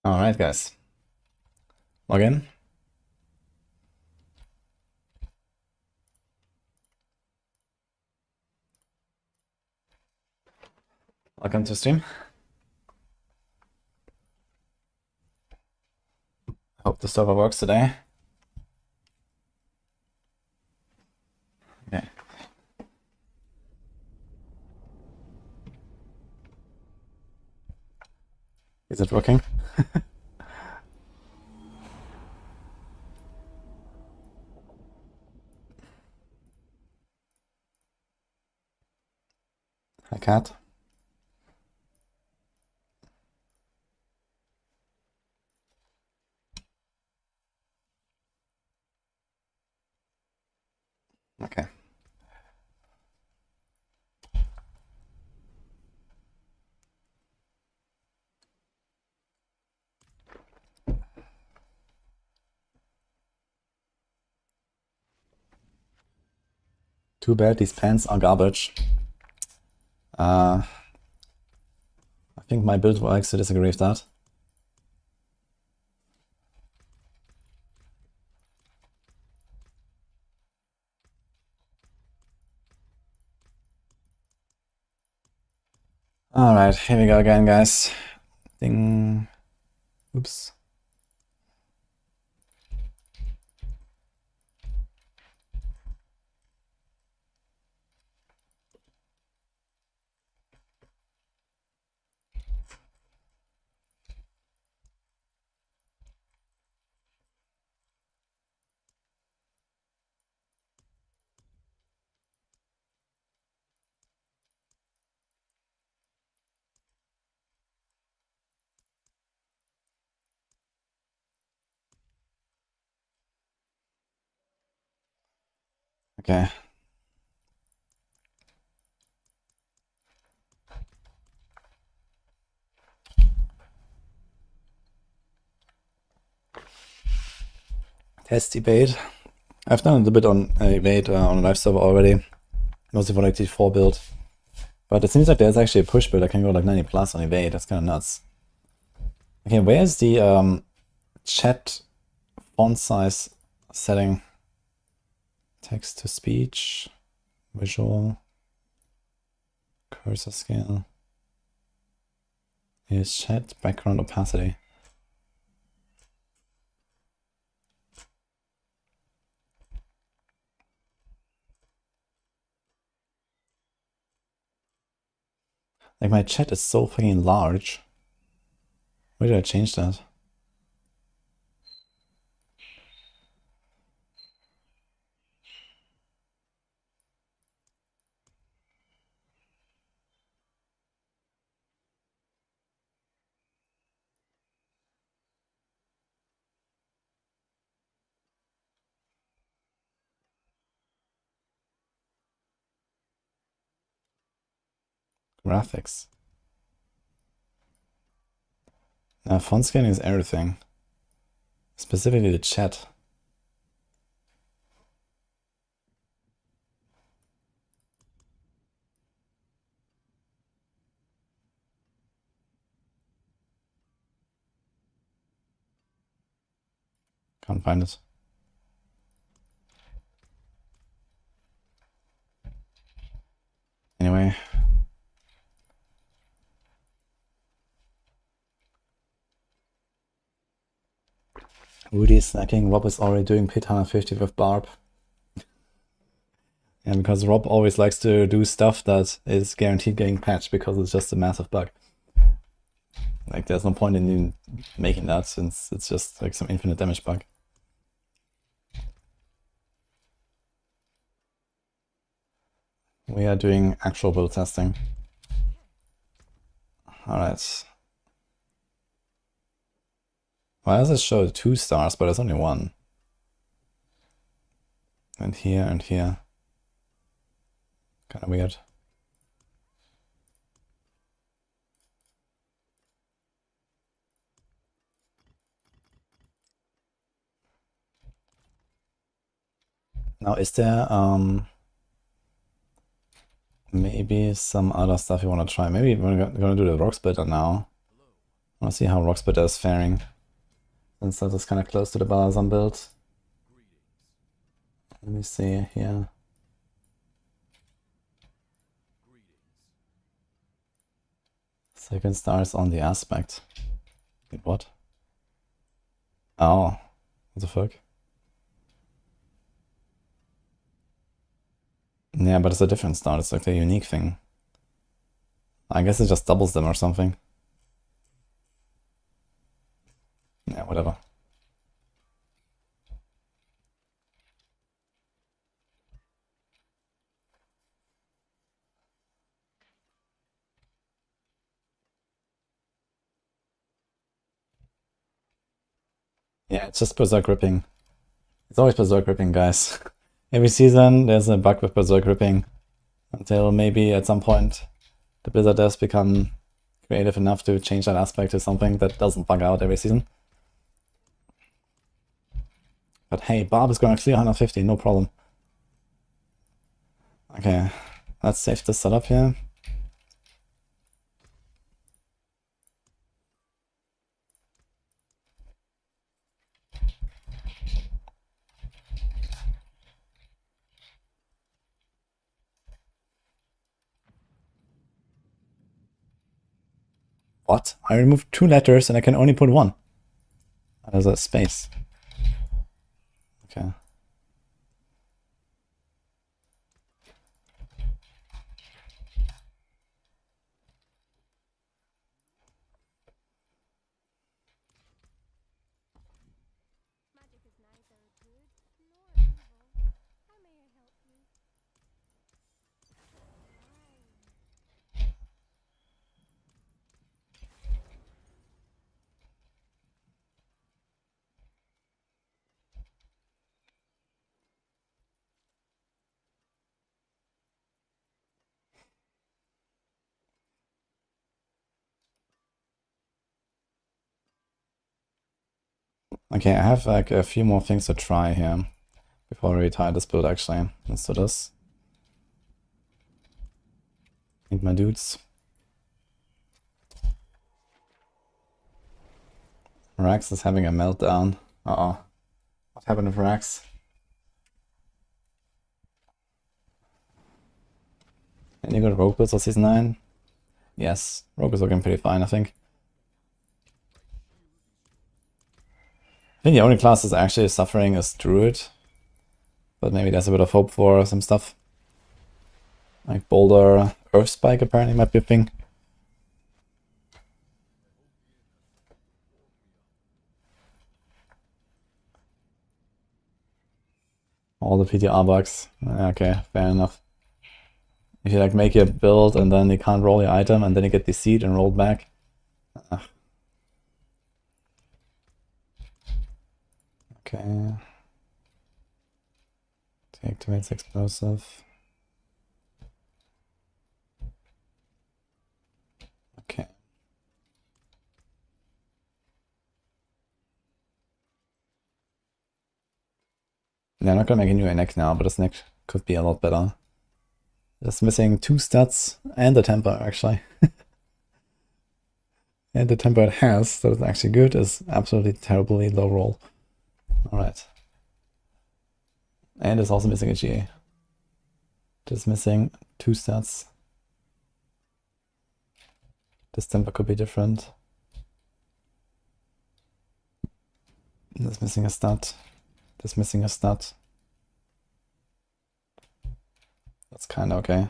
Alright, guys. Log in. Welcome to stream. Hope the server works today. Okay. Is it working? Hi, cat. Okay. Too bad these pants are garbage. I think my build will actually disagree with that. Alright, here we go again, guys. Ding. Oops. Okay. Test evade. I've done a little bit on evade on a live server already, mostly for like the 4 build. But it seems like there's actually a push build that can go like 90 plus on evade. That's kind of nuts. Okay, where's the chat font size setting? Text to speech, visual, cursor scale. Here's chat, background opacity. Like my chat is so fucking large. Where did I change that? Graphics. Now font scaling is everything. Specifically the chat. Can't find it. Anyway. Rudy is snacking. Rob is already doing pit 150 with Barb. And because Rob always likes to do stuff that is guaranteed getting patched because it's just a massive bug. Like there's no point in even making that since it's just like some infinite damage bug. We are doing actual build testing. Alright. Why does it show 2 stars, but there's only 1? And here and here. Kinda weird. Now is there maybe some other stuff you want to try? Maybe we're gonna do the rock splitter now. I want to see how Rocksplitter is faring, since that is kind of close to the Balazan build. Let me see here. Second stars on the aspect. Wait, what? Oh, what the fuck? Yeah, but it's a different star. It's like a unique thing. I guess it just doubles them or something. Yeah, whatever. Yeah, it's just Berserk Ripping. It's always Berserk Ripping, guys. Every season there's a bug with Berserk Ripping. Until maybe at some point the Blizzard devs become creative enough to change that aspect to something that doesn't bug out every season. But hey, Barb is going to clear 150, no problem. Okay, let's save this setup here. What? I removed 2 letters and I can only put 1. There's a space. Okay. Okay, I have like a few more things to try here before I retire this build actually. Let's do this. Need my dudes. Rax is having a meltdown. Uh-oh. What happened with Rax? Any good rogue builds for season 9? Yes, rogue is looking pretty fine, I think. I think the only class that's actually suffering is Druid. But maybe there's a bit of hope for some stuff. Like Boulder, Earth Spike apparently might be a thing. All the PTR bugs. Okay, fair enough. If you like make your build and then you can't roll your item and then you get DC'd and rolled back. Okay. Deactivates explosive. Okay. Yeah, I'm not gonna make a new neck now, but this neck could be a lot better. Just missing 2 stats and the temper actually. And the temper it has, that is actually good, is absolutely terribly low roll. Alright. And it's also missing a GA. Just missing 2 stats. This temper could be different. This missing a stat. This missing a stat. That's kind of okay.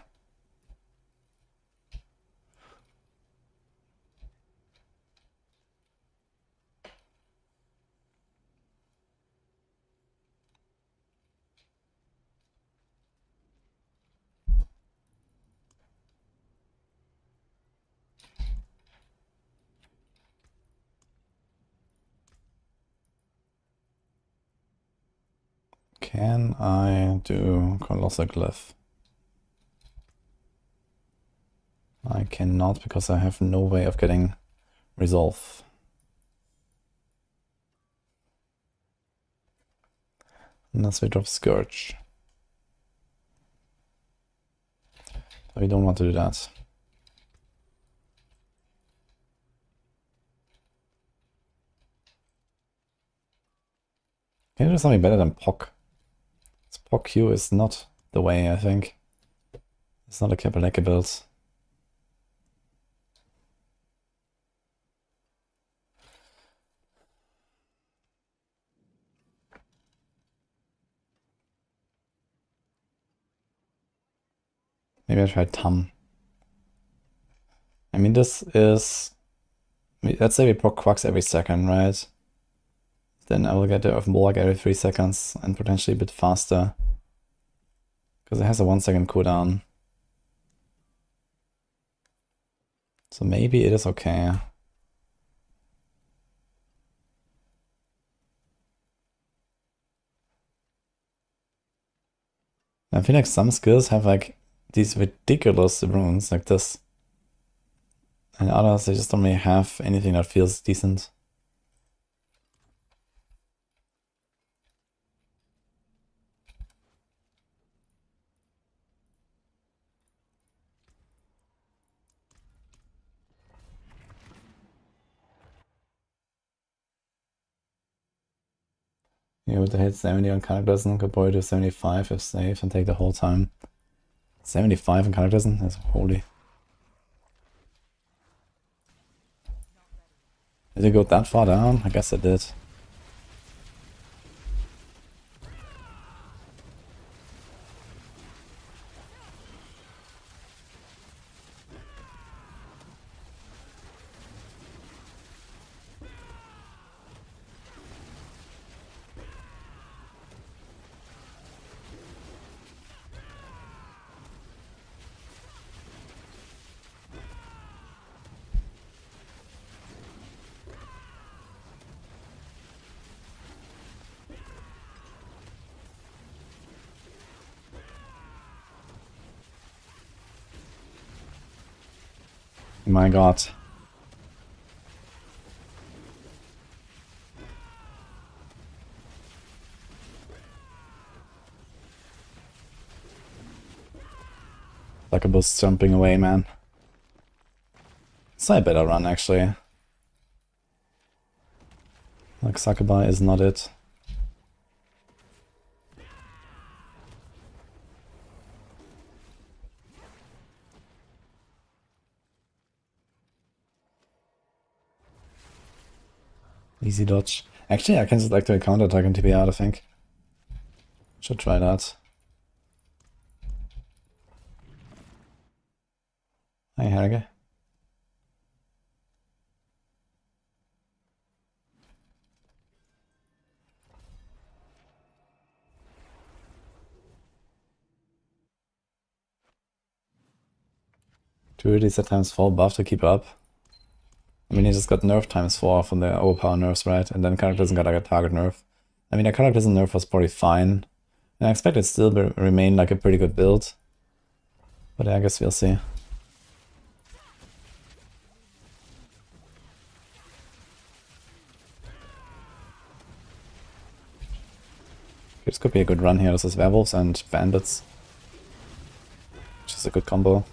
Can I do Colossal Glyph? I cannot because I have no way of getting Resolve. Unless we drop Scourge. But we don't want to do that. Can you do something better than POC? This POC Q is not the way, I think. It's not a Kabaleka build. Maybe I try Tum. I mean, this is... Let's say we proc Quacks every second, right? Then I will get the Earthborg every 3 seconds and potentially a bit faster. Because it has a 1 second cooldown. So maybe it is okay. I feel like some skills have like these ridiculous runes like this. And others, they just don't really have anything that feels decent. You would hit 70 on Cataclysm, could probably do 75 if safe and take the whole time. 75 on Cataclysm? That's holy. Did it go that far down? I guess it did. My god. Succubus jumping away, man. It's not a better run, actually. Like, Succubi is not it. Easy dodge. Actually, I can just activate counter-attack and TP out, I think. Should try that. Hi, Helge. Druid is at ×4 buff to keep up. I mean, he just got nerf ×4 from the overpower nerfs, right? And then Cataclysm got like a target nerf. I mean, the Cataclysm nerf was probably fine. And I expect it still remain like a pretty good build. But I guess we'll see. This could be a good run here. This is Werewolves and Bandits. Which is a good combo.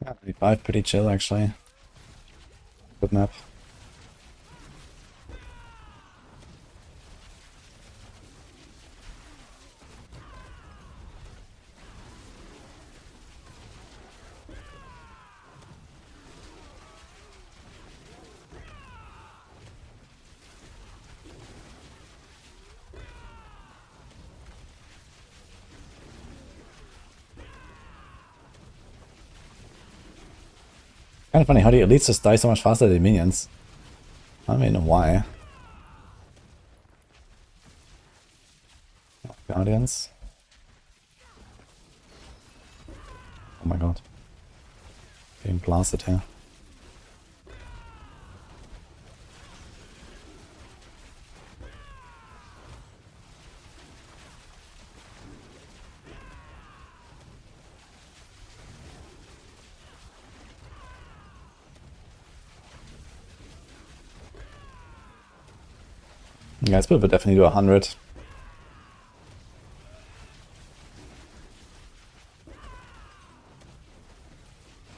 Yeah, 35, pretty chill actually. Good map. Kind of funny how the elites just die so much faster than the minions. I don't even know why. Guardians. Oh my god. Getting blasted here. Yeah, this build would definitely do 100.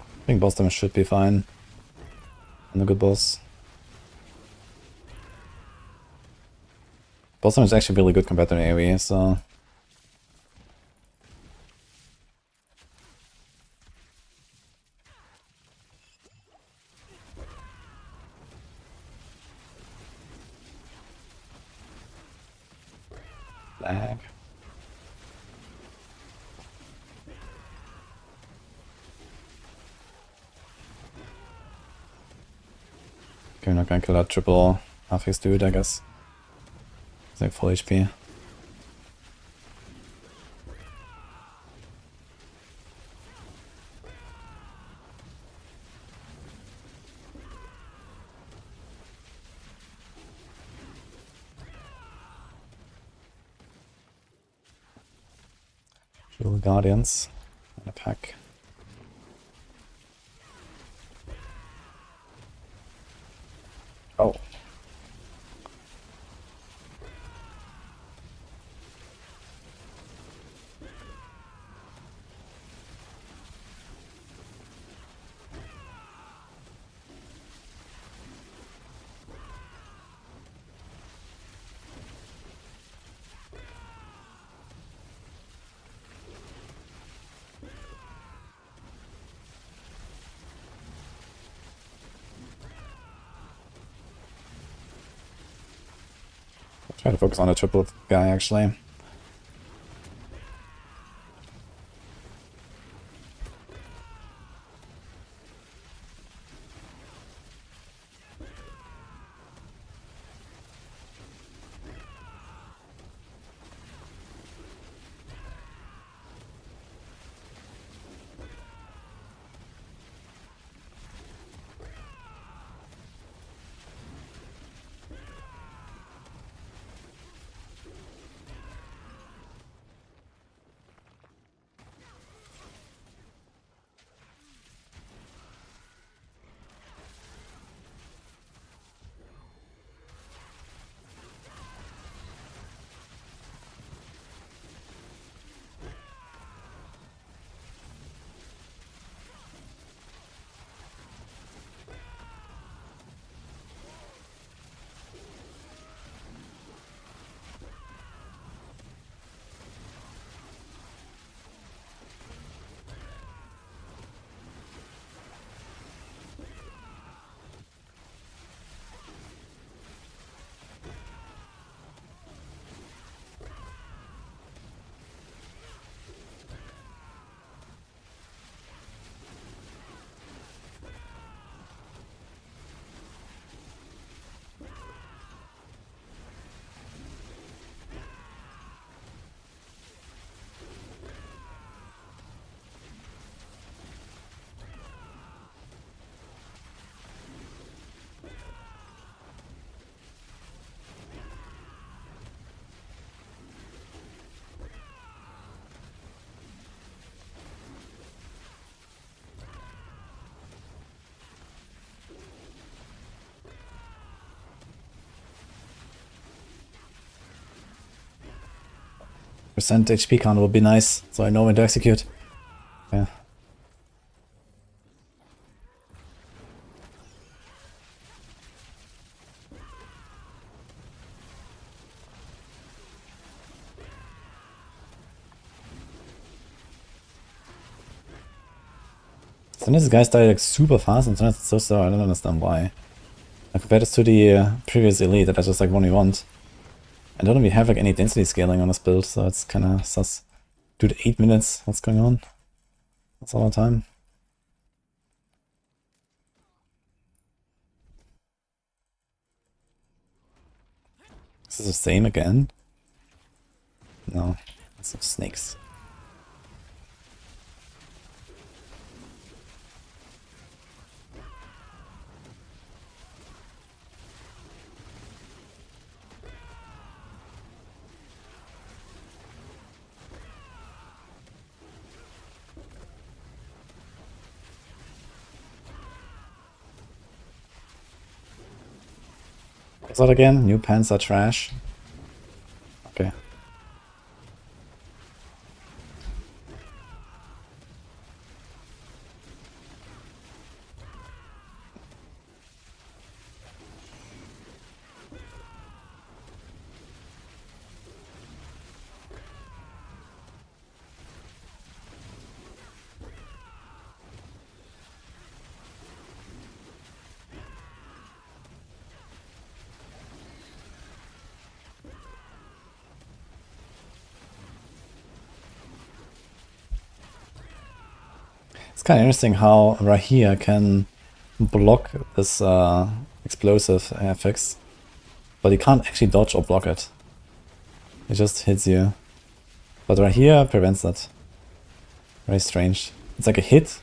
I think boss damage should be fine. And a good boss. Boss damage is actually really good compared to the AoE, so... Lag. Okay, we're not gonna kill that triple half-face dude, I guess. It's like full HP. Dual Guardians and a pack. Oh. Try to focus on a triple guy, actually. Percent HP count would be nice, so I know when to execute. Yeah. Sometimes these guys die like super fast and sometimes it's so slow, I don't understand why. I compared this to the previous elite that I just like 1v1'd. I don't really have like any density scaling on this build, so it's kinda sus. Dude, 8 minutes, what's going on? That's all the time. Is this the same again? No, it's some snakes. What's that again? New pants are trash. Okay. It's kind of interesting how Rahia can block this explosive affix, but he can't actually dodge or block it. It just hits you. But Rahia prevents that. Very strange. It's like a hit,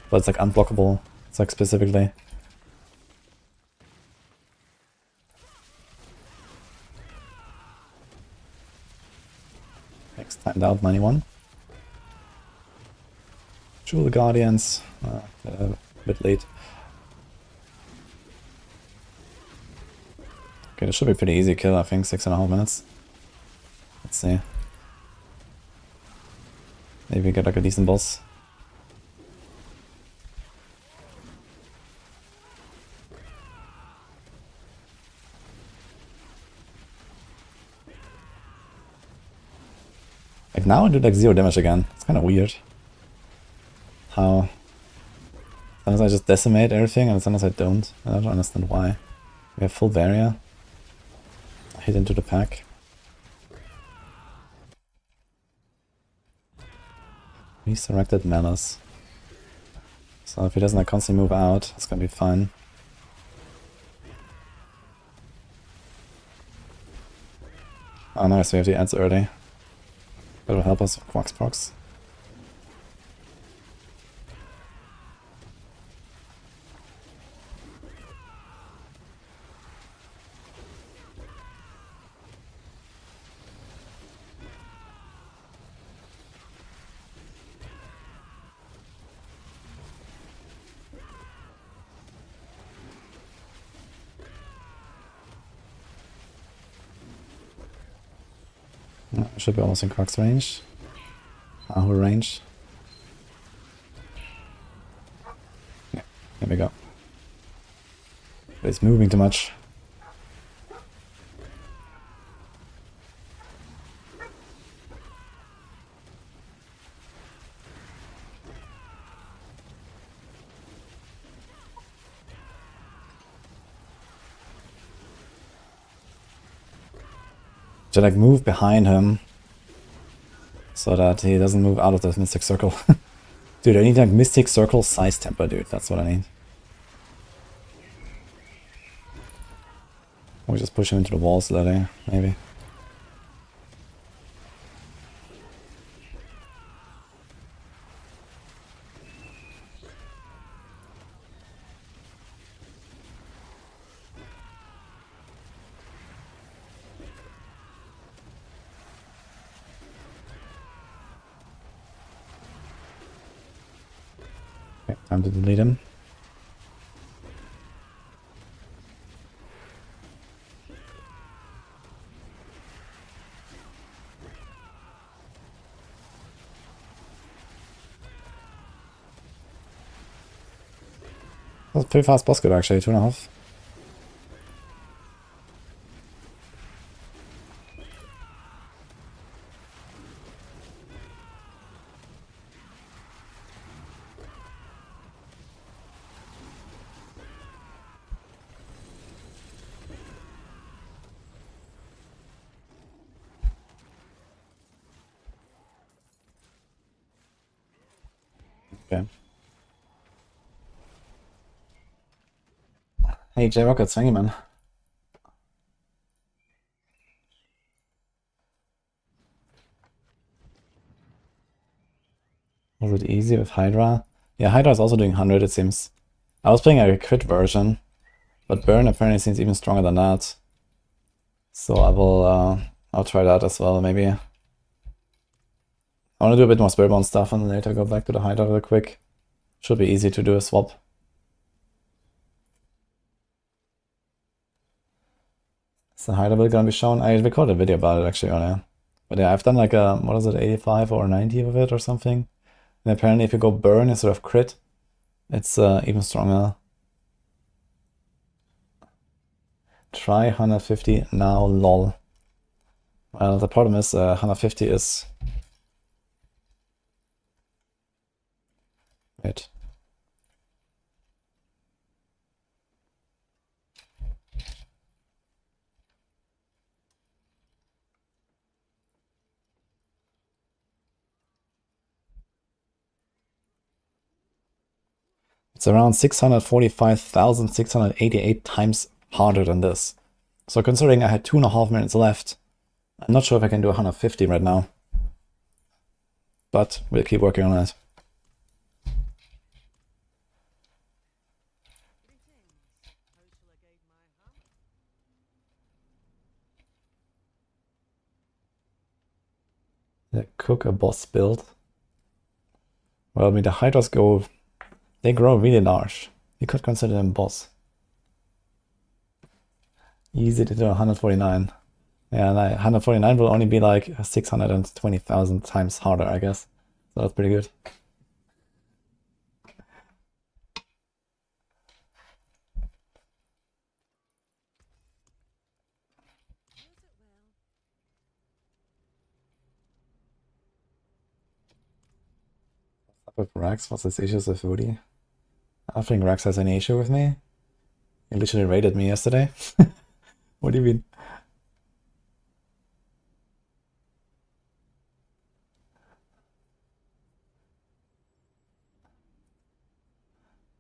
but it's like unblockable. It's like specifically. Next timed out, 91. Jewel Guardians. A bit late. Okay, this should be pretty easy kill, I think. 6.5 minutes. Let's see. Maybe we get like a decent boss. Like now I do like 0 damage again. It's kind of weird. How sometimes I just decimate everything and sometimes I don't. I don't understand why. We have full barrier. I hit into the pack. Resurrected Malice. So if he doesn't like constantly move out, it's gonna be fine. Oh nice, we have the ads early. That will help us with Quax procs. Should be almost in Croc's range. Ahu range. Yeah, there we go. But it's moving too much. To like move behind him so that he doesn't move out of the Mystic Circle. Dude, I need like Mystic Circle size temper, dude. That's what I need. Or just push him into the walls later, maybe. Okay, time to delete him. That's a pretty fast boss kill actually, 2.5. Okay. Hey J-Rocket, thank you man. it easy with Hydra? Yeah, Hydra is also doing 100, it seems. I was playing a crit version, but Burn apparently seems even stronger than that. So I'll try that as well, maybe. I want to do a bit more Spiritborn stuff and then later go back to the Hydra real quick. Should be easy to do a swap. Is the Hydra build gonna be shown? I recorded a video about it actually earlier. But yeah, I've done like a, what is it, 85 or 90 of it or something. And apparently if you go Burn instead of crit, it's even stronger. Try 150 now, lol. Well, the problem is 150 is... Wait. It's around 645,688 times harder than this. So considering I had 2.5 minutes left, I'm not sure if I can do 150 right now. But we'll keep working on it. Cook a boss build. Well, I mean, the Hydras go... They grow really large. You could consider them boss. Easy to do 149. Yeah, 149 will only be like 620,000 times harder, I guess. So that's pretty good. What's up with Rax? What's his issues with Woody? I don't think Rax has any issue with me. He literally raided me yesterday. What do you mean?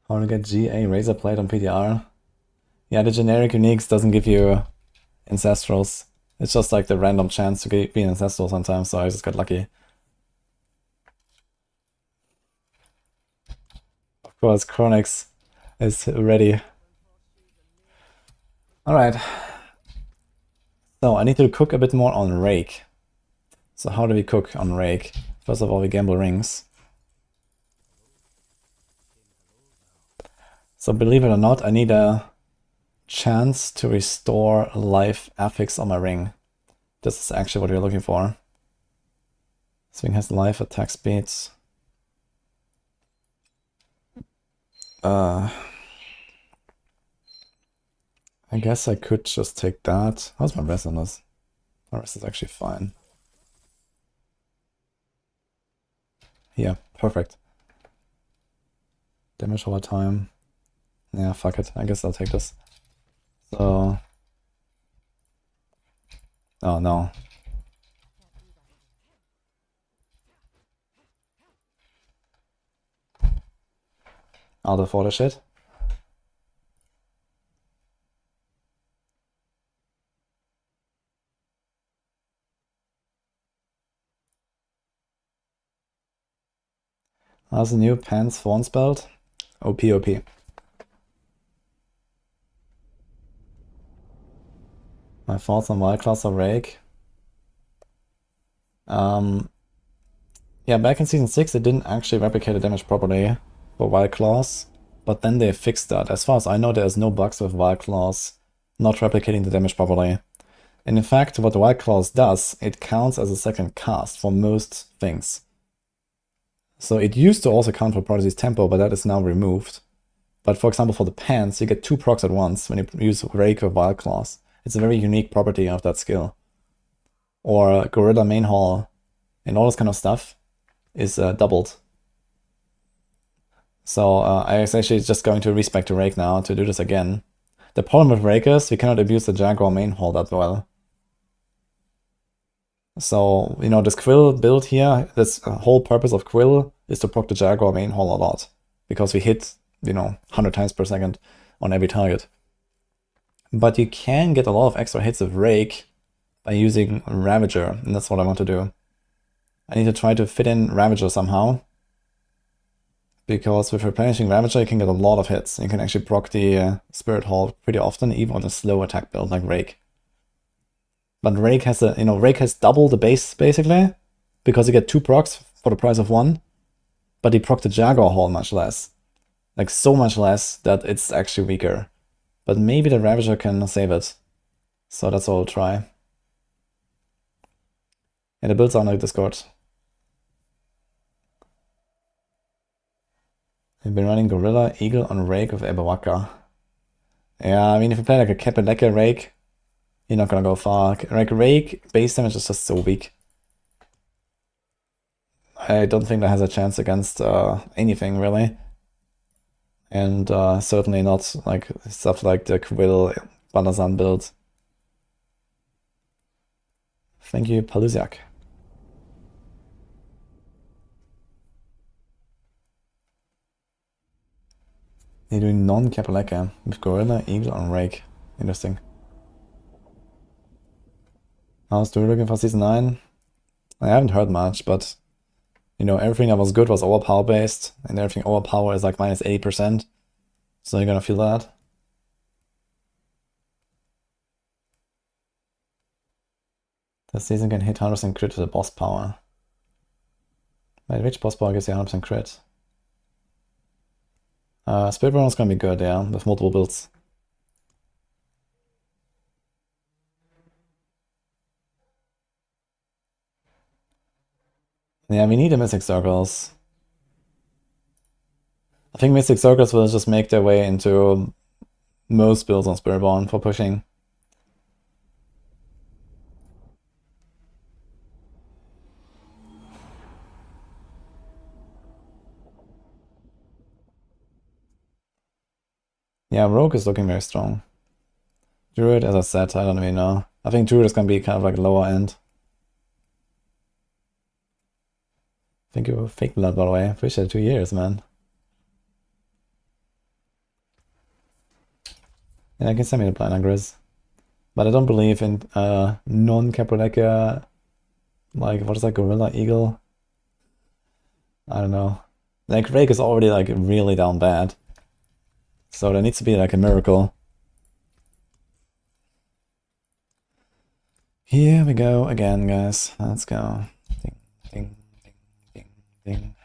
How to get GA Razor Plate on PTR? Yeah, the generic uniques doesn't give you ancestrals. It's just like the random chance to be an ancestral sometimes, so I just got lucky. Of course, Chronix is ready. Alright. So I need to cook a bit more on rake. So how do we cook on rake? First of all, we gamble rings. So believe it or not, I need a chance to restore life affix on my ring. This is actually what we're looking for. Swing has life, attack speeds. I guess I could just take that. How's my rest on this? My rest is actually fine. Yeah, perfect. Damage over time. Yeah, fuck it. I guess I'll take this. So... Oh no. I'll default the shit. How's the new Pants Fawn spelled? OP, OP. My thoughts on Wild Class or Rake? Yeah, back in Season 6 they didn't actually replicate the damage properly for Wild Claws, but then they fixed that. As far as I know, there's no bugs with Wild Claws not replicating the damage properly. And in fact, what the Wild Claws does, it counts as a second cast for most things. So it used to also count for Prodigy's Tempo, but that is now removed. But for example, for the Pants, you get 2 procs at once when you use Rake or Wild Claws. It's a very unique property of that skill. Or Gorilla Main Hall and all this kind of stuff is doubled. So I was actually just going to respec to Rake now to do this again. The problem with Rake is we cannot abuse the Jaguar Main Hall that well. So, you know, this Quill build here, this whole purpose of Quill is to proc the Jaguar Main Hall a lot. Because we hit, you know, 100 times per second on every target. But you can get a lot of extra hits with Rake by using Ravager, and that's what I want to do. I need to try to fit in Ravager somehow. Because with replenishing Ravager, you can get a lot of hits. You can actually proc the Spirit Hall pretty often, even on a slow attack build like Rake. But Rake has Rake has double the base basically, because you get 2 procs for the price of 1. But he proc the Jaguar Hall much less. Like so much less that it's actually weaker. But maybe the Ravager can save it. So that's what I'll try. And the builds are on the Discord. We've been running Gorilla, Eagle on Rake with Ebawaka. Yeah, I mean, if you play like a Kapaleka Rake, you're not gonna go far. Like Rake, base damage is just so weak. I don't think that has a chance against anything, really. And certainly not like stuff like the Quill Banazan build. Thank you, Paluziak. They're doing non-Kapaleka with Gorilla, Eagle, and Rake. Interesting. How's Druid looking for Season 9? I haven't heard much, but everything that was good was overpower based, and everything overpower is like minus 80%. So you're gonna feel that. The season can hit 100% crit with the boss power. Wait, which boss power gives you 100% crit? Spiritborn is gonna be good, yeah, with multiple builds. Yeah, we need the Mystic Circles. I think Mystic Circles will just make their way into most builds on Spiritborn for pushing. Yeah, Rogue is looking very strong. Druid, as I said, I don't really know. I think Druid is gonna be kind of like lower end. Thank you for fake blood, by the way. Appreciate 2 years, man. Yeah, I can send me the Blind Grizz. But I don't believe in non-Caprileca, like, what is that, Gorilla, Eagle? I don't know. Like, Rake is already, like, really down bad. So there needs to be, like, a miracle. Here we go again, guys. Let's go. Ding, ding, ding, ding, ding.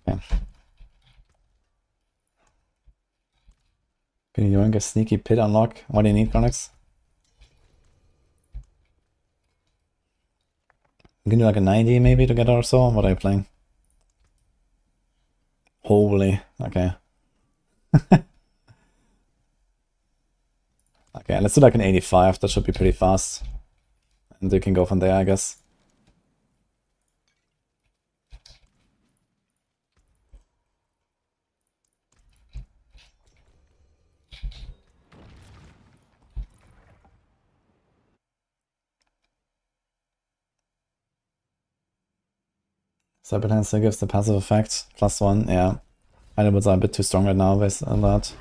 Okay. Can you doing a sneaky pit unlock? What do you need, Chronix? You can do like a 90 maybe together or so? What are you playing? Holy, okay. Okay, let's do like an 85, that should be pretty fast. And you can go from there, I guess. Cyberland still gives the passive effect, +1, yeah. Firebolts are a bit too strong right now with that.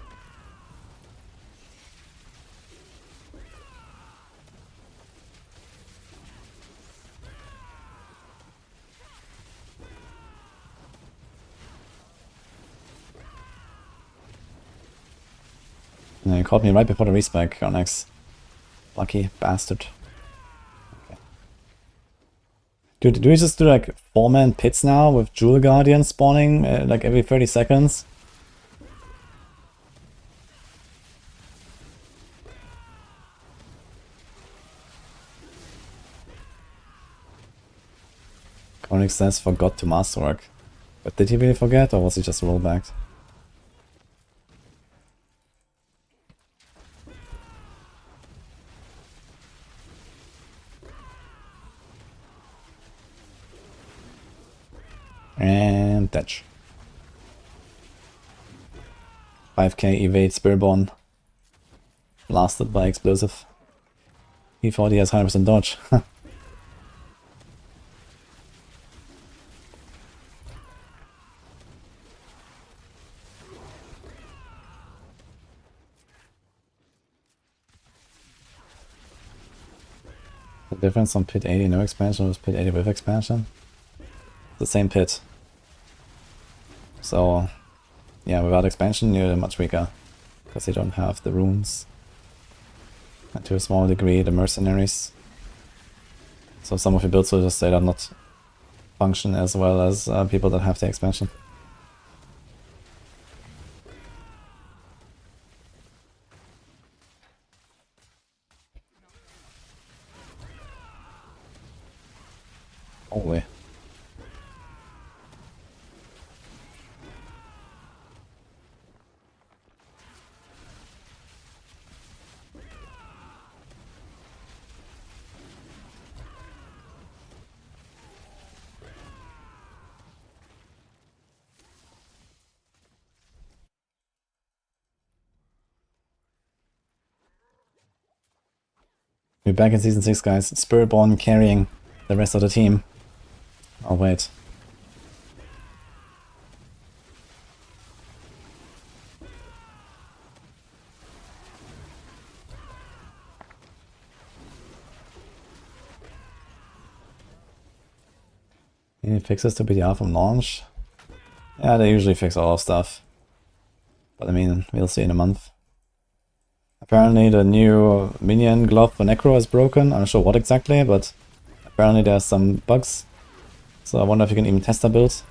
Yeah, you caught me right before the respec, Onyx. Lucky bastard. Okay. Dude, do we just do like 4-man pits now with Jewel Guardian spawning like every 30 seconds? Onyx says forgot to masterwork. But did he really forget, or was he just rollbacked? And touch. 5k evade Spiritborn. Blasted by explosive. He thought he has 100% dodge. The difference on pit 80 no expansion was pit 80 with expansion. The same pit. So yeah, without expansion you're much weaker. Because you don't have the runes. And to a small degree the mercenaries. So some of your builds will just straight up not function as well as people that have the expansion. Holy. We're back in Season 6, guys. Spiritborn carrying the rest of the team. Oh, wait. Any fixes to PTR from launch? Yeah, they usually fix all of stuff. But I mean, we'll see in a month. Apparently the new minion glove for Necro is broken. I'm not sure what exactly, but apparently there's some bugs. So I wonder if you can even test that build.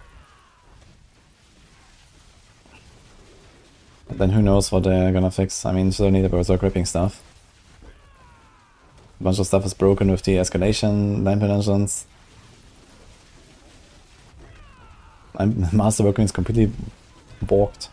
And then who knows what they're gonna fix. I mean, certainly the berserk gripping stuff. A bunch of stuff is broken with the escalation, lamp engines. Master working is completely borked.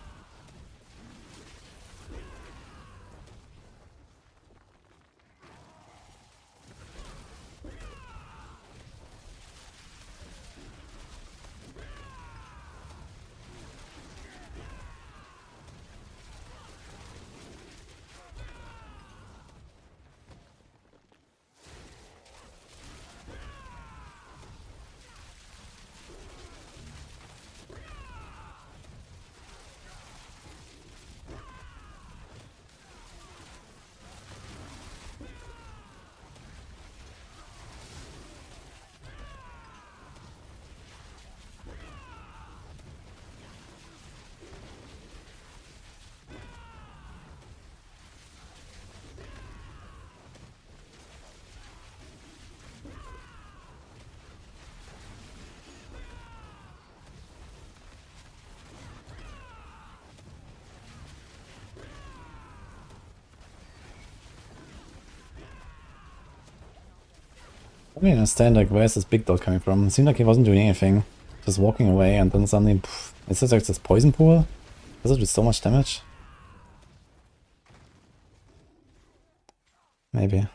I don't understand, like, where's this big dot coming from? It seemed like he wasn't doing anything. Just walking away and then suddenly, poof. Is this like this poison pool? Does it do so much damage? Maybe.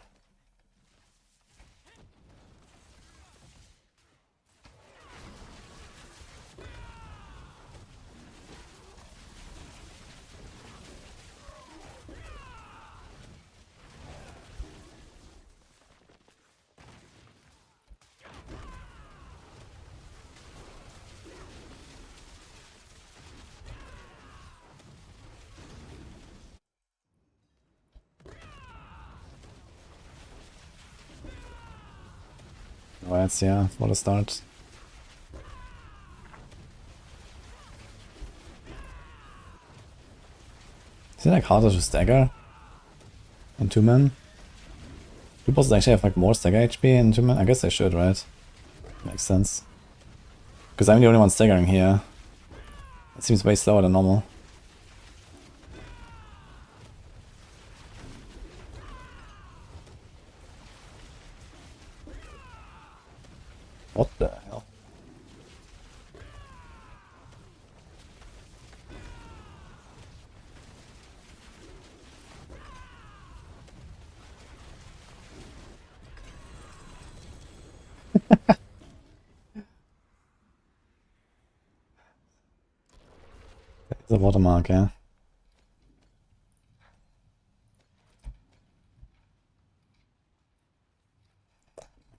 Alright, yeah, what a start. Is it like harder to stagger in 2 men? Do bosses actually have like more stagger HP in 2 men? I guess they should, right? Makes sense. Because I'm the only one staggering here. It seems way slower than normal. What the hell? There's a watermark, yeah.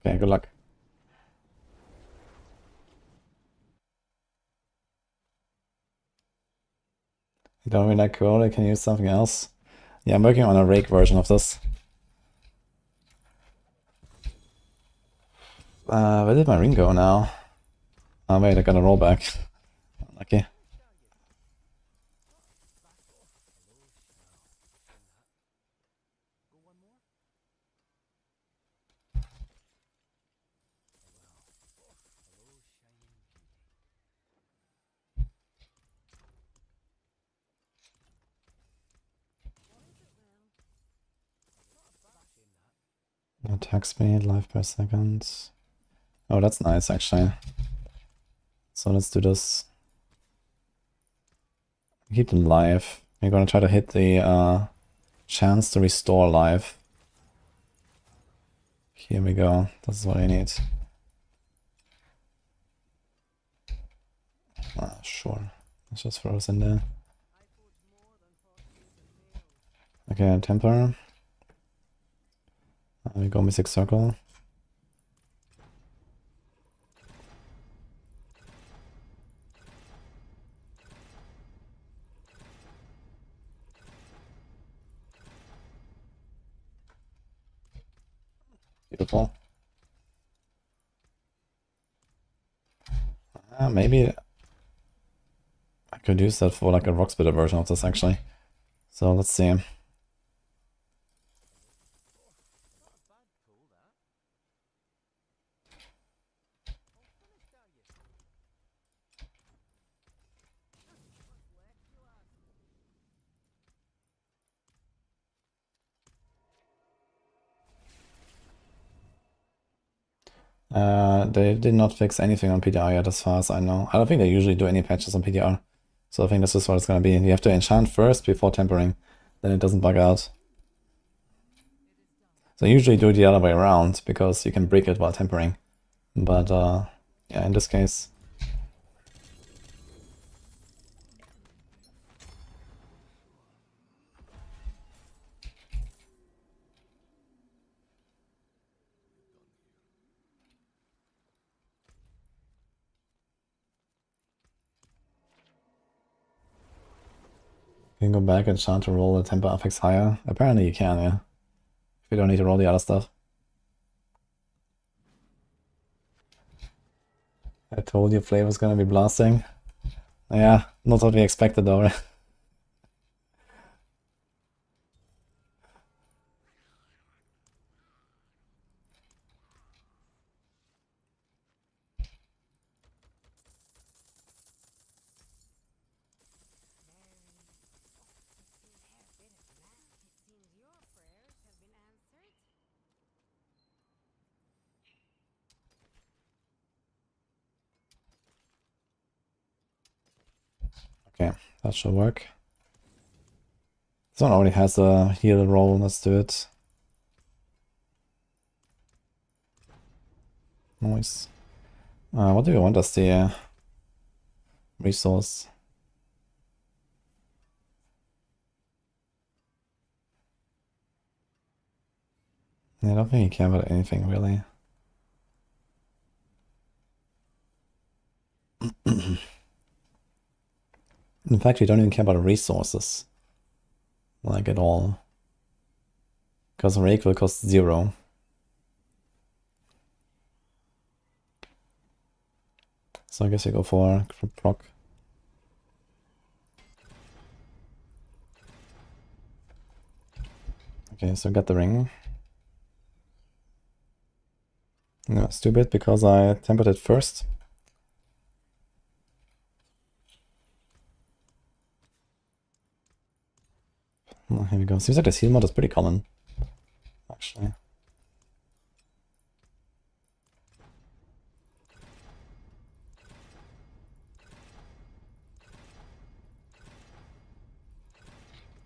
Okay, good luck. You don't really like Quota, can you use something else? Yeah, I'm working on a rake version of this. Where did my ring go now? Oh wait, I got a rollback. Okay. Attack speed, life per second. Oh, that's nice actually. So let's do this. Keep them live. We're gonna try to hit the chance to restore life. Here we go. This is what I need. Sure. Let's just throw this in there. Okay, temper. We go Mystic Circle. Beautiful. Maybe I could use that for like a rock splitter version of this actually. So let's see. They did not fix anything on PTR yet as far as I know. I don't think they usually do any patches on PTR. So I think this is what it's gonna be. You have to enchant first before tempering. Then it doesn't bug out. So I usually do it the other way around because you can break it while tempering. But yeah, in this case. You can go back and chant to roll the temper affix higher. Apparently you can, yeah. If you don't need to roll the other stuff. I told you Flavor's gonna be blasting. Yeah, not what we expected though, right? Okay, that should work. This one already has a heal roll, let's do it. Nice. What do you want as the resource? Yeah, I don't think you care about anything really. In fact, we don't even care about resources. Like at all. Because rake will cost 0. So I guess you go for proc. Okay, so get the ring. No, stupid because I tempered it first. Oh, here we go. Seems like this heal mod is pretty common, actually.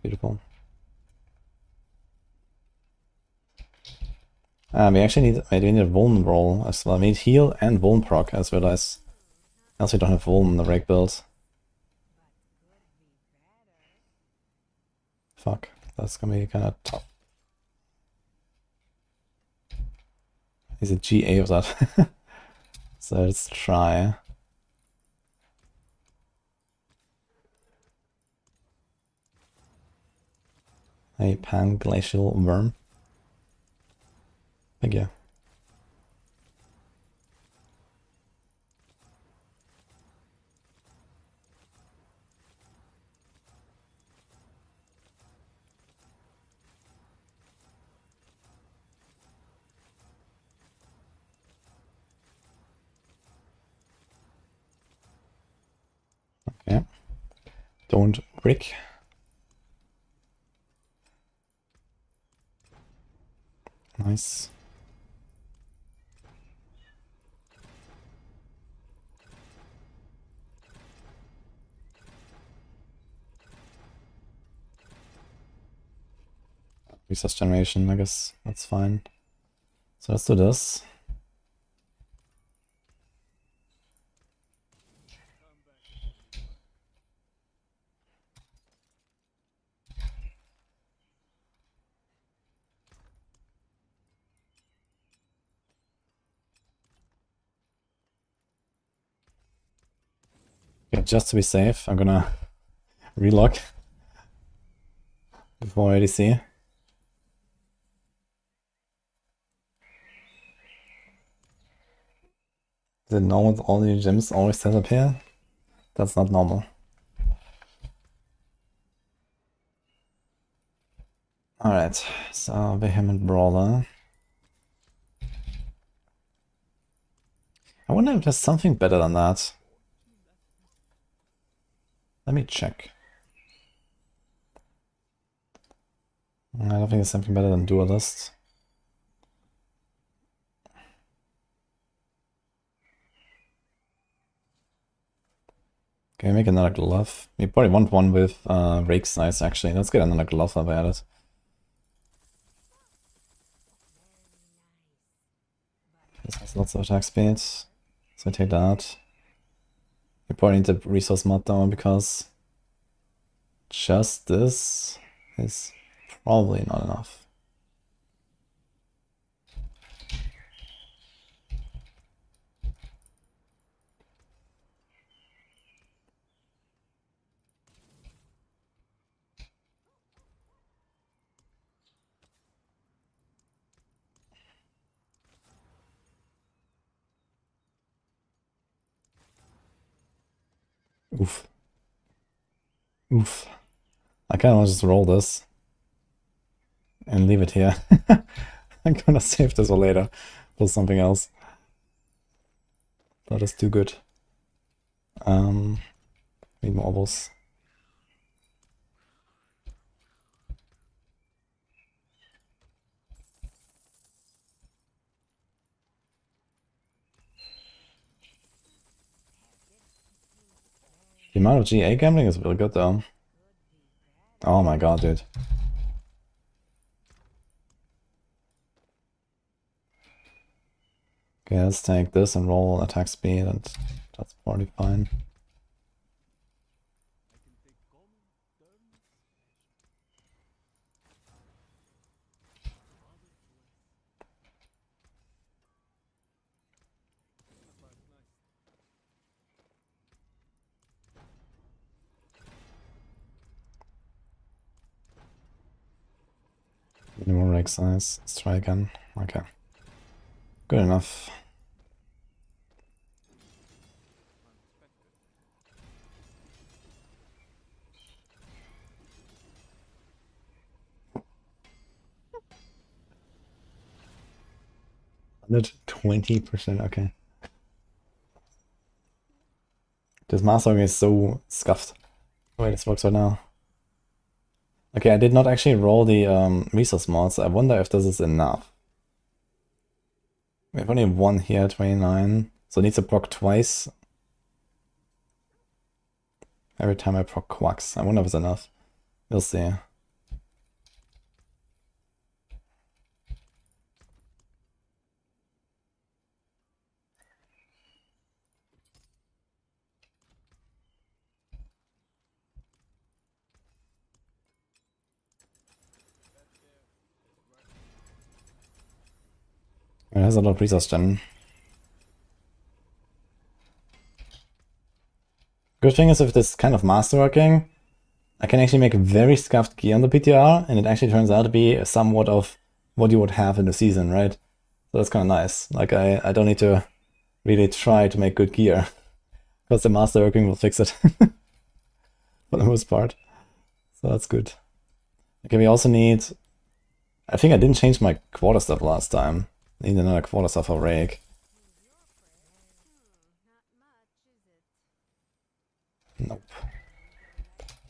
Beautiful. We actually need, we need a Vuln roll as well. We need heal and Vuln proc as well as, else we don't have Vuln in the rake build. Fuck, that's gonna be kinda tough. He's a GA of that. So let's try. A pan-glacial worm. Thank you. Okay. Don't brick. Nice. Resource generation, I guess that's fine. So let's do this. Okay, just to be safe, I'm gonna relock before ADC. Is it normal that all the gyms always set up here? That's not normal. Alright, so Vehement Brawler. I wonder if there's something better than that. Let me check. I don't think there's something better than Duelist. Okay, make another glove. We probably want one with rake size actually. Let's get another glove while we're at it. This has lots of attack speed, so I take that. We probably need the resource mod down because just this is probably not enough. Oof. Oof. I kind of want to just roll this and leave it here. I'm gonna save this for later for something else. That is too good. Need more balls. The amount of GA gambling is really good though. Oh my god, dude. Okay, let's take this and roll attack speed, and that's probably fine. Any more rake size? Let's try again. Okay. Good enough. That 20%, okay. This master is so scuffed. The way this works right now. Okay, I did not actually roll the resource mods. I wonder if this is enough. We have only one here, 29. So it needs to proc twice. Every time I proc quacks. I wonder if it's enough. We'll see. It has a lot of resource gen. Good thing is with this kind of masterworking, I can actually make a very scuffed gear on the PTR, and it actually turns out to be somewhat of what you would have in the season, right? So that's kind of nice. Like, I don't need to really try to make good gear, because the masterworking will fix it for the most part. So that's good. Okay, we also need... I think I didn't change my quarter stuff last time. I need another quarter stuff for rake. Nope.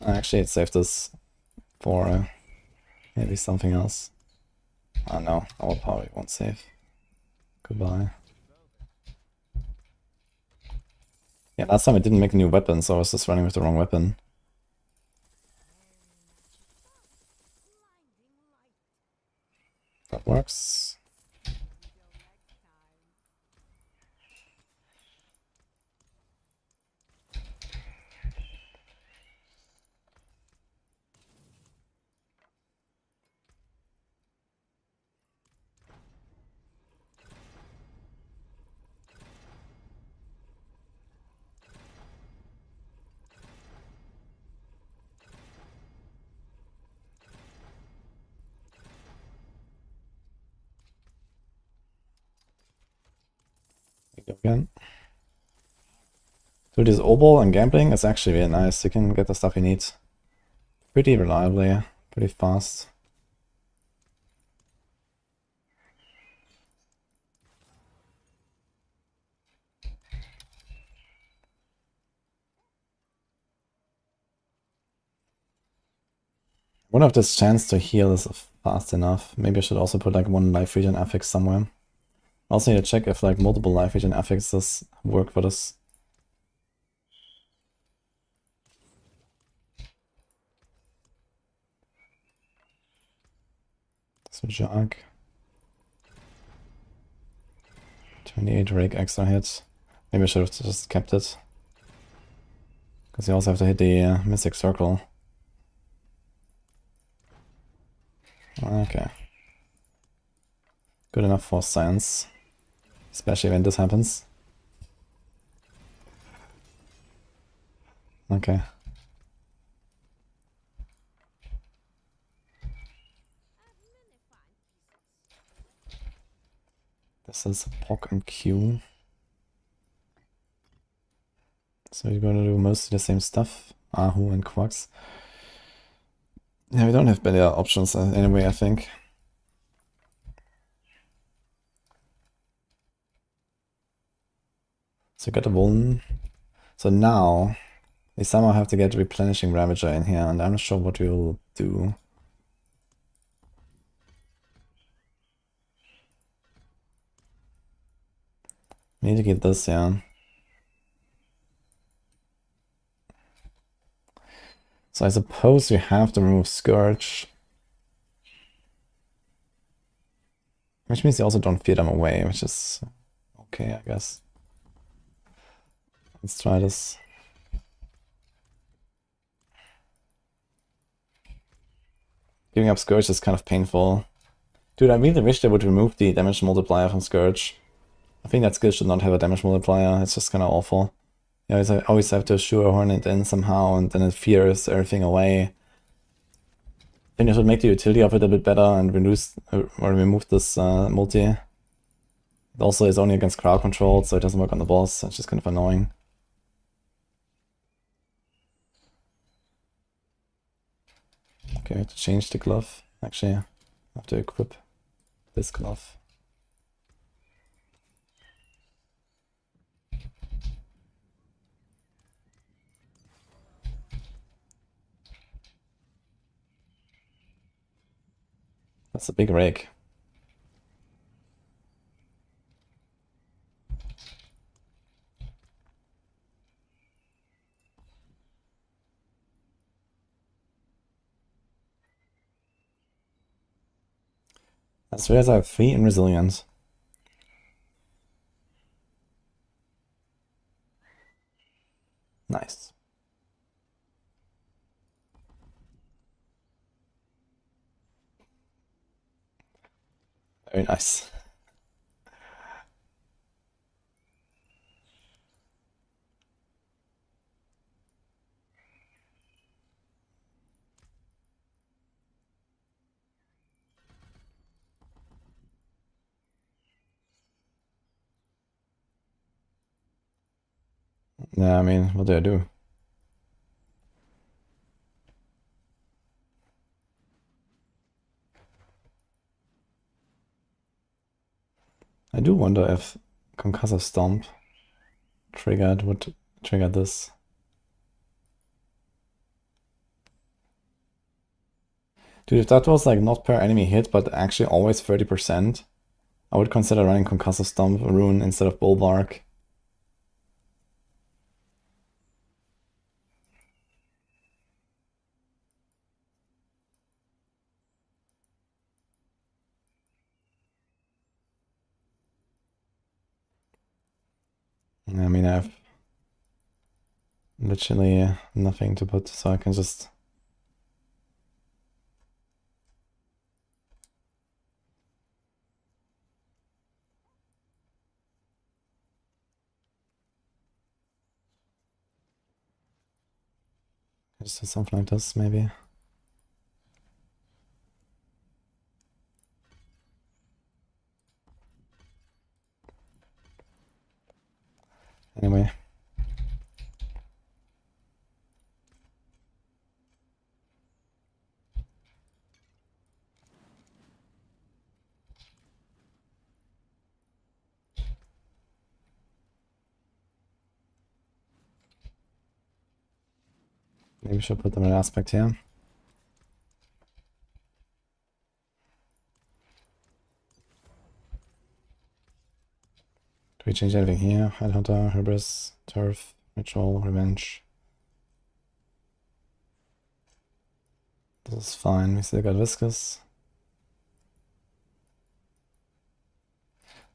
Actually, it saved this for maybe something else. Oh no, our power won't save. Goodbye. Yeah, last time I didn't make a new weapon, so I was just running with the wrong weapon. That works. Again. So this obol and gambling is actually really nice. You can get the stuff you need pretty reliably, pretty fast. I wonder if this chance to heal is fast enough. Maybe I should also put like one life regen affix somewhere. Also need to check if like multiple life regen affixes work for this. So jog. 28 rake extra hit. Maybe I should have just kept it. Because you also have to hit the Mystic Circle. Okay. Good enough for science. Especially when this happens. Okay. This is Epoch and Q. So you're gonna do mostly the same stuff. Ahu and Quax. Yeah, we don't have better options anyway, I think. So you got a Vuln. So now we somehow have to get replenishing Ravager in here, and I'm not sure what we will do. We need to get this, yeah. So I suppose we have to remove Scourge. Which means you also don't fear them away, which is okay, I guess. Let's try this. Giving up Scourge is kind of painful. Dude, I really wish they would remove the damage multiplier from Scourge. I think that skill should not have a damage multiplier, it's just kind of awful. You always have to Sure Hornet in somehow, and then it fears everything away. I think I should make the utility of it a bit better and reduce or remove this multi. It also is only against crowd control, so it doesn't work on the boss. It's just kind of annoying. Okay, I have to change the glove. Actually, I have to equip this glove. That's a big rake. That's realize I have 3 in resilience. Nice. Very nice. Yeah, I mean, what do I do? I do wonder if Concussive Stomp would trigger this. Dude, if that was like not per enemy hit, but actually always 30%, I would consider running Concussive Stomp rune instead of Bulwark. I mean, I have literally nothing to put, so I can just... Just do something like this, maybe. Anyway. Maybe we should put them in aspect here. Do we change anything here? Headhunter, Hubris, Turf, Ritual, Revenge. This is fine. We still got Viscous.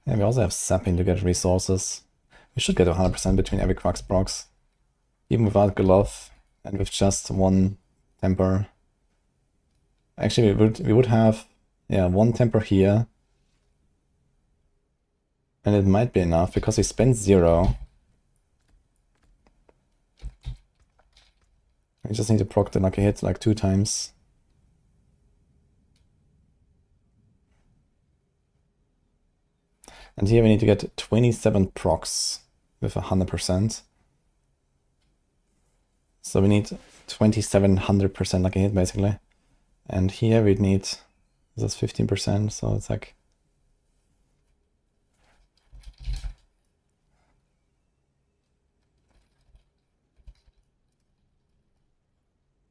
Yeah, we also have Sapping to get resources. We should get 100% between every Crux procs. Even without Glove and with just one Temper. Actually, we would have, yeah, one Temper here. And it might be enough because we spent 0. We just need to proc the lucky hit like 2 times. And here we need to get 27 procs with 100%. So we need 2700% lucky hit basically. And here we'd need, this is 15%, so it's like...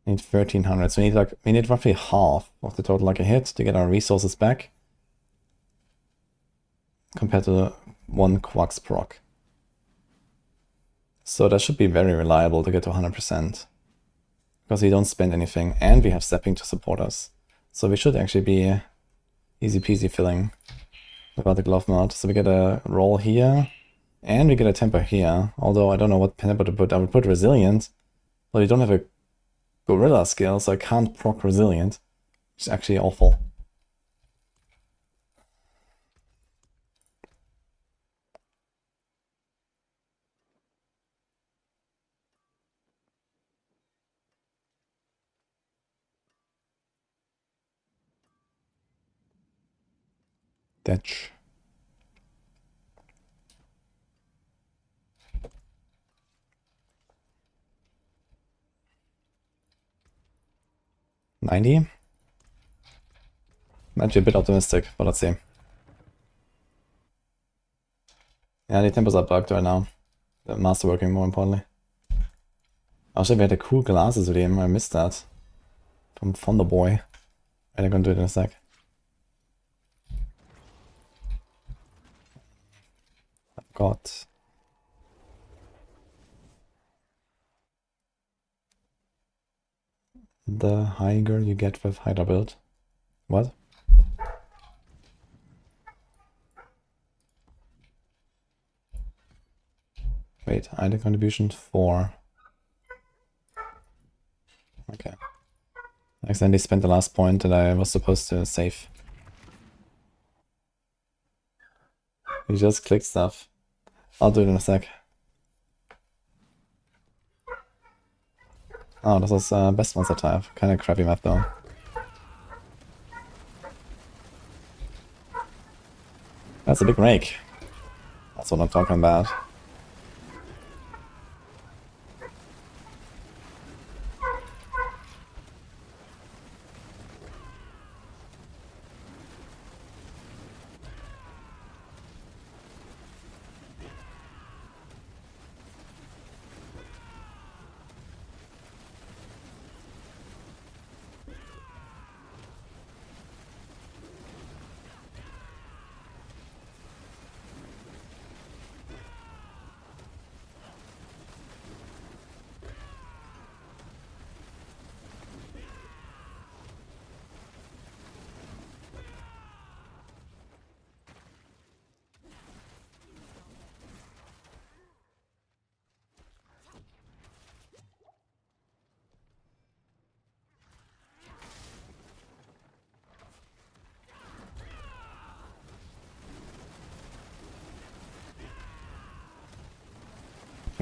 Need 1300, so we need roughly half of the total lucky hit to get our resources back. Compared to the 1 Quax proc. So that should be very reliable to get to 100%. Because we don't spend anything, and we have Stepping to support us. So we should actually be easy peasy filling without the glove mod. So we get a roll here, and we get a temper here. Although I don't know what temper to put. I would put Resilient, but we don't have a Gorilla skill, so I can't proc Resilient, which is actually awful. Detch. $90? Might be a bit optimistic, but let's see. Yeah, the tempers are bugged right now. The masterworking, more importantly. Actually, we had the cool glasses with him. I missed that. From Thunderboy. I'm gonna do it in a sec. I've got... the higher you get with Hydra build. What? Wait, item contribution 4. Okay. I accidentally spent the last point that I was supposed to save. You just click stuff. I'll do it in a sec. Oh, this is best monster type. Kind of crappy map though. That's a big rake. That's what I'm talking about.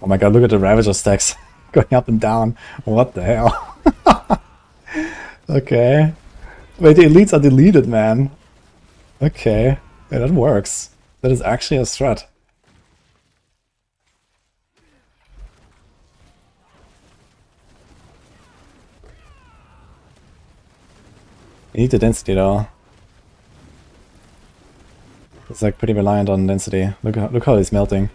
Oh my god, look at the Ravager stacks going up and down. What the hell? Okay. Wait, the elites are deleted, man. Okay. Yeah, that works. That is actually a strat. You need the density though. It's like pretty reliant on density. Look how he's melting.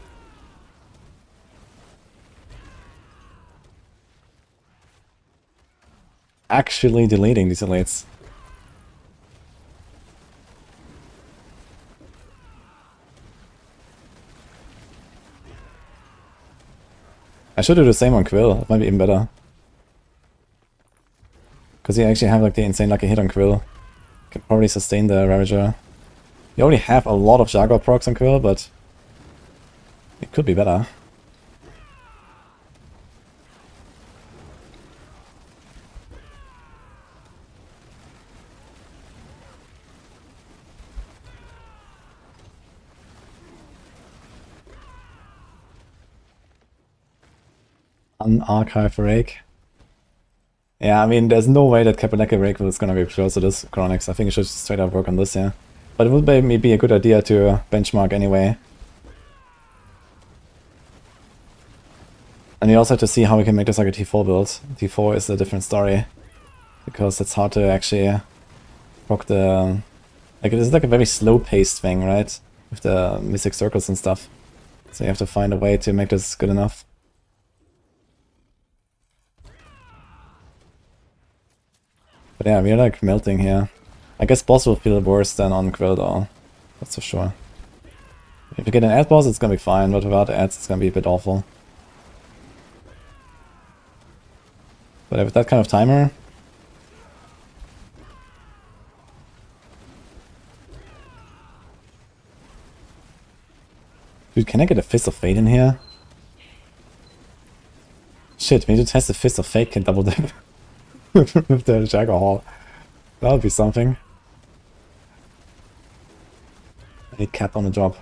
Actually deleting these elites. I should do the same on Quill. It might be even better. Because you actually have like the insane lucky hit on Quill. Can probably sustain the Ravager. You already have a lot of Jaguar procs on Quill, but it could be better. Unarchive rake. Yeah, I mean, there's no way that Kapaneka rake is gonna be close to this Chronix. I think you should straight up work on this, yeah. But it would maybe be a good idea to benchmark anyway. And you also have to see how we can make this like a T4 build. T4 is a different story. Because it's hard to actually proc the... Like, it is like a very slow-paced thing, right? With the Mystic Circles and stuff. So you have to find a way to make this good enough. But yeah, we're like melting here. I guess boss will feel worse than on Quill though. That's for sure. If you get an ad boss, it's gonna be fine, but without ads, it's gonna be a bit awful. But with that kind of timer... Dude, can I get a Fist of Fate in here? Shit, we need to test the Fist of Fate can double dip with the Jaguar Hall. That would be something. I need cap on the job.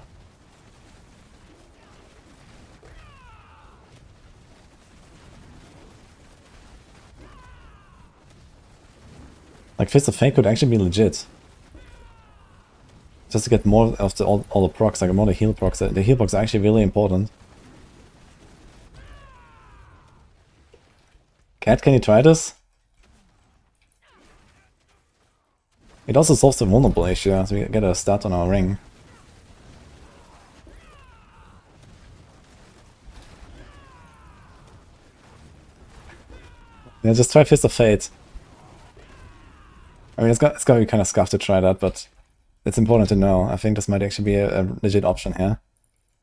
Like, Fist of Fate could actually be legit. Just to get more of the, all the procs, like more the heal procs. The heal procs are actually really important. Cat, can you try this? It also solves the vulnerable issue, so we get a stat on our ring. Yeah, just try Fist of Fate. I mean, it's gonna be kind of scuffed to try that, but it's important to know. I think this might actually be a legit option here.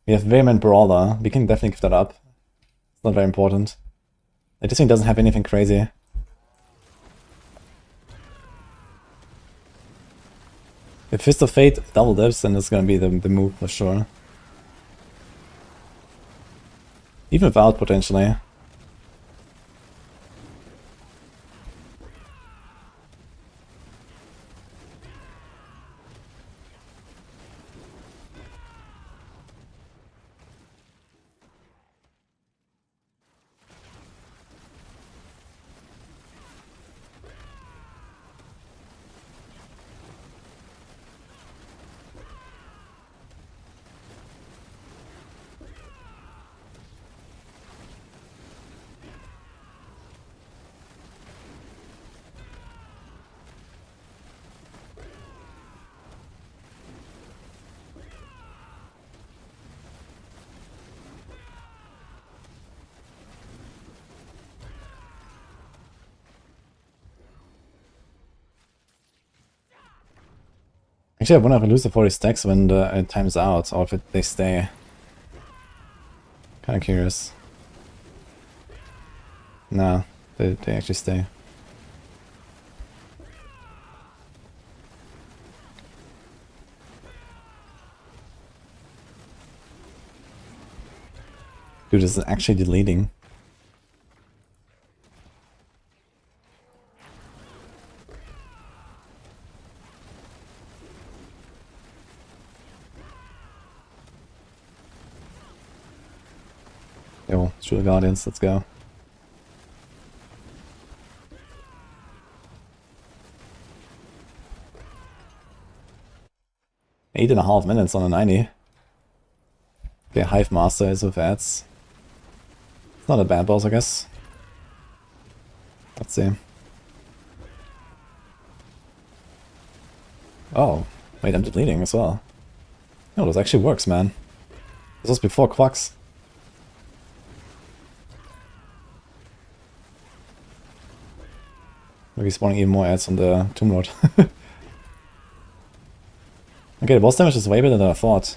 We have Vehement Brawler. We can definitely give that up. It's not very important. This thing doesn't have anything crazy. If Fist of Fate double dips, then it's gonna be the move for sure. Even without, potentially. Actually, I wonder if I lose the 40 stacks when it times out, or if they stay. Kinda curious. Nah, they actually stay. Dude, this is actually deleting. Yo, Jewel Guardians, let's go. 8.5 minutes on a 90. Okay, Hive Master is with ads. It's not a bad boss, I guess. Let's see. Oh, wait, I'm deleting as well. No, this actually works, man. This was before Quacks. Maybe spawning even more ads on the Tomb Lord. Okay, the boss damage is way better than I thought.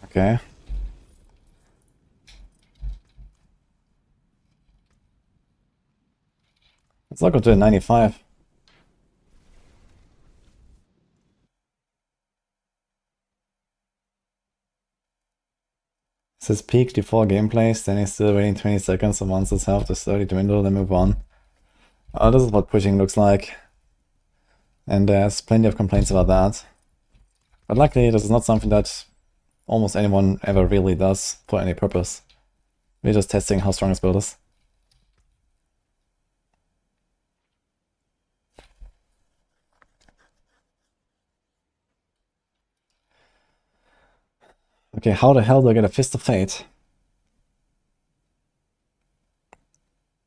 Okay. Let's not go to a 95. It says peak before gameplay, standing still waiting 20 seconds, and once its health is 30 dwindle, then move on. This is what pushing looks like. And there's plenty of complaints about that. But luckily, this is not something that almost anyone ever really does for any purpose. We're just testing how strong this build is. Okay, how the hell do I get a Fist of Fate?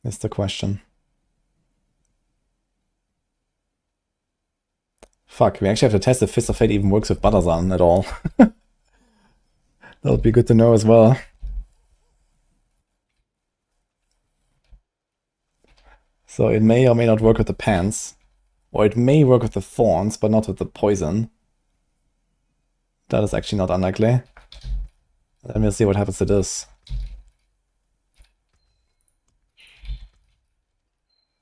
Is the question. Fuck, we actually have to test if Fist of Fate even works with Badazan at all. That would be good to know as well. So it may or may not work with the pants. Or it may work with the thorns, but not with the poison. That is actually not unlikely. Then we'll see what happens to this.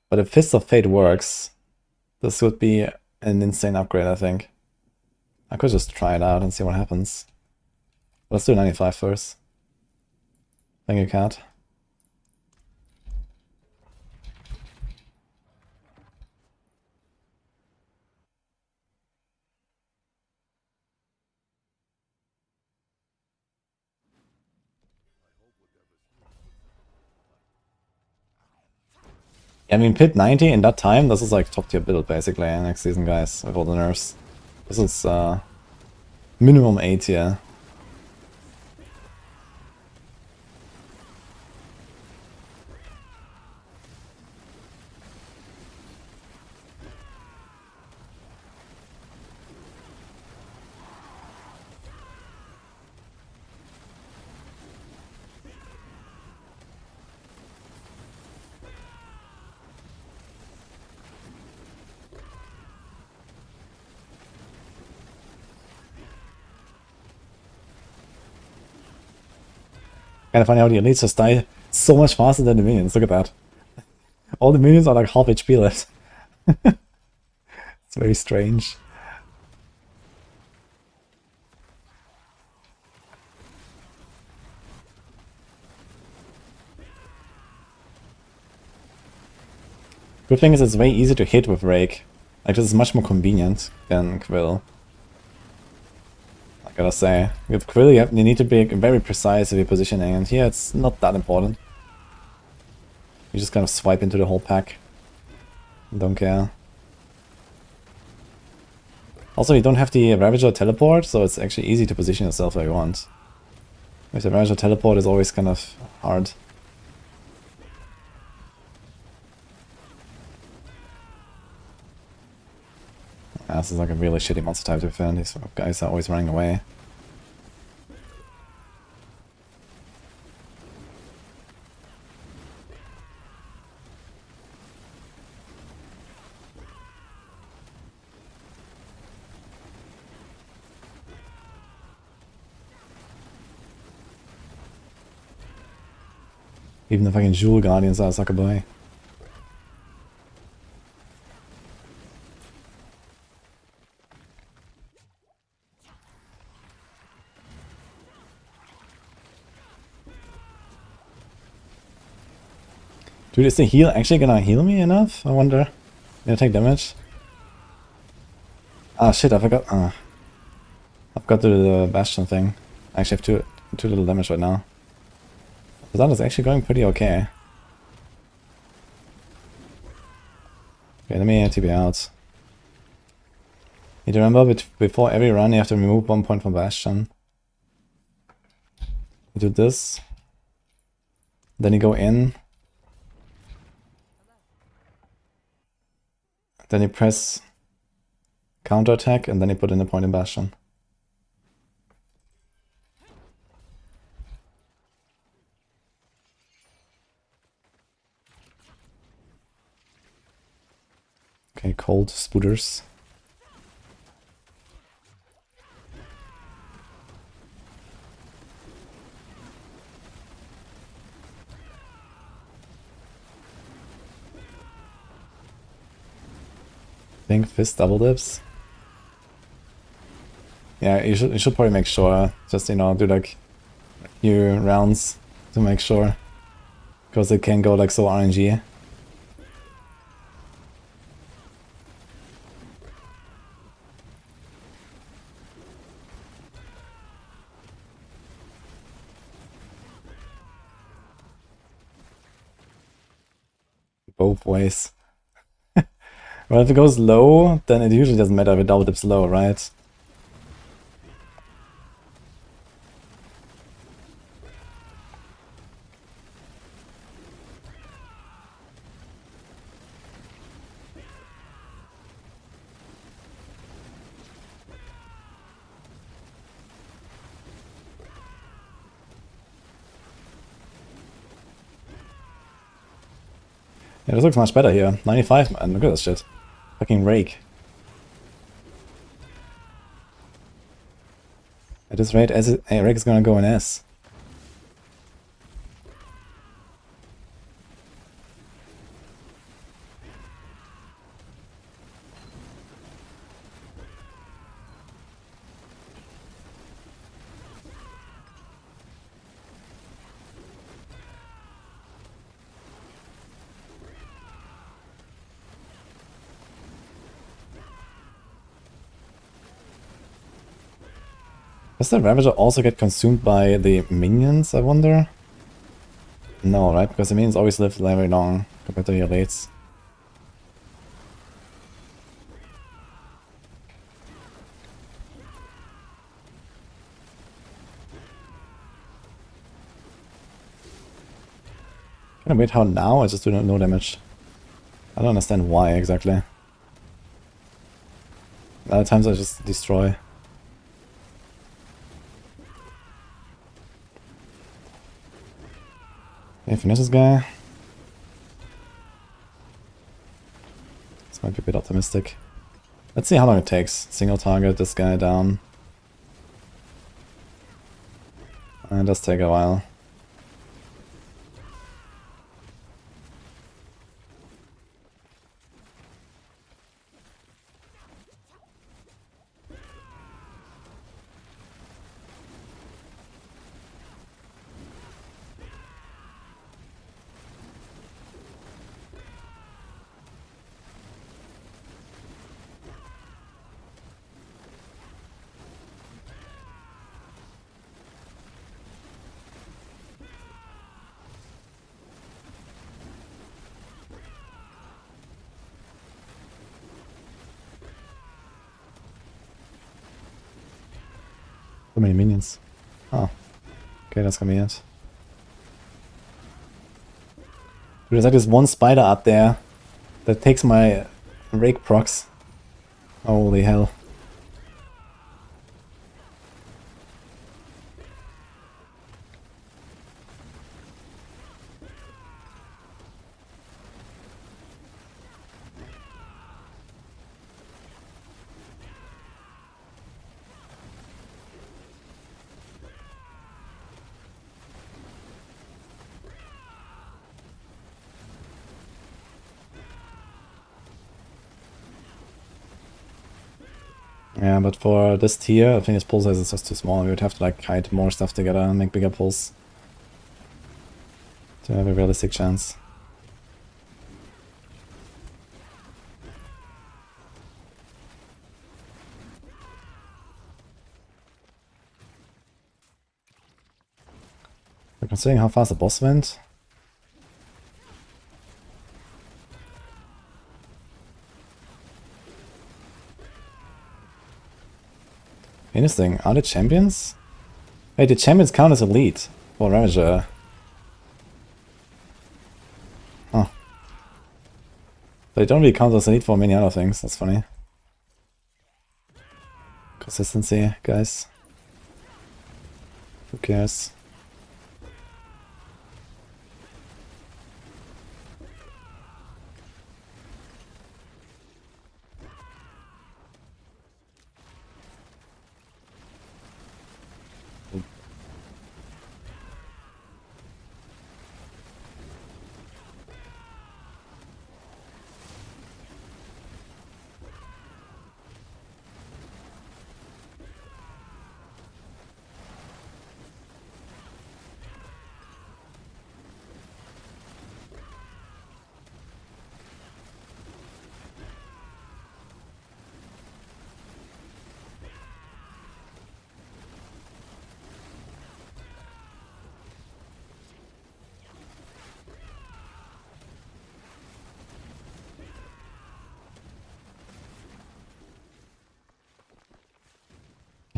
But if Fist of Fate works, this would be an insane upgrade, I think. I could just try it out and see what happens. Let's do 95 first. Thank you, cat. I mean, Pit 90 in that time, this is like top tier build basically next season, guys, with all the nerfs. This is minimum A tier. Kind of funny how the elites just die so much faster than the minions. Look at that. All the minions are like half HP left. It's very strange. Good thing is it's way easier to hit with Rake. Like, this is much more convenient than Quill. I gotta say. With Quill you need to be very precise with your positioning, and here it's not that important. You just kind of swipe into the whole pack. Don't care. Also, you don't have the Ravager teleport, so it's actually easy to position yourself where you want. With the Ravager teleport is always kind of hard. This is like a really shitty monster type to defend. These guys are always running away. Even the fucking Jewel Guardians are a sucker boy. Dude, is the heal actually gonna heal me enough? I wonder. Gonna take damage? Ah shit, I forgot. I've got to do the Bastion thing. I actually have too little damage right now. But that is actually going pretty okay. Okay, let me TP out. Need to remember, before every run you have to remove 1 point from Bastion. You do this. Then you go in. Then you press counter attack and then you put in a point in Bastion. Okay, cold spooters. Think fist double dips. Yeah, you should probably make sure, just, you know, do like a few rounds to make sure, because it can go like so RNG. Both ways. Well, if it goes low, then it usually doesn't matter if it double dips low, right? Yeah, this looks much better here. 95, man, look at this shit. Fucking rake. At this rate, rake is gonna go in S. Does the Ravager also get consumed by the minions, I wonder? No, right? Because the minions always live very long compared to your elites. Kind of weird how now I just do no damage. I don't understand why exactly. Other times I just destroy. Okay, finish this guy. This might be a bit optimistic. Let's see how long it takes. Single target this guy down. It does take a while. So many minions. Oh. Okay, that's convenient. There's like this one spider up there that takes my rake procs. Holy hell. Yeah, but for this tier, I think his pull size is just too small. We would have to like hide more stuff together and make bigger pulls to have a realistic chance. But considering how fast the boss went. Interesting. Are the champions? Wait, the champions count as elite for Ravager. Huh. They don't really count as elite for many other things. That's funny. Consistency, guys. Who cares?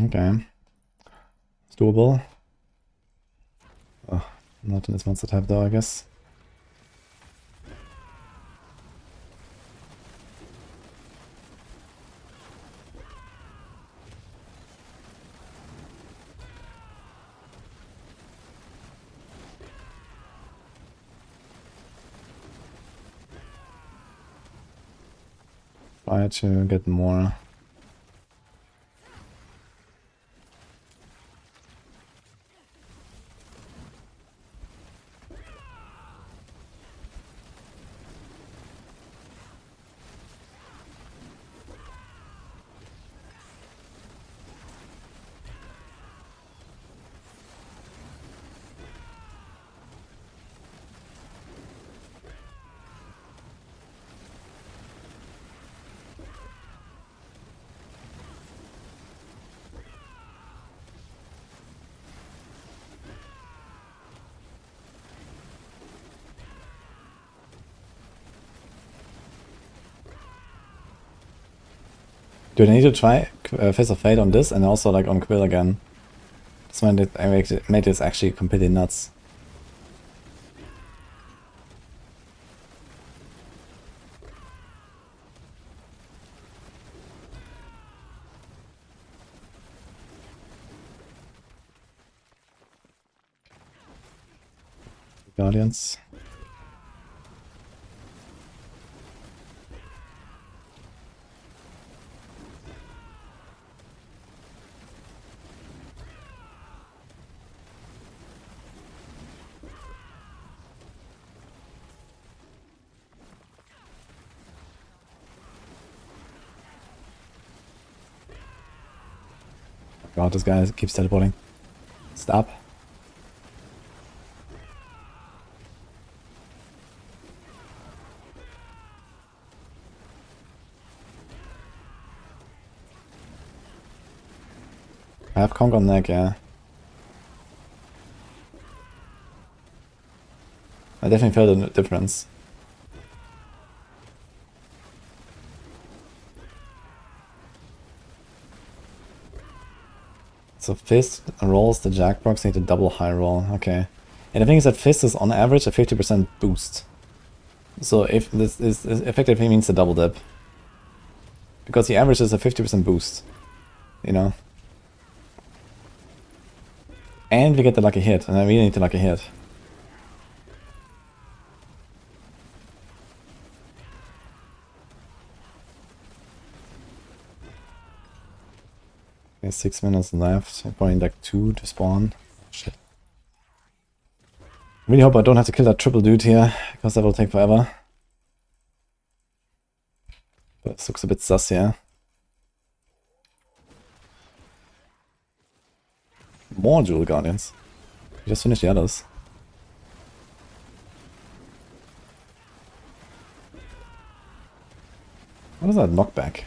Okay. It's doable. Oh, not in this monster type though, I guess. Try to get more. Dude, I need to try Face of Fate on this and also like on Quill again. This made this actually completely nuts. Guardians. God, this guy keeps teleporting. Stop. I have Conk on neck, yeah. I definitely felt a difference. So Fist rolls the Jackbox need a double high roll, okay. And the thing is that Fist is on average a 50% boost. So if this is effectively means a double dip. Because the average is a 50% boost. You know? And we get the lucky hit, and I really need the lucky hit. Okay, 6 minutes left. I'm probably like 2 to spawn. Shit. I really hope I don't have to kill that triple dude here, because that will take forever. But this looks a bit sus here. More Jewel Guardians. We just finished the others. What is that knockback?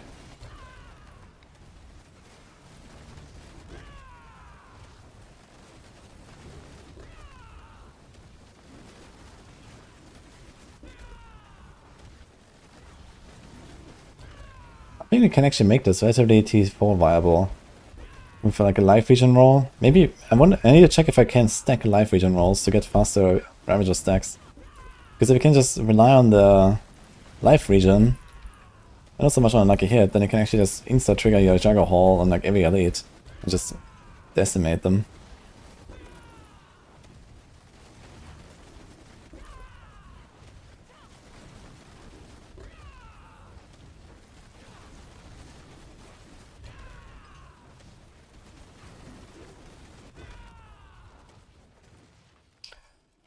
think we can actually make this viability T4 viable. With like a life region roll. Maybe I need to check if I can stack life region rolls to get faster ravager stacks. Because if you can just rely on the life region, and not so much on a lucky hit, then you can actually just insta trigger your Jugger Hall on like every elite and just decimate them.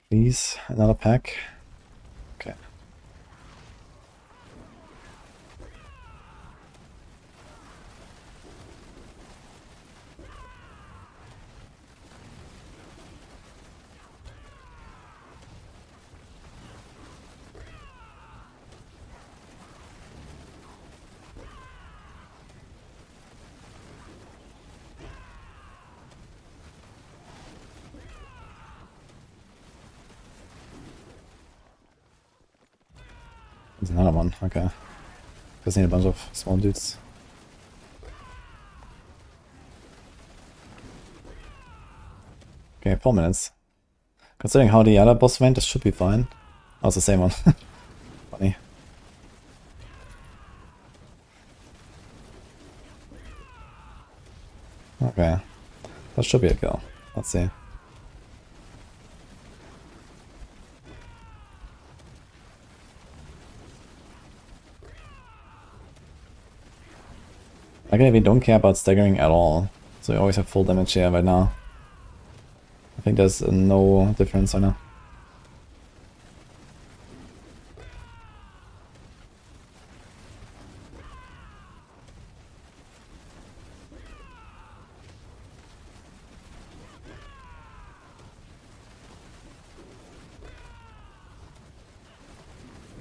Please, another pack. Okay. There's another one, okay. Just need a bunch of small dudes. Okay, 4 minutes. Considering how the other boss went, this should be fine. Oh, it's the same one. Funny. Okay. That should be a kill. Let's see. Again, we don't care about staggering at all, so we always have full damage here right now. I think there's no difference right now.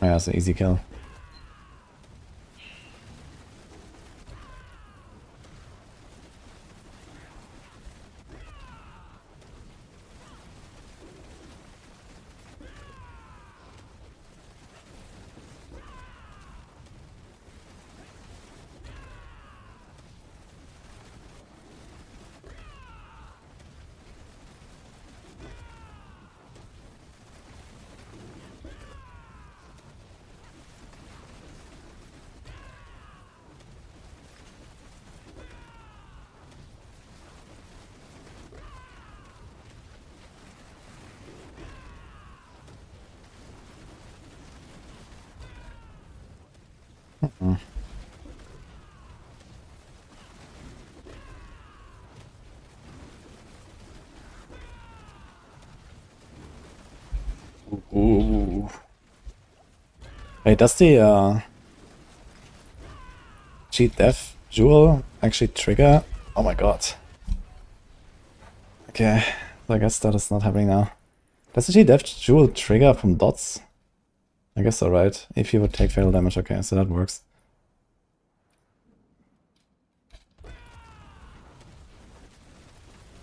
Oh, yeah, it's an easy kill. Ooh. Wait, does the cheat death jewel actually trigger? Oh my god. Okay, so I guess that is not happening now. Does the cheat death jewel trigger from dots? I guess so, right? If you would take fatal damage, okay, so that works.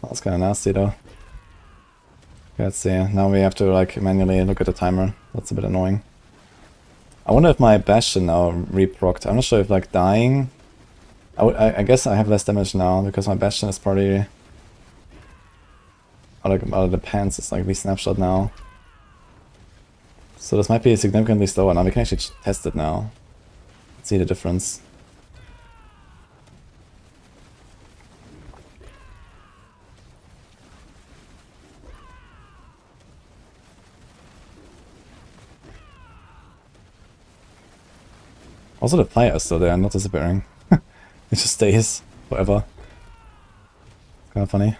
That's kind of nasty though. Okay, let's see. Now we have to like manually look at the timer. That's a bit annoying. I wonder if my Bastion now reprocced. I'm not sure if like dying... I guess I have less damage now because my Bastion is probably... out of the pants, it's like re-snapshot now. So this might be significantly slower now. We can actually test it now. Let's see the difference. Also the fire is still there, not disappearing. It just stays forever. It's kind of funny.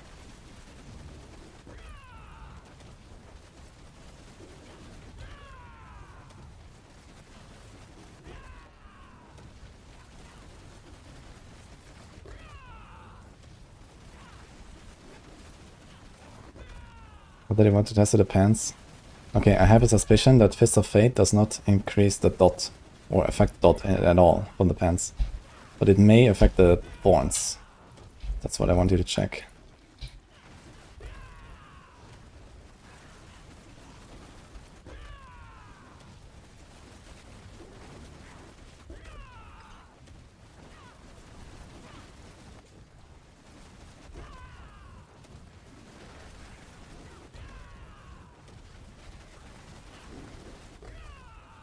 What did I want to test? It depends. Okay, I have a suspicion that Fist of Fate does not increase the dot or affect dot at all from the pants. But it may affect the thorns. That's what I want you to check.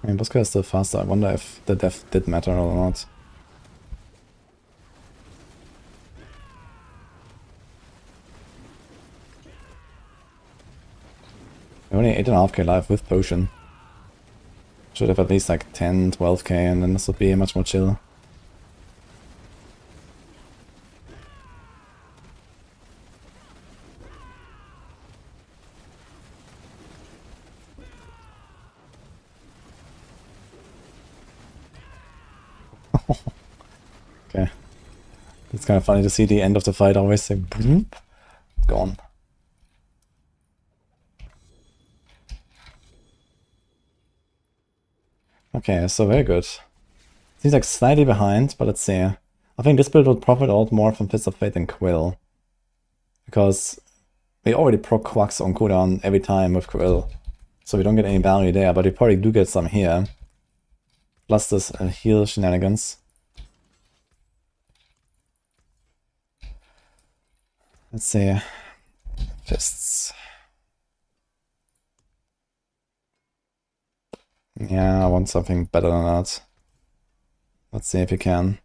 mean, Bosco is still faster. I wonder if the death did matter or not. Only 8.5k life with potion. Should have at least like 10, 12k, and then this would be much more chill. Okay. It's kind of funny to see the end of the fight always say boom, gone. Okay, so very good. Seems like slightly behind, but let's see. I think this build would profit a lot more from Fist of Fate than Quill. Because we already proc Quacks on cooldown every time with Quill. So we don't get any value there, but we probably do get some here. Plus this heal shenanigans. Let's see. Fists. Yeah, I want something better than that. Let's see if you can.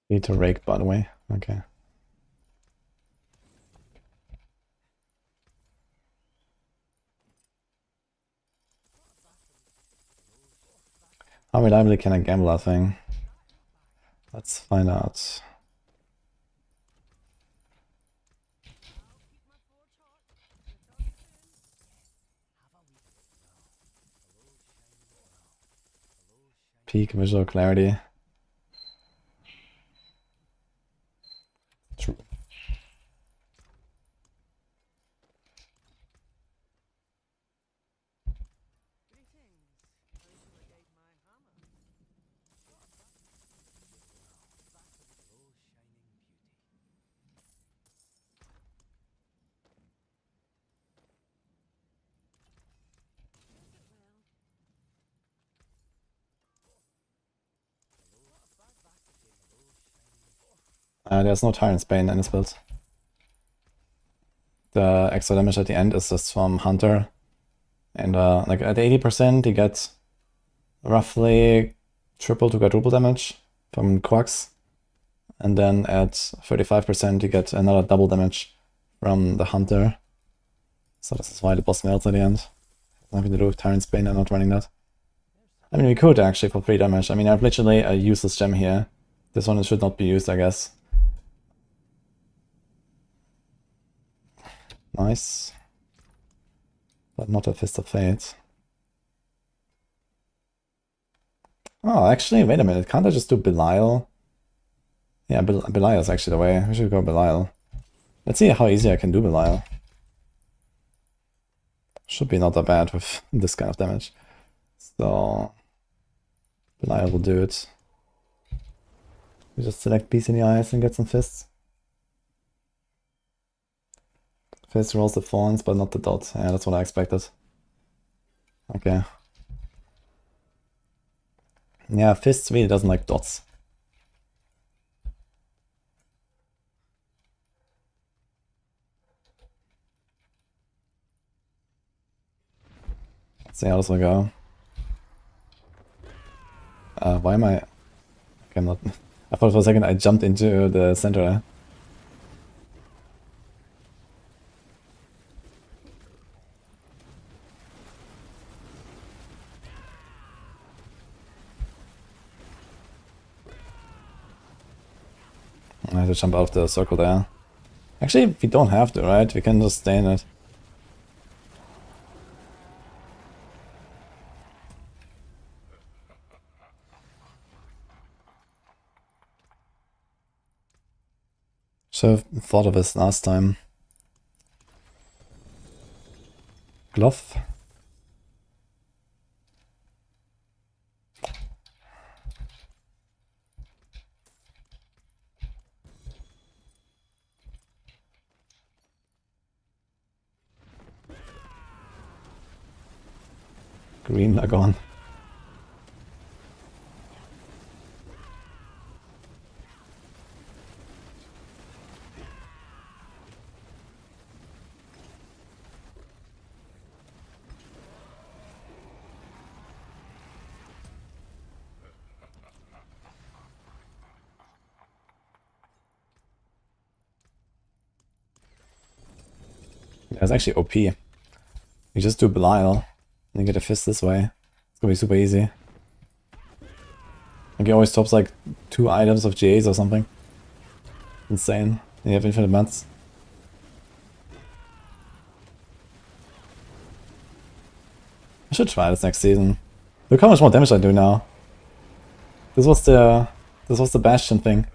Need to rake, by the way. Okay. How reliably can I gamble that thing? Let's find out. Peak visual clarity. True. There's no Tyrant's Bane in this build. The extra damage at the end is just from Hunter. And like at 80% you get roughly triple to quadruple damage from Quacks. And then at 35% you get another double damage from the Hunter. So this is why the boss melts at the end. Nothing to do with Tyrant's Bane, I'm not running that. I mean, we could actually for 3 damage. I mean, I have literally a useless gem here. This one should not be used, I guess. Nice. But not a Fist of Fate. Oh, actually, wait a minute. Can't I just do Belial? Yeah, Belial is actually the way. We should go Belial. Let's see how easy I can do Belial. Should be not that bad with this kind of damage. So, Belial will do it. We just select Beast in the Eyes and get some Fists. Fist rolls the Thorns, but not the dots. Yeah, that's what I expected. Okay. Yeah, Fists really doesn't like dots. Let's see how this will go. Why am I... Okay, I'm not... I thought for a second I jumped into the center. I have to jump out of the circle there. Actually, we don't have to, right? We can just stay in it. Should have thought of this last time. Glove. Green Lagon. Yeah, it's actually OP. You just do Belial, and you get a fist this way. It's gonna be super easy. Like he always tops like 2 items of GAs or something. Insane. And you have infinite mats. I should try this next season. Look how much more damage I do now. This was the Bastion thing.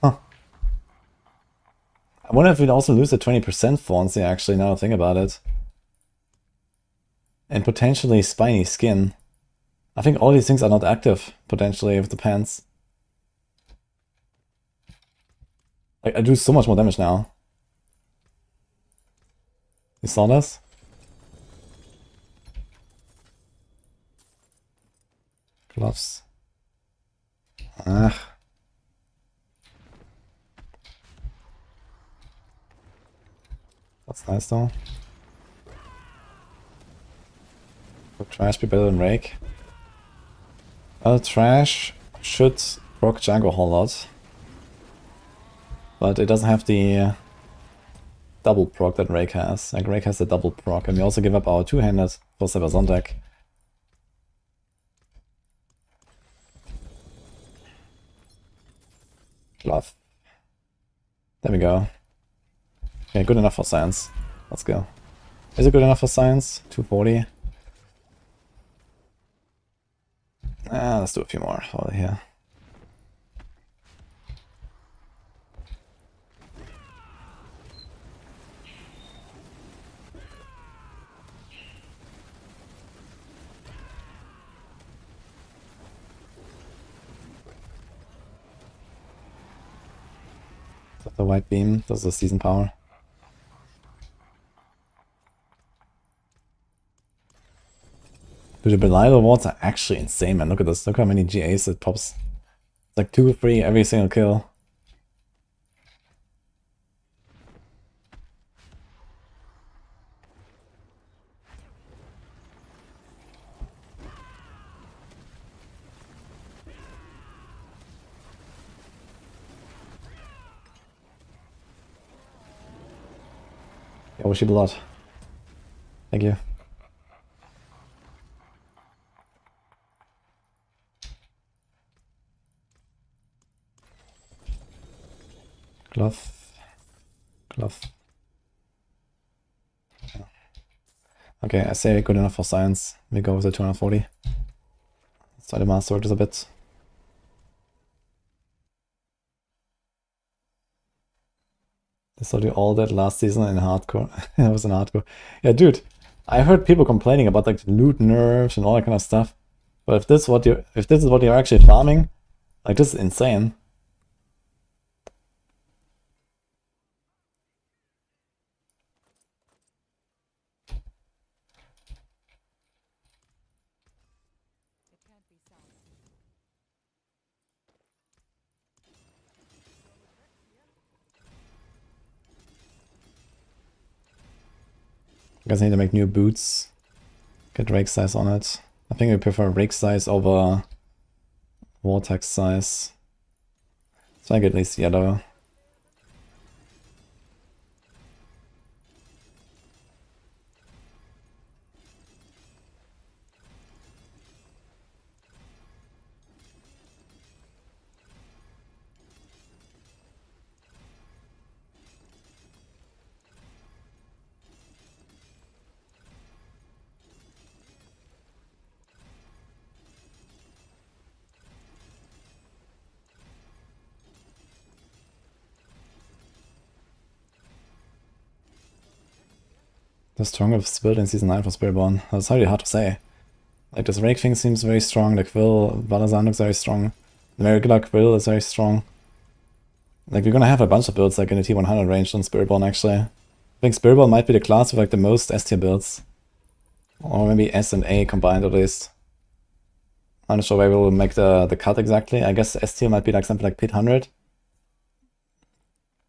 Huh. I wonder if we'd also lose the 20% Fauncy actually, now I think about it. And potentially Spiny Skin. I think all these things are not active, potentially, with the pants. Like, I do so much more damage now. You saw this? Gloves. Ah. That's nice though. Would Trash be better than Rake? Trash should proc Django a whole lot. But it doesn't have the double proc that Rake has. Like Rake has the double proc, and we also give up our two-handed for Cyber Zondak. Glove. There we go. Okay, good enough for science. Let's go. Is it good enough for science? 240. Let's do a few more over here. Is that the white beam? That's the season power. Dude, the Belial awards are actually insane, man. Look at this. Look how many GAs it pops. It's like 2 or 3 every single kill. Yeah, wish you blood. Thank you. Glove. Glove. Okay, I say good enough for science. We go with the 240. Let's try to master it just a bit. I saw you all that last season in hardcore. I was in hardcore. Yeah, dude. I heard people complaining about like the loot nerfs and all that kind of stuff. But if this is what you're actually farming, like this is insane. I guess I need to make new boots. Get rake size on it. I think I prefer rake size over vortex size. So I get at least yellow. The strongest build in Season 9 for Spiritborn. That's really hard to say. Like, this Rake thing seems very strong, the Quill, Valazan looks very strong. The regular Quill is very strong. Like, we're gonna have a bunch of builds like in the T100 range on Spiritborn, actually. I think Spiritborn might be the class with like the most S tier builds. Or maybe S and A combined at least. I'm not sure where we'll make the cut exactly. I guess S tier might be like something like pit 100.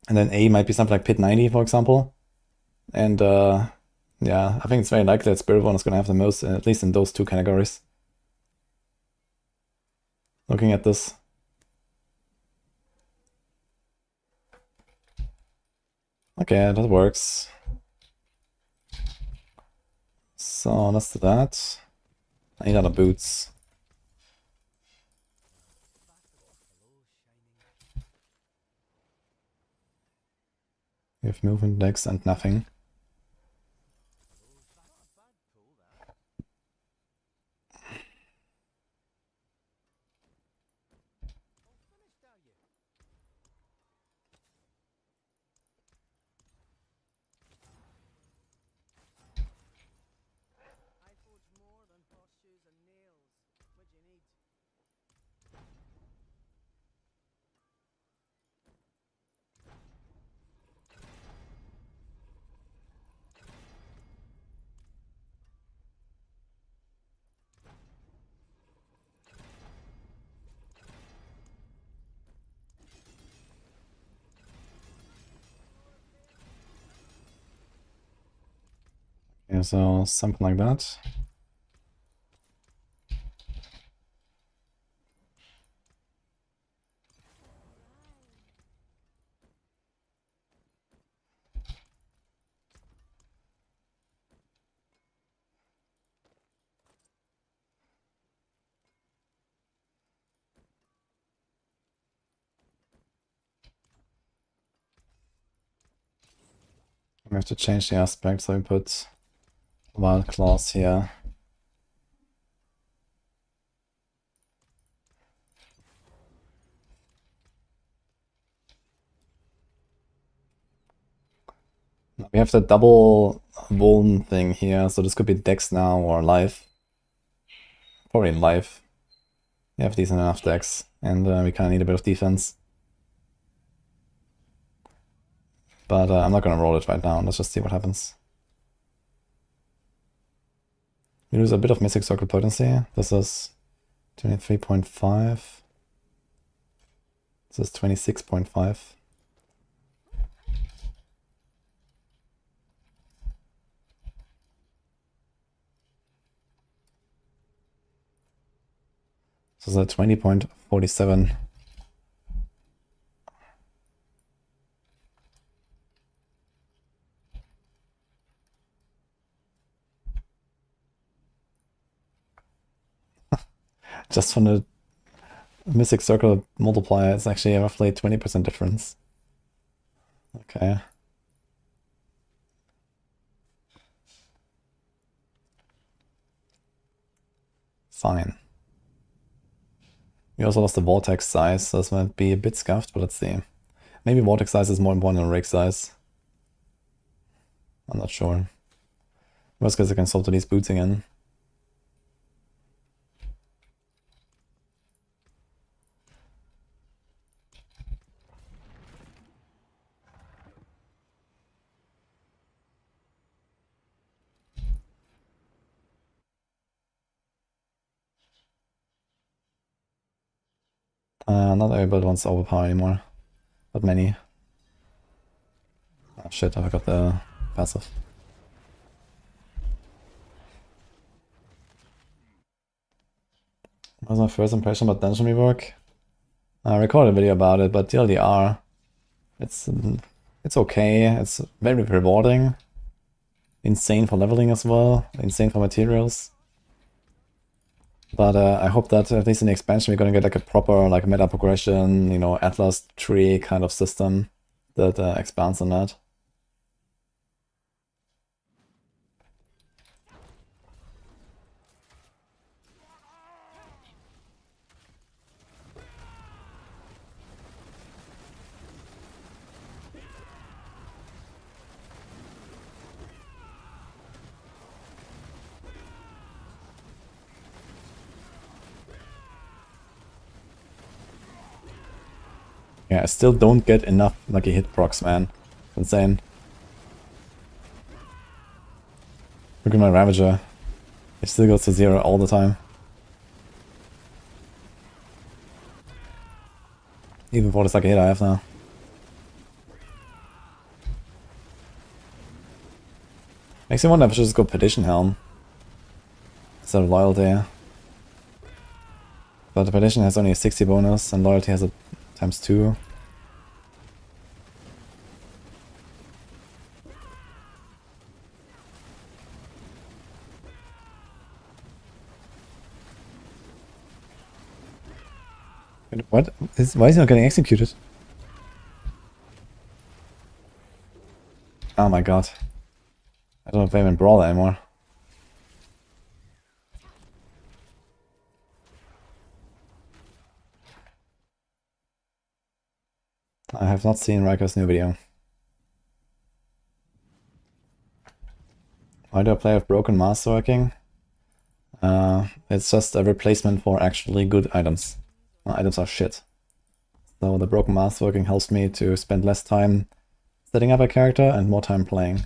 And then A might be something like pit 90, for example. And yeah, I think it's very likely that Spiritborn is going to have the most, at least in those two categories. Looking at this. Okay, that works. So let's do that. I need other boots. We have movement decks and nothing. Yeah, so something like that. We have to change the aspect, so we put wild claws here. We have the double vuln thing here, so this could be Dex now or life. Probably life. We have decent enough Dex, and we kind of need a bit of defense. But I'm not gonna roll it right now, let's just see what happens. We lose a bit of Mystic Circle potency. This is 23.5. This is 26.5. This is a 20.47. Just from the Mystic Circle multiplier, it's actually roughly 20% difference. Okay. Fine. We also lost the vortex size, so this might be a bit scuffed, but let's see. Maybe vortex size is more important than rake size. I'm not sure. Worst case I can solve to these boots again. Not every build wants to overpower anymore. Not many. Oh shit, I forgot the passive. What was my first impression about dungeon rework? I recorded a video about it, but TLDR, it's okay. It's very rewarding. Insane for leveling as well. Insane for materials. But I hope that at least in the expansion we're gonna get like a proper like meta progression, you know, Atlas tree kind of system that expands on that. Yeah, I still don't get enough lucky hit procs, man. Insane. Look at my Ravager. It still goes to 0 all the time. Even for the second hit I have now. Makes me wonder if I should just go Perdition Helm instead of Loyalty. But the Perdition has only a 60 bonus and Loyalty has a ×2. What? Why is he not getting executed? Oh my god. I don't know if I'm in Brawl anymore. I have not seen Riker's new video. Why do I play with Broken Masterworking? It's just a replacement for actually good items. Items are shit. So the Broken Masterworking helps me to spend less time setting up a character and more time playing.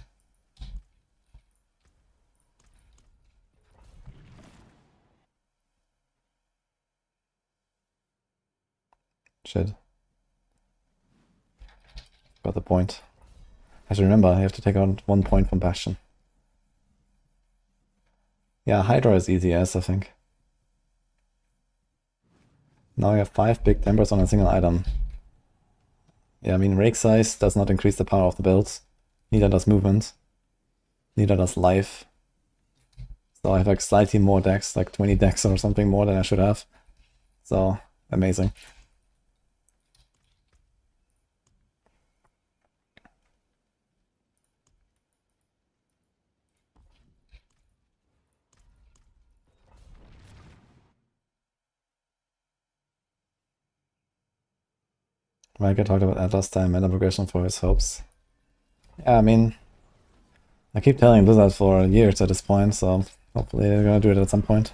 Shit. Got the point. I should remember, I have to take out 1 point from Bastion. Yeah, Hydra is easy as I think. Now we have 5 big tempers on a single item. Yeah, I mean, rake size does not increase the power of the builds. Neither does movement. Neither does life. So I have like slightly more decks, like 20 decks or something more than I should have. So, amazing. Mike talked about that last time, mana progression for his hopes. Yeah, I mean, I keep telling Blizzard for years at this point, so hopefully they're gonna do it at some point.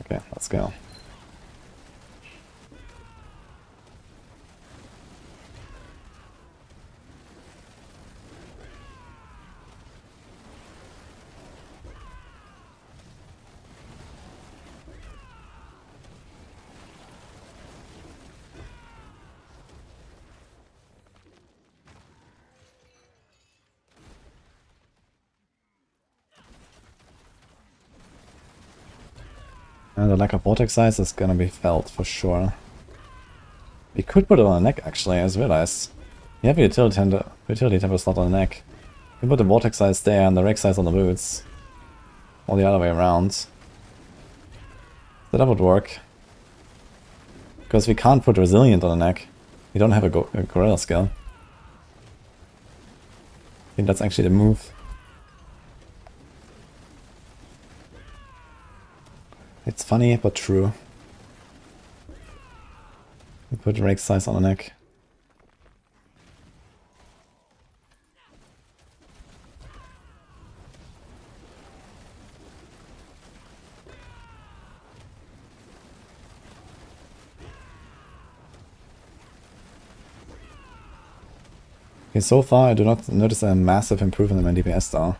Okay, let's go. And the lack of vortex size is gonna be felt for sure. We could put it on the neck actually, I just realized. You have a utility temper slot on the neck. You can put the vortex size there and the rake size on the boots. Or the other way around. So that would work. Because we can't put resilient on the neck. We don't have a gorilla skill. I think that's actually the move. It's funny, but true. We put rake size on the neck. Okay, so far I do not notice a massive improvement in my DPS though.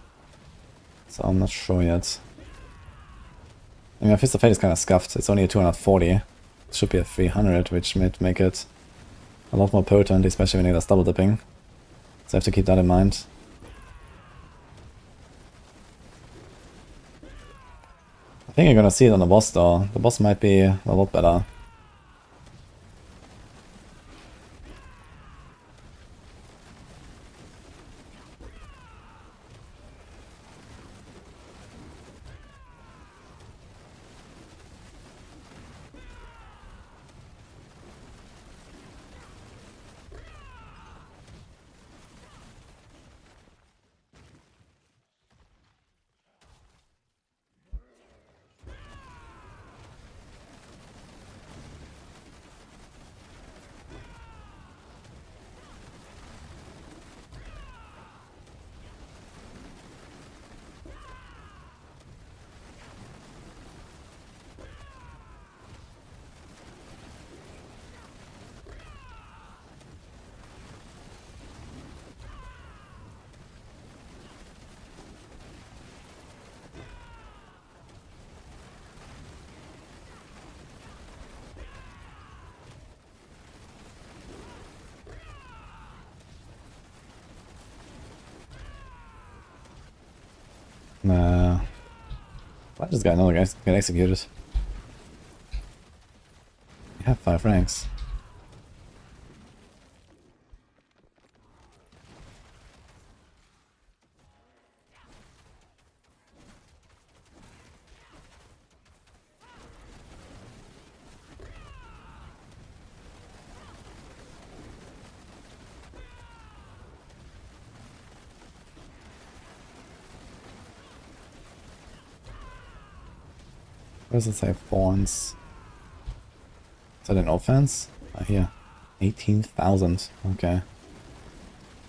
So I'm not sure yet. I mean, my Fist of Fate is kind of scuffed. It's only a 240. It should be a 300, which might make it a lot more potent, especially when it does double dipping. So I have to keep that in mind. I think you're gonna see it on the boss though. The boss might be a lot better. Why does this guy know get executed? We have 5 ranks. Where does it say Fawns? Is that an offense? Ah, here. 18,000. Okay.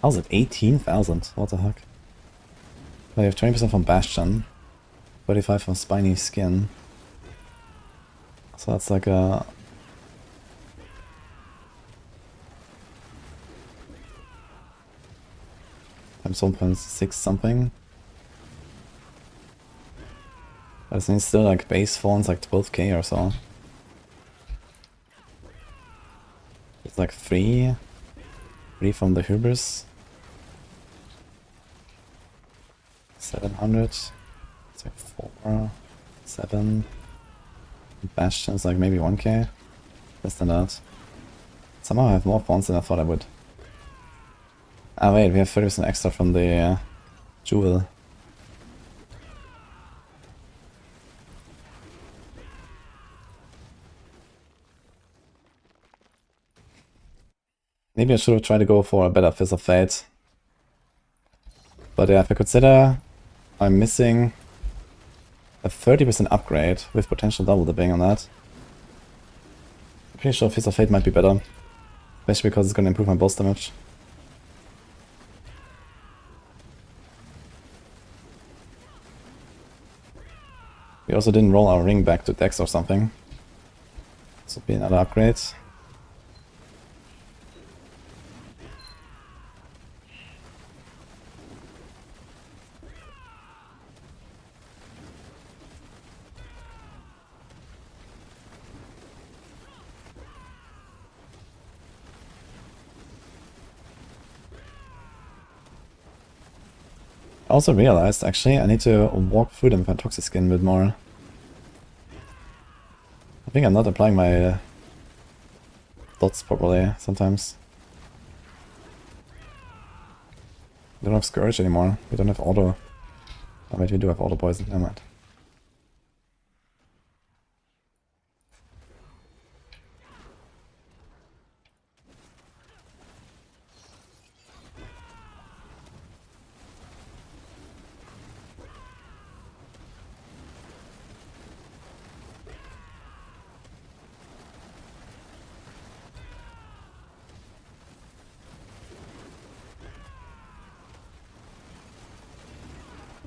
How's it 18,000? What the heck? Well, you have 20% from Bastion. 35 from Spiny Skin. So that's like a... times 1.6 something. But it's still like base Fawns like 12k or so. It's like 3 from the Hubris. 700. It's like 4, 7. Bastion's like maybe 1k. Less than that. Somehow I have more Fawns than I thought I would. Ah wait, we have 30% extra from the Jewel. Maybe I should have tried to go for a better Fist of Fate. But yeah, if I consider I'm missing a 30% upgrade with potential double dipping on that, I'm pretty sure Fist of Fate might be better. Especially because it's going to improve my boss damage. We also didn't roll our ring back to Dex or something. This would be another upgrade. I also realized, actually, I need to walk through them with my toxic skin a bit more. I think I'm not applying my dots properly sometimes. We don't have Scourge anymore. We don't have auto. Oh wait, we do have auto poison. Never mind.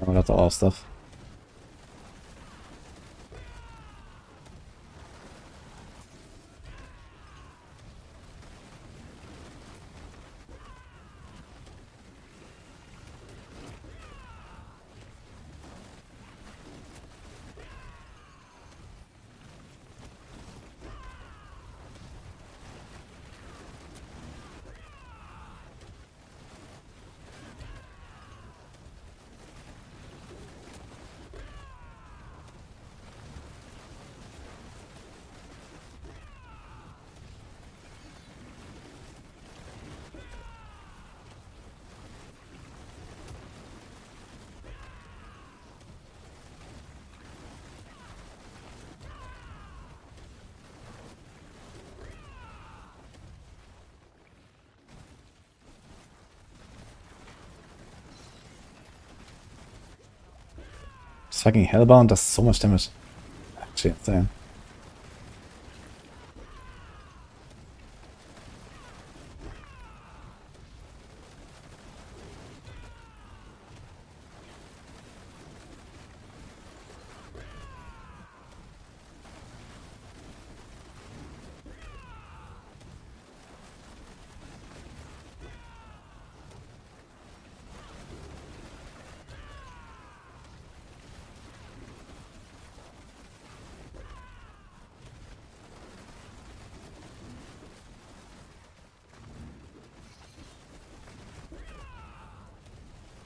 Oh, that's a lot of stuff. This fucking Hellbound does so much damage. Actually, insane.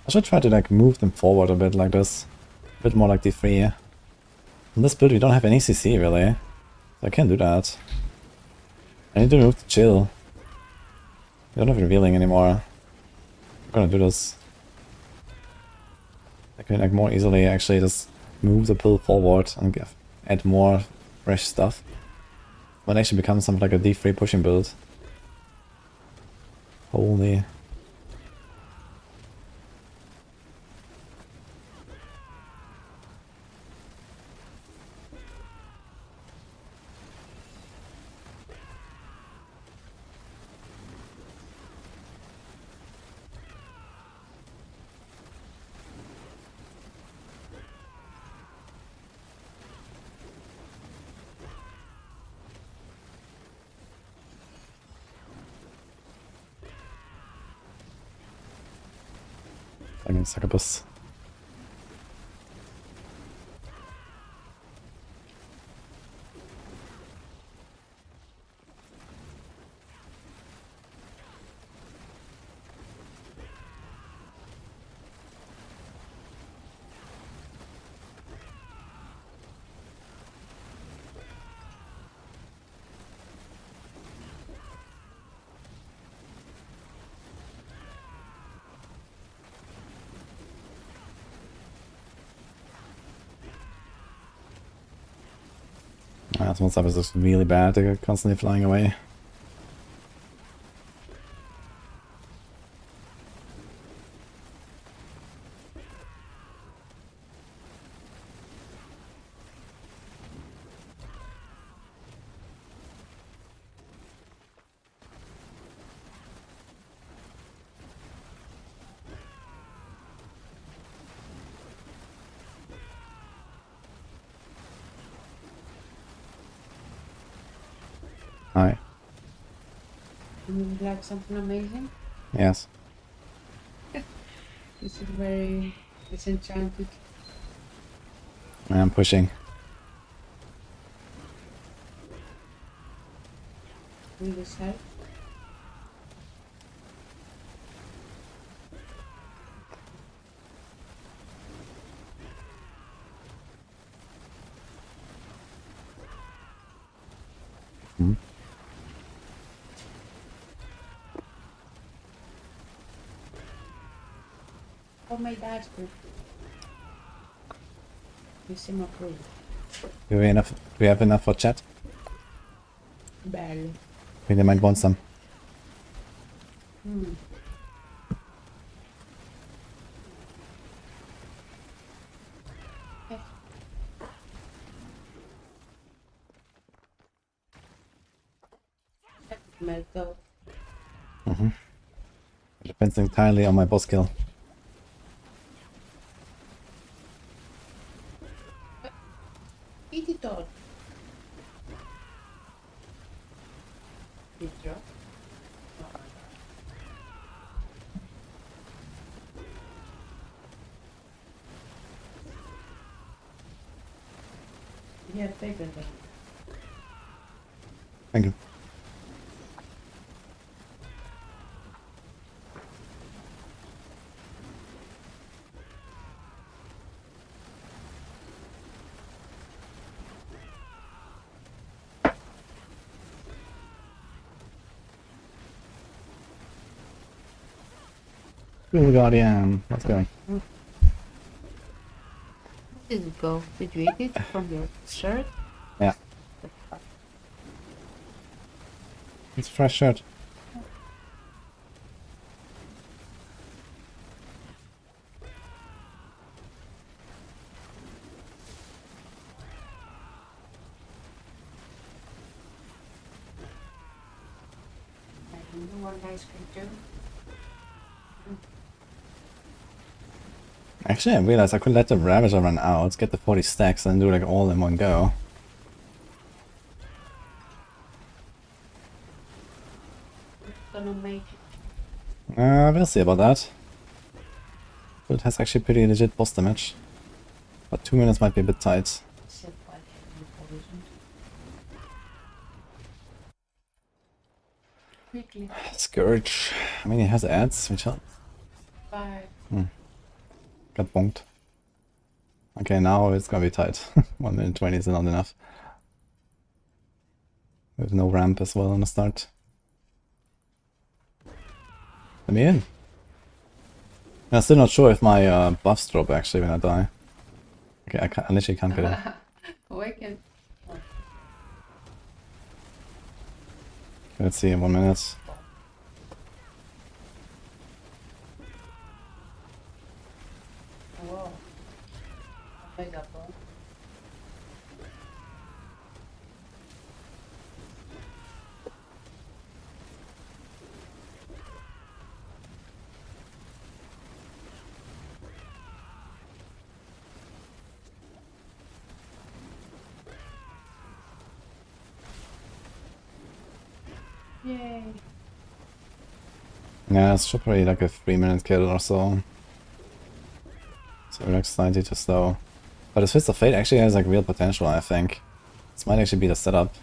I should try to like move them forward a bit like this. A bit more like D3. In this build we don't have any CC really, so I can't do that. I need to move to chill. We don't have revealing anymore. I'm gonna do this. I can like more easily actually just move the build forward and add more fresh stuff. But it actually becomes something like a D3 pushing build. Holy. Fucking succubus. That one stuff is just really bad, they're constantly flying away. Hi. Would you like something amazing? Yes. This is very disenchanted. I'm pushing. Will this help? Hmm. Homemade ice cream. You seem approved. Do we have enough for chat? Barely. I think they might want some. Hmm. Okay. That could melt though. It depends entirely on my boss kill. Eat it all. Good job. Yeah, bigger than. Thank you. Cool Guardian, let's go. Where did it go? Did you eat it from your shirt? Yeah, it's a fresh shirt. I don't know what ice cream too. Actually, I realized I could let the ravager run out, get the 40 stacks, and do like all in one go. Gonna make it. We'll see about that. But it has actually pretty legit boss damage. But 2 minutes might be a bit tight. Except by having poisoned. Quickly. Scourge. I mean, he has ads, which help. Bye. Got bonked. Okay, now it's gonna be tight. 1 minute 20 is not enough. With no ramp as well on the start. Let me in. I'm still not sure if my buffs drop actually when I die. Okay, I literally can't get in. Awaken. Let's see in 1 minute. Whoa. Mega ball. Yay. Yeah, it's probably like a 3-minute kill or so. So we're like slightly too slow. But this Fist of Fate actually has like real potential, I think. This might actually be the setup.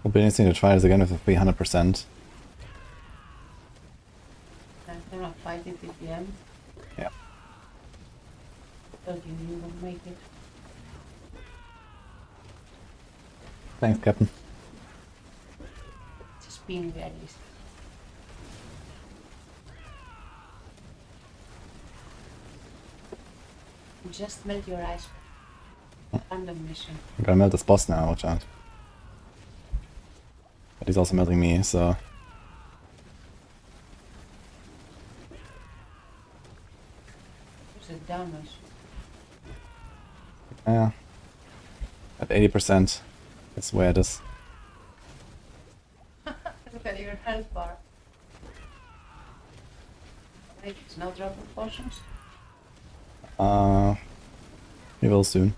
Would be interesting to try this again with a 300%. I'm gonna fight it at the end. Yeah. Don't you even make it? Thanks, Captain. Just being realistic. Just melt your ice. Random mission. I'm gonna melt this boss now, watch out. But he's also melting me, so... What's the damage? Yeah. At 80%. That's where it is. Look at your health bar. Wait, it's no drop of potions? We will soon.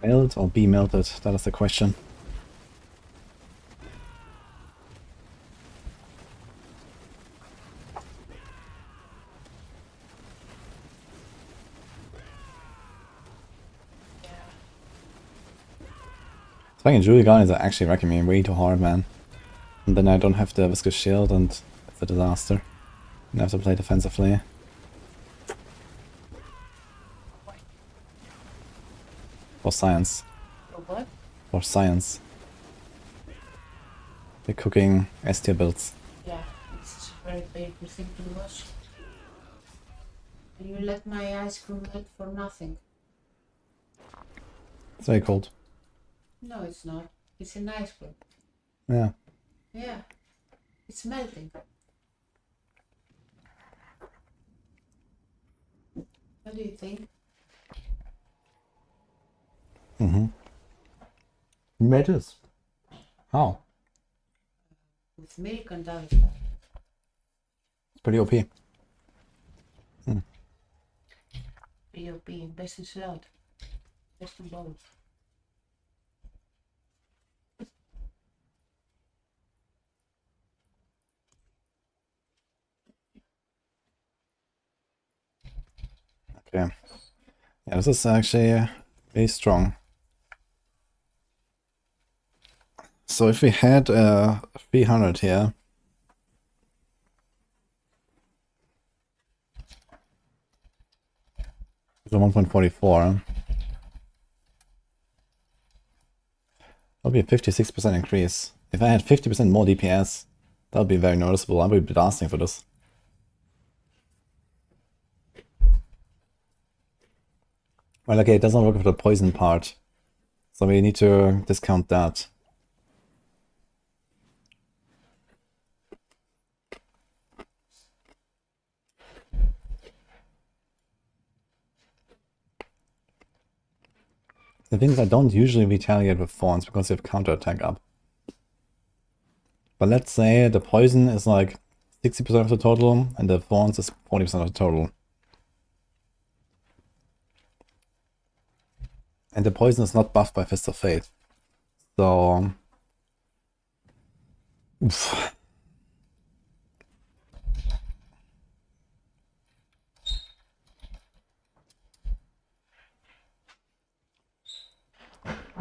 Melt or be melted? That is the question. Fucking Druid guys are actually wrecking me way too hard, man. And then I don't have the Viscous Shield and it's a disaster. And I have to play defensively. For science. Or what? For science. The cooking S tier builds. Yeah, it's a very painful thing to watch. And you let my ice cream melt for nothing. It's very cold. No, it's not. It's an ice cream. Yeah. Yeah. It's melting. What do you think? Mm-hmm. You made this. How? With milk and dark. It's pretty OP. POP, best in slot. Best in both. Okay. Yeah, this is actually very strong. So if we had 300 here, so 1.44, that would be a 56% increase. If I had 50% more DPS, that would be very noticeable. I would be asking for this. Well, okay, it doesn't work with the poison part, so we need to discount that. The thing is, I don't usually retaliate with thorns because they have counterattack up. But let's say the poison is like 60% of the total and the thorns is 40% of the total. And the poison is not buffed by Fist of Fate. So Oof.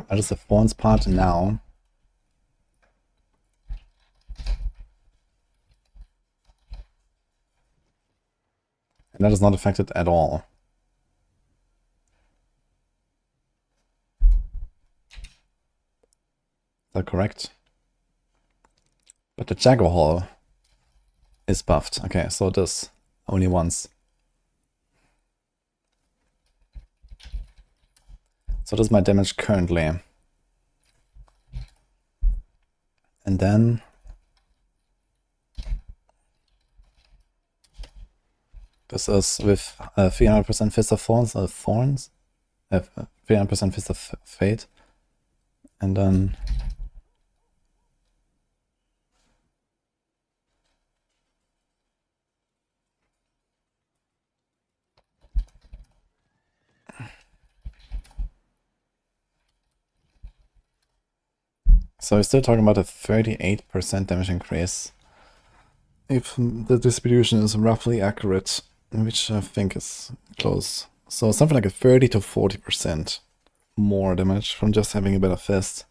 That is the Thorns part now. And that is not affected at all. Is that correct? But the Jaguar Hall is buffed. Okay, so this only once. So this is my damage currently. And then this is with 300% Fist of Thorns, 300% Fist of Fate. And then so we're still talking about a 38% damage increase. If the distribution is roughly accurate, which I think is close. So something like a 30 to 40% more damage from just having a better fist.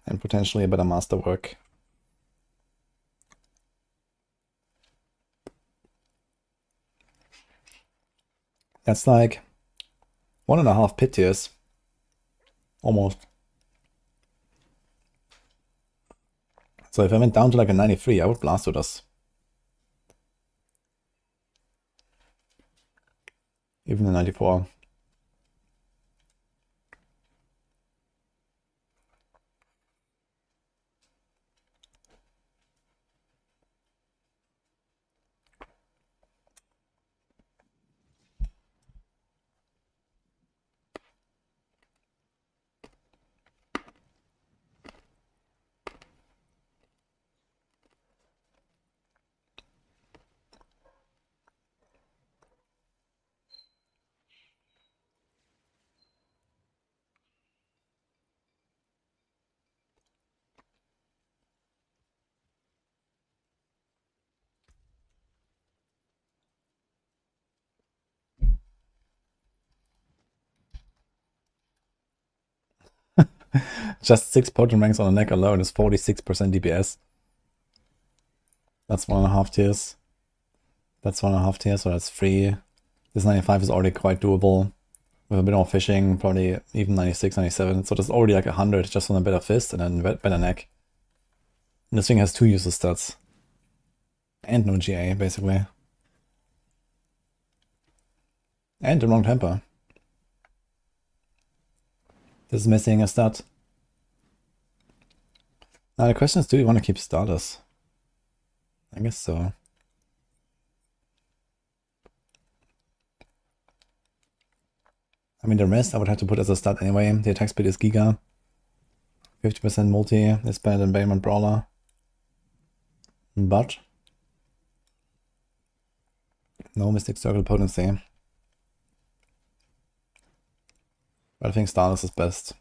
And potentially a better masterwork. That's like 1.5 pit tiers. Almost. So if I went down to like a 93, I would blast with us. Even a 94. Just 6 potion ranks on the neck alone is 46% DPS. That's 1.5 tiers. That's 1.5 tiers, so that's 3. This 95 is already quite doable. With a bit more fishing, probably even 96, 97. So that's already like 100 just on a better fist and then better neck. And this thing has 2 user stats. And no GA, basically. And the wrong temper. This is missing a stat. Now the question is, do you want to keep starters? I guess so. I mean, the rest I would have to put as a stat anyway. The attack speed is Giga. 50% multi is better than Bailman Brawler. But no Mystic Circle potency. But I think starters is best.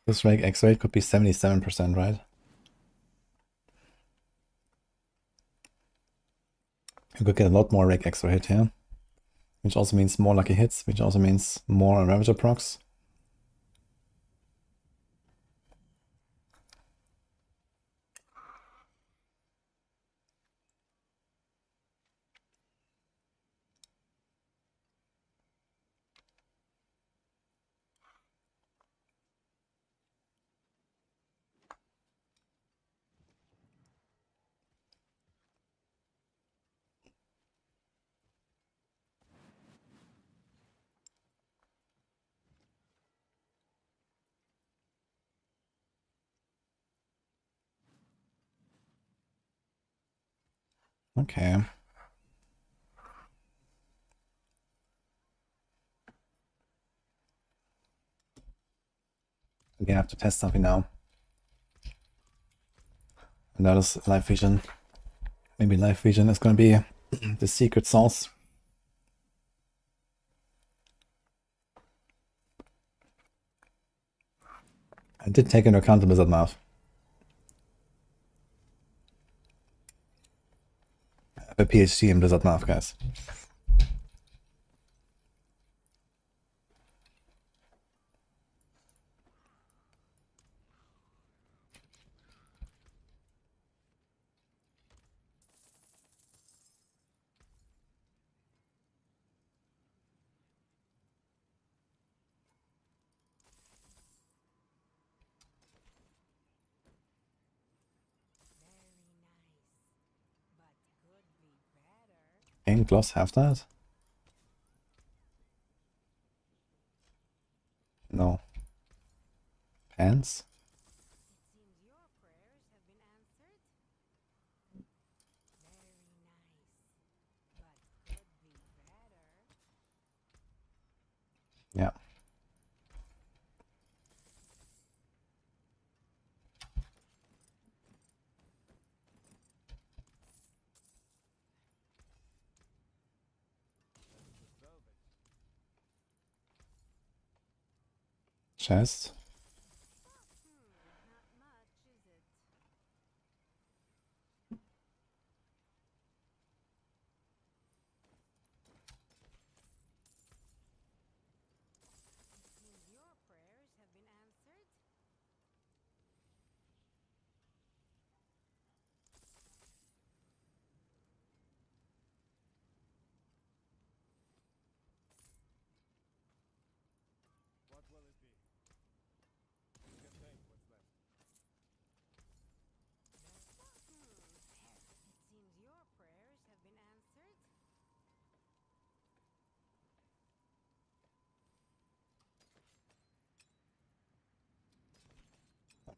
This rake X rate could be 77%, right? You could get a lot more rake X hit here. Which also means more lucky hits, which also means more ravager procs. Okay. Okay, I have to test something now. And that is live vision. Maybe live vision is gonna be The secret sauce. I did take into account the Blizzard math. I have a PhD in Blizzard math, guys. Can gloves have that? No. Pants? Yeah. Chest.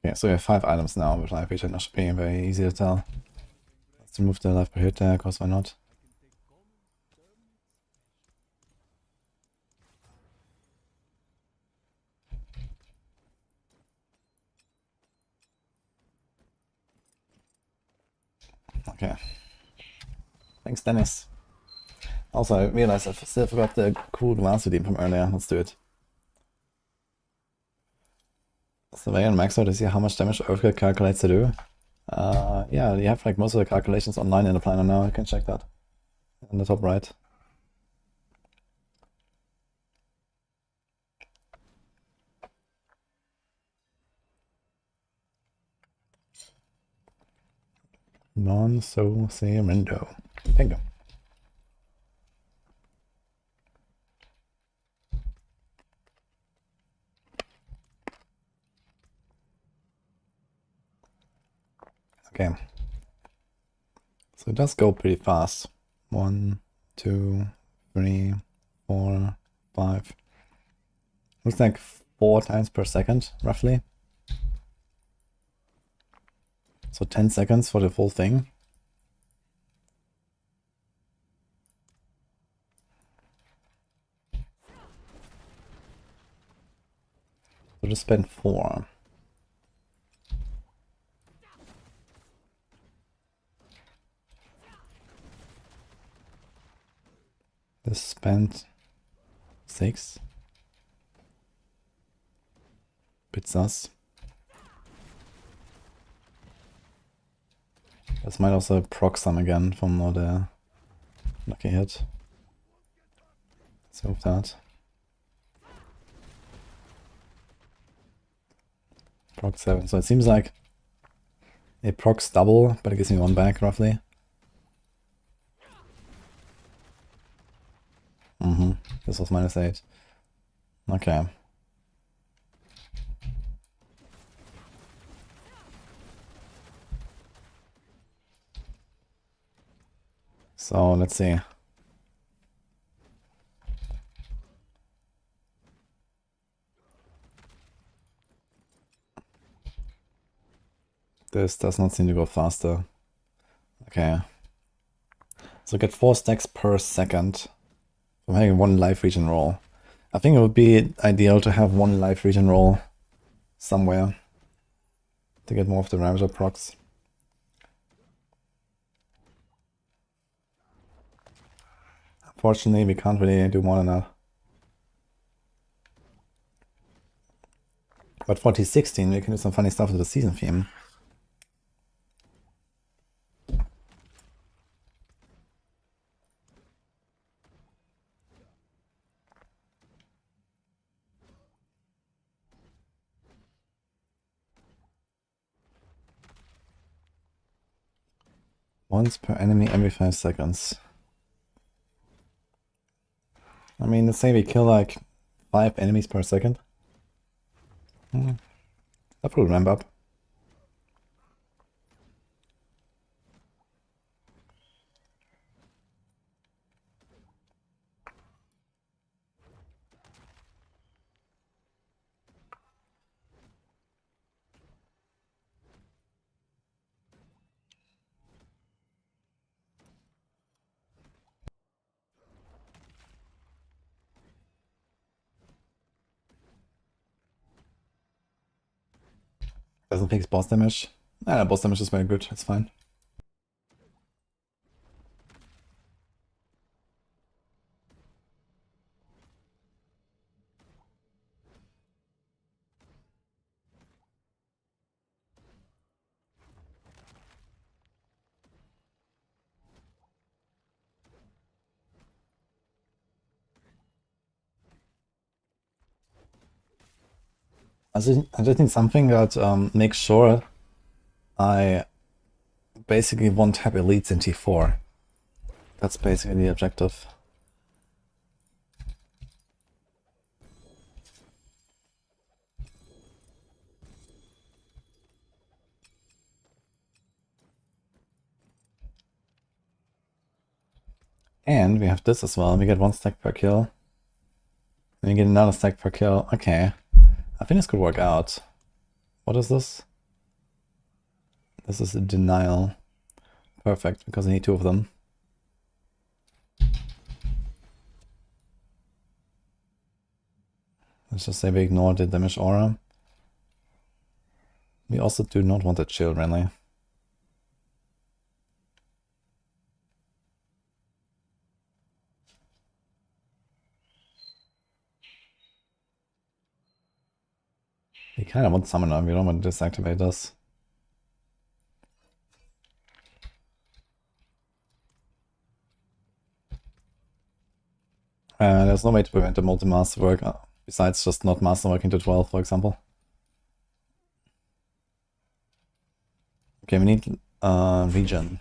Okay, so we have 5 items now with life regen. That should be very easy to tell. Let's remove the life per hit there, because why not? Okay. Thanks, Dennis. Also, I realized I still forgot the cool advanced redeem from earlier. Let's do it. Survey and max out to see how much damage Earthquake calculates to do. Yeah, you have like most of the calculations online in the planner now. You can check that on the top right. Non-so-say-rendo. Bingo. Okay. So it does go pretty fast. 1, 2, 3, 4, 5. Looks like 4 times per second, roughly. So 10 seconds for the full thing. So just spend 4. This spent 6. Bit sus. This might also proc some again from the lucky hit. Let's hope that. Proc 7. So it seems like it procs double, but it gives me 1 back roughly. This was -8. Okay. So let's see. This does not seem to go faster. Okay. So get 4 stacks per second from having 1 life region roll. I think it would be ideal to have 1 life region roll somewhere to get more of the ravager procs. Fortunately, we can't really do more than that. But for T16, we can do some funny stuff with the season theme. Once per enemy every 5 seconds. I mean, let's say we kill like 5 enemies per second. That will ramp up. Doesn't fix boss damage. Boss damage is very good, it's fine. I just need something that makes sure I basically won't have elites in T4. That's basically the objective. And we have this as well. We get 1 stack per kill. And we get another stack per kill. Okay. I think this could work out. What is this? This is a denial. Perfect, because I need 2 of them. Let's just say we ignore the damage aura. We also do not want a chill, really. We kind of want Summoner, we don't want to disactivate this. There's no way to prevent the multi-masterwork, besides just not masterworking to 12, for example. Okay, we need regen.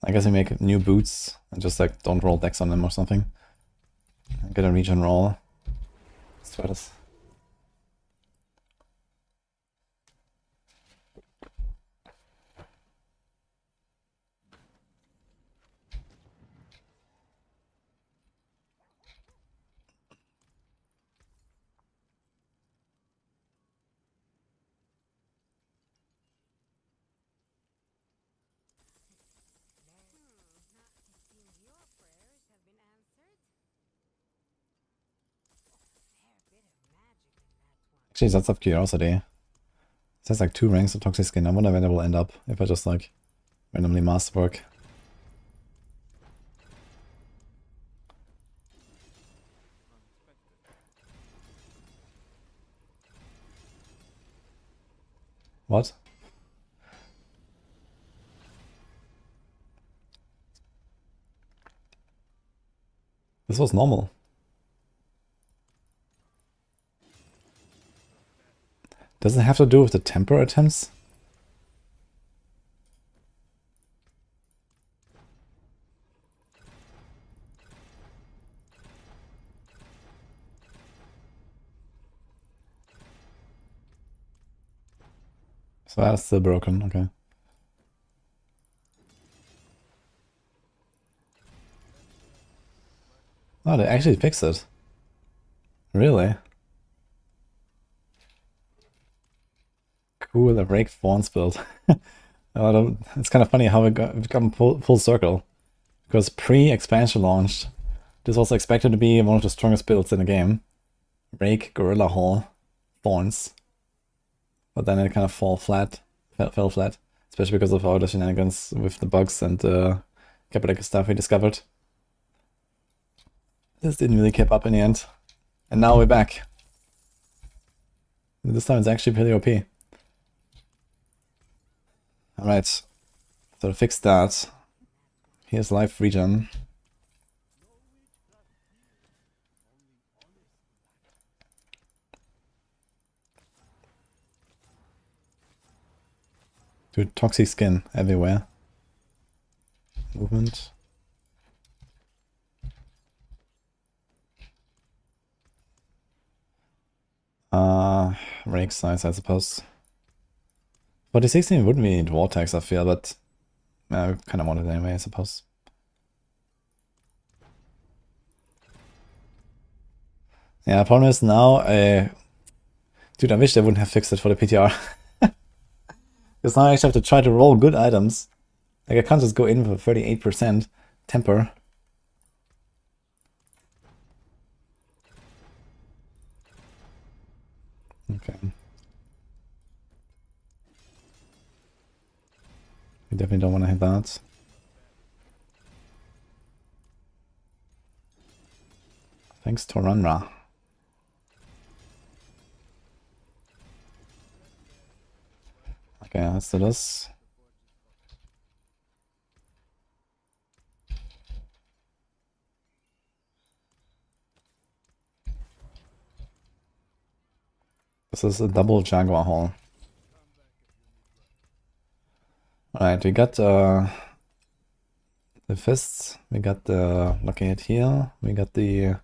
I guess we make new boots and just like don't roll decks on them or something. Get a regen roll. Let's try this. Actually, that's of curiosity. It says like 2 ranks of toxic skin. I wonder where they will end up if I just like randomly masterwork. What? This was normal. Does it have to do with the temper attempts? So that's still broken, okay. Oh, they actually fixed it. Really? Cool, the rake fawns build. It's kind of funny how we've come full circle. Because pre-expansion launch, this was expected to be one of the strongest builds in the game. Rake, Gorilla Hall, Thorns. But then it kind of fell flat. Especially especially because of all the shenanigans with the bugs and capital stuff we discovered. This didn't really keep up in the end. And now we're back. This time it's actually pretty OP. Alright, so to fix that, here's life regen. Dude, toxic skin everywhere. Movement. Rake size, I suppose. For the 16 wouldn't be need vortex, I feel, but I kind of want it anyway, I suppose. Yeah, problem is now, dude, I wish they wouldn't have fixed it for the PTR. Because now I actually have to try to roll good items. Like, I can't just go in for 38% temper. Okay. We definitely don't want to hit that. Thanks to Ranra. Okay, let's do this. This is a double Jaguar Hall. Alright, we got the fists, we got the lucky hit here, we got the...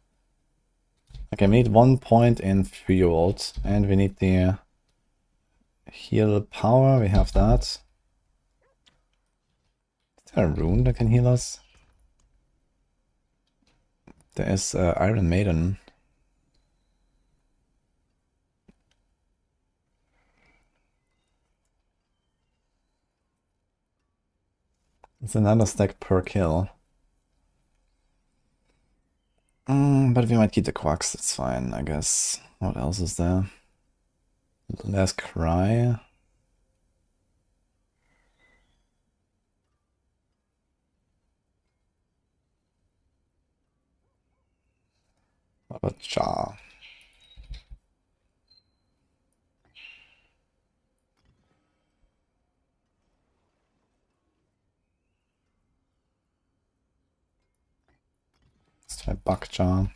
Okay, we need 1 point in fueled, and we need the heal power, we have that. Is there a rune that can heal us? There is Iron Maiden. It's another stack per kill. But we might keep the quacks, it's fine, I guess. What else is there? There's Cry. What about Jar? Let's try Buck Jar.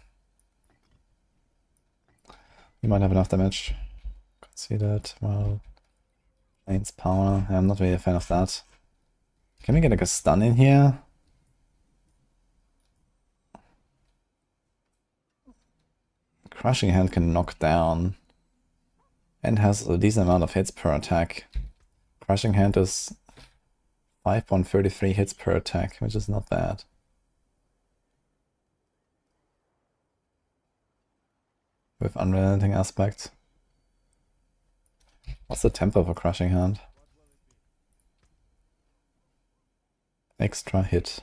We might have enough damage. See that? Well, Lane's power. I'm not really a fan of that. Can we get like a stun in here? Crushing Hand can knock down and has a decent amount of hits per attack. Crushing Hand is 5.33 hits per attack, which is not bad. With unrelenting aspect. What's the tempo for Crushing Hand? Extra hit.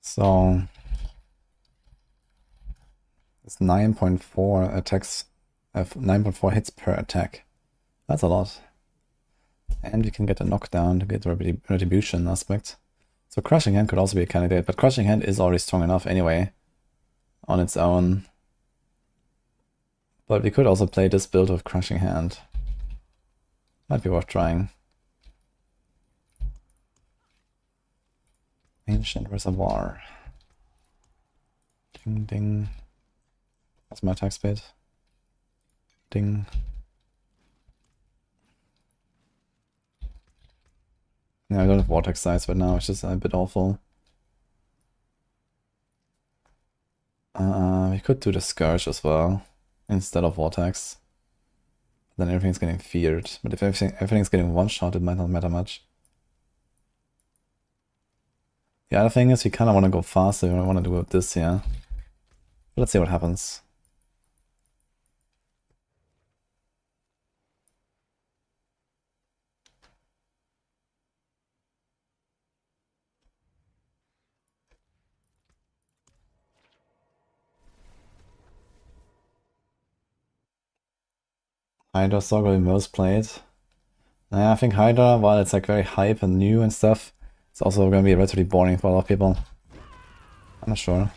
So it's 9.4 attacks, 9.4 hits per attack. That's a lot. And we can get a knockdown to get the retribution aspect. So Crushing Hand could also be a candidate, but Crushing Hand is already strong enough anyway on its own. But we could also play this build of Crushing Hand. Might be worth trying. Ancient Reservoir. Ding ding. That's my attack speed. Ding. Yeah, I don't have vortex size right now, which is a bit awful. We could do the Scourge as well, instead of vortex. Then everything's getting feared. But if everything's getting one shot, it might not matter much. The other thing is we kind of want to go faster, we want to do this here. Let's see what happens. Hydra Sorc will be most played. Yeah, I think Hydra, while it's like very hype and new and stuff, it's also gonna be relatively boring for a lot of people. I'm not sure.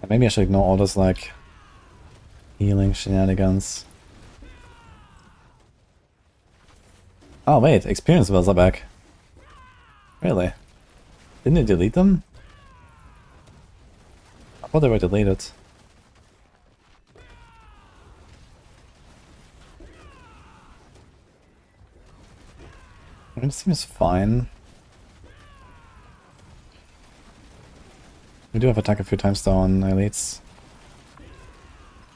Yeah, maybe I should ignore all those like healing shenanigans. Oh wait, experience wells are back. Really? Didn't you delete them? I thought they were deleted. It seems fine. We do have attack a few times though on elites.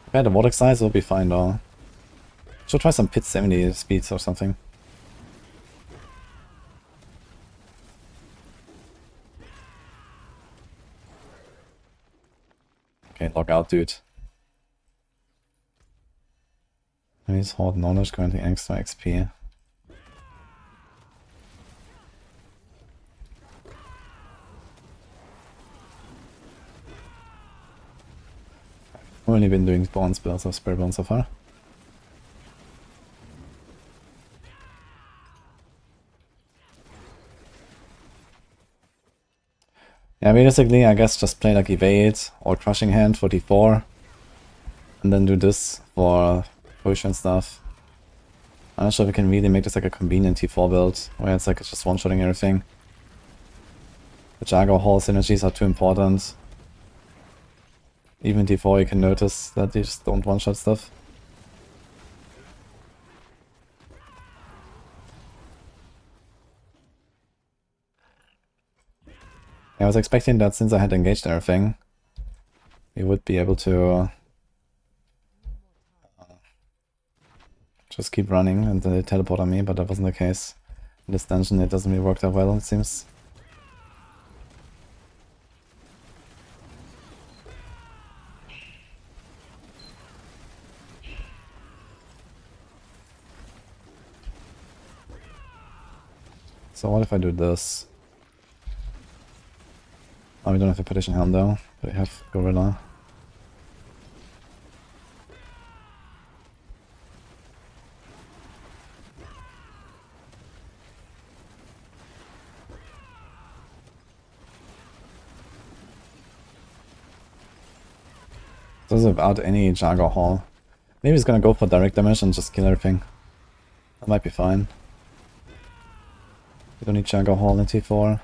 If I had a vortex size, it would be fine though. Should try some pit 70 speeds or something. Okay, log out, dude. Enemies hoard knowledge, granting extra XP. I've only been doing spawn spells of Spiritborn so far. Yeah, basically, I guess just play like Evade or Crushing Hand for D4. And then do this for push and stuff. I'm not sure if we can really make this like a convenient T4 build, where it's like it's just one-shotting everything. The Jaguar Hall synergies are too important. Even D4 you can notice that you just don't one-shot stuff. I was expecting that since I had engaged everything, we would be able to just keep running and they teleport on me, but that wasn't the case. In this dungeon it doesn't really work that well, it seems. So what if I do this? Oh, we don't have a Petition Helm though, but we have Gorilla. So this is without any Jaguar Hall. Maybe he's gonna go for direct damage and just kill everything. That might be fine. We don't need Jaguar Hall in T4.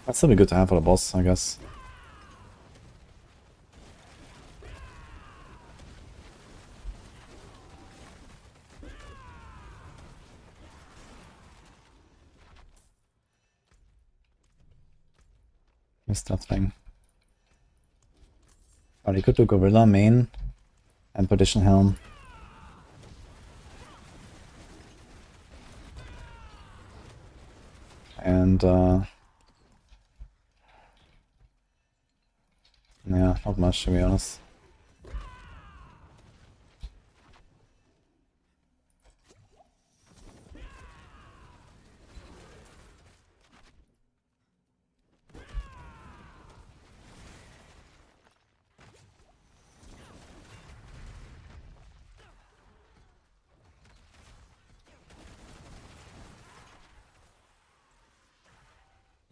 That'd still be good to have for the boss, I guess. Missed that thing. Or you could do Gorilla main and Petition Helm. And yeah, not much to be honest.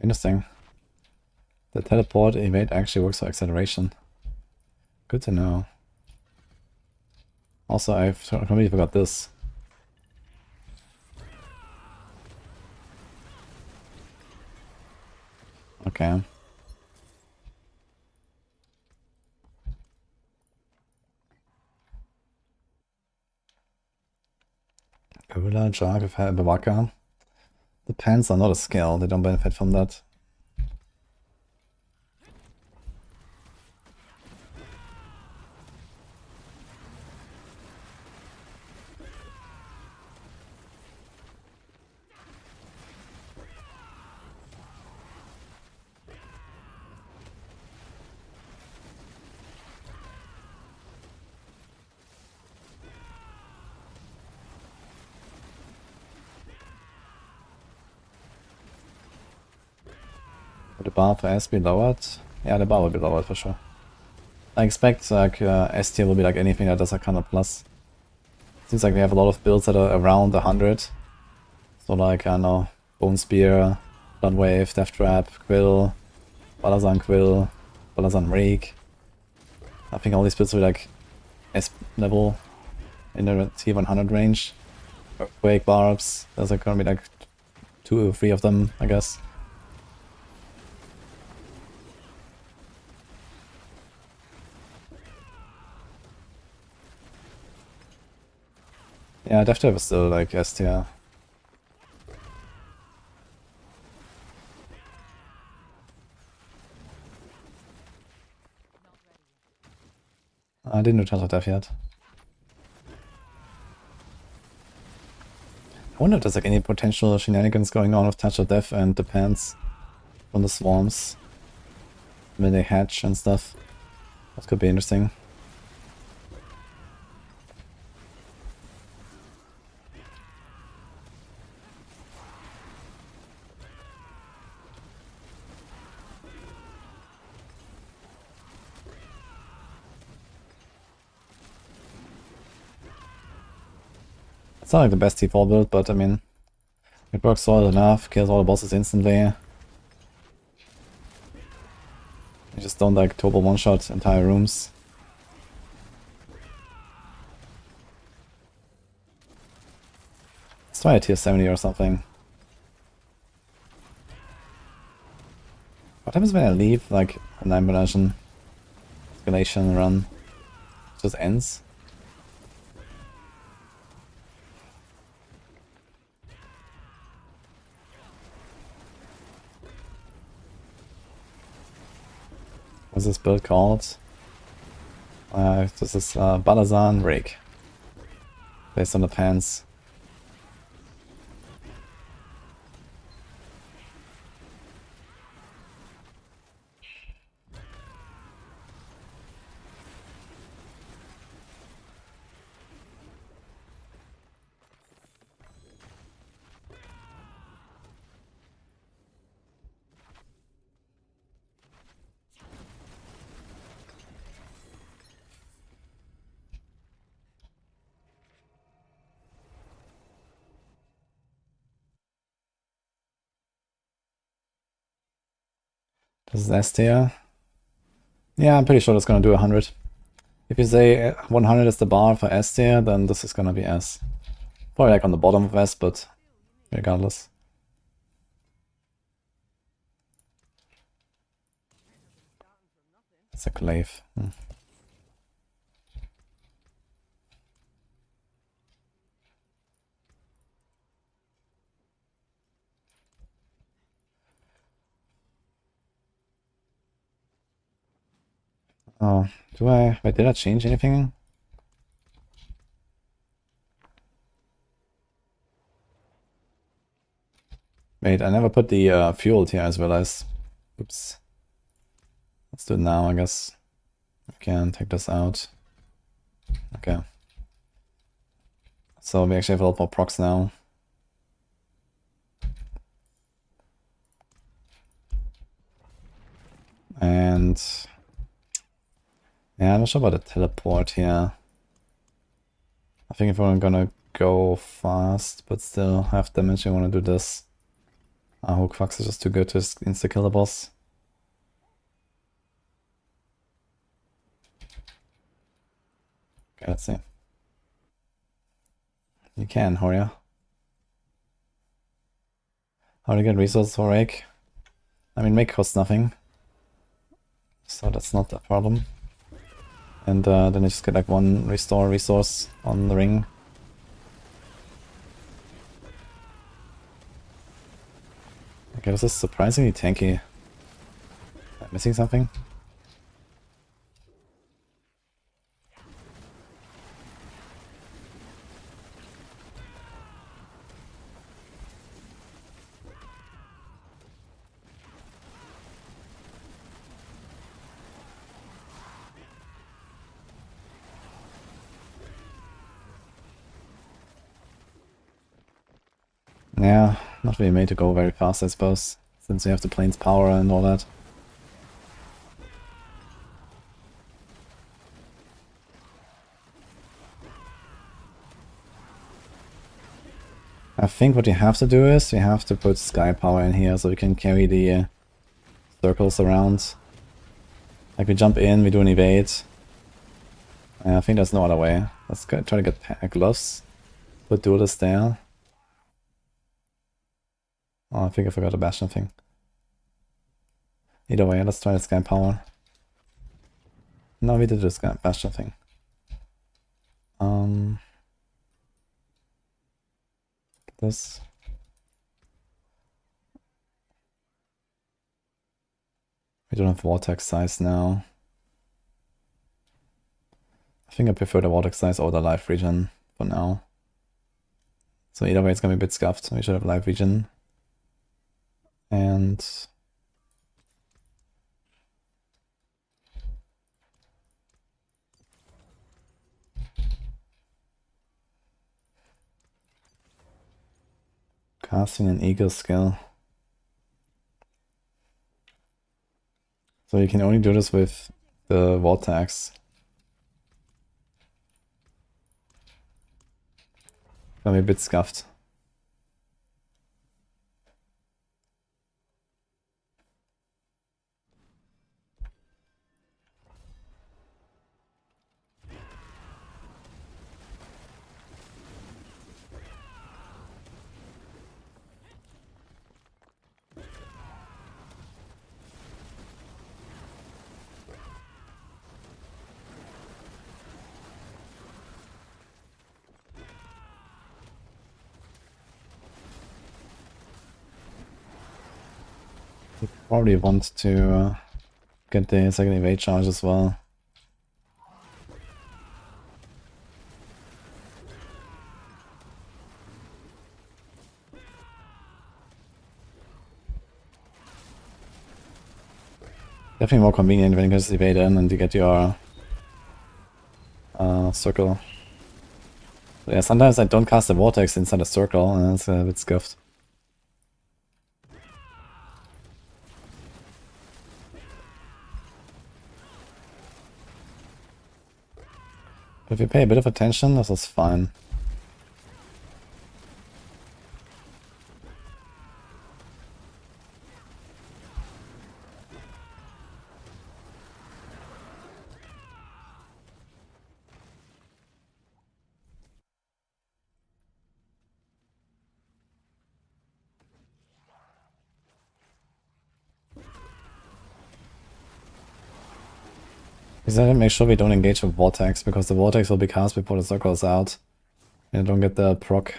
Interesting. The teleport evade actually works for acceleration. Good to know. Also, I've completely forgot this. Okay. Gorilla, Jag, Bavaka. The pants are not a skill, they don't benefit from that. Would the bar for S be lowered? Yeah, the bar will be lowered for sure. I expect like S tier will be like anything that does like 100 plus. Seems like we have a lot of builds that are around 100. So like, I don't know, Bone Spear, Blood Wave, Death Trap, Quill, Balazan Quill, Balazan Rake. I think all these builds will be like S level in the tier 100 range. Earthquake, Barbs, there's like gonna be like 2 or 3 of them, I guess. Yeah, Death Trap is still like S tier. I didn't do Touch of Death yet. I wonder if there's like any potential shenanigans going on with Touch of Death and depends on the swarms when they hatch and stuff. That could be interesting. It's not like the best T4 build, but I mean, it works well enough, kills all the bosses instantly. You just don't like turbo one-shot entire rooms. Let's try a tier 70 or something. What happens when I leave, like, a 9 version escalation run? It just ends? What's this build called? This is Balazan Rake. Based on the pants. This is S tier. Yeah, I'm pretty sure it's gonna do 100. If you say 100 is the bar for S tier, then this is gonna be S. Probably like on the bottom of S, but regardless. It's a glaive. Oh, wait, did I change anything? Wait, I never put the fuel here as well as. Oops. Let's do it now, I guess. We can take this out. Okay. So we actually have a lot more procs now. And yeah, I'm not sure about the teleport here. I think if we're gonna go fast, but still have damage, I want to do this. Hook Fox is just too good to insta-kill the boss. Okay, let's see. You can, Horia. How to get resources for rake? I mean, rake costs nothing, so that's not a problem. And then you just get like 1 restore resource on the ring. Okay, this is surprisingly tanky. Am I missing something? Yeah, not really made to go very fast, I suppose. since we have the plains power and all that. I think what you have to do is you have to put sky power in here so we can carry the circles around. Like we jump in, we do an evade. I think there's no other way. Let's try to get gloves. Put duelist there. Oh, I think I forgot the bastion thing. Either way, let's try the sky power. No, we did the sky bastion thing. This. We don't have vortex size now. I think I prefer the vortex size over the life region for now. So either way it's gonna be a bit scuffed. We should have life region. And casting an eagle skill. So you can only do this with the vortex. Gonna be a bit scuffed. Probably want to get the second evade charge as well. Definitely more convenient when you just evade in and you get your circle. But yeah, sometimes I don't cast the vortex inside a circle and it's a bit scuffed. If you pay a bit of attention, this is fine. Because I make sure we don't engage with vortex, because the vortex will be cast before the circle is out. And don't get the proc.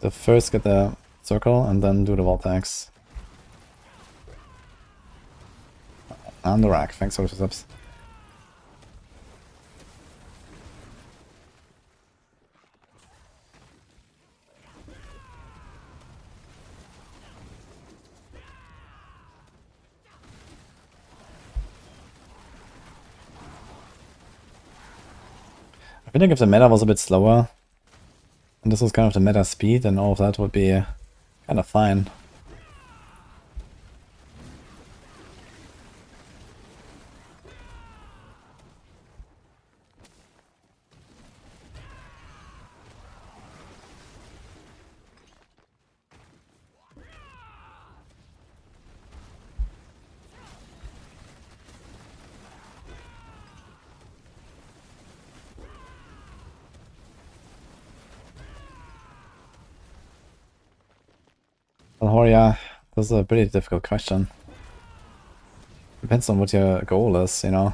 So first get the circle and then do the vortex. And the rack, thanks for the subs. I feel like if the meta was a bit slower, and this was kind of the meta speed, then all of that would be kind of fine. Well, yeah, this is a pretty difficult question. Depends on what your goal is, you know.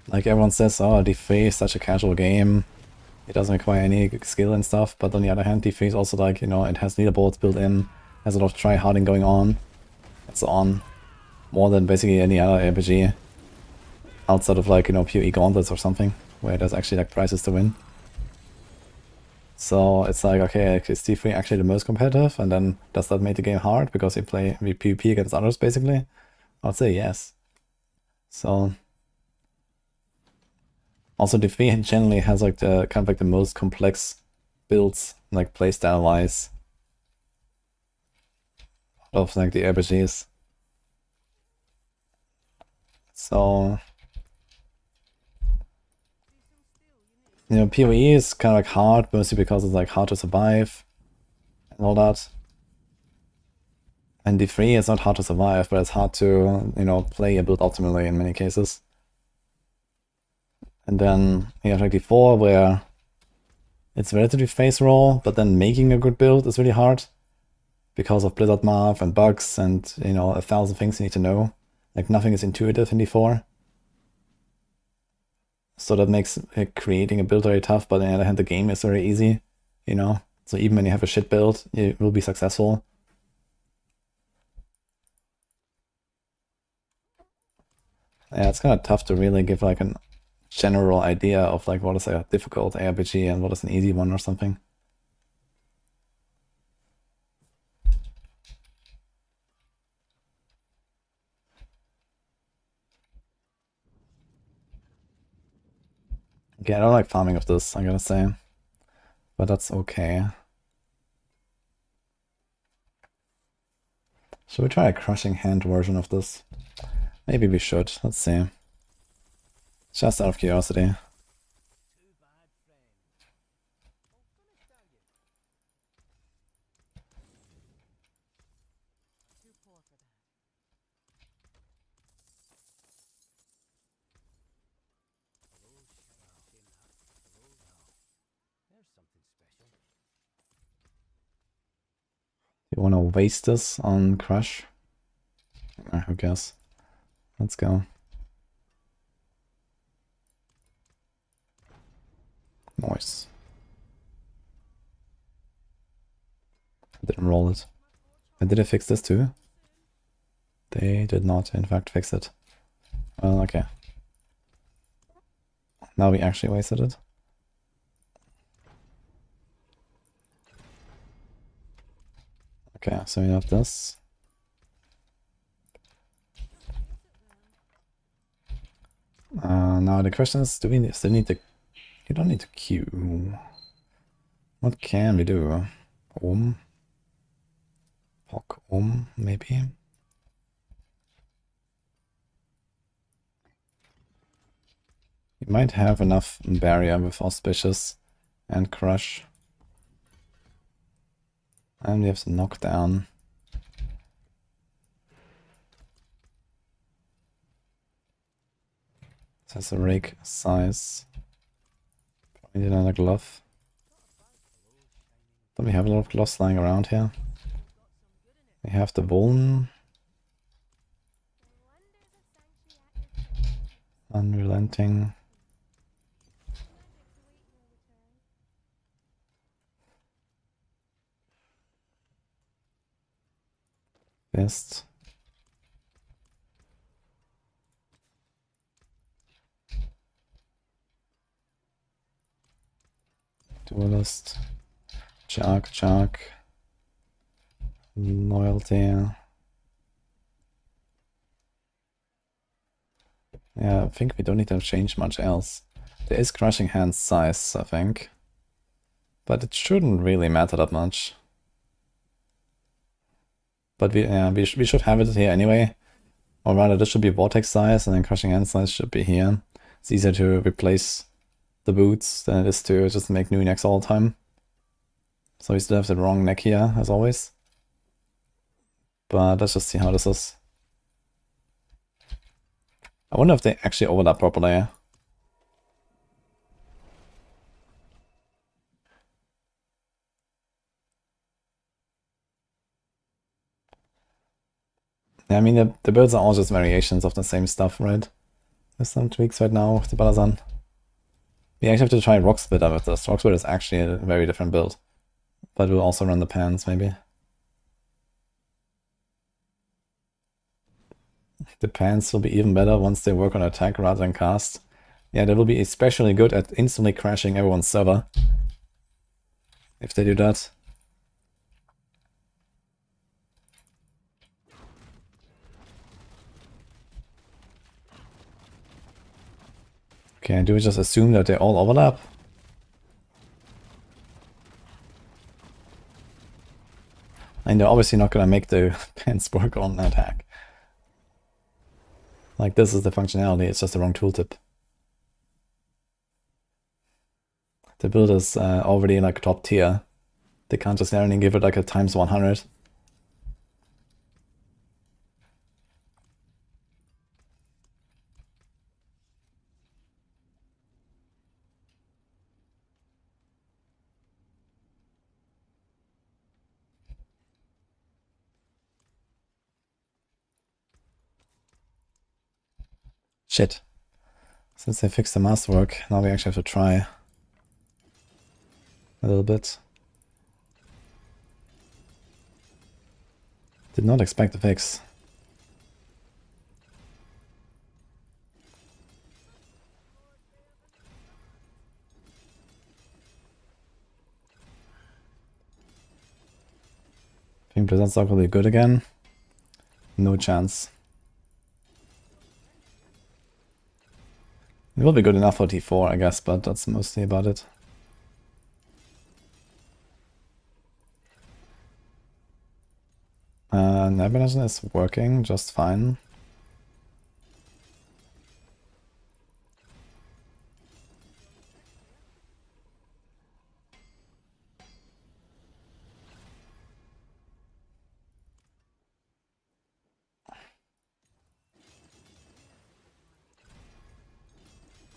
Like everyone says, oh, D3 is such a casual game. It doesn't require any skill and stuff, but on the other hand, D3 is also like, you know, it has leaderboards built in, has a lot of try-harding going on, and so on. More than basically any other RPG. Outside of like, you know, PoE gauntlets or something, where there's actually like prizes to win. So it's like, okay, is D3 actually the most competitive? And then does that make the game hard because you play PvP against others, basically? I'd say yes. So also D3 generally has like the kind of like the most complex builds, like playstyle wise. of like the RPGs. So, you know, PoE is kind of like hard, mostly because it's like hard to survive and all that. And D3 is not hard to survive, but it's hard to, you know, play a build optimally in many cases. And then you have like D4 where it's relatively face roll, but then making a good build is really hard because of Blizzard Math and bugs and, you know, 1,000 things you need to know. Like nothing is intuitive in D4. So that makes creating a build very tough, but on the other hand, the game is very easy, you know? So even when you have a shit build, you will be successful. Yeah, it's kind of tough to really give like a general idea of like what is a difficult ARPG and what is an easy one or something. Okay, I don't like farming of this, I gotta say. But that's okay. Should we try a crushing hand version of this? Maybe we should. Let's see. Just out of curiosity. You want to waste this on Crush? Who cares? Let's go. Nice. I didn't roll it. And did they fix this too? They did not, in fact, fix it. Well, okay. Now we actually wasted it. Okay, so we have this. Now the question is, do we still need to... You don't need to queue. What can we do? Pock maybe? You might have enough barrier with Auspicious and Crush. And we have the knockdown. This has a rake size. Probably need another glove. Don't we have a lot of gloves lying around here? We have the Vuln. Unrelenting. Fist. Duelist. Chark. Loyalty. Yeah, I think we don't need to change much else. There is crushing hand size, I think. But it shouldn't really matter that much. But we should have it here anyway. Or rather, this should be vortex size, and then crushing hand size should be here. It's easier to replace the boots than it is to just make new necks all the time. So we still have the wrong neck here, as always. But let's just see how this is. I wonder if they actually overlap properly. Yeah, I mean, the builds are all just variations of the same stuff, right? There's some tweaks right now with the Balazan. We actually have to try Rock Splitter with this. Rock Splitter is actually a very different build. But we'll also run the pans, maybe. The pans will be even better once they work on attack rather than cast. Yeah, they will be especially good at instantly crashing everyone's server. If they do that. Okay, do we just assume that they all overlap? And they're obviously not gonna make the pants work on attack. Like, this is the functionality, it's just the wrong tooltip. The build is already like top tier. They can't just only give it like a times 100. Shit. Since they fixed the masterwork, now we actually have to try a little bit. Did not expect the fix. Think Present Stock will be good again? No chance. It will be good enough for T4, I guess, but that's mostly about it. Nebulizer is working just fine.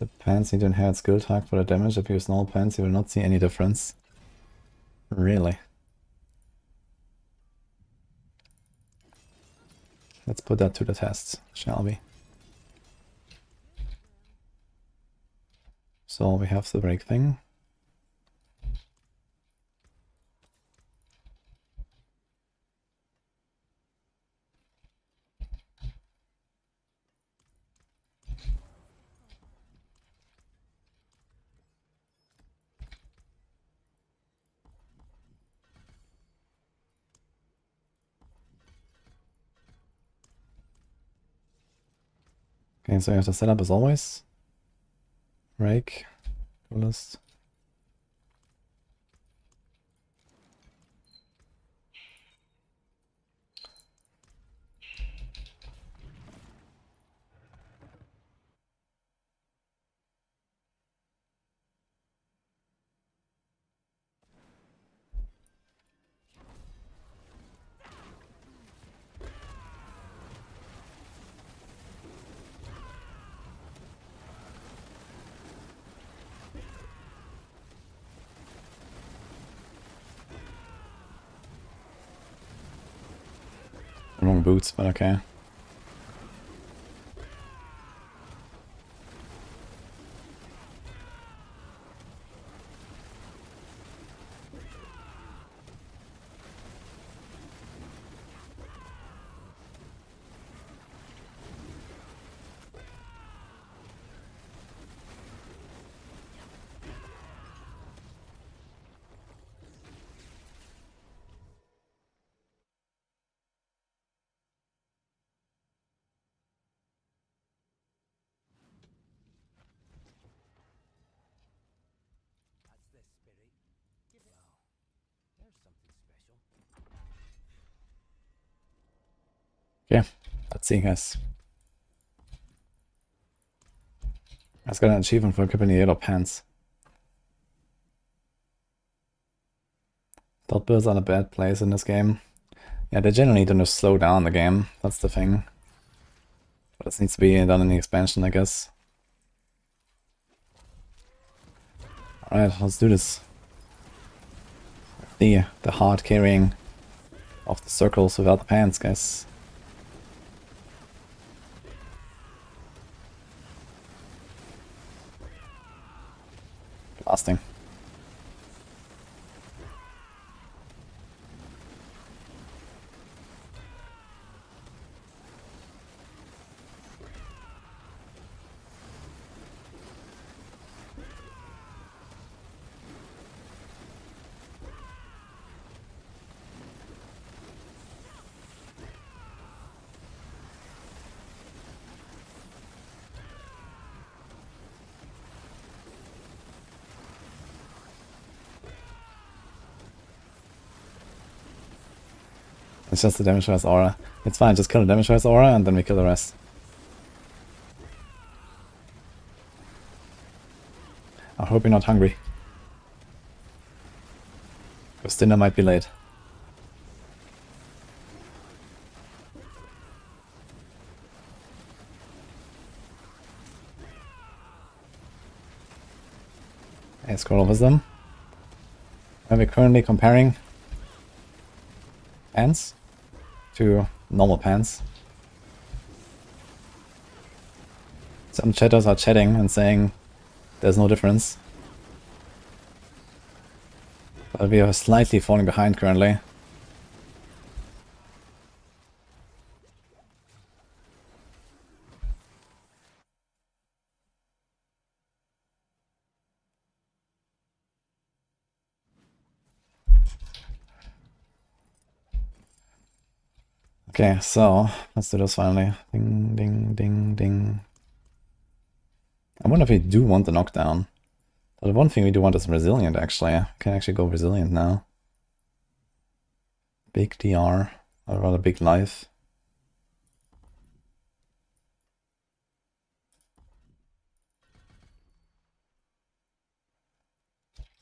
The pants need to inherit skill tag for the damage. If you use normal pants, you will not see any difference. Really? Let's put that to the test, shall we? So we have the break thing. Okay, so you have to set up as always. Rake, coolest. Wrong boots, but okay. Okay, let's see, guys. I just got an achievement for equipping the yellow pants. Dot bills are in a bad place in this game. Yeah, they generally don't just slow down the game, that's the thing. But this needs to be done in the expansion, I guess. Alright, let's do this. The hard carrying of the circles without the pants, guys. Blasting. It's just the damage rise aura. It's fine, just kill the damage rise aura and then we kill the rest. I hope you're not hungry. Because dinner might be late. Okay, scroll over them. And we're currently comparing pants to normal pants. Some chatters are chatting and saying there's no difference. But we are slightly falling behind currently. Okay, so let's do this finally. Ding, ding, ding, ding. I wonder if we do want the knockdown. But the one thing we do want is resilient, actually. I can actually go resilient now. Big DR, or rather big life.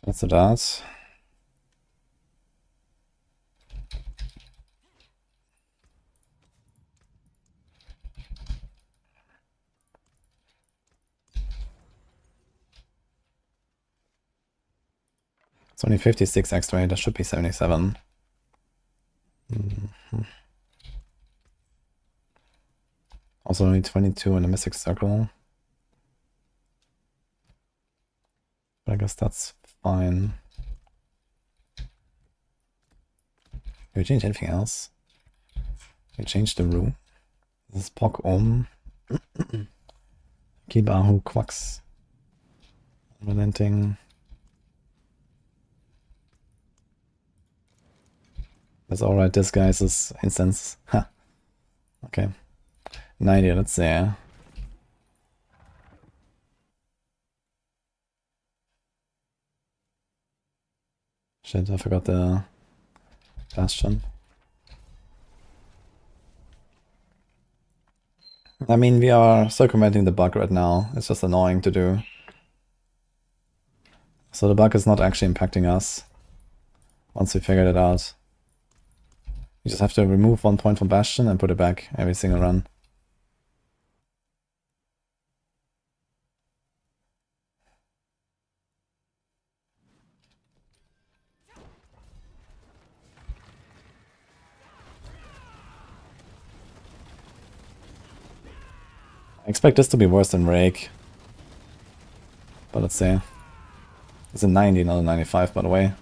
Let's do that. It's only 56 extra, that should be 77. Also only 22 in the Mystic Circle. But I guess that's fine. Can we change anything else? Can we change the room? This is Pok Om. Kibahu Quacks. Unrelenting. That's alright, disguises instance. Ha. Okay. 90, let's see. Shit, I forgot the bastion. I mean, we are circumventing the bug right now. It's just annoying to do. So the bug is not actually impacting us once we figured it out. You just have to remove 1 point from bastion and put it back every single run. I expect this to be worse than rake. But let's see. It's a 90, not a 95, by the way.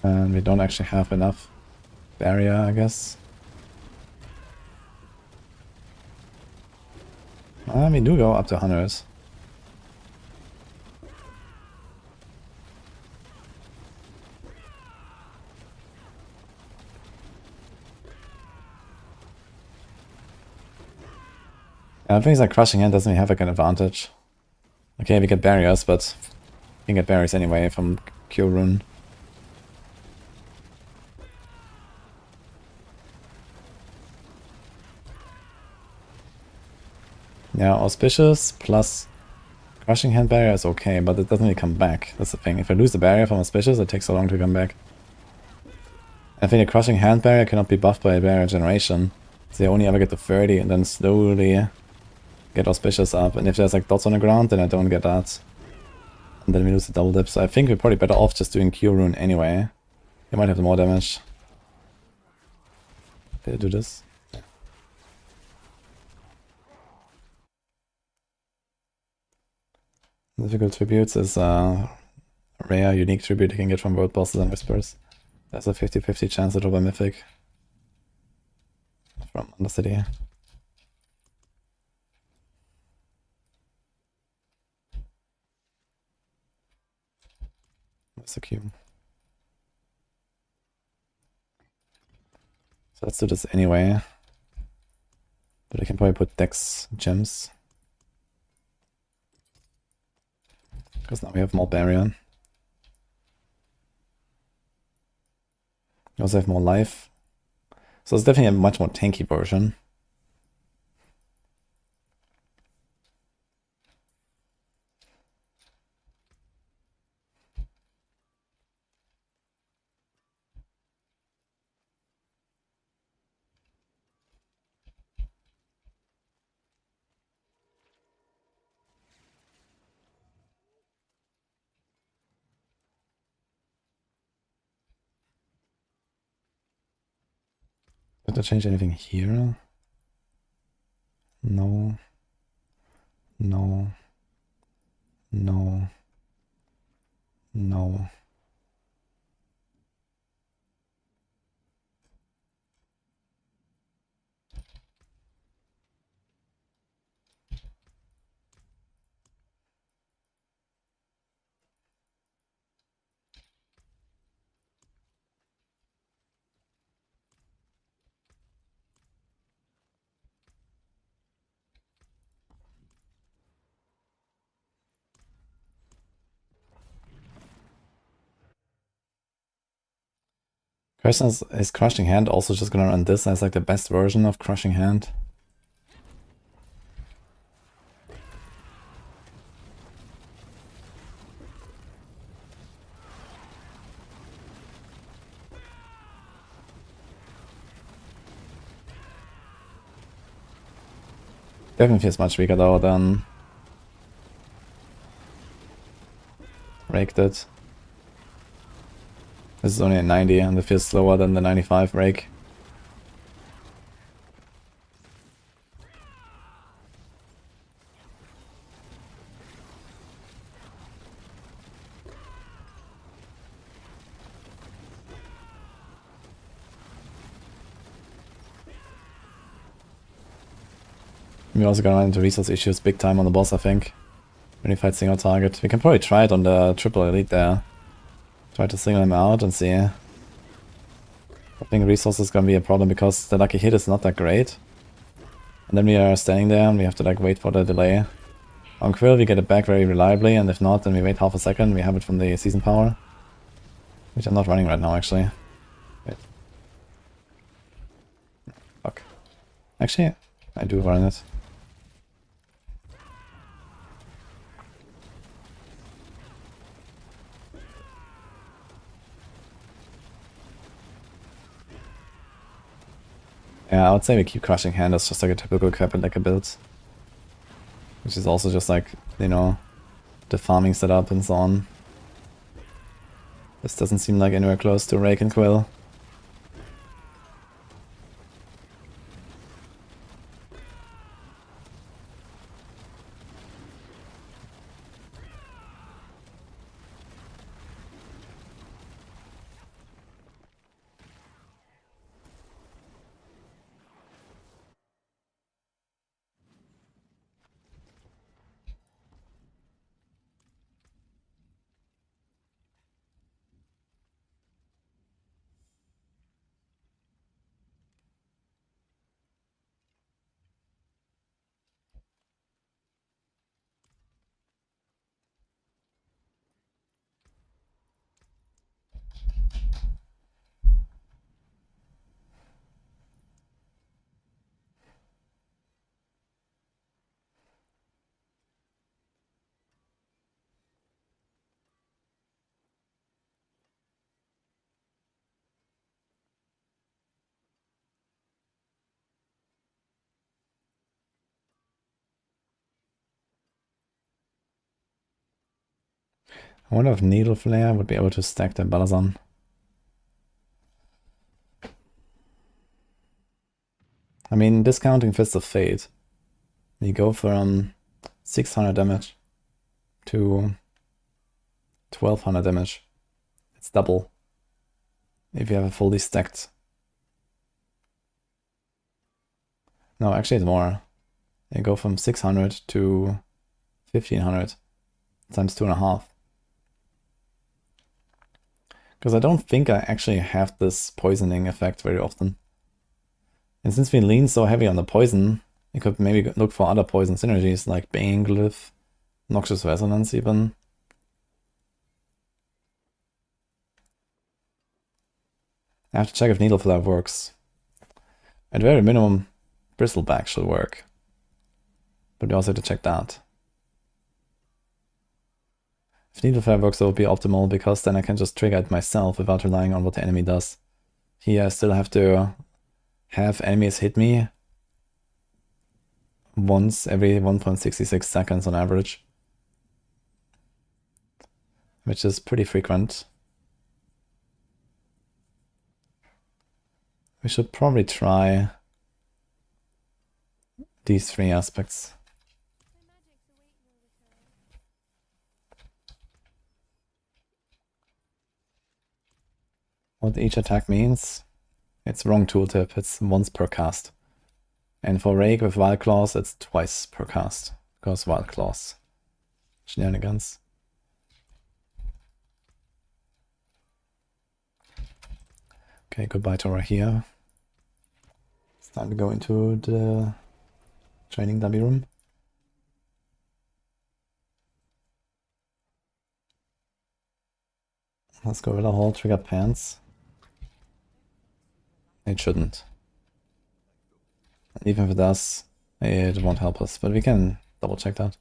And we don't actually have enough barrier, I guess. We do go up to 100. Things like Crushing Hand doesn't have like an advantage. Okay, we get barriers, but we can get barriers anyway from Cure Rune. Yeah, Auspicious plus Crushing Hand barrier is okay, but it doesn't really come back. That's the thing. If I lose the barrier from Auspicious, it takes so long to come back. I think a Crushing Hand barrier cannot be buffed by a barrier generation. So you only ever get to 30 and then slowly get Auspicious up. And if there's like dots on the ground, then I don't get that. And then we lose the double dip. So I think we're probably better off just doing Cure Rune anyway. You might have more damage. Did I do this? Difficult tributes is a rare, unique tribute you can get from world bosses and whispers. There's a 50-50 chance to drop a mythic from Undercity. Where's the queue? So let's do this anyway. But I can probably put Dex gems. Because now we have more barrier. We also have more life. So it's definitely a much more tanky version. Did I change anything here? No. No. No. No. Question is Crushing Hand also just gonna run this as like the best version of Crushing Hand? Definitely feels much weaker though than Rake did. This is only a 90 and it feels slower than the 95 Rake. We're also gonna run into resource issues big time on the boss, I think. When he fights single target. We can probably try it on the triple elite there. Try to single him out and see. I think resources is gonna be a problem because the lucky hit is not that great. And then we are standing there and we have to like wait for the delay. On Quill we get it back very reliably, and if not then we wait half a second, we have it from the season power. Which I'm not running right now actually. Wait. Fuck. Actually, I do run it. Yeah, I would say we keep Crushing Hand as just like a typical Quapit build. Which is also just like, you know, the farming setup and so on. This doesn't seem like anywhere close to Rake and Quill. I wonder if Needle Flare would be able to stack the Balazan. I mean, discounting Fist of Fate, you go from 600 damage to 1200 damage. It's double if you have a fully stacked. No, actually it's more. You go from 600 to 1500 times 2.5. Because I don't think I actually have this poisoning effect very often. And since we lean so heavy on the poison, we could maybe look for other poison synergies like Bane Glyph, Noxious Resonance even. I have to check if Needleflare works. At very minimum, Bristleback should work. But we also have to check that. If Needleflare works, it would be optimal, because then I can just trigger it myself without relying on what the enemy does. Here I still have to have enemies hit me once every 1.66 seconds on average, which is pretty frequent. We should probably try these 3 aspects. What each attack means? It's wrong tooltip, it's once per cast. And for Rake with Wild Claws, it's twice per cast, because Wild Claws. Shenanigans. Okay, goodbye to Rahia. It's time to go into the training dummy room. Let's go with a whole trigger pants. It shouldn't. Even if it does, it won't help us, but we can double check that.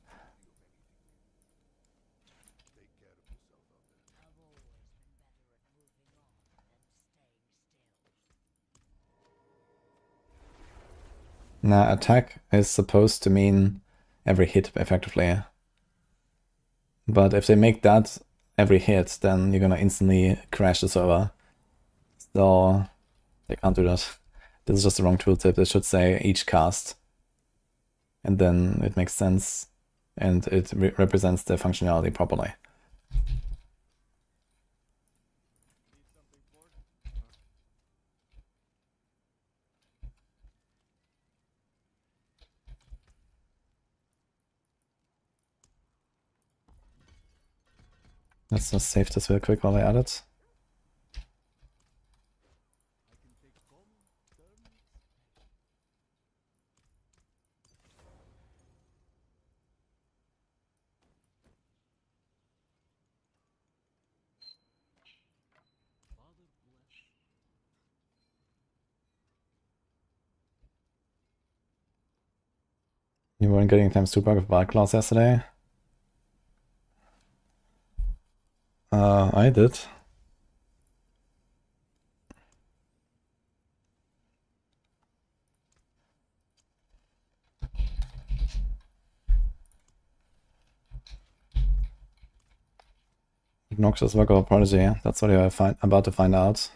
Now, attack is supposed to mean every hit effectively. But if they make that every hit, then you're gonna instantly crash the server. So they can't do that. This is just the wrong tooltip. It should say each cast. And then it makes sense. And it represents the functionality properly. Let's just save this real quick while I add it. You weren't getting times 2 bug of Wild Claws yesterday? I did. Noxious Work of Prodigy, that's what you're about to find out.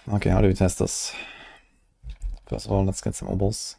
Okay, how do we test this? First of all, let's get some obols.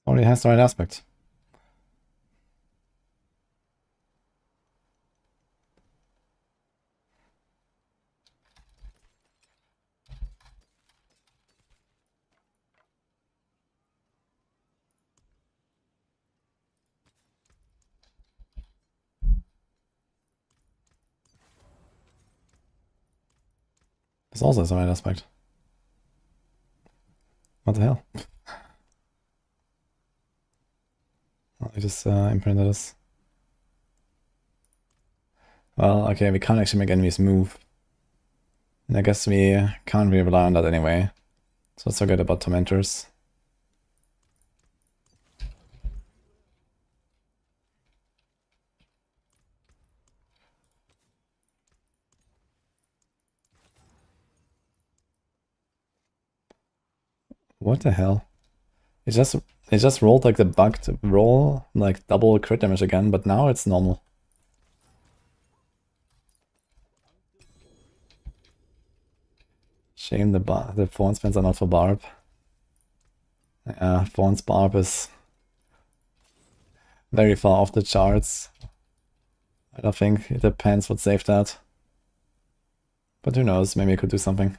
Already has the right aspect. This also is a right aspect. What the hell? I just imprinted this. Well, okay, we can't actually make enemies move. And I guess we can't really rely on that anyway. So let's forget about tormentors. What the hell? It just rolled like the bugged roll, like double crit damage again, but now it's normal. Shame the Fawn spins are not for Barb. Yeah, Fawn's Barb is very far off the charts. I don't think the pants would save that. But who knows, maybe I could do something.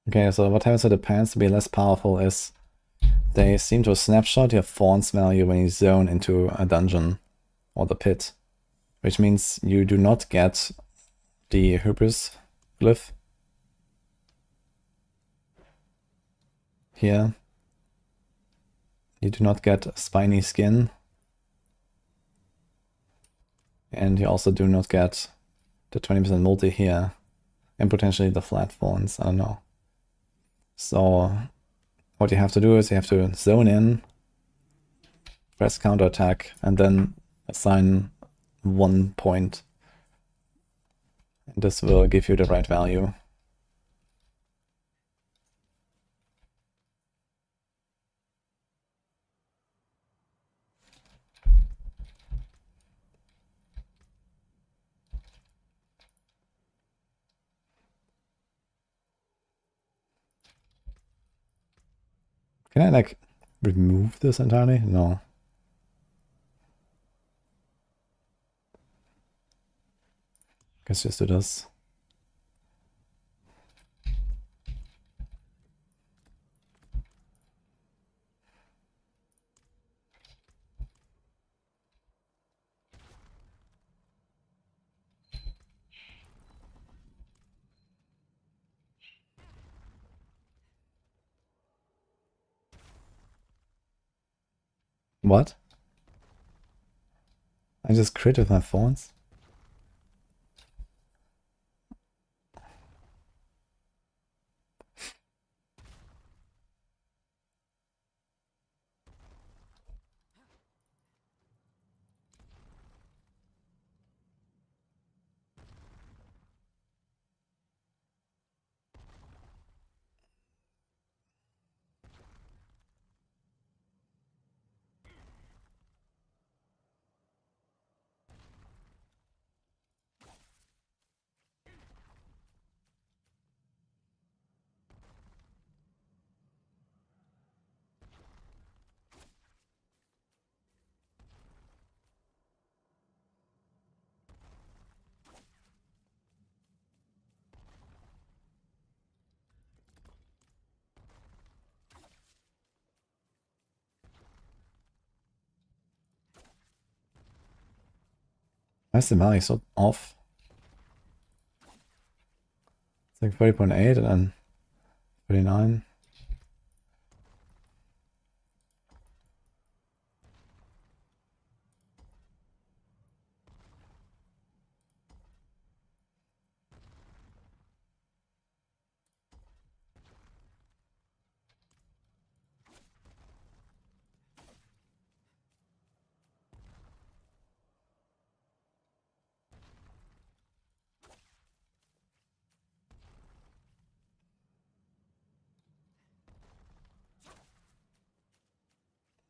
Okay, so what happens to the pants to be less powerful is they seem to snapshot your Fawn's value when you zone into a dungeon or the pit, which means you do not get the hubris glyph here. You do not get spiny skin, and you also do not get the 20% multi here, and potentially the flat fawns, I don't know. So what you have to do is you have to zone in, press counterattack, and then assign 1 point. And this will give you the right value. Can I like remove this entirely? No. Guess just do this. What? I just crit with my fawns? Why is the value so off? It's like 30.8 and then 39.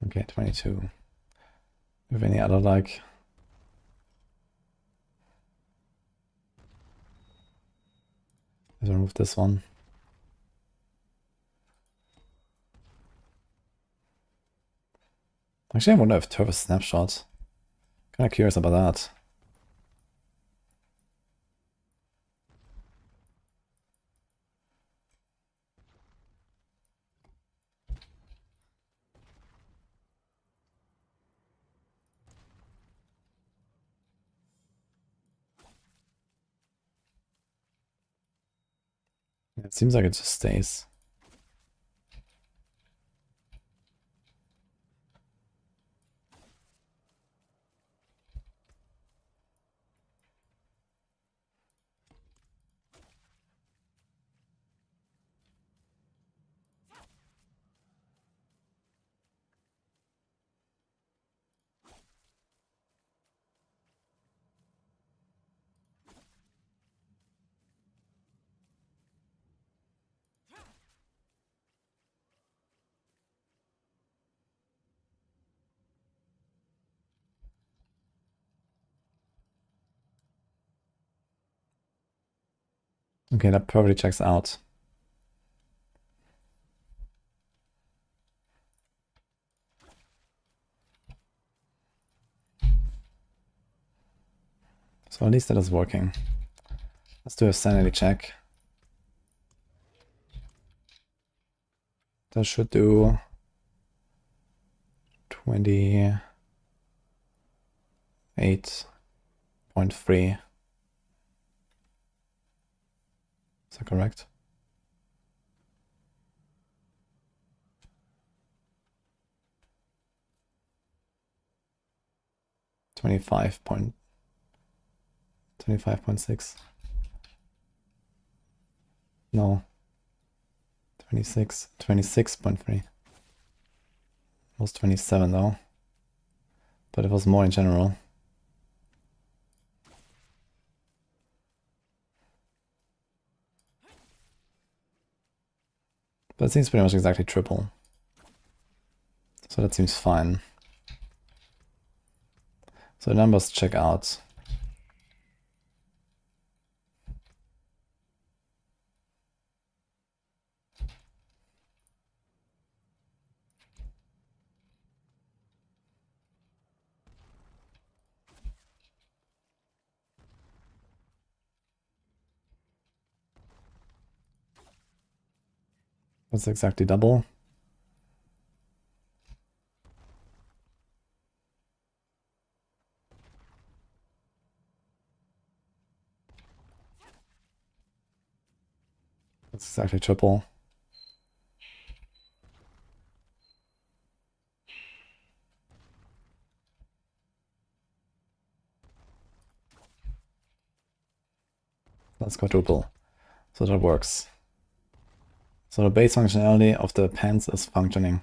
Okay, 22. With any other like... Let's remove this one. Actually, I wonder if Turf is snapshot. Kinda curious about that. It seems like it just stays. Okay, that probably checks out. So at least that is working. Let's do a sanity check. That should do 28.3. Is that correct? $25.6. No. 26.3. It was 27 though. But it was more in general. But it seems pretty much exactly triple. So that seems fine. So the numbers check out. That's exactly double. That's exactly triple. That's quadruple. So that works. So the base functionality of the pants is functioning.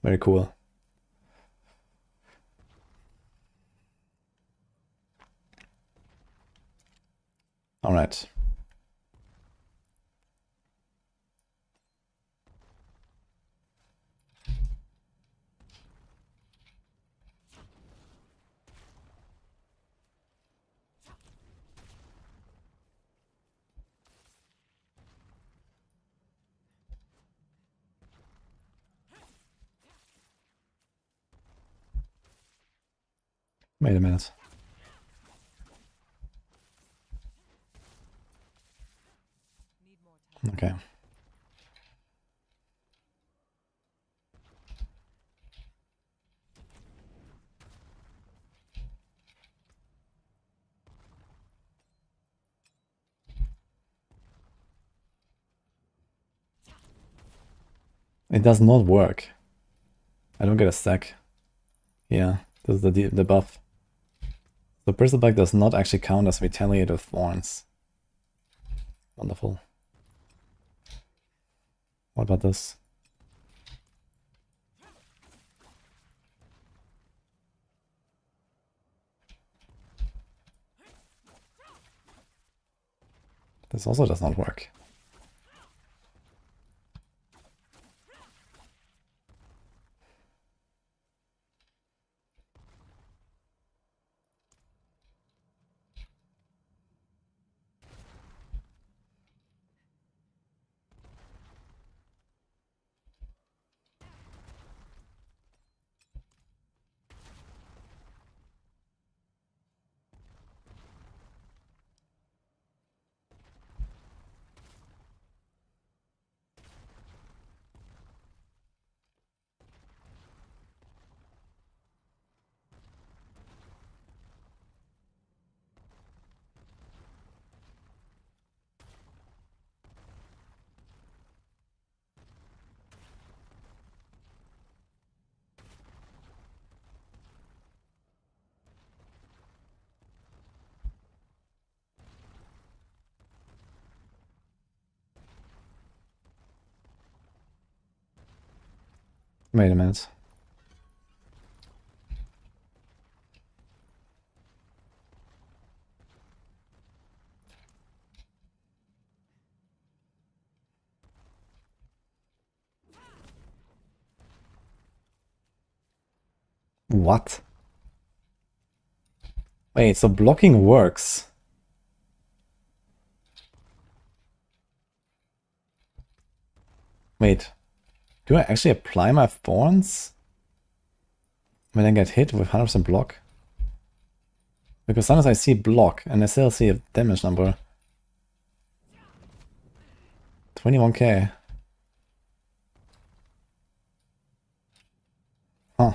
Very cool. All right. Wait a minute. Okay. It does not work. I don't get a stack. Yeah, this is the buff. The bristleback does not actually count as retaliative thorns. Wonderful. What about this? This also does not work. Wait a minute. What? Wait, so blocking works. Wait, do I actually apply my thorns when I get hit with 100% block? Because sometimes I see block and I still see a damage number. 21k. Huh.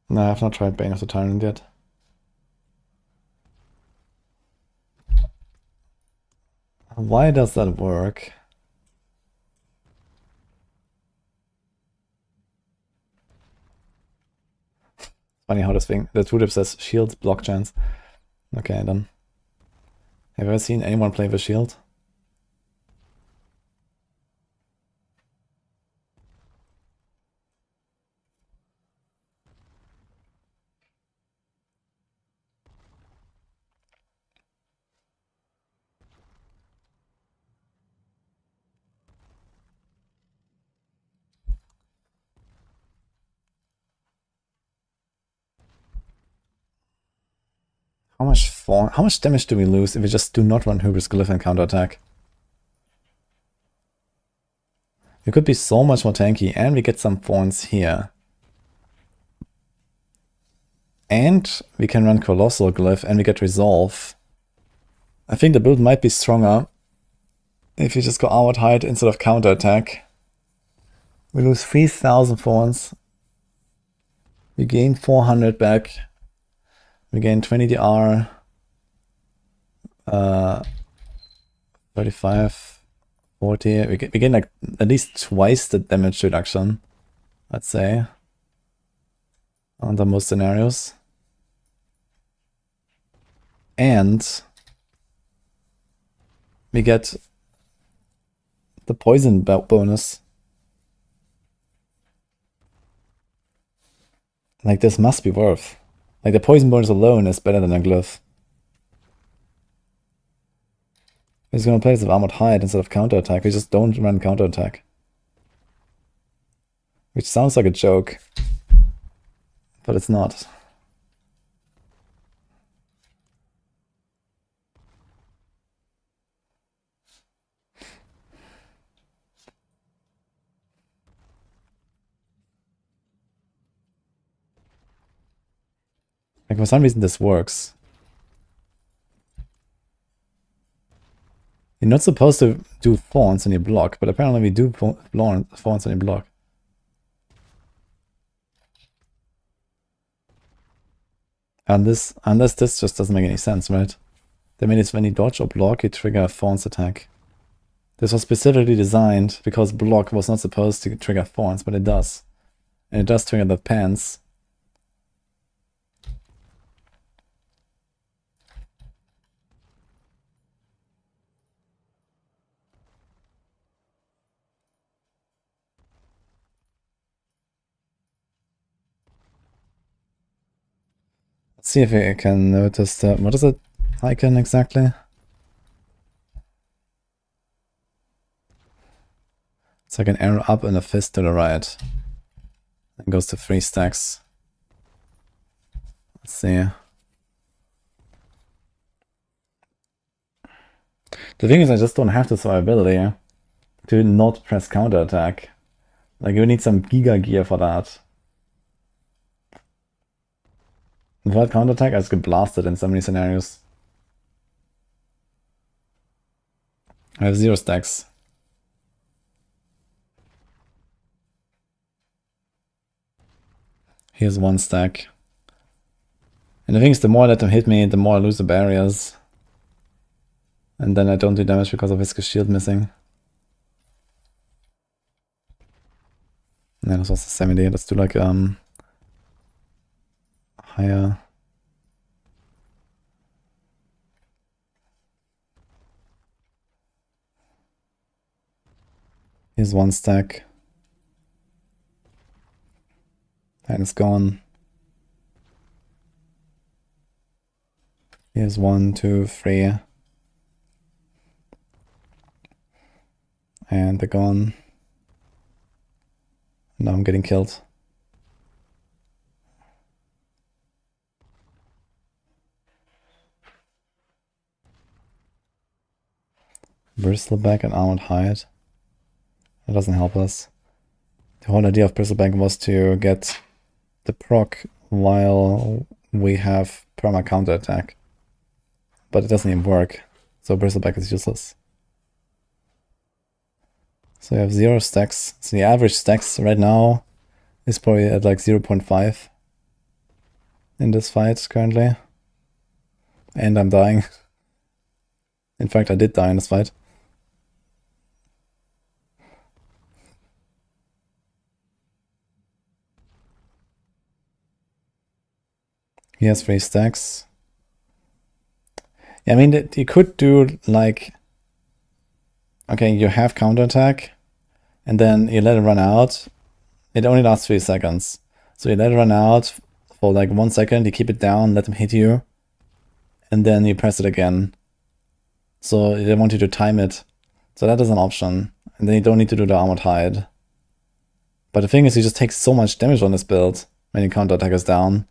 No, I have not tried Bane of the Tyrant yet. Why does that work? Funny how this thing, the tooltip says shield block chance. Okay, then. Have you ever seen anyone play with shield? How much damage do we lose if we just do not run Hubris Glyph and counterattack? It could be so much more tanky, and we get some thorns here. And we can run Colossal Glyph and we get Resolve. I think the build might be stronger if you just go Armored Hide instead of counterattack. We lose 3000 thorns. We gain 400 back. We gain 20 DR. 35, 40. We gain like at least twice the damage reduction, I'd say, under most scenarios. And we get the poison bonus. Like, this must be worth. Like, the poison bonus alone is better than a glyph. He's gonna play this with Armored Hide instead of counterattack. We just don't run counterattack. Which sounds like a joke, but it's not. Like, for some reason this works. You're not supposed to do thorns when you block, but apparently we do thorns when you block. And unless this just doesn't make any sense, right? That means when you dodge or block, you trigger a thorns attack. This was specifically designed because block was not supposed to trigger thorns, but it does. And it does trigger the pants. Let's see if we can notice the, what is it icon exactly? It's like an arrow up and a fist to the right. It goes to 3 stacks. Let's see. The thing is, I just don't have the survivability to not press counterattack. Like, you need some giga gear for that. Without counterattack, I just get blasted in so many scenarios. I have 0 stacks. Here's 1 stack. And the thing is, the more I let them hit me, the more I lose the barriers. And then I don't do damage because of Viscous Shield missing. Yeah, this was 70. Let's do like higher. Here's one stack. And it's gone. Here's 1, 2, 3. And they're gone. Now I'm getting killed. Bristleback and Armored Hide. That doesn't help us. The whole idea of Bristleback was to get the proc while we have perma counterattack. But it doesn't even work. So Bristleback is useless. So we have 0 stacks. So the average stacks right now is probably at like 0.5 in this fight currently. And I'm dying. In fact, I did die in this fight. He has 3 stacks. Yeah, I mean, you could do like, okay, you have counterattack, and then you let it run out. It only lasts 3 seconds. So you let it run out for like 1 second, you keep it down, let them hit you, and then you press it again. So they want you to time it. So that is an option. And then you don't need to do the Armored Hide. But the thing is, you just take so much damage on this build when your counterattack is down.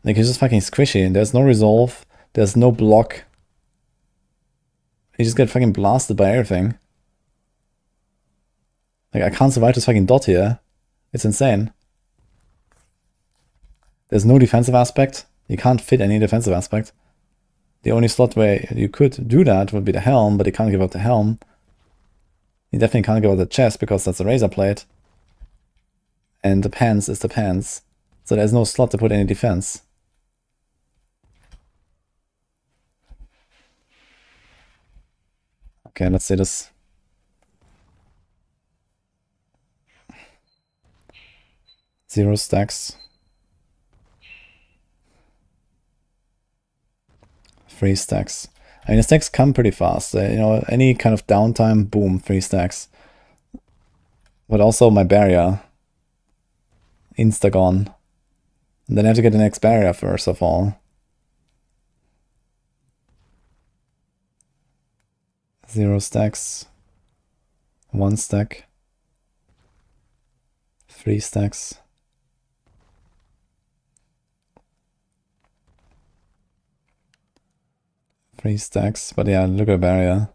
Like, he's just fucking squishy. There's no resolve. There's no block. You just get fucking blasted by everything. Like, I can't survive this fucking dot here. It's insane. There's no defensive aspect. You can't fit any defensive aspect. The only slot where you could do that would be the helm, but you can't give up the helm. You definitely can't give up the chest because that's a razor plate. And the pants is the pants. So there's no slot to put any defense. Okay, let's see this. Zero stacks. 3 stacks. I mean, the stacks come pretty fast. You know, any kind of downtime, boom, 3 stacks. But also my barrier. Insta-gone. And then I have to get the next barrier first of all. 0 stacks. 1 stack. 3 stacks. Three stacks, but yeah, look at the barrier.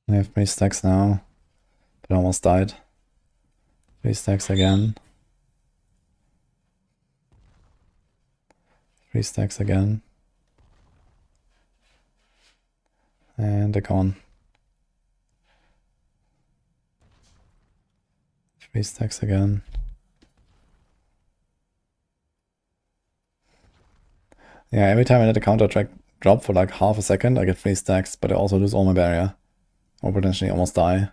I have 3 stacks now, but I almost died. 3 stacks again. 3 stacks again. And they're gone. 3 stacks again. Yeah, every time I let the counter track drop for like half a second, I get 3 stacks, but I also lose all my barrier. Or potentially almost die.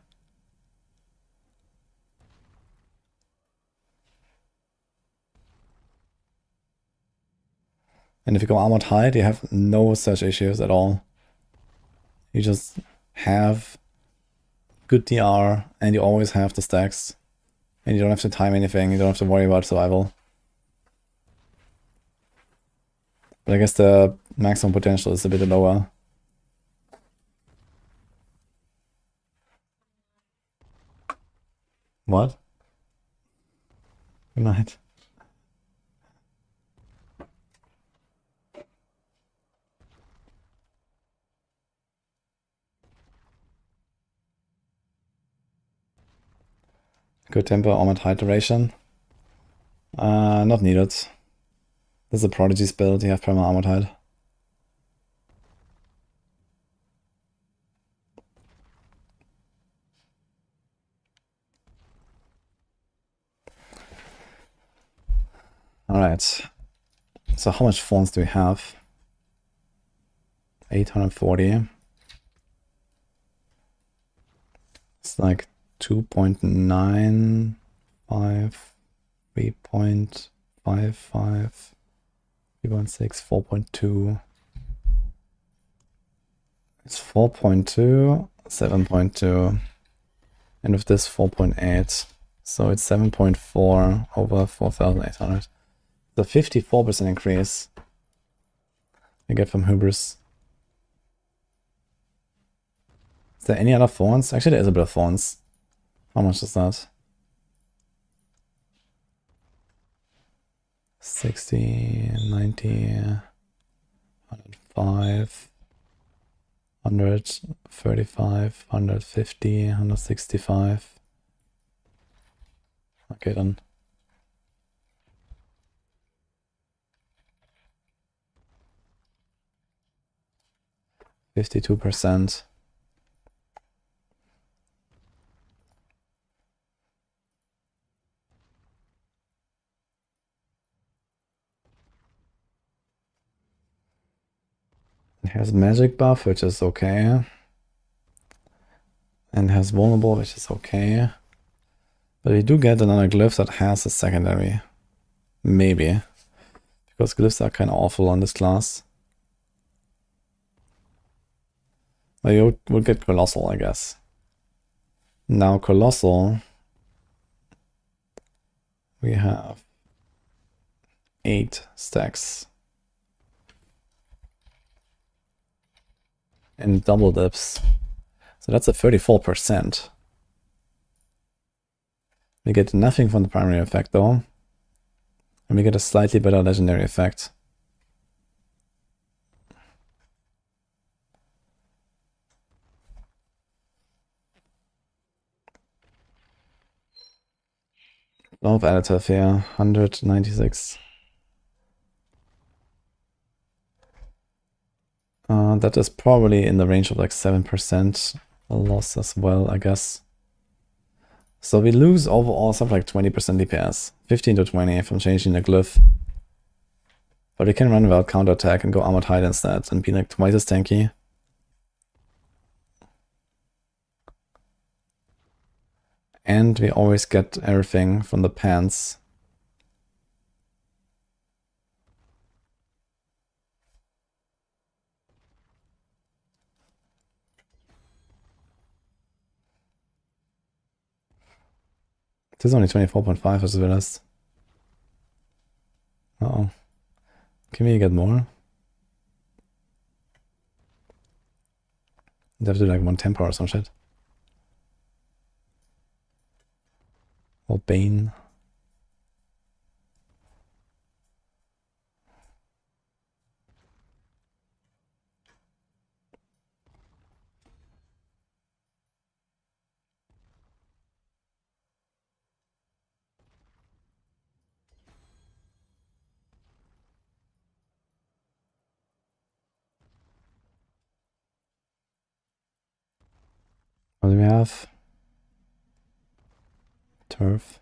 And if you go Armored Hide, you have no such issues at all. You just have good DR, and you always have the stacks. And you don't have to time anything, you don't have to worry about survival. But I guess the maximum potential is a bit lower. What? Good night. Good tempo, Armored Hide duration. Not needed. This is a Prodigy's build, you have Perma Armored Hide. Alright. So how much phones do we have? 840. It's like 2.95, 3.55, 3.6, 4.2. It's 4.2, 7.2, and with this 4.8. So it's 7.4 over 4,800. The 54% increase I get from Hubris. Is there any other phones? Actually, there is a bit of phones. How much is that? 60, 90, 105, 135, 150, 165. Okay, then. %52%. It has magic buff, which is okay. And has vulnerable, which is okay. But we do get another glyph that has a secondary. Maybe. Because glyphs are kind of awful on this class. But you would get Colossal, I guess. Now Colossal, we have 8 stacks. And double dips. So that's a 34%. We get nothing from the primary effect though. And we get a slightly better legendary effect. Love additive here, 196. That is probably in the range of like 7% loss as well, I guess. So we lose overall something like 20% DPS, 15 to 20 if I'm changing the glyph. But we can run without counterattack and go Armored Hide instead and be like twice as tanky. And we always get everything from the pants. This is only 24.5 as well as. Uh-oh. Can we get more? You have to do like 1 tempo or some shit. Or Bane. What do we have? Turf.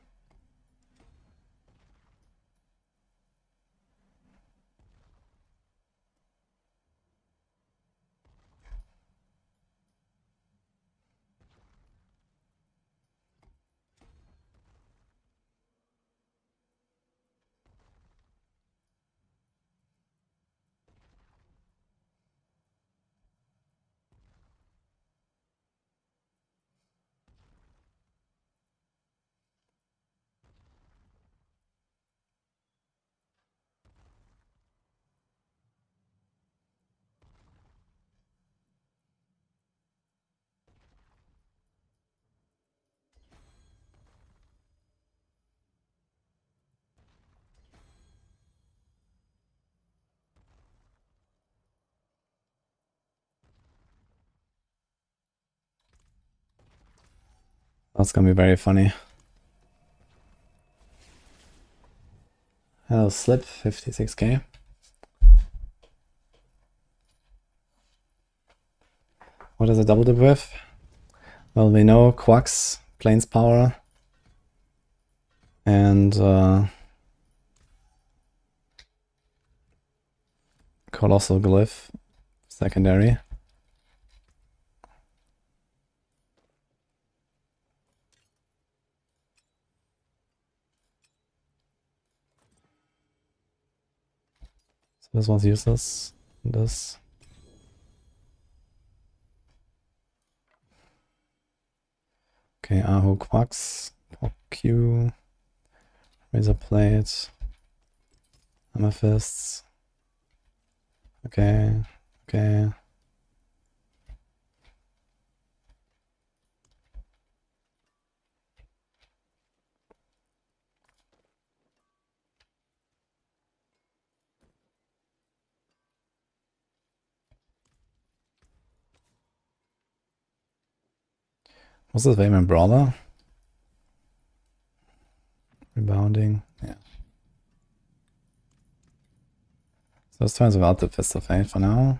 That's gonna be very funny. Hello, Slip, 56k. What is a double dip with? Well, we know Quacks, Plains Power, and Colossal Glyph, secondary. So this one's useless. This. Okay, Aho Quax, Q, Razor Plate, Amethysts. Okay, okay. What's this Vayman Brawler? Rebounding, yeah. So let's turn without the Fist of Fate for now.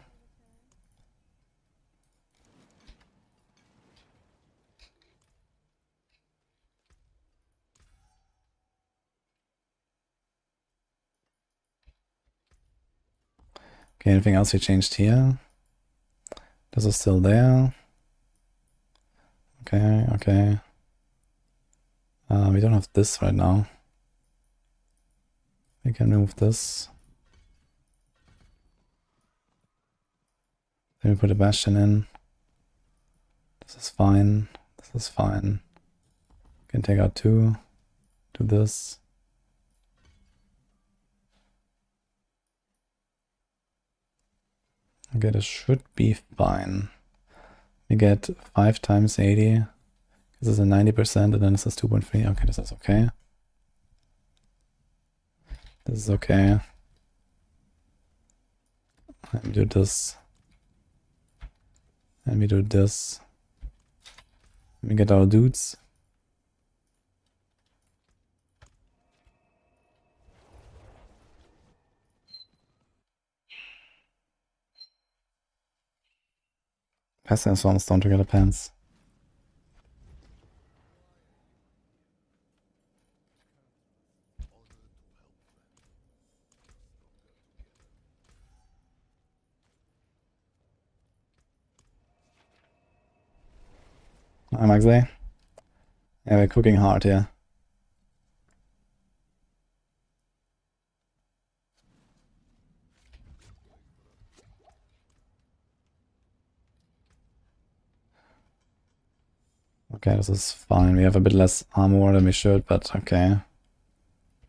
Okay, anything else we changed here? This is still there. Okay, okay. We don't have this right now. We can remove this. Then we put a Bastion in. This is fine. This is fine. Can take out 2. Do this. Okay, this should be fine. We get 5 times 80. This is a 90% and then this is 2.3. Okay, this is okay. This is okay. And we do this. And we do this. We get our dudes. Passing Swarms don't trigger the pants. I'm Exile. Yeah, we're cooking hard here. Okay, this is fine. We have a bit less armor than we should, but okay.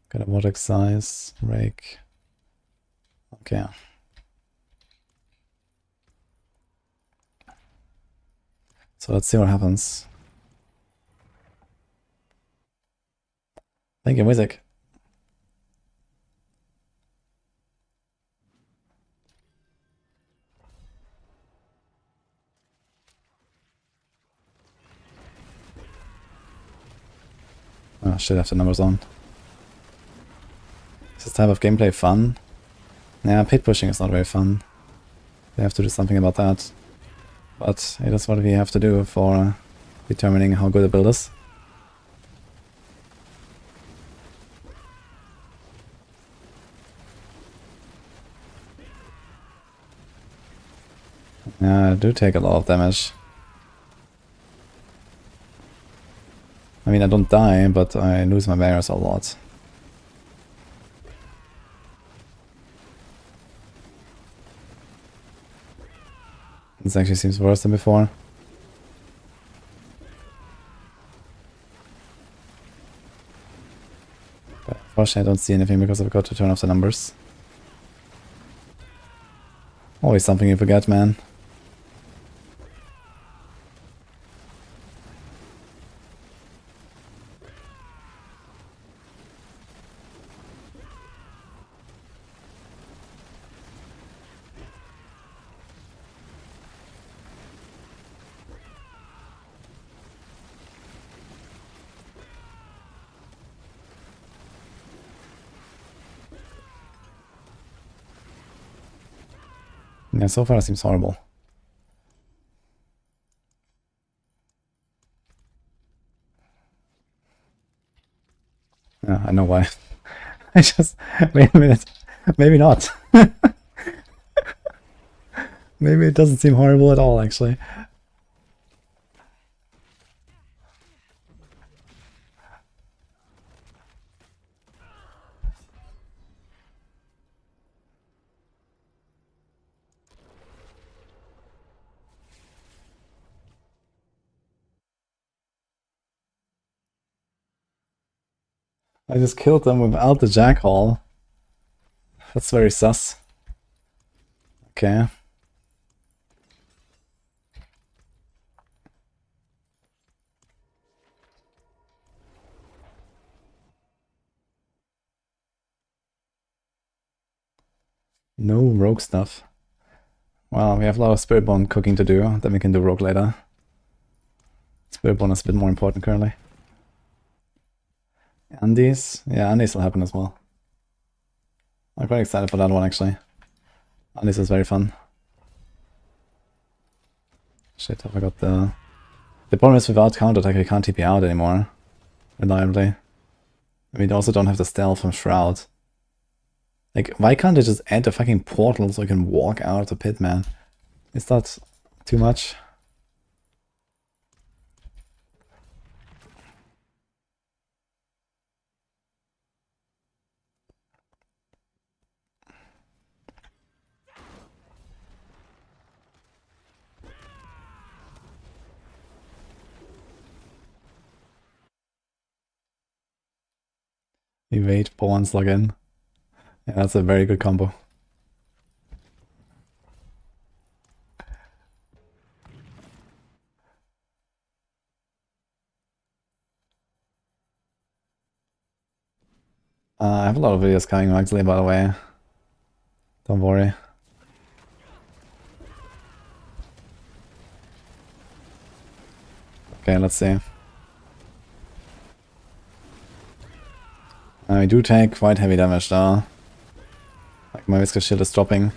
Got a vortex size, rake. Okay. So let's see what happens. Thank you, music. Oh shit, I have the numbers on. Is this type of gameplay fun? Yeah, pit pushing is not very fun. We have to do something about that. But it is what we have to do for determining how good a build is. Yeah, I do take a lot of damage. I mean, I don't die, but I lose my barriers a lot. This actually seems worse than before. But unfortunately I don't see anything because I forgot to turn off the numbers. Always something you forget, man. Yeah, so far it seems horrible. Yeah, I know why. I just... Wait a minute. Maybe not. Maybe it doesn't seem horrible at all, actually. I just killed them without the Jackal. That's very sus. Okay. No rogue stuff. Well, we have a lot of Spiritborn cooking to do, then we can do rogue later. Spiritborn is a bit more important currently. Andes? Yeah, Andes will happen as well. I'm quite excited for that one actually. Andes is very fun. Shit, I forgot the... The problem is without counterattack we can't TP out anymore. Reliably. We also don't have the stealth from Shroud. Like, why can't they just add a fucking portal so I can walk out of the pit, man? Is that too much? Evade, Born, slug in. Yeah, that's a very good combo. I have a lot of videos coming actually, by the way. Don't worry. Okay, let's see. I do take quite heavy damage though. Like my Whisker shield is dropping.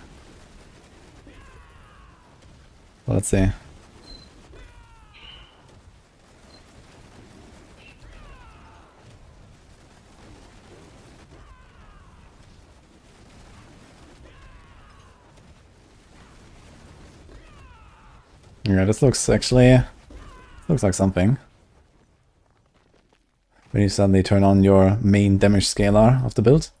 Well, let's see. Yeah, this looks actually... looks like something. When you suddenly turn on your main damage scalar of the build.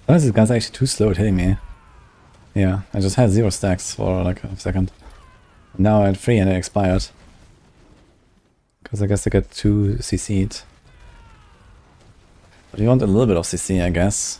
Oh, this guy's actually too slow at hitting me. Yeah, I just had 0 stacks for like a second. Now I had 3 and it expired. Because I guess I got 2 CC'd. But you want a little bit of CC, I guess.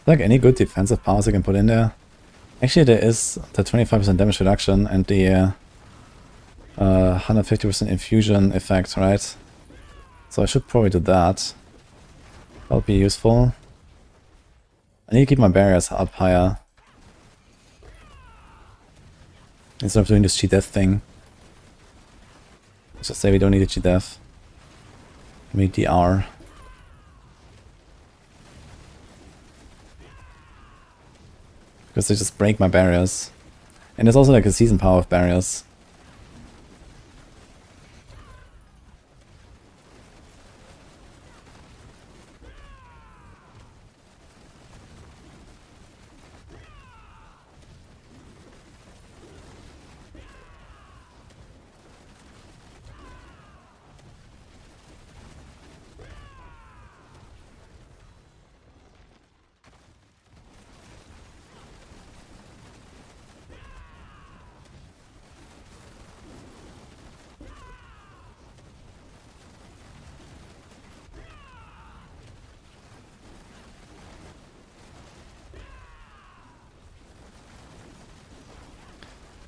Like any good defensive powers I can put in there. Actually, there is the 25% damage reduction and the 150% infusion effect, right? So I should probably do that. That'll be useful. I need to keep my barriers up higher. Instead of doing this cheat death thing. Let's just say we don't need a cheat death. We need DR. Because they just break my barriers. And there's also like a season power of barriers.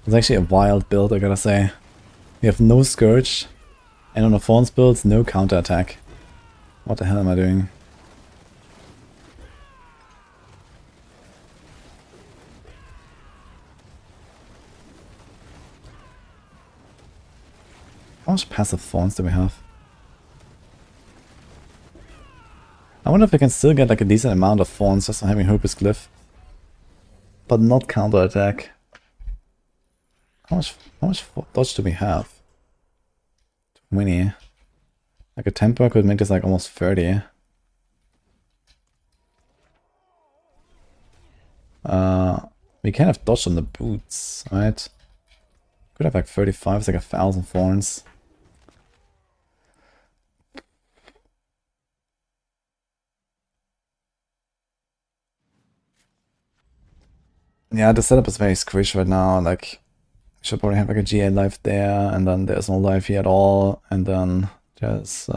It's actually a wild build, I gotta say. We have no Scourge, and on the Thorns builds, no counterattack. What the hell am I doing? How much passive Thorns do we have? I wonder if we can still get like a decent amount of Thorns just on having Hopeless Glyph. But not counterattack. How much dodge do we have? Too many. Like a temper could make this like almost 30. We can have dodge on the boots, right? Could have like 35, it's like 1,000 thorns. Yeah, the setup is very squish right now. Like, should probably have like a GA life there, and then there's no life here at all, and then there's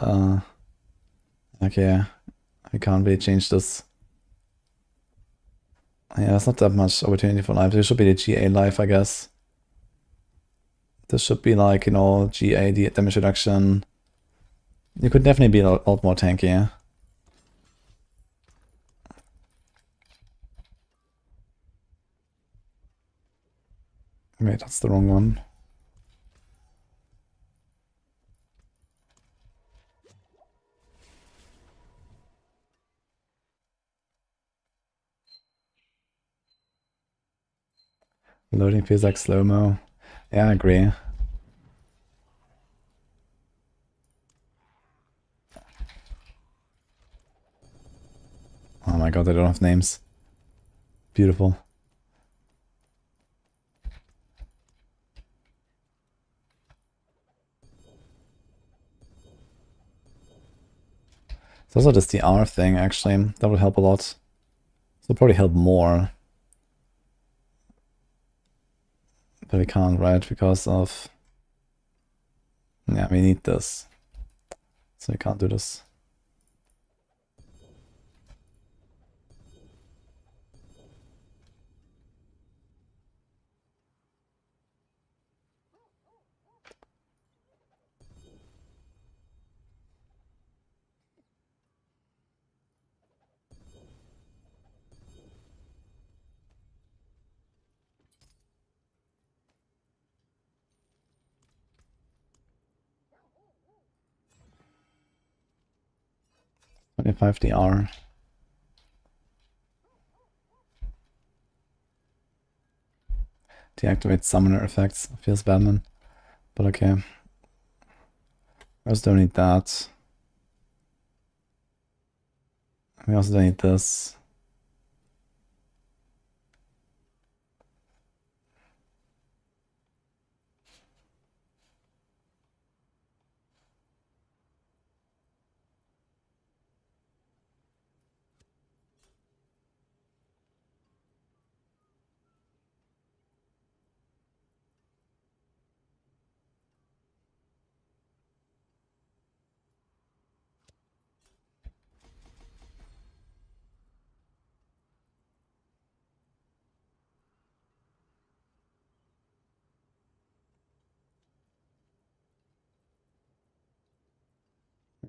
okay, I can't really change this. Yeah, there's not that much opportunity for life. There should be the GA life, I guess. This should be like, you know, GA damage reduction. You could definitely be a lot more tanky, yeah? Wait, that's the wrong one. Loading feels like slow-mo. Yeah, I agree. Oh my god, they don't have names. Beautiful. It's also this DR thing, actually. That would help a lot. This would probably help more. But we can't, right? Because of... Yeah, we need this. So we can't do this. $25 DR. Deactivate summoner effects. Feels bad, man. But okay. We also don't need that. We also don't need this.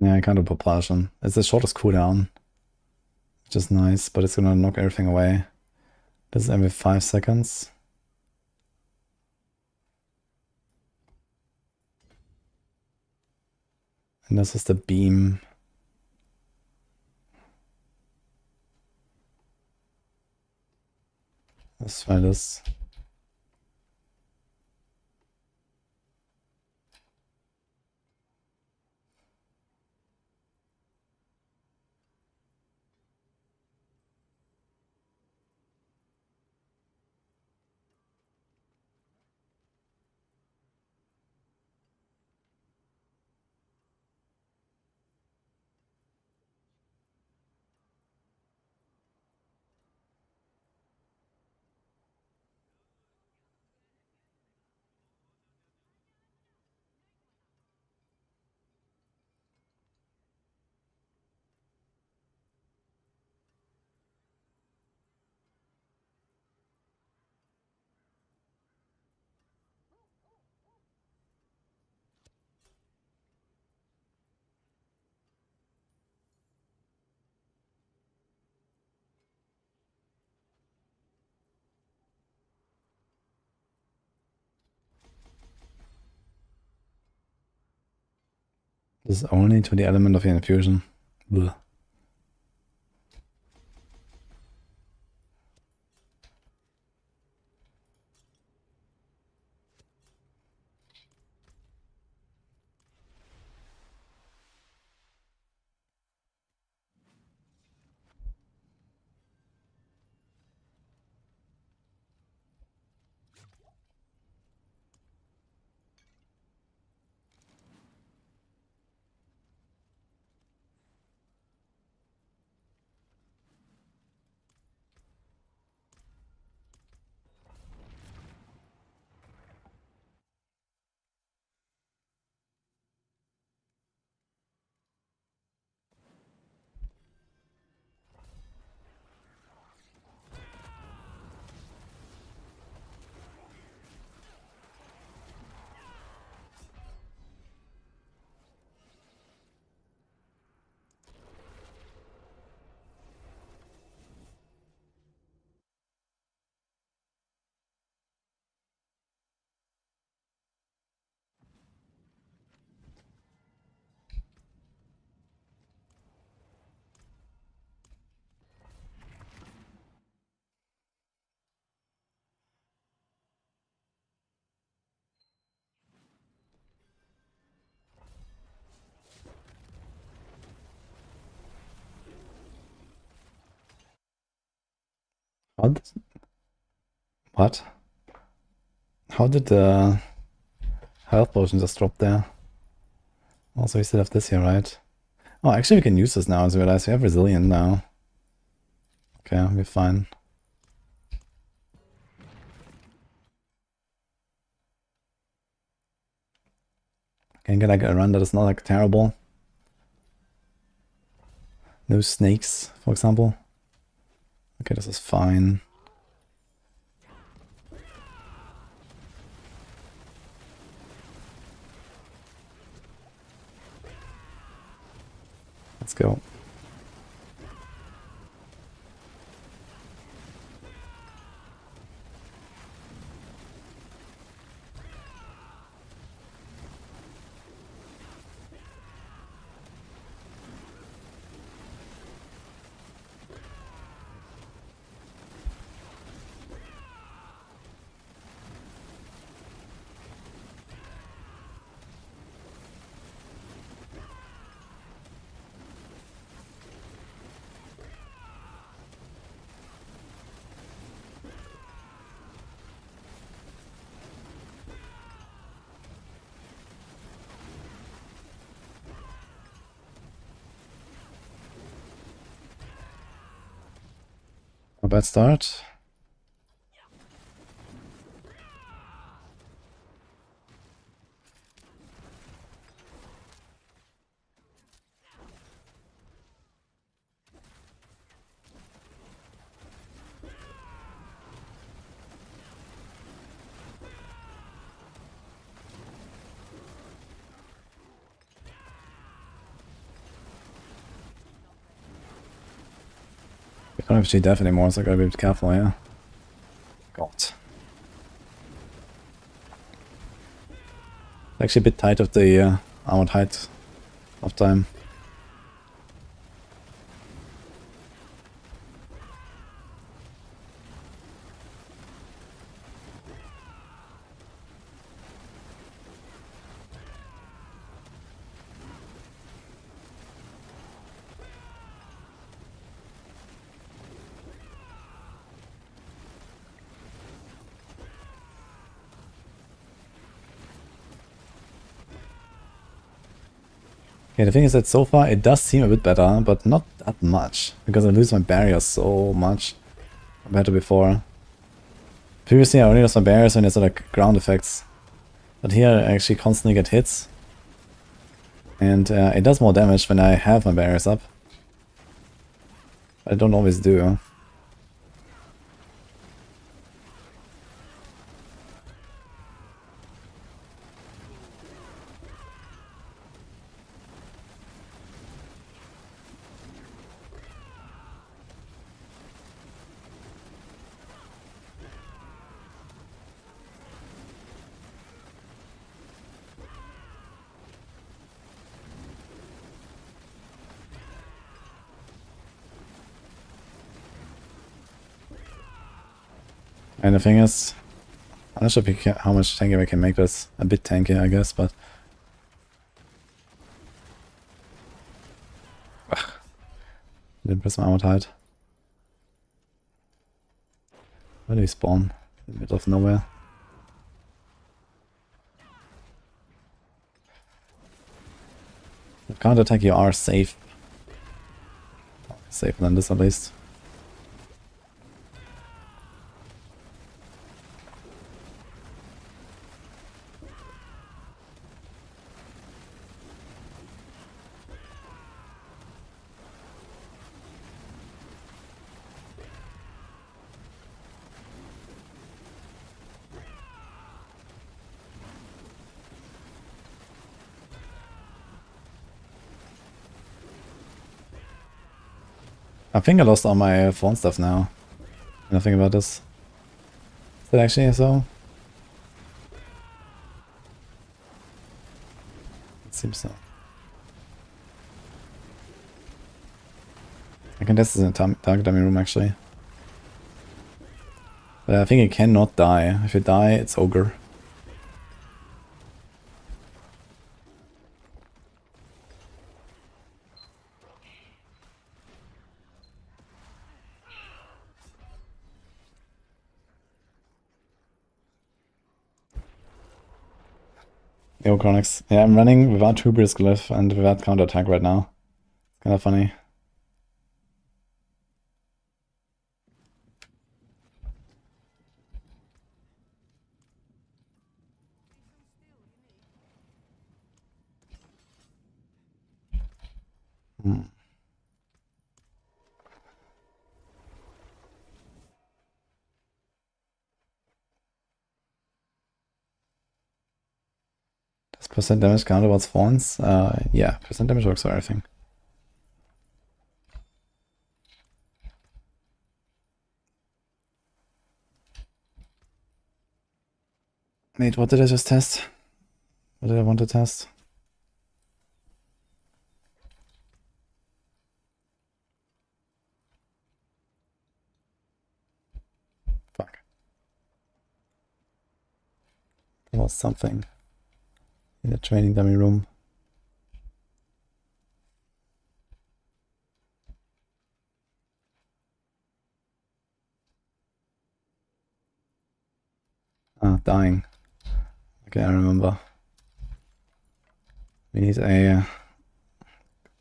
Yeah, I can't do propulsion. It's the shortest cooldown. Which is nice, but it's gonna knock everything away. This is every 5 seconds. And this is the beam. Let's try this. This is only to the element of the infusion. Blech. What? How did the health potion just drop there? Also, we still have this here, right? Oh, actually we can use this now, as I realize we have resilient now. Okay, we're fine. Can get like a run that is not like terrible. No snakes, for example. Okay, this is fine. Let's go. A bad start. I don't have to death anymore, so I gotta be a bit careful here. God. Actually a bit tight of the armored height of time. Okay, the thing is that so far it does seem a bit better, but not that much, because I lose my barriers so much compared to before. Previously I only lost my barriers when there's like ground effects, but here I actually constantly get hits, and it does more damage when I have my barriers up. I don't always do. And the thing is, I'm not sure if we can, how much tanky we can make this. A bit tanky, I guess, but... Ugh. Didn't press my armor tide. Where do we spawn? In the middle of nowhere. With counter-attack you are safe. Safer than this at least. I think I lost all my phone stuff now. Nothing about this. Is that actually so? It seems so. I can test this in a target dummy room actually. But I think it cannot die. If you die, it's ogre. Yo, Chronix. Yeah, I'm running without Hubris Glyph and without counterattack right now. It's kinda funny. Hmm. Does percent damage count towards spawns? Yeah, percent damage works for everything. Wait, what did I just test? What did I want to test? Fuck. There was something in the training dummy room. Ah, dying. Okay, I remember. We need a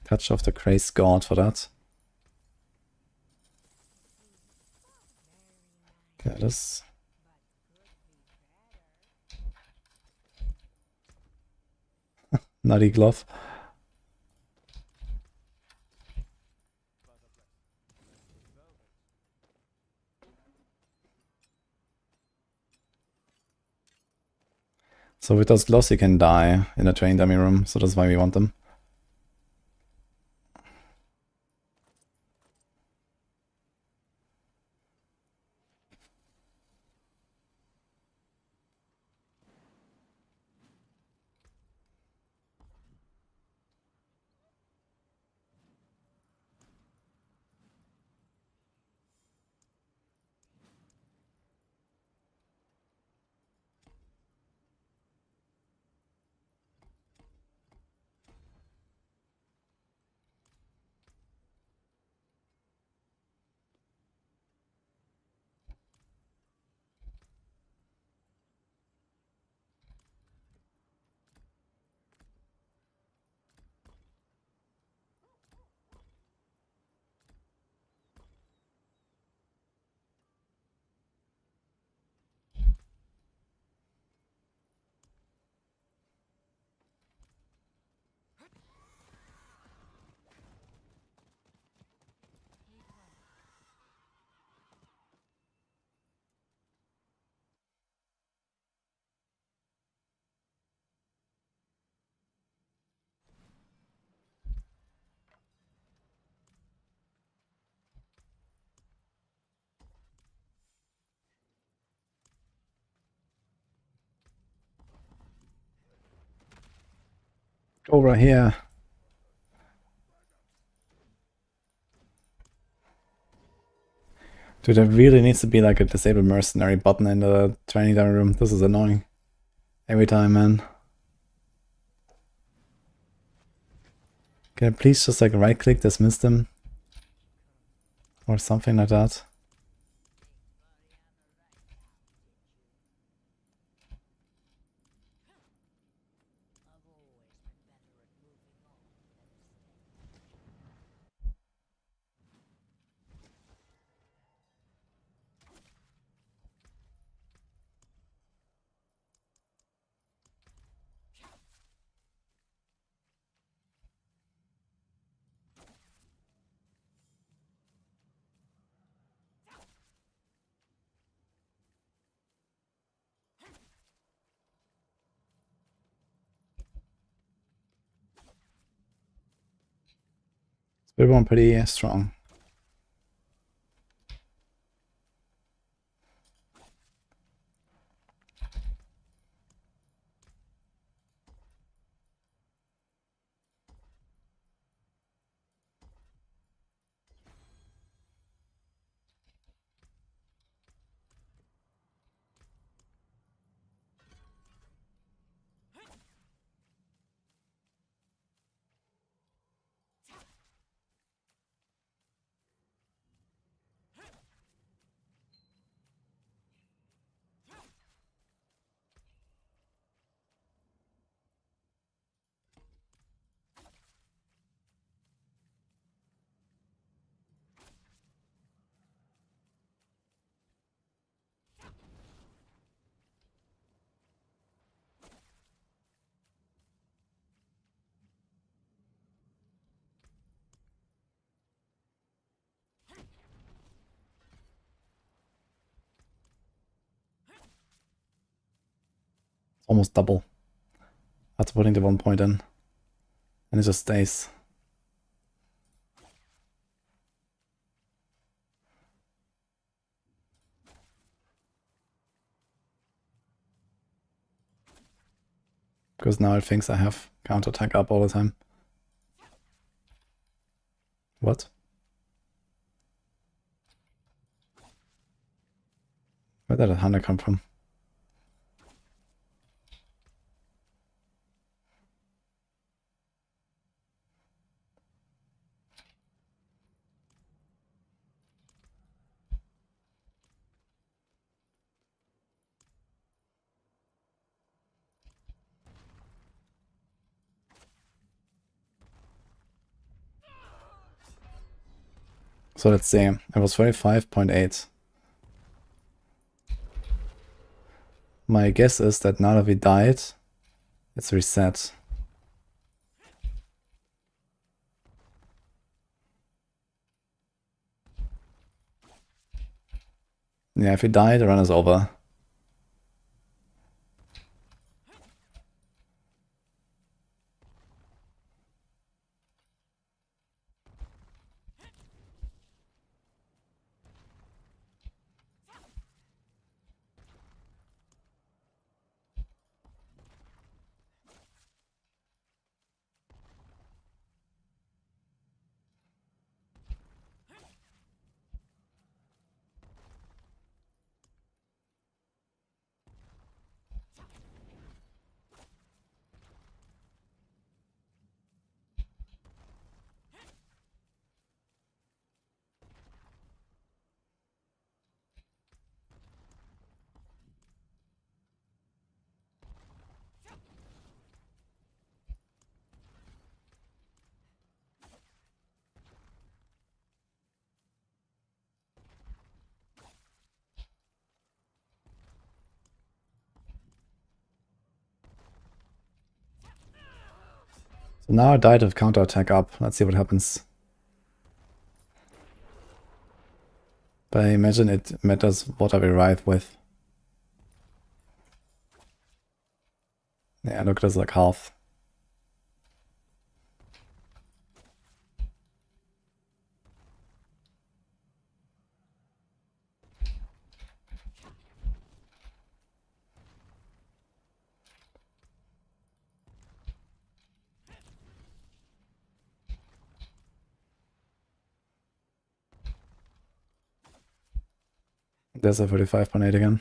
touch of the Craze God for that. Okay, this. Nutty glove. So with those gloves you can die in a training dummy room, so that's why we want them. Over here. Dude, there really needs to be like a disabled mercenary button in the training dining room. This is annoying. Every time, man. Can I please just like right click, dismiss them? Or something like that. Spiritborn pretty strong. Almost double. After putting the 1 point in. And it just stays. Because now it thinks I have counterattack up all the time. What? Where did that hunter come from? So let's see. It was 35.8. My guess is that now that we died, it's reset. Yeah, if we die, the run is over. So now I died with counterattack up. Let's see what happens. But I imagine it matters what I arrive with. Yeah, look, that's like half. there's a 35.8 again.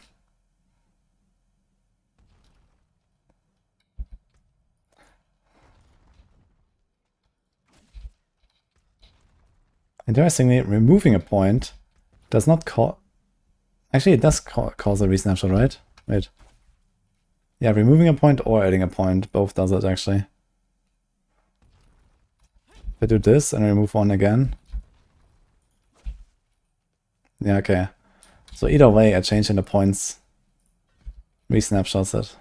Interestingly, removing a point does not cause... Actually, it does cause a re-snapshot, right? Wait. Yeah, removing a point or adding a point, both does it actually. If I do this and remove one again. Yeah, okay. So either way, a change in the points re-snapshots it.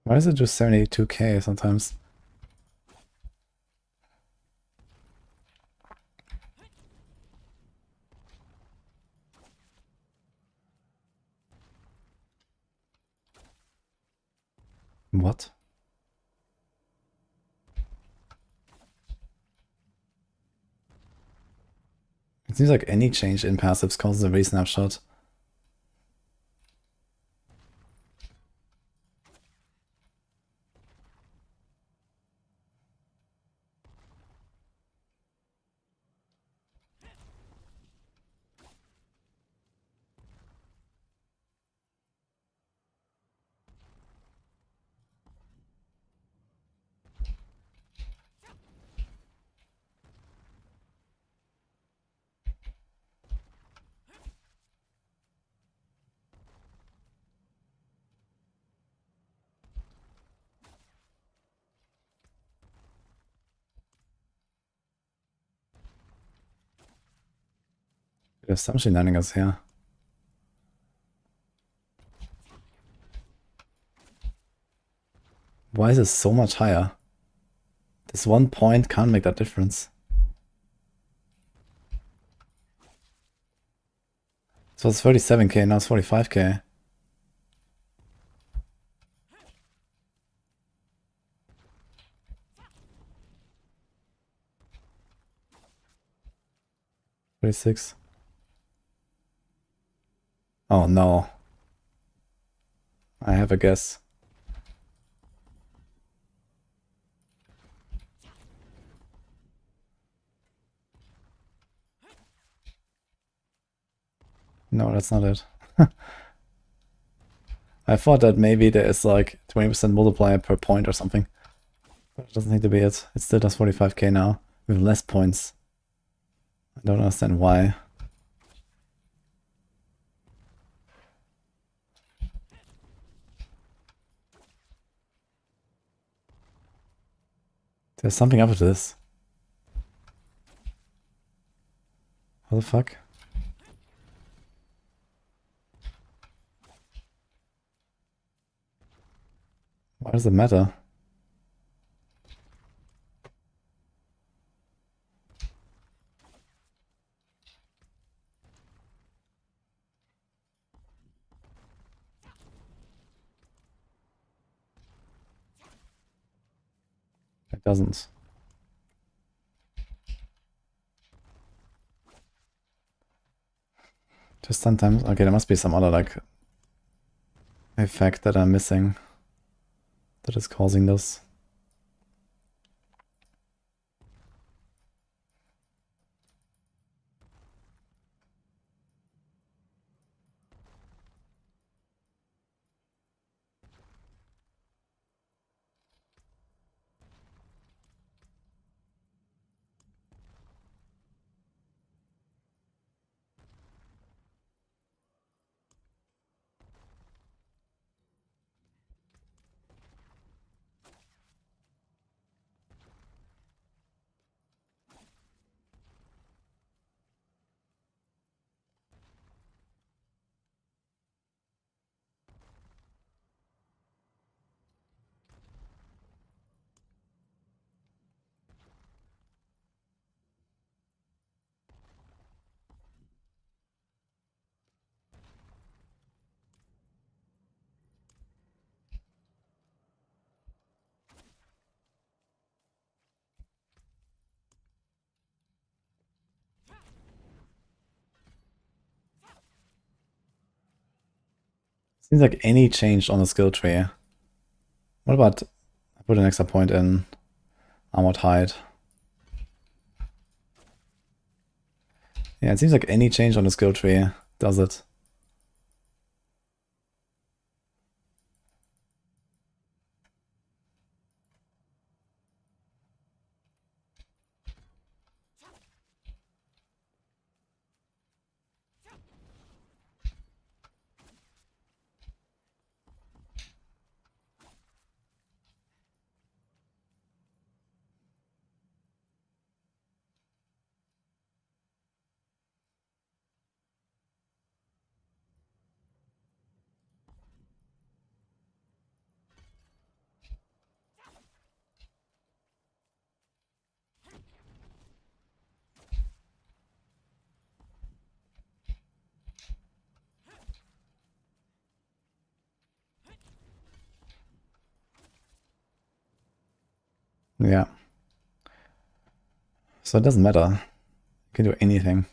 Why is it just 72k sometimes? What? It seems like any change in passives causes a re-snapshot. There's some shenanigans here. Why is it so much higher? This 1 point can't make that difference. So it's 37k, now it's 45k. $36. Oh no. I have a guess. No, that's not it. I thought that maybe there is like 20% multiplier per point or something. But it doesn't need to be it. It still does 45k now, with less points. I don't understand why. There's something up with this. What the fuck? Why does it matter? It doesn't. Just sometimes. Okay, there must be some other like effect that I'm missing that is causing this. Seems like any change on the skill tree. What about I put an extra point in armored hide? Yeah, it seems like any change on the skill tree does it. Yeah. So it doesn't matter. You can do anything.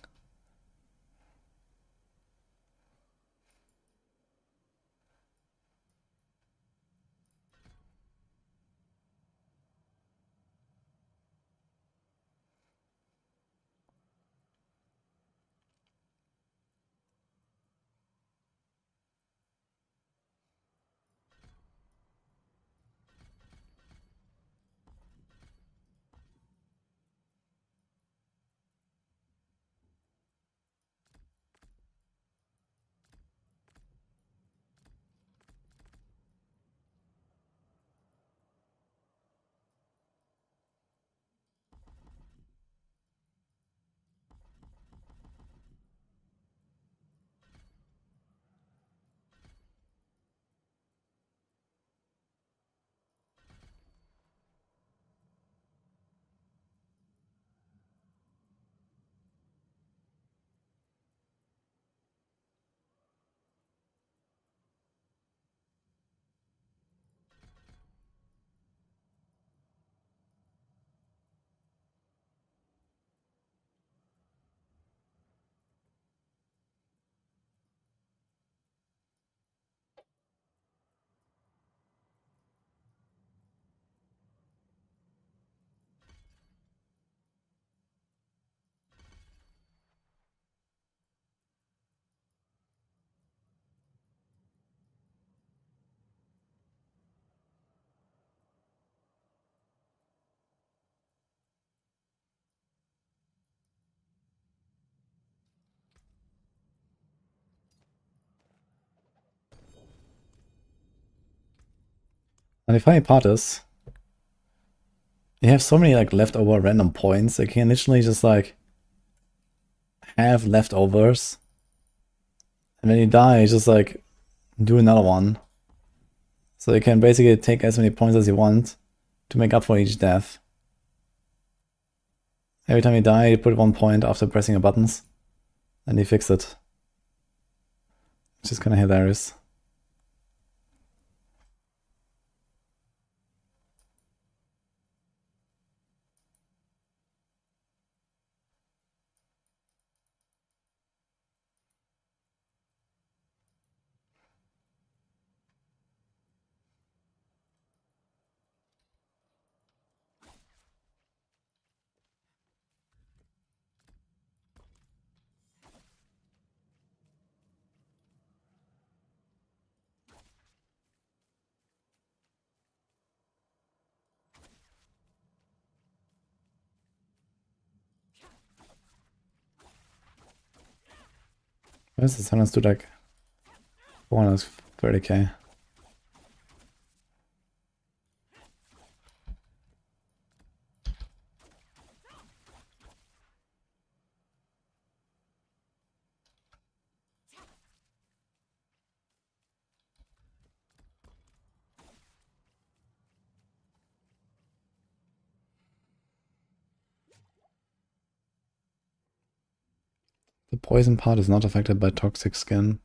And the funny part is, you have so many like leftover random points. You can literally just like have leftovers, and when you die, you just like do another one, So you can basically take as many points as you want to make up for each death. Every time you die, you put 1 point after pressing your buttons, and you fix it. Which is kind of hilarious. Why is the silence do like 430k? The poison part is not affected by toxic skin.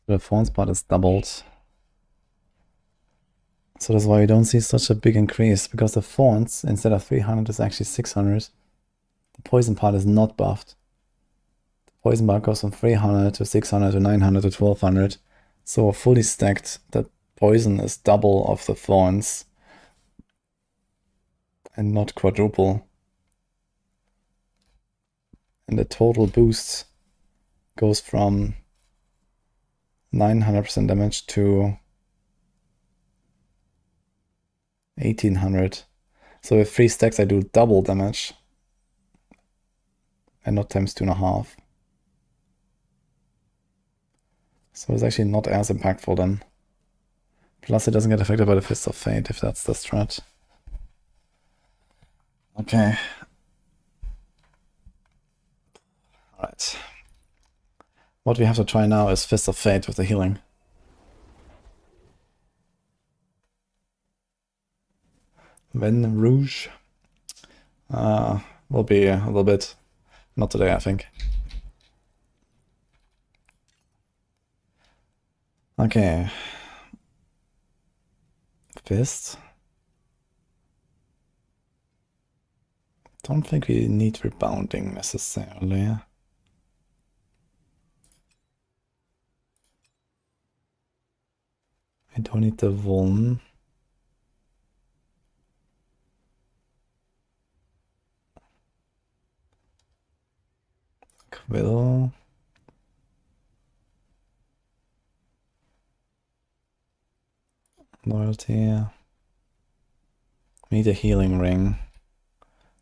The thorns part is doubled. So that's why you don't see such a big increase, because the thorns, instead of 300, is actually 600. The poison part is not buffed. The poison bar goes from 300 to 600 to 900 to 1200. So fully stacked, that poison is double of the thorns. And not quadruple. And the total boost goes from 900% damage to 1800. So with 3 stacks I do double damage. And not times 2.5. So it's actually not as impactful then. Plus it doesn't get affected by the Fist of Fate if that's the strat. Okay. Alright. What we have to try now is Fist of Fate with the healing. Ven Rouge will be a little bit, not today I think. Okay. Fist. Don't think we need rebounding necessarily. I don't need the Vuln. Quill. Loyalty. We need a healing ring,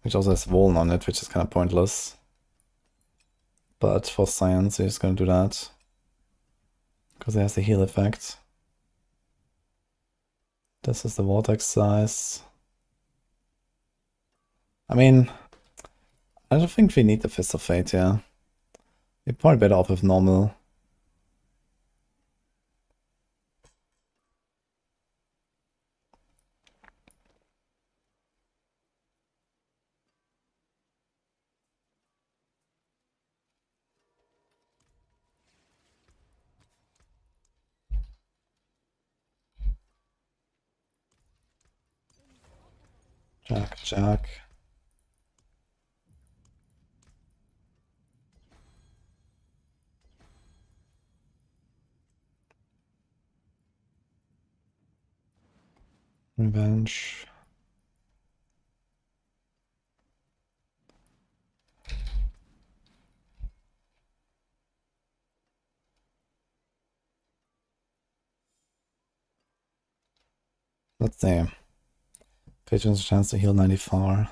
which also has Vuln on it, which is kind of pointless. But for science, we're just gonna do that. Because it has the heal effect. This is the vortex size. I mean, I don't think we need the Fist of Fate, yeah. We're probably better off with normal. Jack. Revenge. Let's see. Patron's chance to heal 94.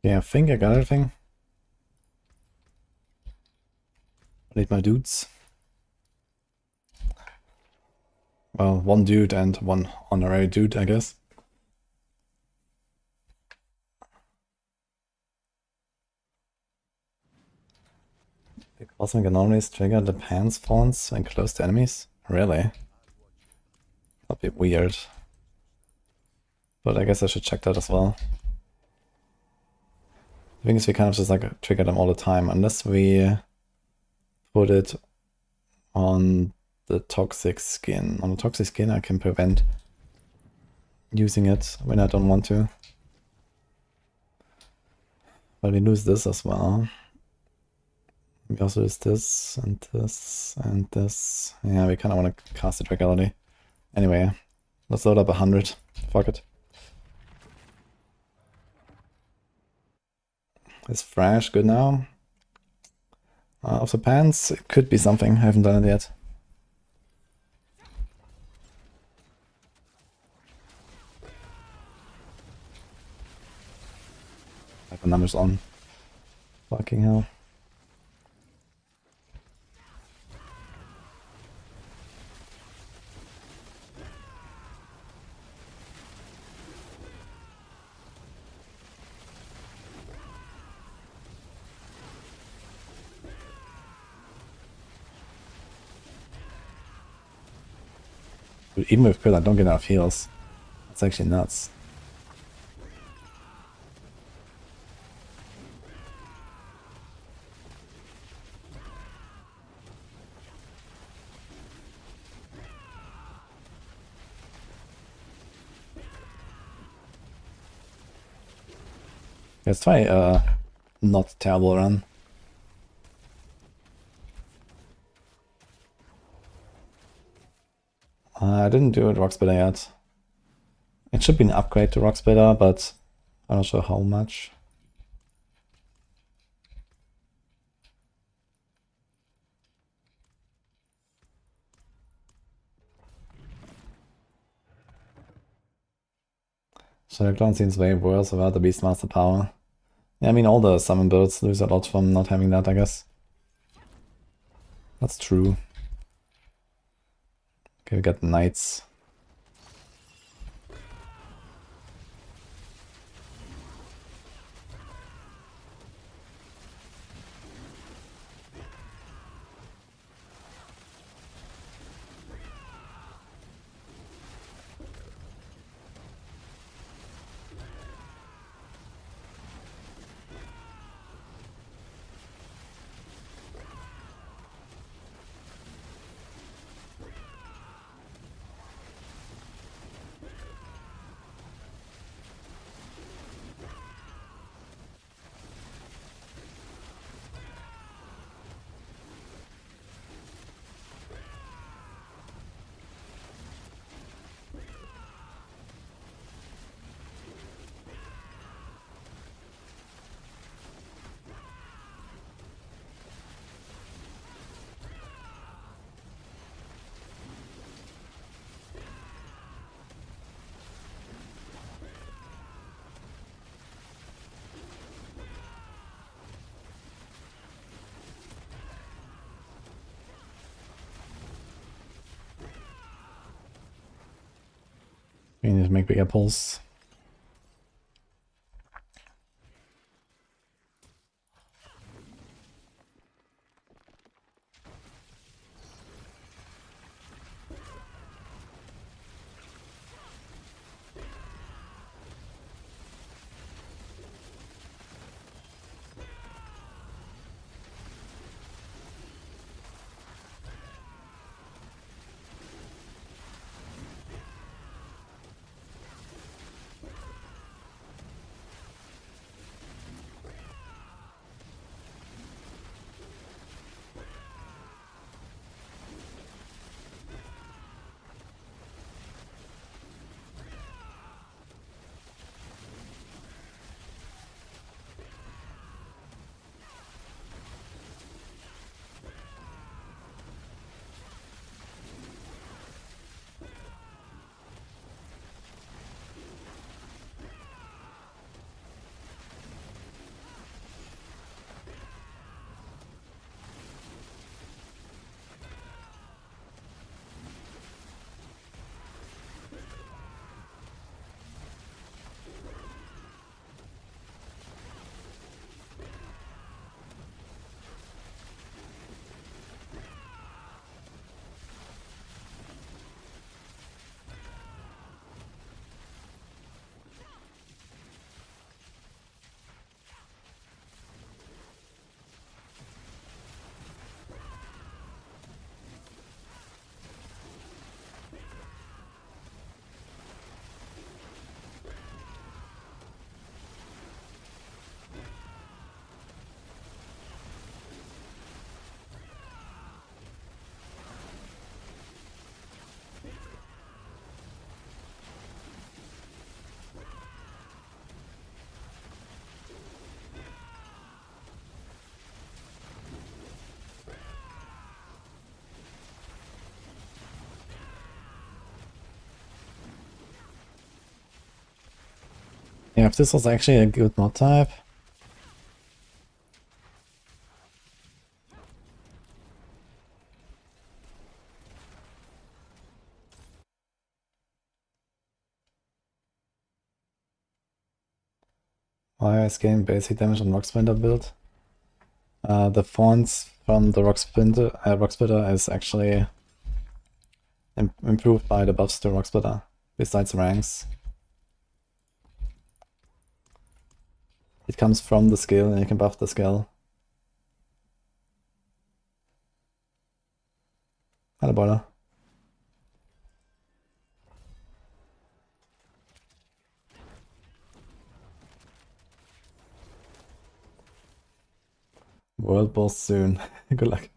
Yeah, I think I got everything. I need my dudes. Well, one dude and one honorary dude, I guess. The cosmic anomalies trigger the pants fawns when close to enemies? Really? That'd be weird. But I guess I should check that as well. The thing is, we kind of just like trigger them all the time, unless we put it on the toxic skin. On the toxic skin, I can prevent using it when I don't want to. But we lose this as well. We also lose this and this and this. Yeah, we kind of want to cast it regularly. Anyway, let's load up 100. Fuck it. Is Thrash good now? Of the pants, it could be something. I haven't done it yet. I have the numbers on. Fucking hell. But even with crit, I don't get enough heals. That's actually nuts. Let's try not terrible run. I didn't do it Rock Splitter yet. It should be an upgrade to Rock Splitter, but I'm not sure how much. Clown seems way worse without the Beastmaster power. Yeah, I mean all the summon builds lose a lot from not having that, I guess. That's true. Okay, we got Knights. We need to make bigger pulls. Yeah, if this was actually a good mod type. Why is getting basic damage on Rock Splinter build? The fonts from the Rock Splitter is actually improved by the buffs to Rock Splitter, besides ranks. It comes from the skill and you can buff the skill. Hello, boiler. World boss soon. Good luck.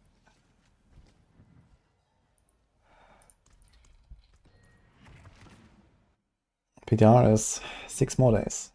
PTR is 6 more days.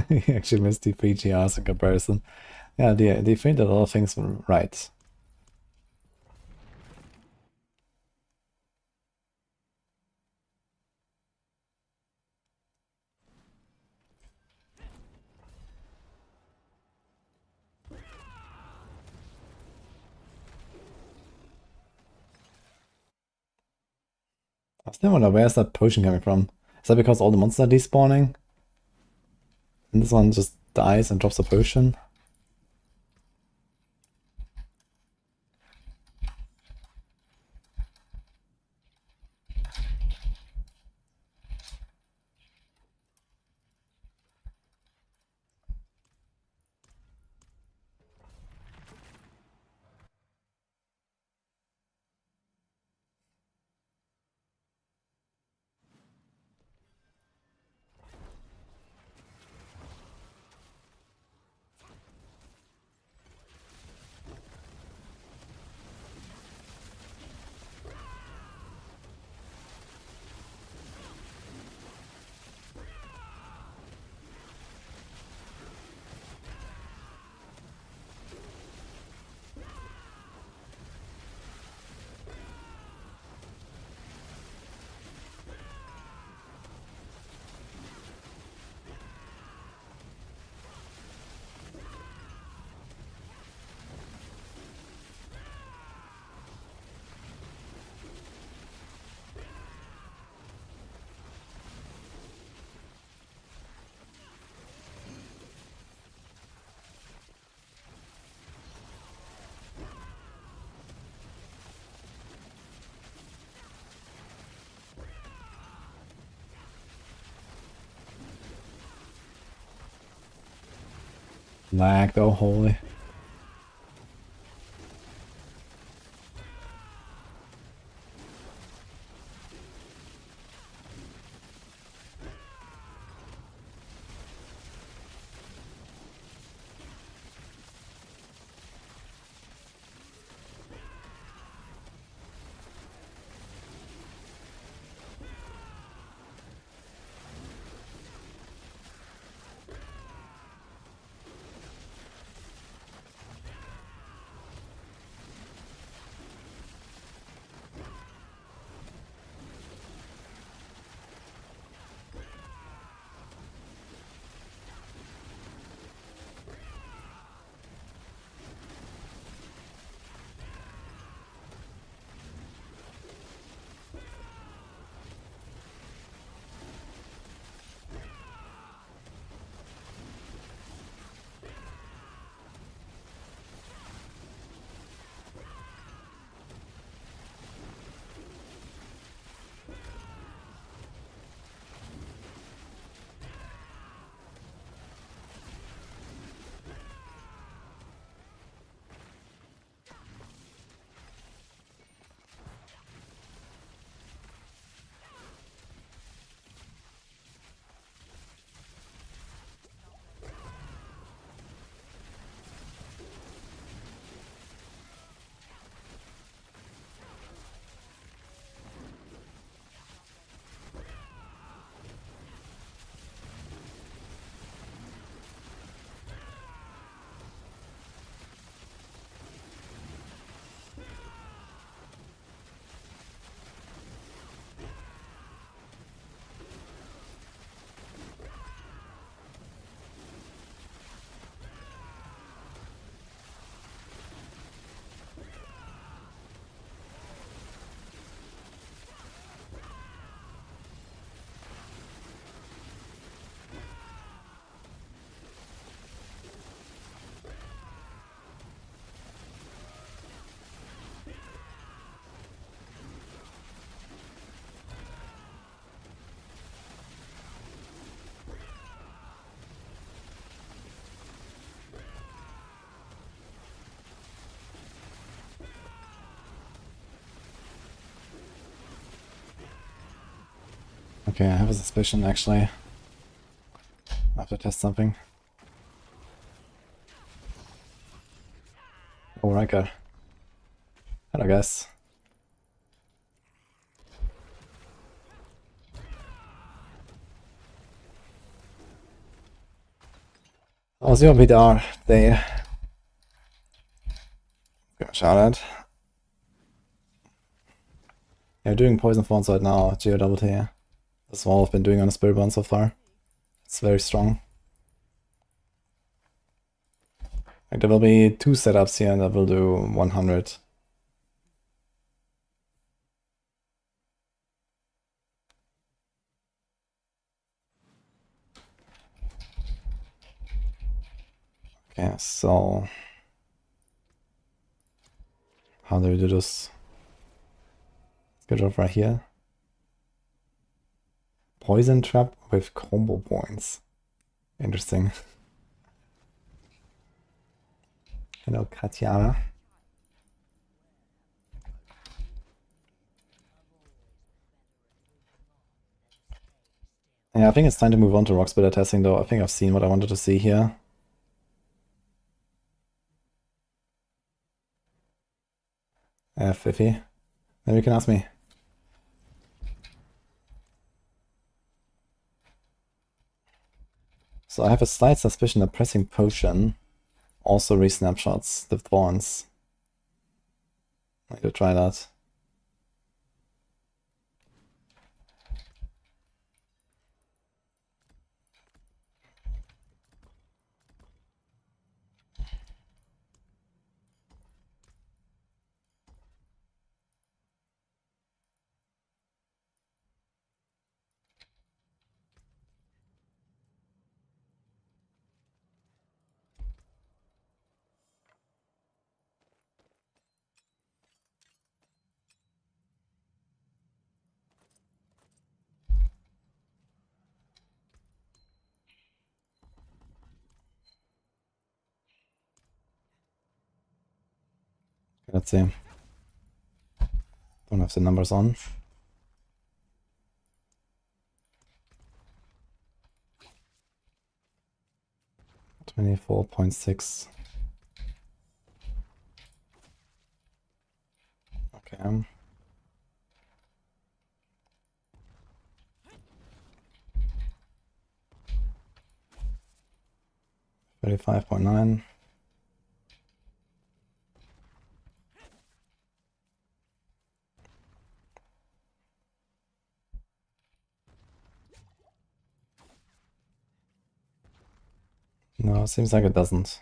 He actually missed the 3GRs in comparison. Yeah, they did a lot of things right. I still wonder, where's that potion coming from? Is that because all the monsters are despawning? And this one just dies and drops a potion? Lagged, oh holy. Okay, I have a suspicion actually. I have to test something. Oh, Riker. Hello, guys. How's your PTR day? Shout out. Yeah, doing poison thorns right now, GOWT. That's all I've been doing on the Spiritborn so far. It's very strong. Like, there will be 2 setups here that will do 100. Okay, so how do we do this? Let's get off right here. Poison trap with combo points. Interesting. Hello, Katiana. Yeah, I think it's time to move on to rock splitter testing though. I think I've seen what I wanted to see here. Fifi. Then you can ask me. So I have a slight suspicion that pressing potion also re-snapshots the thorns. I need to try that. Let's see. Don't have the numbers on. $24.6. Okay. $35.9. No, seems like it doesn't.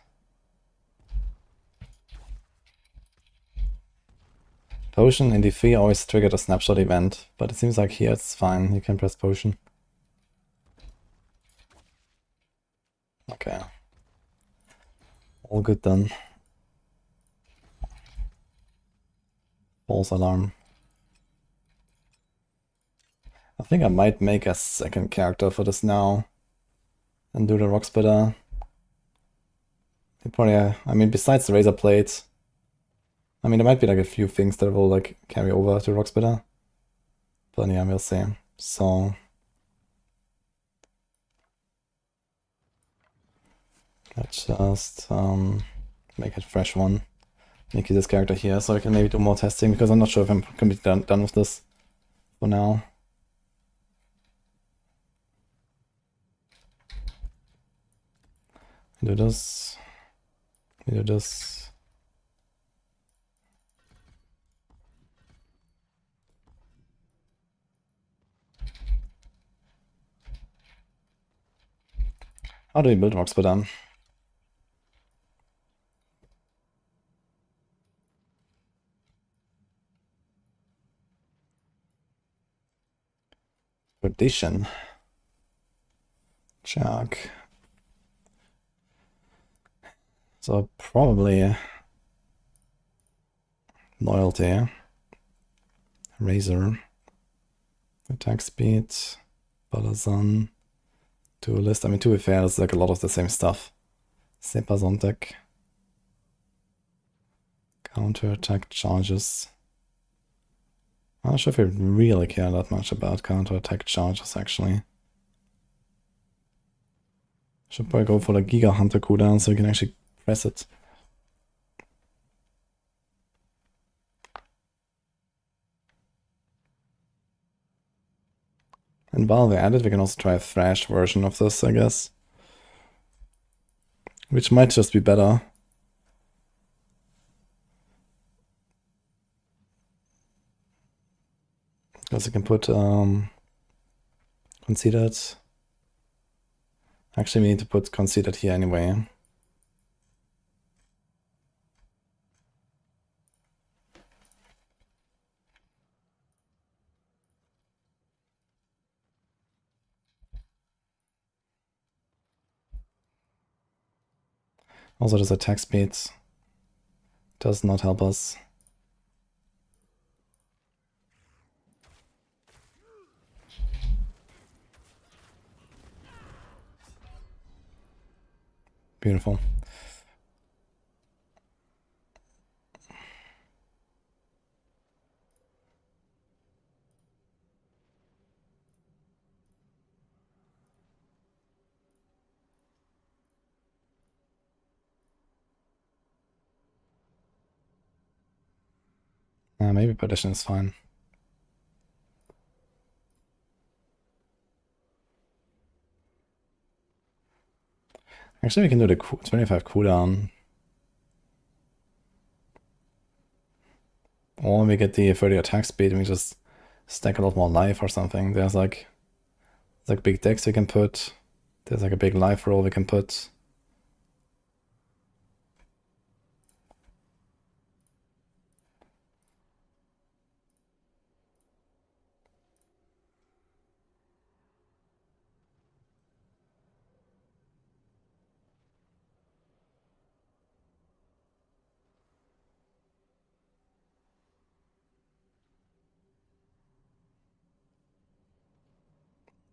Potion in D3 always triggered a snapshot event, but it seems like here it's fine. You can press potion. Okay. All good then. False alarm. I think I might make a second character for this now and do the rock splitter. Probably, I mean, besides the razor plate, I mean, there might be like a few things that will like carry over to rock splitter, but yeah, we'll see. So let's just make it fresh one. Make this character here, so I can maybe do more testing because I'm not sure if I'm completely done with this for now. Do this. Do this. How do we build rock splitter? Tradition. Check. So probably loyalty, razor, attack speed, balazan, duelist. I mean, to be fair, it's like a lot of the same stuff. Sepazontek, counter attack charges. I'm not sure if we really care that much about counter-attack charges, actually. Should probably go for the Giga Hunter cooldown so we can actually press it. And while we're at it, we can also try a thrashed version of this, I guess. Which might just be better. Because you can put conceded. Actually, we need to put conceded here anyway. Also, this attack speed does not help us. Beautiful. Maybe partition is fine. Actually, we can do the 25 cooldown. Or we get the 30 attack speed and we just stack a lot more life or something. There's like big decks we can put. There's like a big life roll we can put.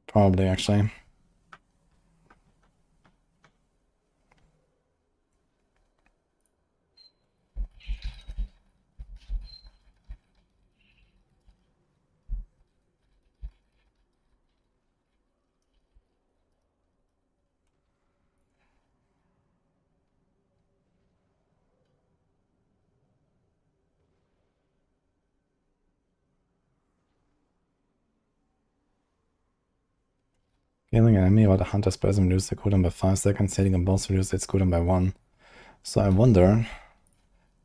Probably, actually. Killing an enemy or the hunter spells reduce the cooldown by 5 seconds, hitting a boss reduces its cooldown by 1. So I wonder,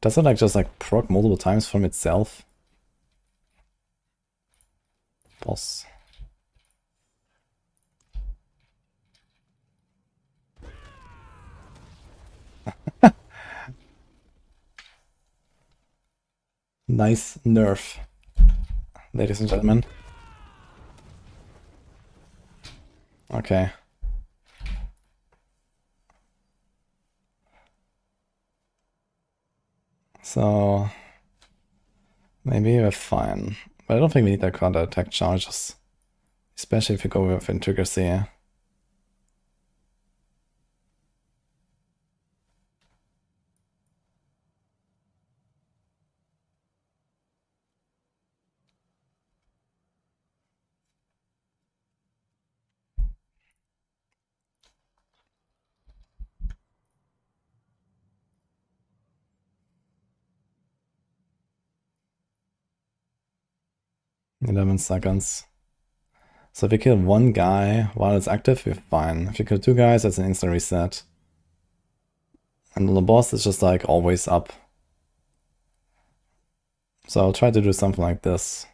does it like just like proc multiple times from itself? Boss. Nice nerf, ladies and gentlemen. Okay. So maybe we're fine. But I don't think we need that counter attack charges. Especially if you go with intricacy. $11 seconds. So if you kill one guy while it's active, we're fine. If you kill two guys, that's an instant reset. And the boss is just like always up. So I'll try to do something like this.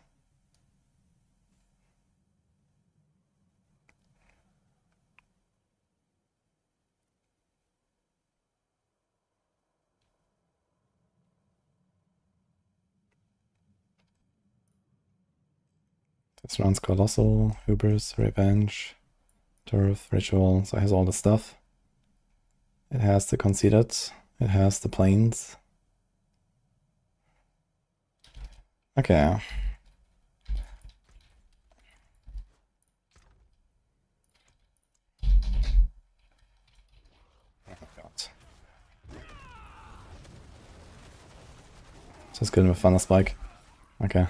This round's Colossal, Hubris, Revenge, Turf, Ritual, so it has all the stuff. It has the Conceded, it has the Plains. Okay. Oh my god. Just good with Thunder Spike. Okay.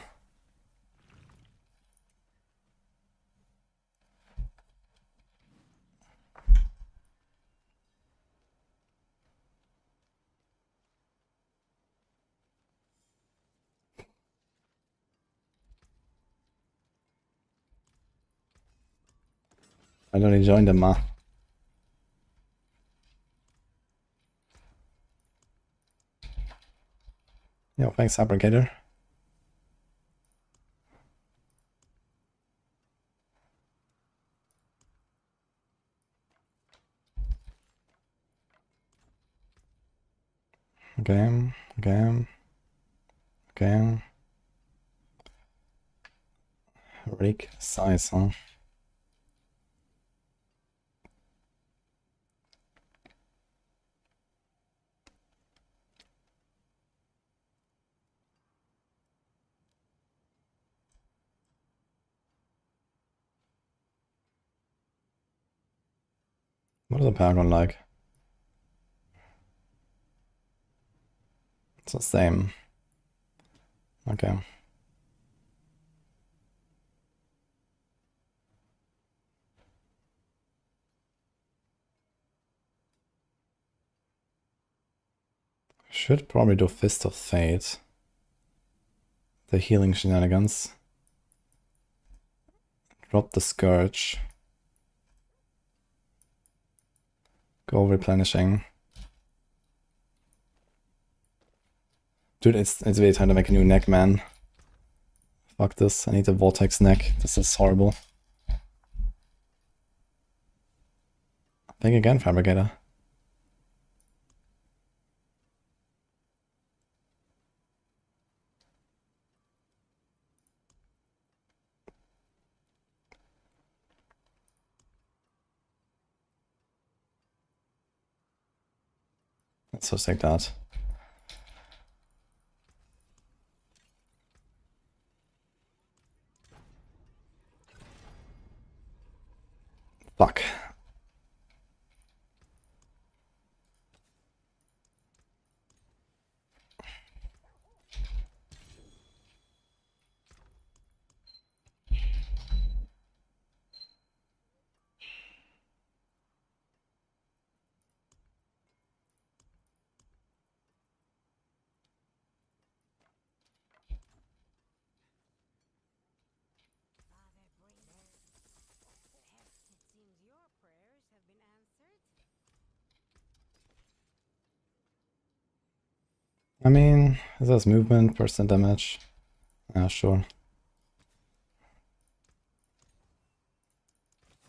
I don't join them, ma. Yo, thanks, Fabricator. Okay. Rake size, huh? What is a Paragon like? It's the same. Okay. Should probably do Fist of Fate. The healing shenanigans. Drop the Scourge. Go replenishing. Dude, it's really time to make a new neck, man. Fuck this, I need a Vortex neck. This is horrible. Think again, Fabricator. Let's just take that. Fuck. I mean, is this movement, percent damage? Yeah, sure.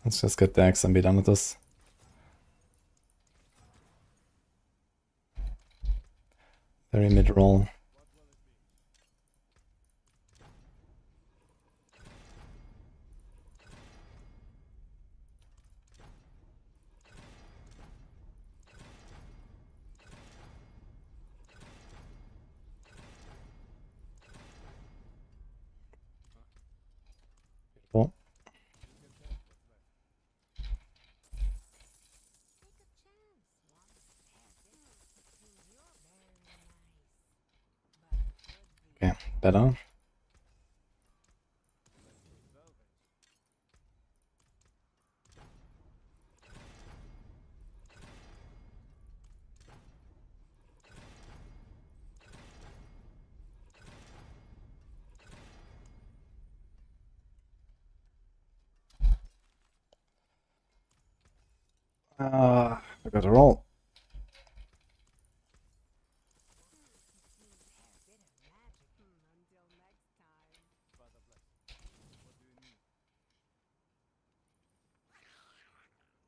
Let's just get the X and be done with this. Very mid-roll. Beautiful. Okay, better. I got to roll.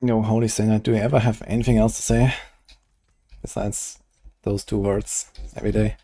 Yo, holy saint, do you ever have anything else to say? Besides those two words every day?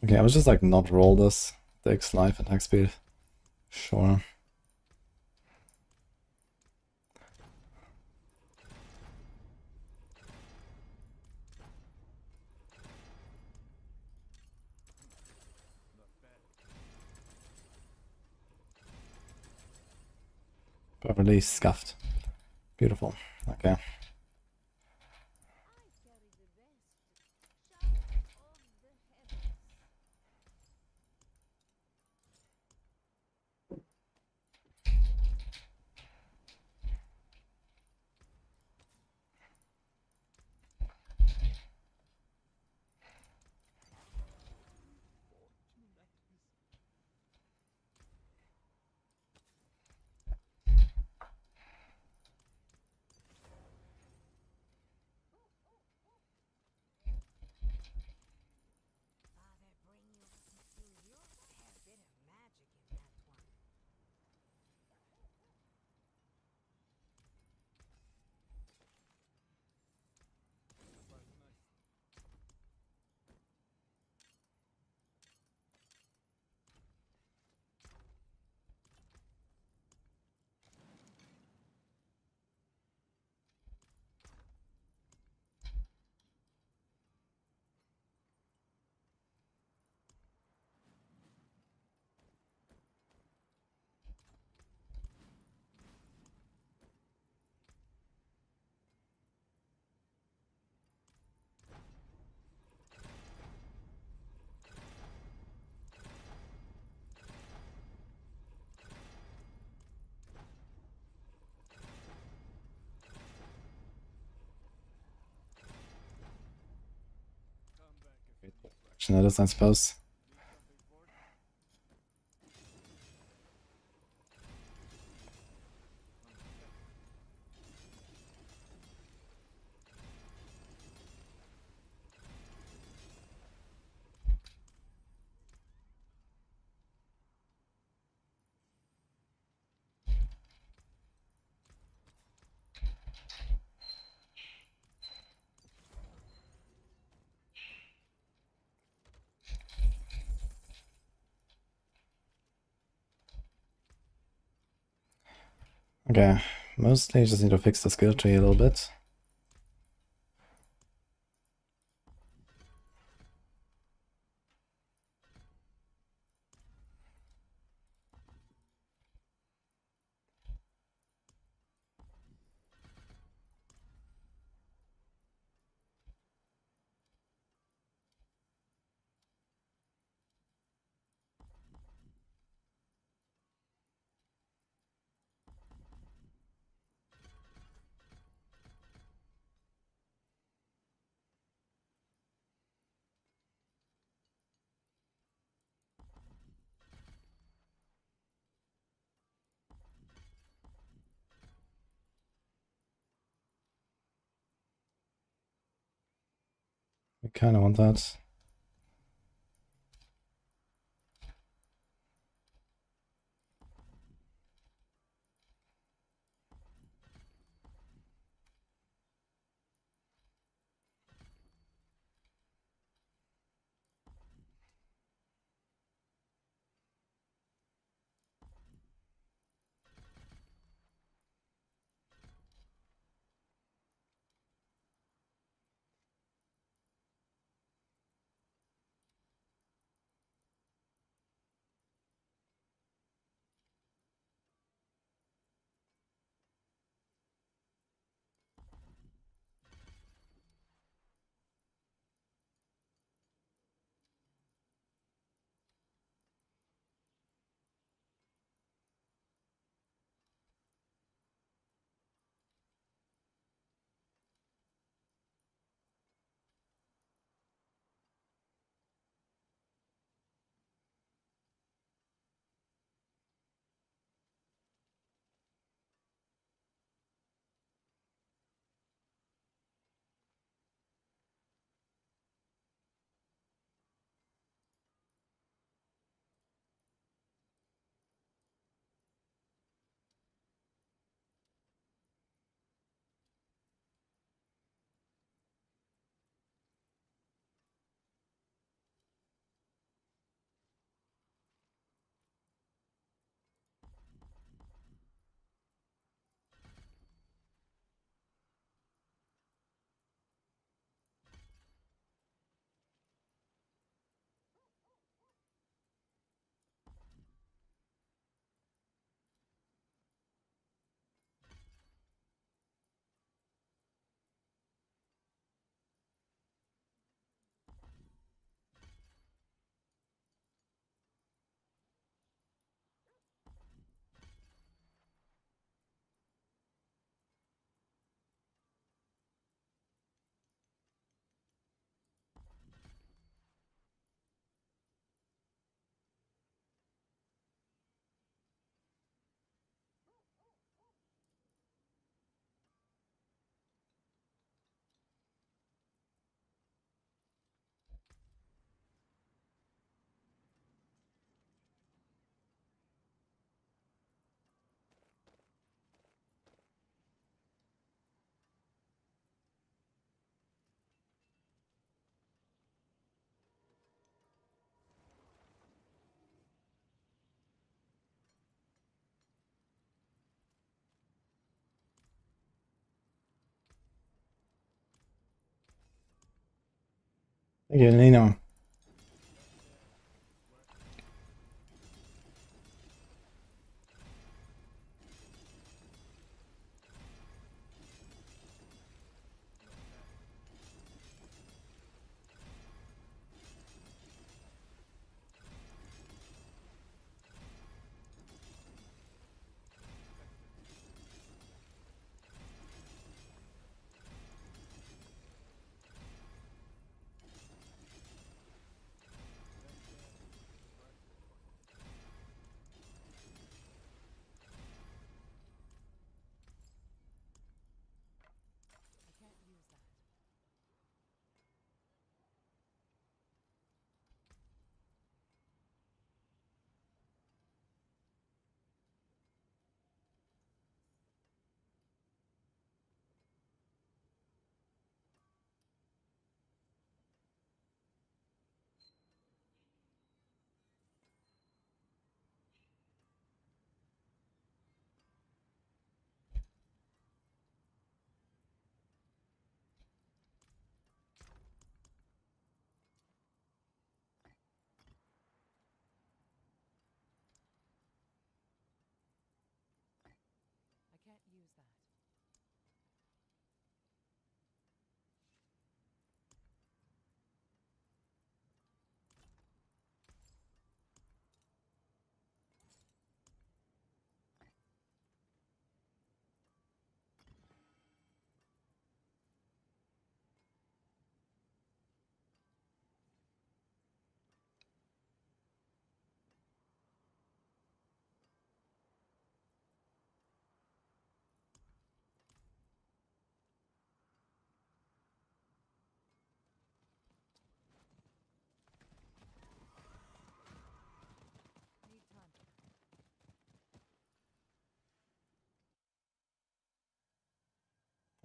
Okay, I was just like not roll this. The X life attack speed. Sure. Properly scuffed. Beautiful. Okay. Action that is, I suppose. Okay, mostly just need to fix the skill tree a little bit. I kind of want that. Thank you, Nino.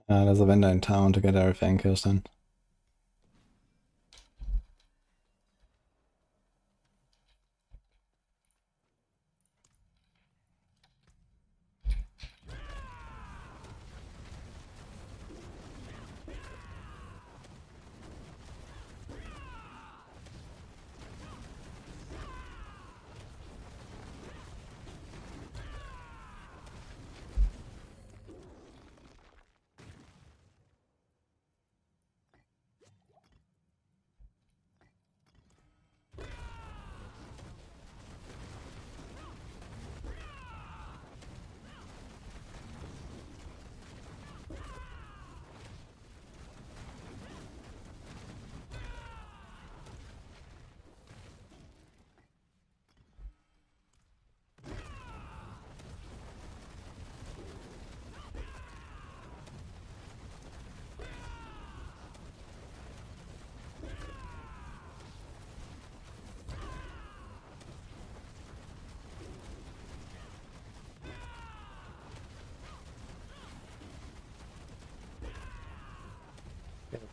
There's a vendor in town to get everything killed then.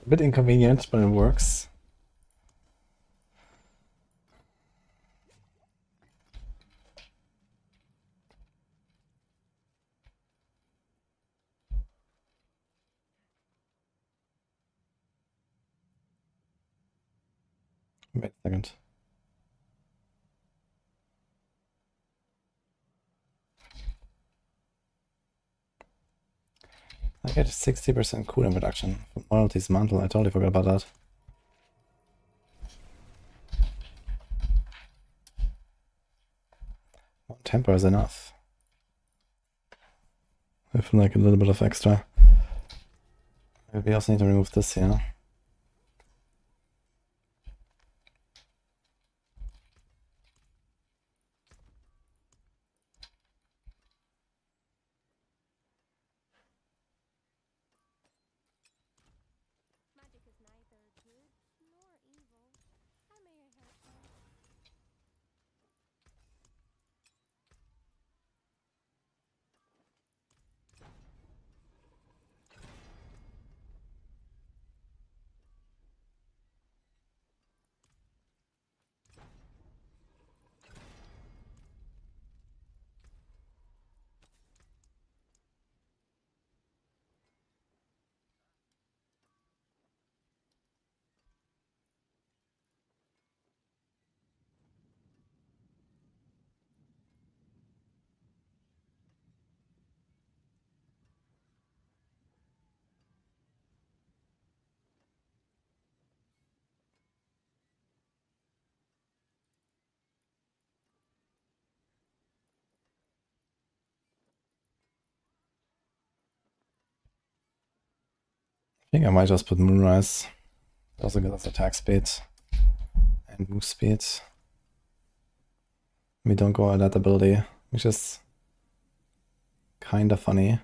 A bit inconvenient, but it works. Wait a second. I get 60% cooldown reduction from Loyalty's Mantle. I totally forgot about that. One temper is enough. I feel like a little bit of extra. We also need to remove this here. think I might just put Moonrise. It also gives us attack speed and move speed. We don't go at that ability, which is kinda funny.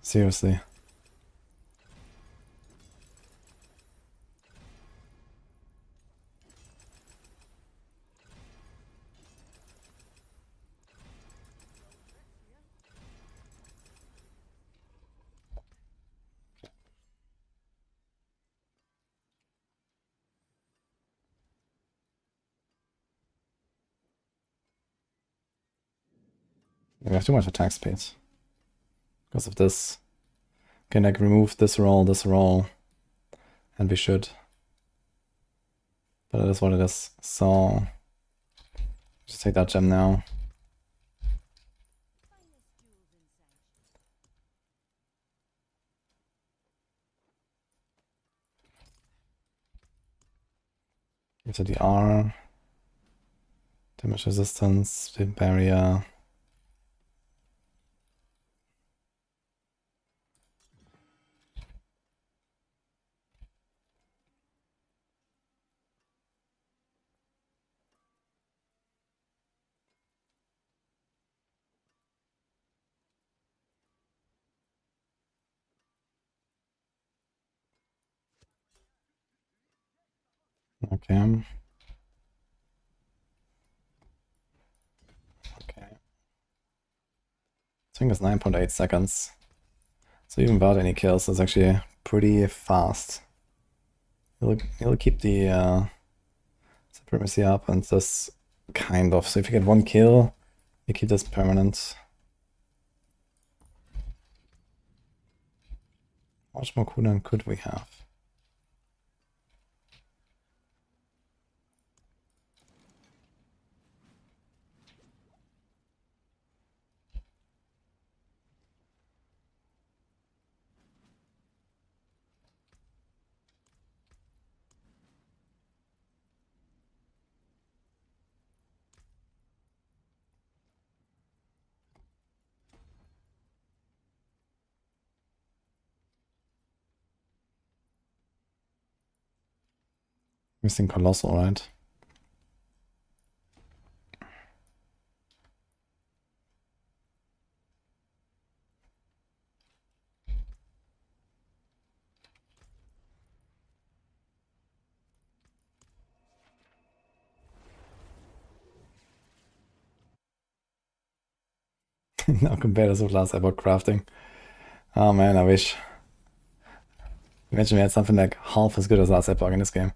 Seriously. We have too much attack speed because of this. Can like remove this roll, and we should. But it is what it is. So just take that gem now. Give it the R. Damage resistance, the barrier. Okay. Okay. I think it's 9.8 seconds. So even without any kills, it's actually pretty fast. He'll keep the supremacy up and this kind of. So if you get one kill, you keep this permanent. How much more cooldown could we have? Missing Colossal, right? Now compare this with last Epoch crafting. Oh man, I wish. Imagine we had something like half as good as last Epoch in this game.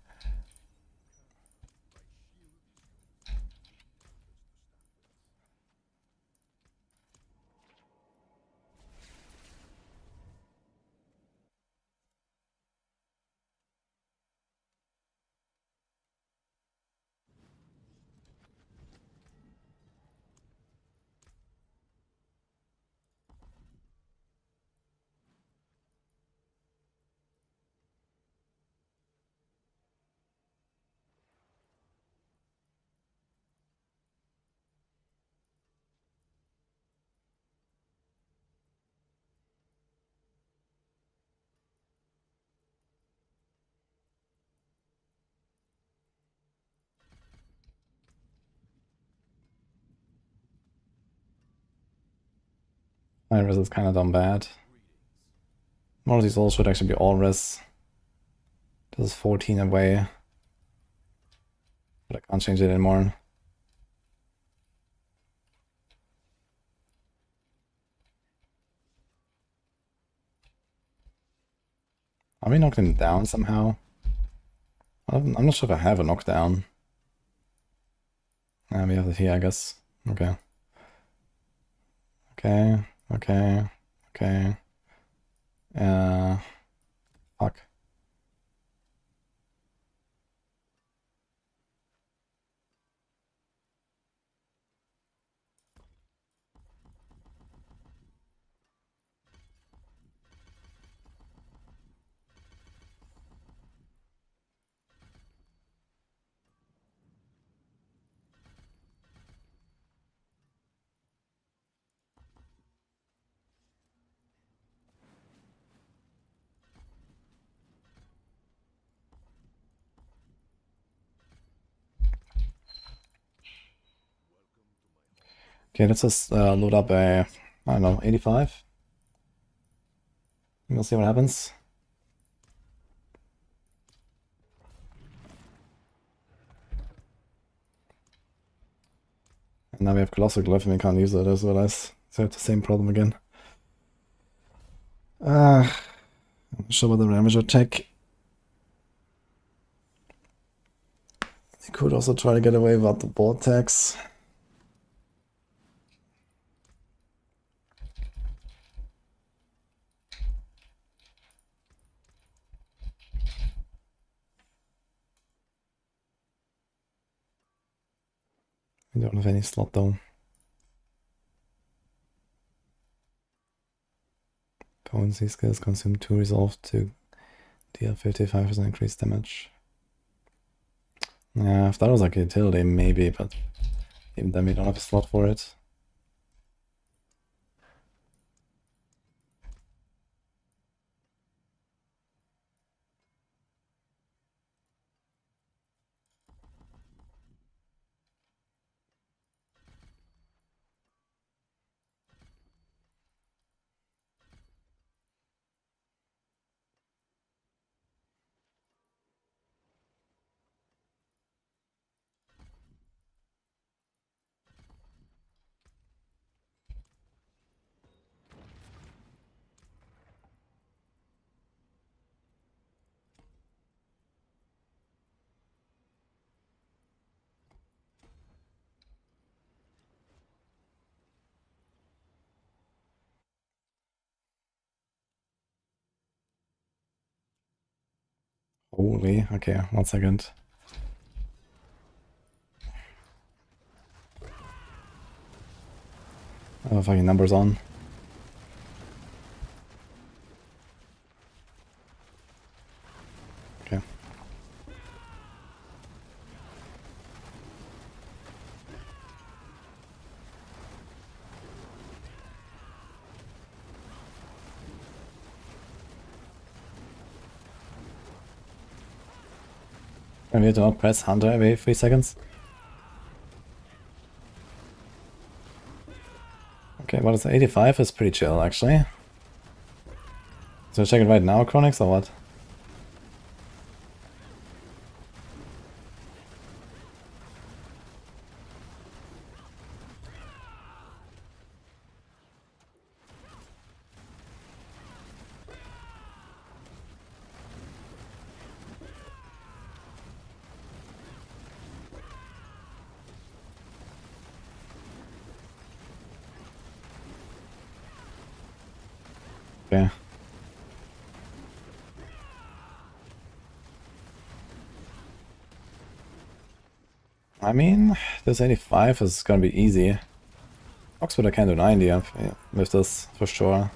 My res is kind of done bad. More of these all should actually be all res. This is 14 away. But I can't change it anymore. Are we knocking him down somehow? I'm not sure if I have a knockdown. We have it here, I guess. Okay. Okay. Okay. Okay. Fuck. Okay, let's just load up a, I don't know, 85. We'll see what happens. And now we have Colossal Glyph and we can't use it as well as. So we have the same problem again. I'm not sure about the ravager tech. You could also try to get away without the board tax. We don't have any slot though. Potency skills consume 2 resolve to deal 55% increased damage. Yeah, if that was like a utility, maybe, but even then we don't have a slot for it. Holy, okay, 1 second. Oh, fucking numbers on. Okay. And we don't press Hunter every 3 seconds. Okay, what is it? 85 is pretty chill, actually. So check it right now, Chronix, or what? Okay. I mean, this 85 is gonna be easy. Oxford I can do 90 with this, for sure.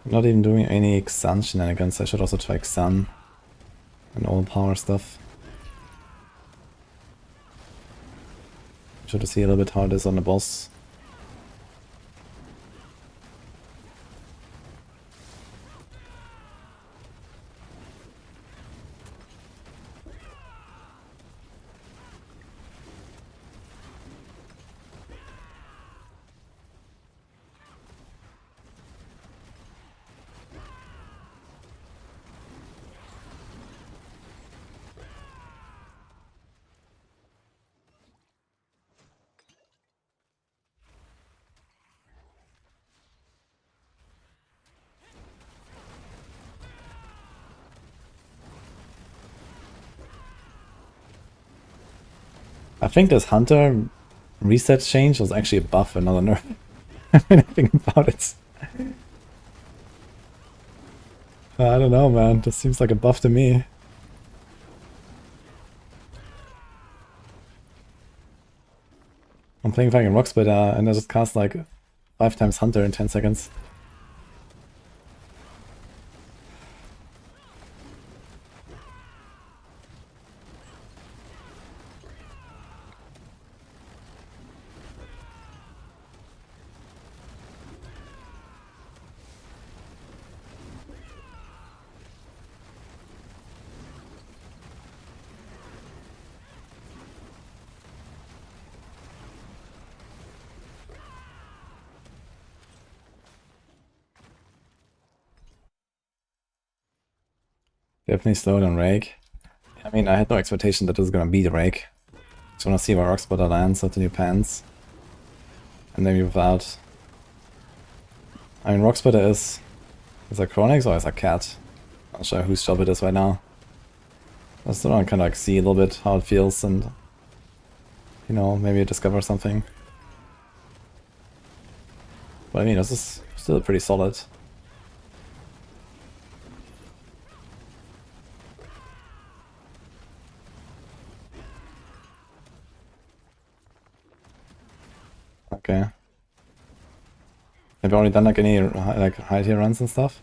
I'm not even doing any Xan shenanigans, I should also try Xan and all power stuff. Should see a little bit how it is on the boss. I think this Hunter reset change was actually a buff and not a nerf. When I think about it. I don't know, man. This seems like a buff to me. I'm playing fucking Rock Splitter and I just cast like 5 times Hunter in 10 seconds. Definitely slow down rake. I mean, I had no expectation that this was gonna be the rake. Just wanna see where Rock Splitter lands with the new pants. And then move out. I mean, Rock Splitter is that Chronix or is that Cat? Not sure whose job it is right now. I still want to kind of like see a little bit how it feels and, you know, maybe discover something. But I mean, this is still pretty solid. Okay. Have you already done like any like high tier runs and stuff?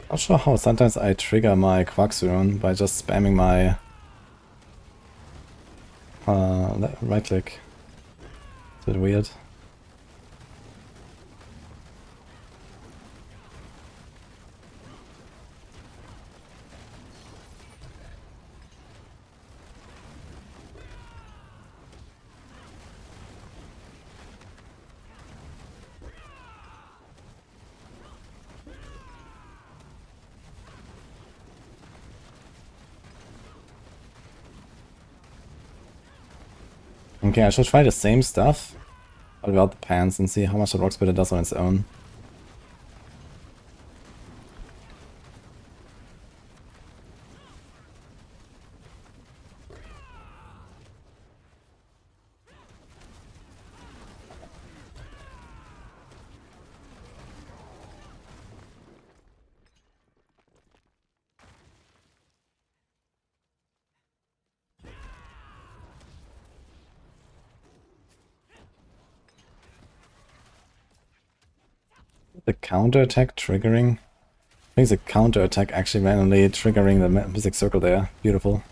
Not sure how sometimes I trigger my Quaxurun by just spamming my right click. It's a bit weird. Okay, I should try the same stuff, but without the pants and see how much the Rock Splitter does on its own. The counter attack triggering? I think the counter attack actually randomly triggering the Mystic Circle there. Beautiful.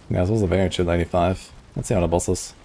Yeah, this was a very chill 85. Let's see how the boss is.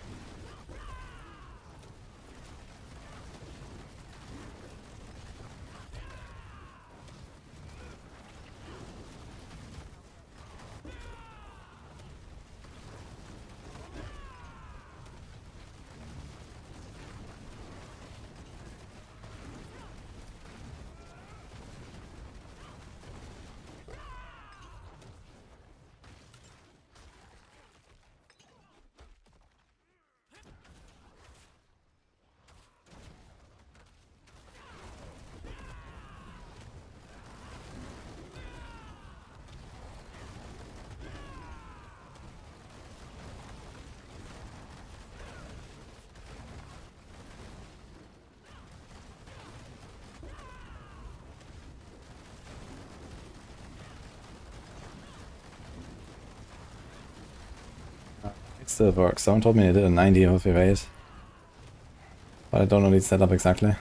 It still works. Someone told me I did a 90 of evade. But I don't know the setup exactly.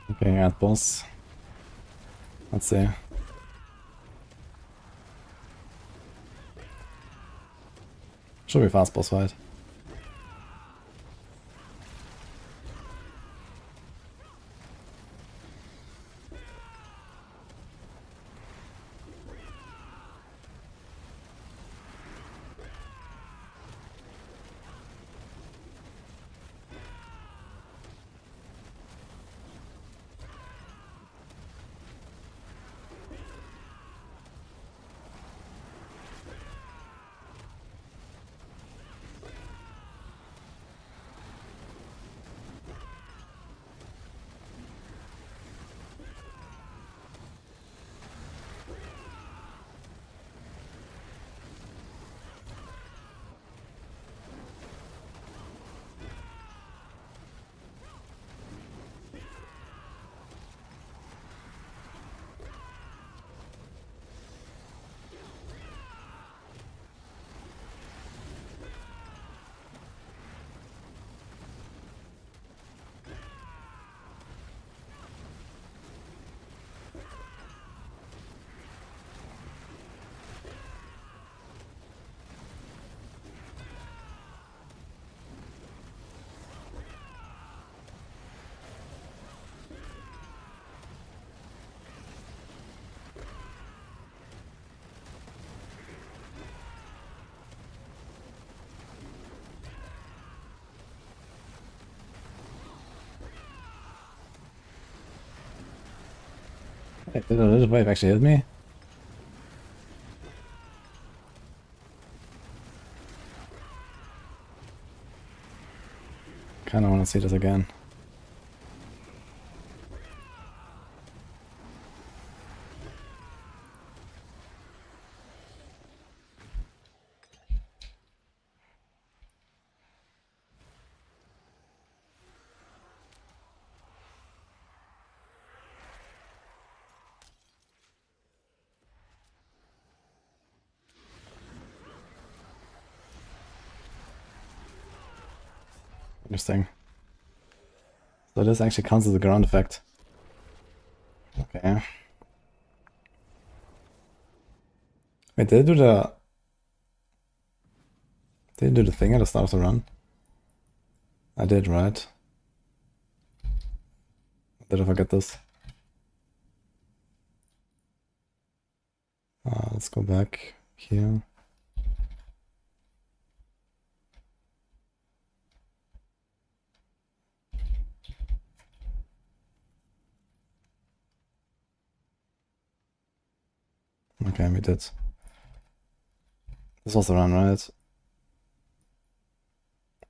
Okay, add boss. Let's see. Should be fast boss fight. Wait, did a little wave actually hit me? Kinda wanna see this again. Interesting. So this actually counts as a ground effect. Okay. Wait, did it do the... Did it do the thing at the start of the run? I did, right? Did I forget this? Let's go back here. Okay, we did. This was the run, right?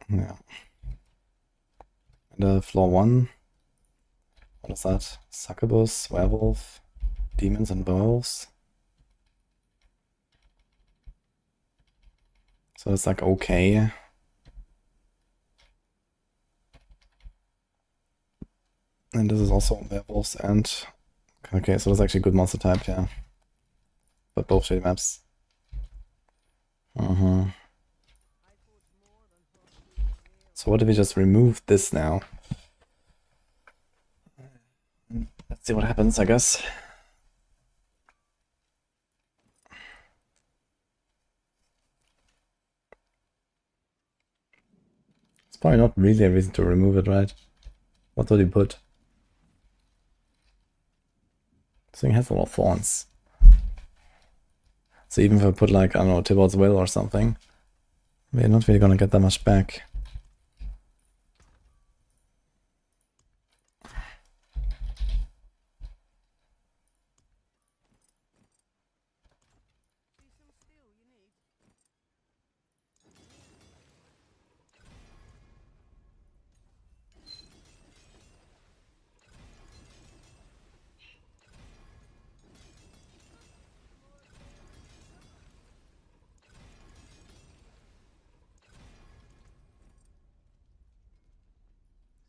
Yeah. The floor 1. What is that? Succubus, werewolf, demons and werewolves. So it's like okay. And this is also werewolves and... Okay, so that's actually a good monster type, yeah. But both shady maps. So what if we just remove this now? Let's see what happens, I guess. It's probably not really a reason to remove it, right? What would you put? This thing has a lot of thorns. So even if I put like, I don't know, Tibbot's Will or something, we're not really gonna get that much back.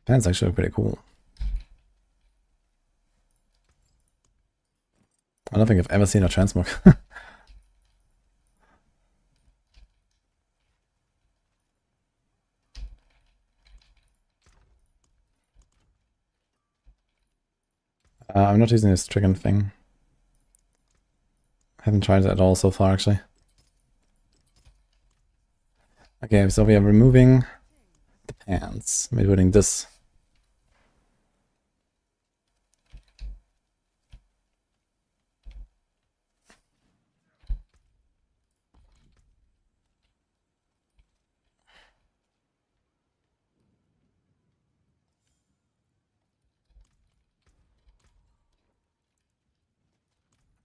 That's actually pretty cool. I don't think I've ever seen a transmog. I'm not using this trigger thing. I haven't tried it at all so far, actually. Okay, so we are removing the pants. Maybe putting this.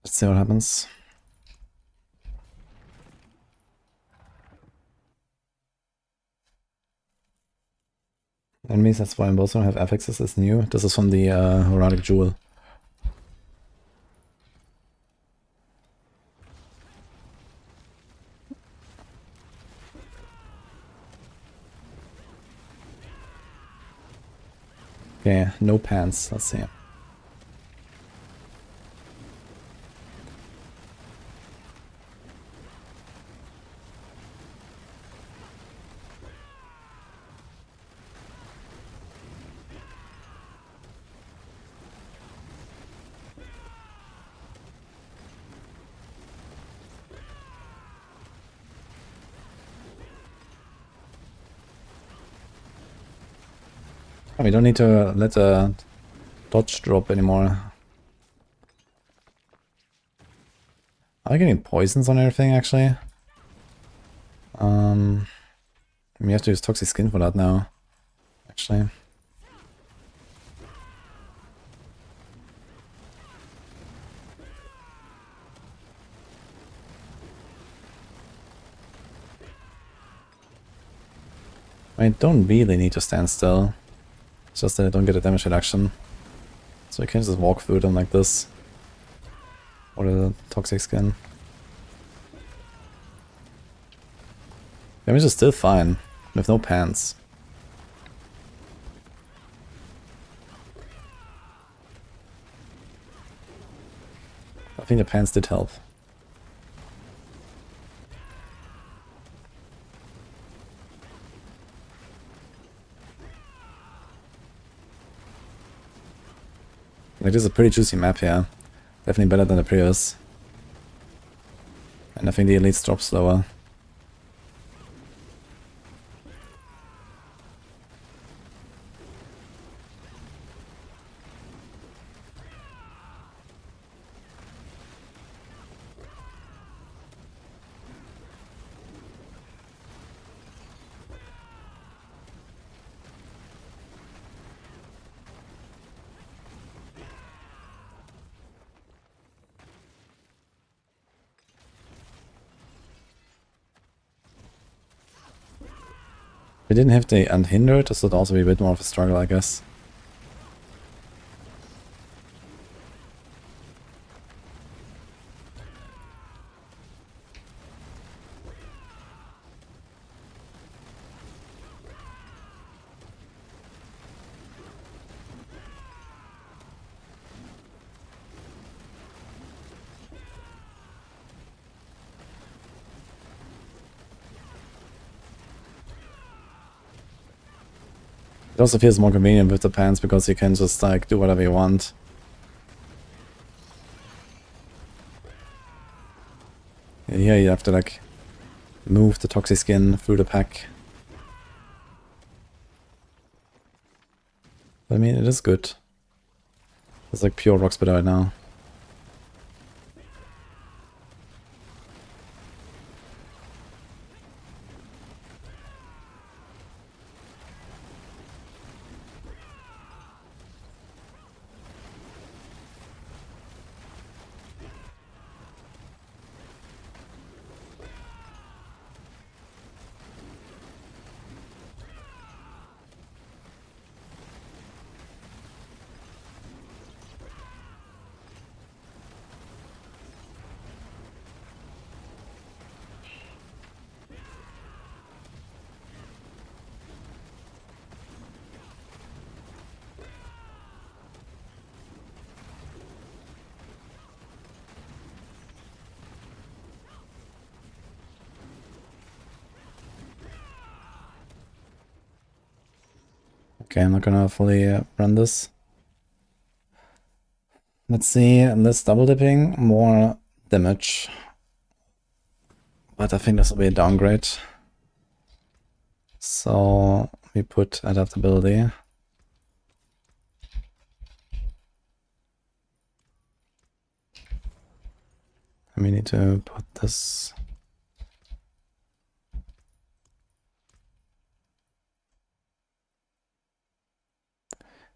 Let's see what happens. Enemies, that's why I also have affixes is new. This is from the Heraldic Jewel. Okay, no pants. Let's see. Oh, we don't need to let the dodge drop anymore. Are we getting poisons on everything, actually? We have to use Toxic Skin for that now, actually. I don't really need to stand still. It's just that I don't get a damage reduction. So I can just walk through them like this. Or the Toxic Skin. Damage is still fine, with no pants. I think the pants did help. Like, this is a pretty juicy map here. Definitely better than the previous. And I think the elites drop slower. If we didn't have the unhindered, this would also be a bit more of a struggle, I guess. It also feels more convenient with the pants because you can just like do whatever you want. Here you have to like move the toxic skin through the pack. I mean, it is good. It's like pure rock spitter right now. Okay, I'm not gonna fully run this. Let's see, this double dipping, more damage. But I think this will be a downgrade. So we put adaptability. And we need to put this.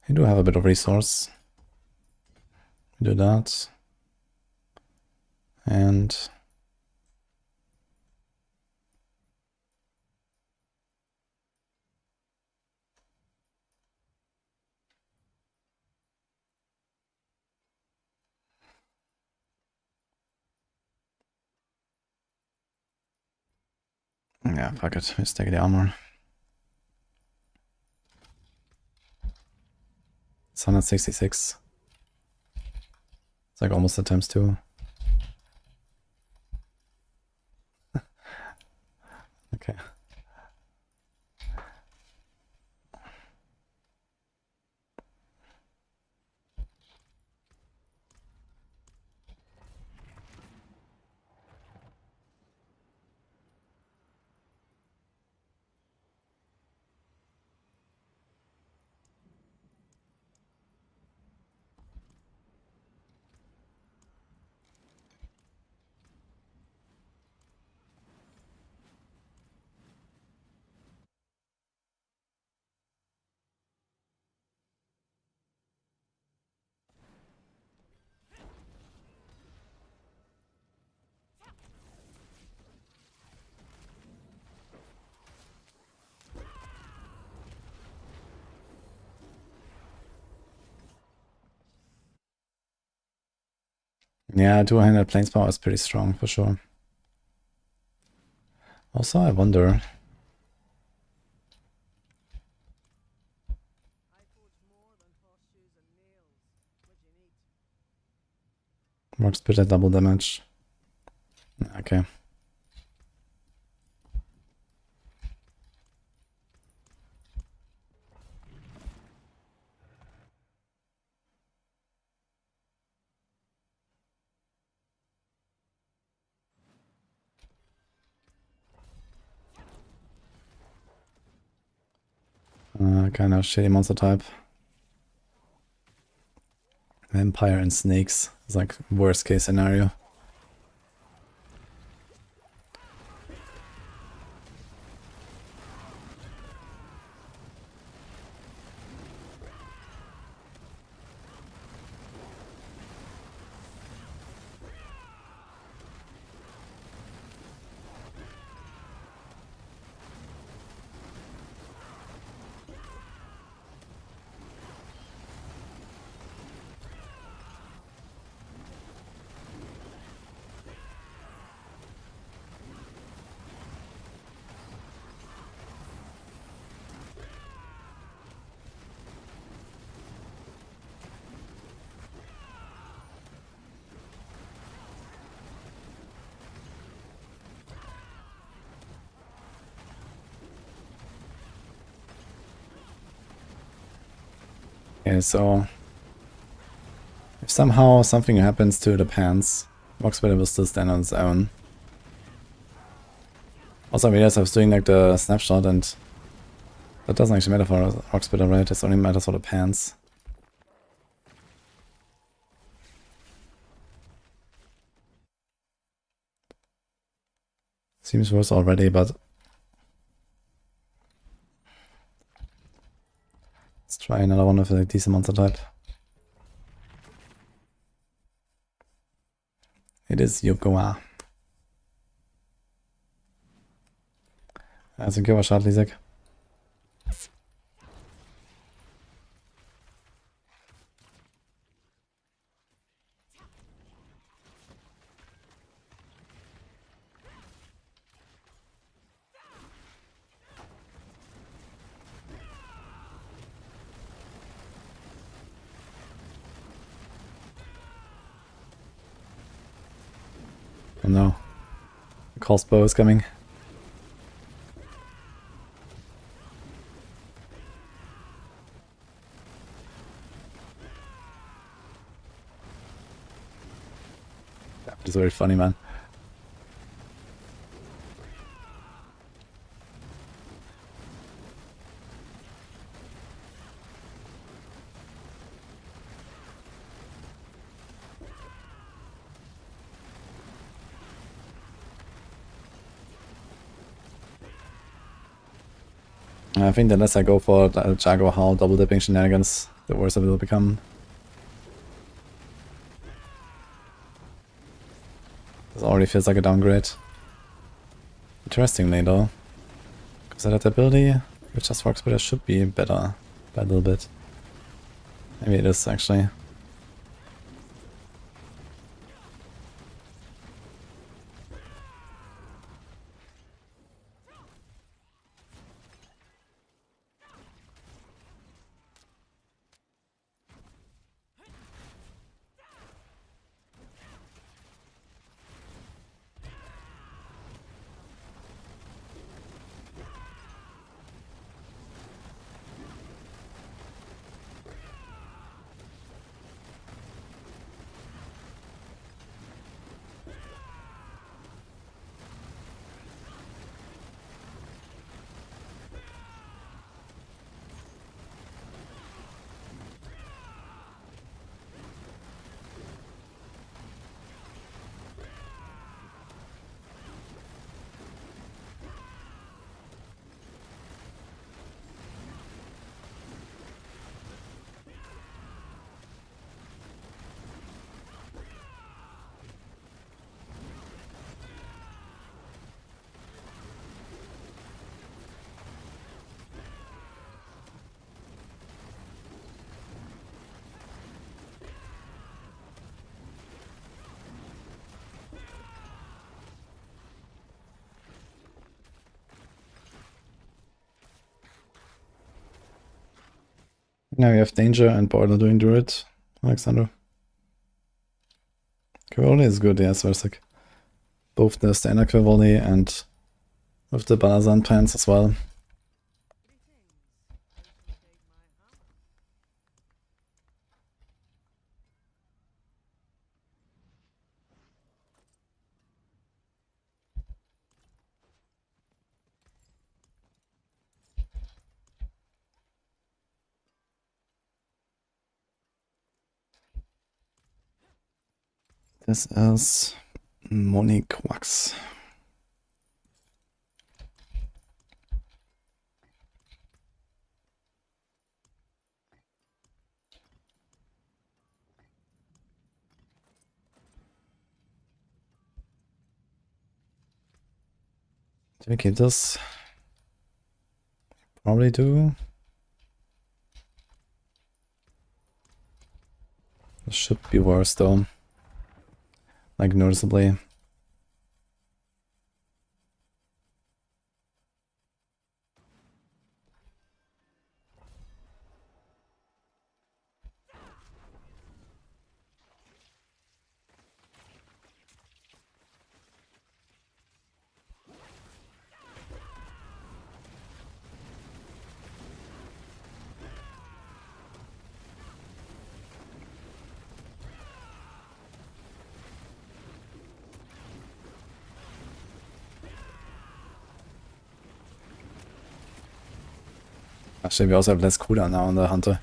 We do have a bit of resource. We do that. And yeah, fuck it. Let's take the armor. It's 166. It's like almost at times 2. Okay. Yeah, 200 planes power is pretty strong for sure. Also, I wonder. Rock spit at double damage. Okay. Kind of shitty monster type. Vampire and snakes is like worst case scenario. Okay, so if somehow something happens to the pants, Rockspitter will still stand on its own. Also, I realized I was doing like the snapshot, and that doesn't actually matter for Rockspitter, right? It only matters for the pants. Seems worse already, but let's try another one with a decent monster type. It is Yokoa. Also, geh mal Schadlisek. Oh no. The crossbow is coming. That is very funny, man. I think the less I go for Jago Howl double dipping shenanigans, the worse it will become. This already feels like a downgrade. Interestingly though, because that ability, which just works better, should be better by a little bit. Maybe it is actually. Now we have Danger and Boiler doing Druid, Alexander. Quivoli is good, yes, Versic. Both the standard Quivoli and with the Balazan pants as well. This is Monique Wax. Do we keep this? Probably do. This should be worse though. Like noticeably. Actually, we also have less cooldown now on the Hunter.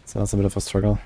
So that's a bit of a struggle.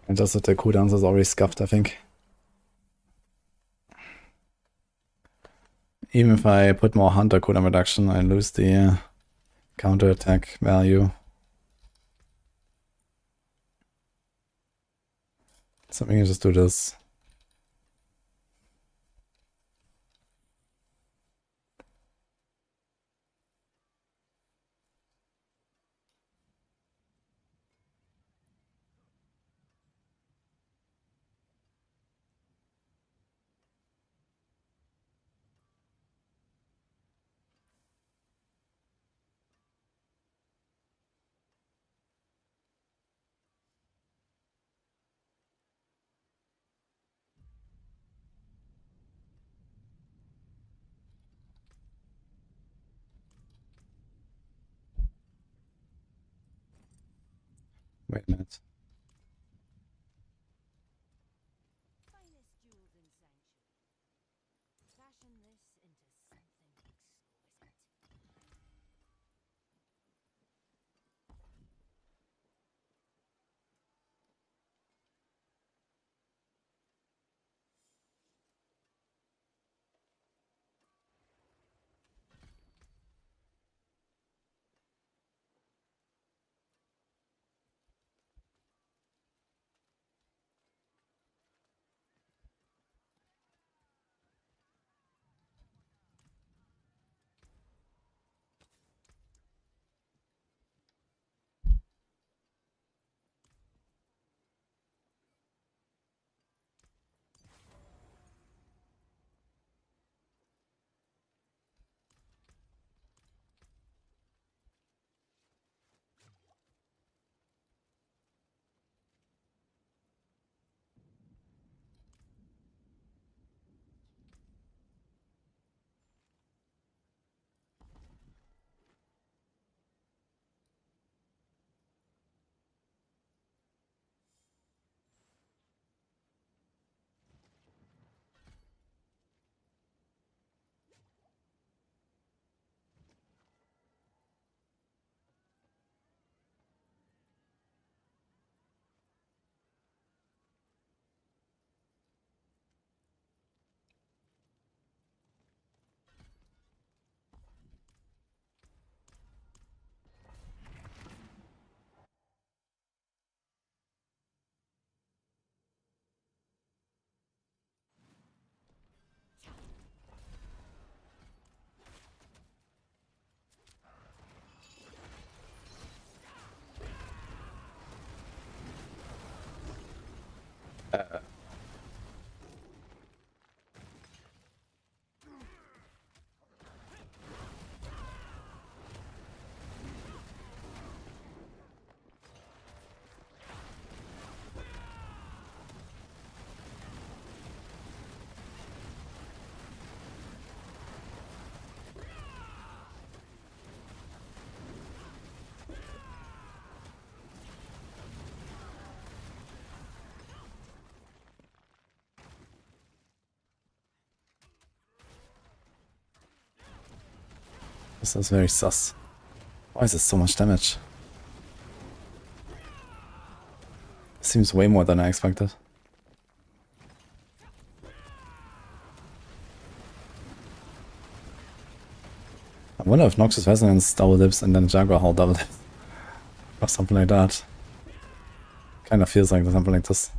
And just that the cooldowns is already scuffed, I think. Even if I put more Hunter cooldown reduction, I lose the counter attack value. So we can just do this. Wait a minute. This is very sus. Why is this so much damage? Seems way more than I expected. I wonder if Noxious Resonance double dips and then Jaguar Howl double dips. Or something like that. Kinda feels like something like this.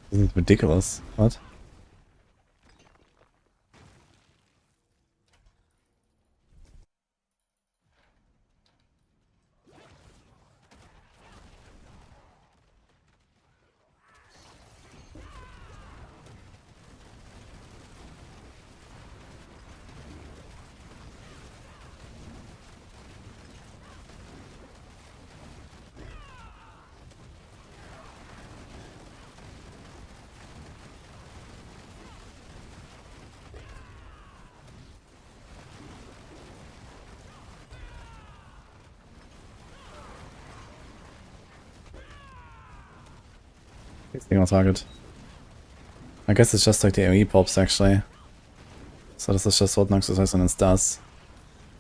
This is ridiculous. What? Thing on target. I guess it's just like the AoE pops actually. So this is just what Noxus Resonance does.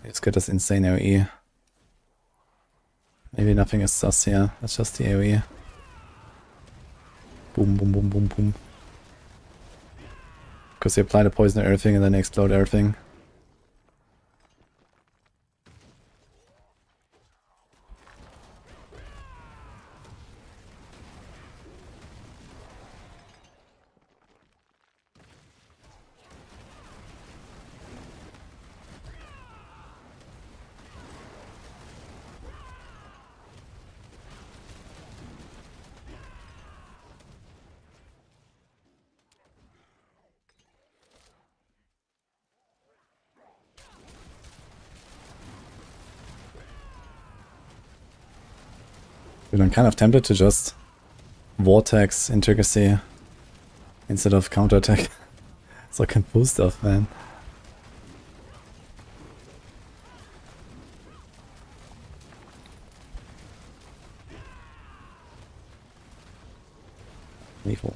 You just get this insane AoE. Maybe nothing is sus here, that's just the AoE. Boom, boom, boom, boom, boom. Because they apply the poison to everything and then they explode everything. Dude, I'm kind of tempted to just Vortex Intricacy instead of counterattack. So I can boost stuff, man. Lethal.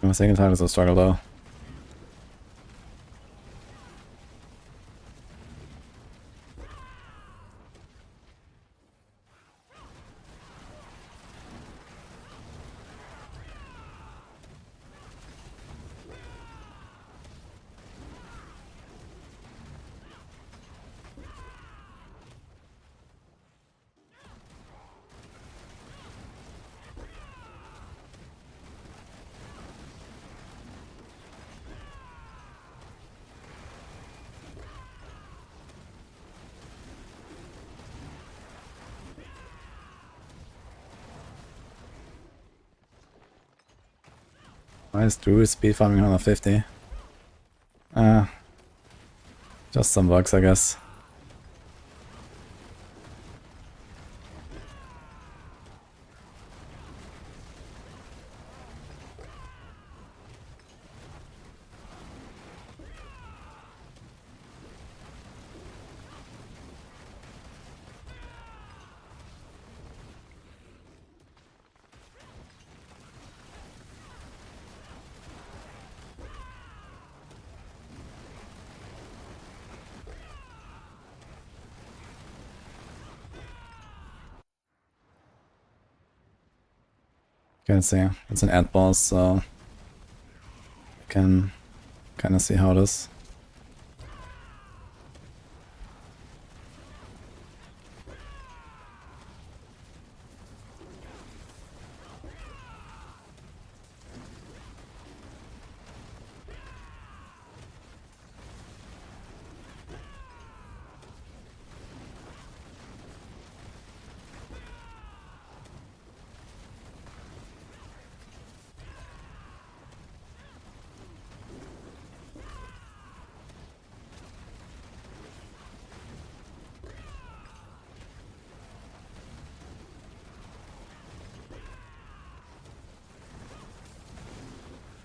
My second time is a struggle though. Why is Druid speed farming 150? Just some bugs, I guess. Can see it's an ad boss, so I can kind of see how it is.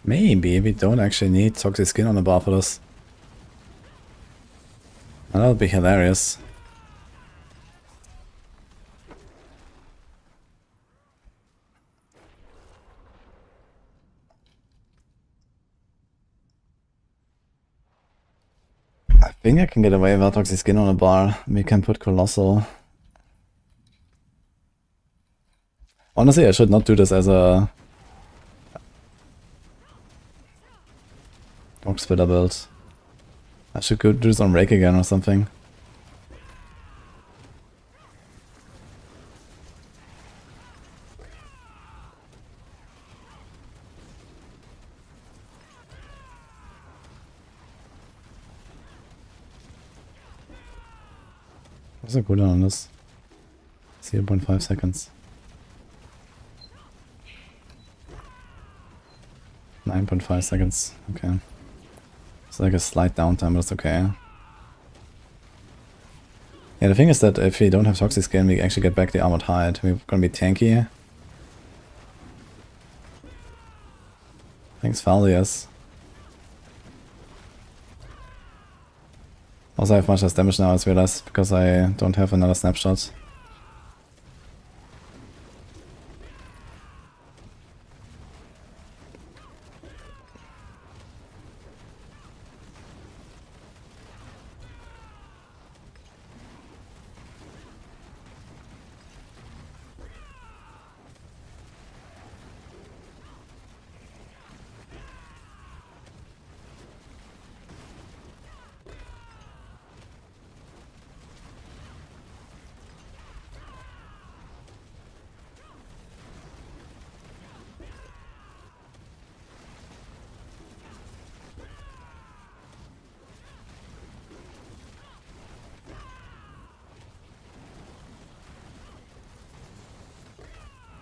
Maybe we don't actually need toxic skin on the bar for this. And that would be hilarious. think I can get away without Toxic Skin on a bar. We can put Colossal. Honestly, I should not do this as a Orc Splitter build. I should go do this on Rake again or something. What's the cooldown on this? 0.5 seconds. 9.5 seconds. Okay. It's like a slight downtime, but it's okay. Yeah, the thing is that if we don't have Toxic Skin, we actually get back the Armored Hide. We're gonna be tanky. Thanks, Faldias. Also, I have much less damage now, I realized, because I don't have another snapshot.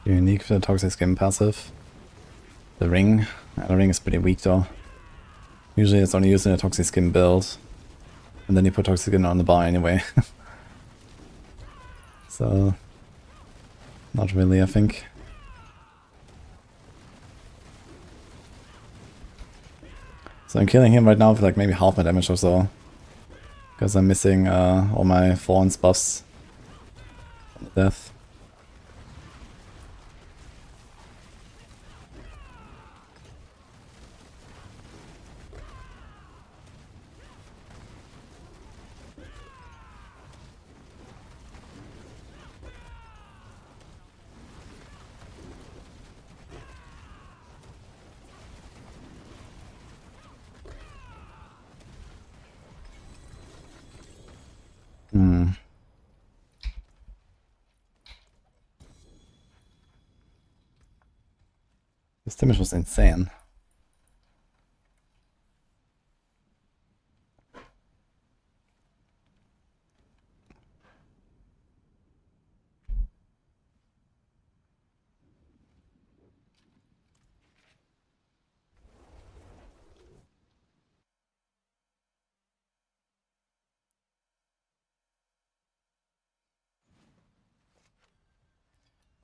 Unique for the Toxic Skin passive. The ring. The ring is pretty weak though. Usually it's only used in a Toxic Skin build. And then you put Toxic Skin on the bar anyway. So... not really, I think. So I'm killing him right now for like maybe half my damage or so. Because I'm missing all my Thorns buffs. On the death. This damage was insane.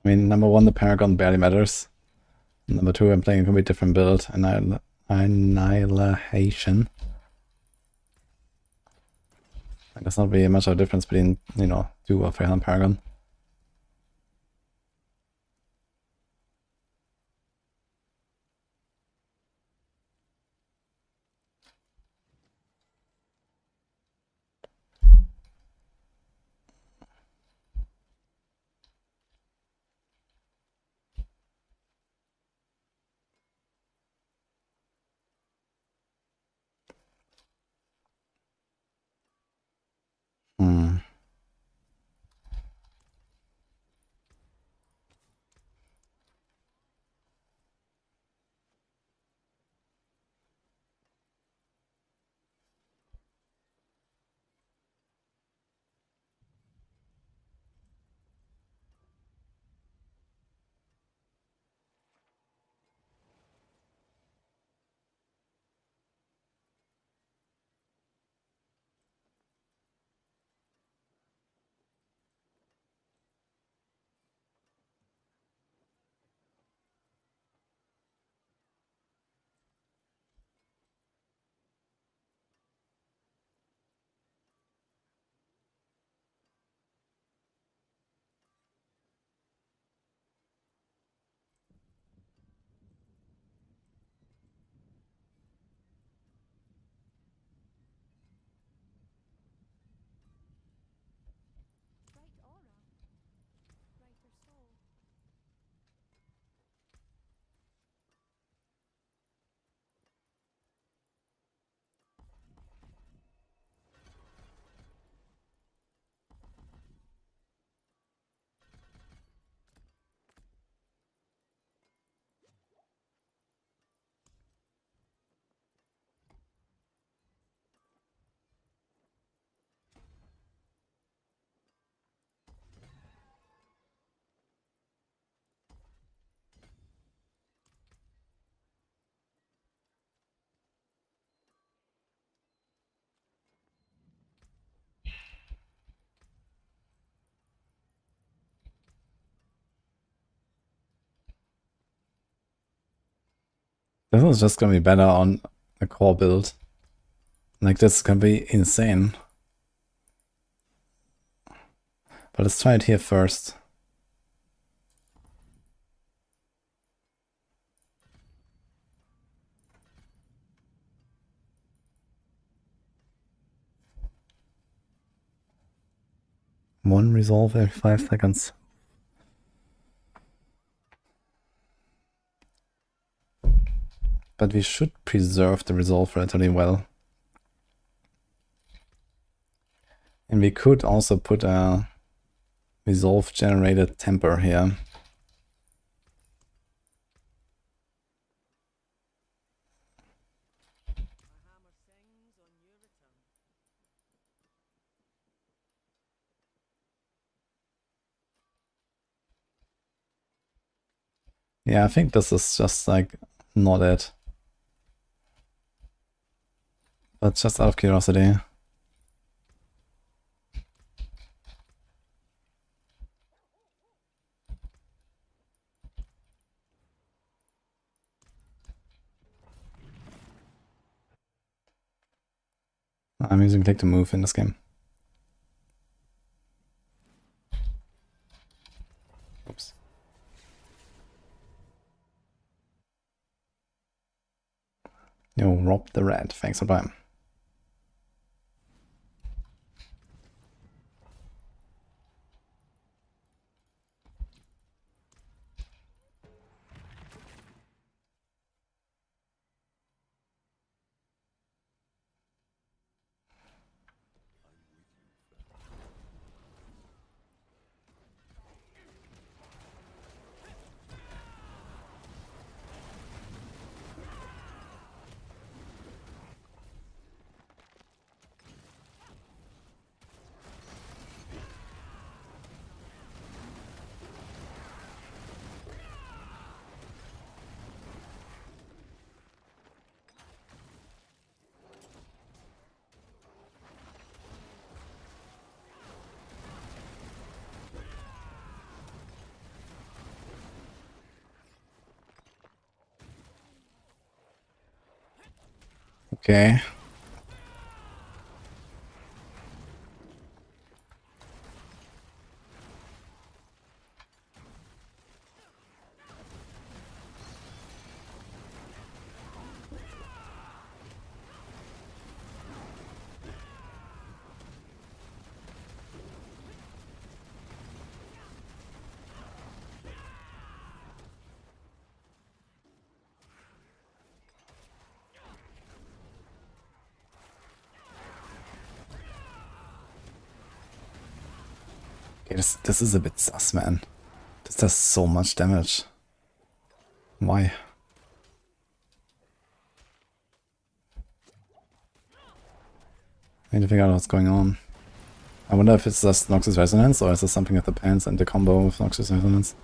I mean, number one, the Paragon barely matters. Number two, I'm playing a completely different build, Annihilation. Like, there's not really much of a difference between, you know, Duo, Fairhand, and Paragon. This is just gonna be better on a core build. Like, this is gonna be insane. But let's try it here first. One resolve every 5 seconds. But we should preserve the resolve relatively well. And we could also put a resolve generated temper here. Yeah, I think this is just like not it. But just out of curiosity. I'm using click to move in this game. Oops. Yo, Rob the Red, thanks for buying. Okay. Okay, this is a bit sus, man. This does so much damage. Why? I need to figure out what's going on. I wonder if it's just Noxus Resonance, or is there something with the pants and the combo with Noxus Resonance?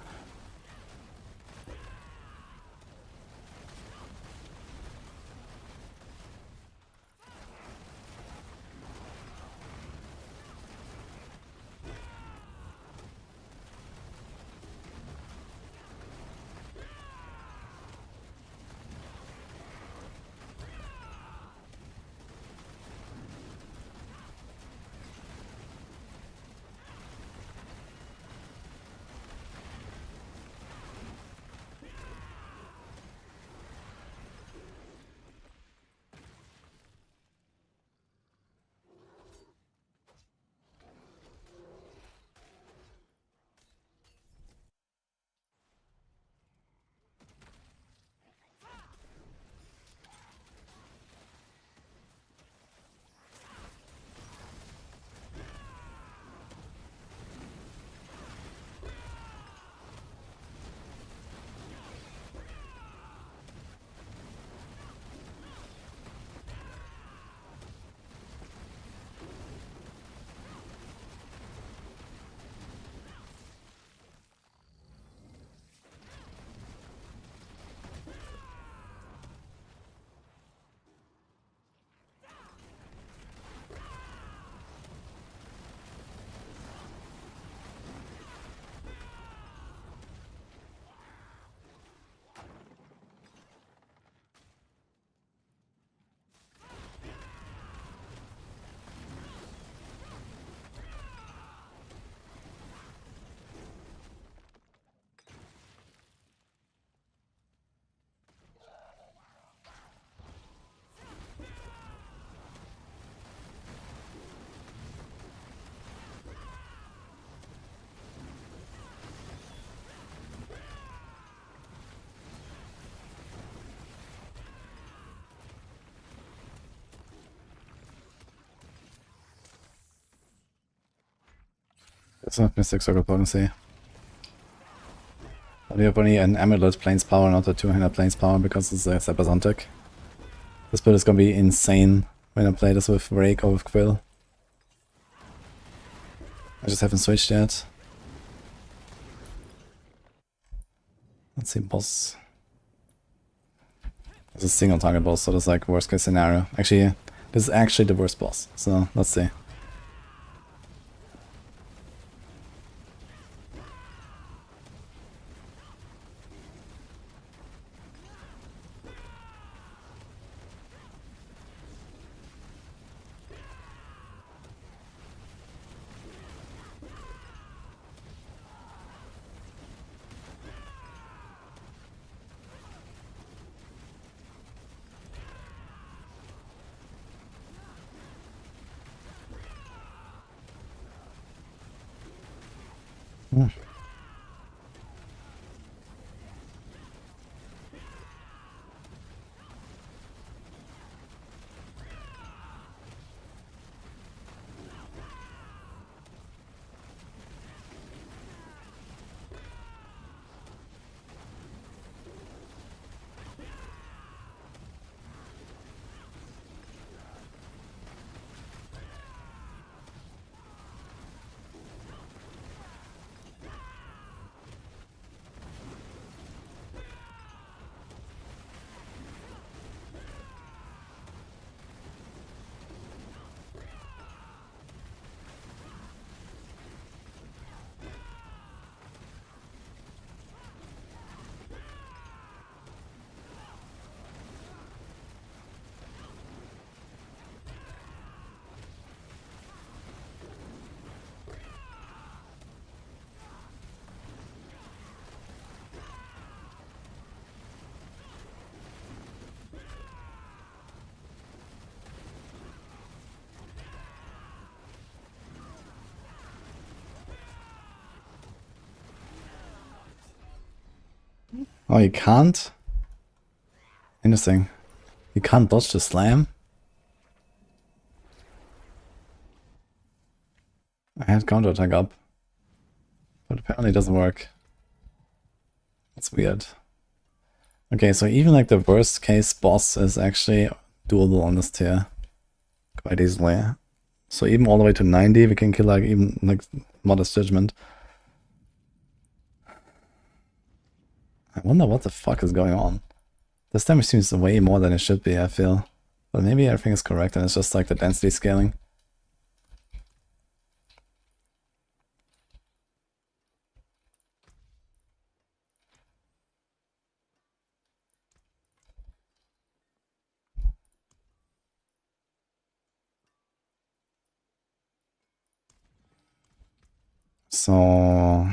It's not Mystic Circle potency. But we have only an Amulet Plains Power, not a two-handed Plains Power, because it's a Sepazontic. This build is gonna be insane when I play this with Rake or with Quill. I just haven't switched yet. Let's see, boss. It's a single target boss, so that's like worst case scenario. Actually, this is actually the worst boss, so let's see. Oh, you can't? Interesting. You can't dodge the slam? I had counterattack up. But apparently it doesn't work. That's weird. Okay, so even like the worst case boss is actually doable on this tier. Quite easily. So even all the way to 90, we can kill like even like Modest Judgement. I wonder what the fuck is going on. This damage seems way more than it should be, I feel. But maybe everything is correct and it's just like the density scaling. So...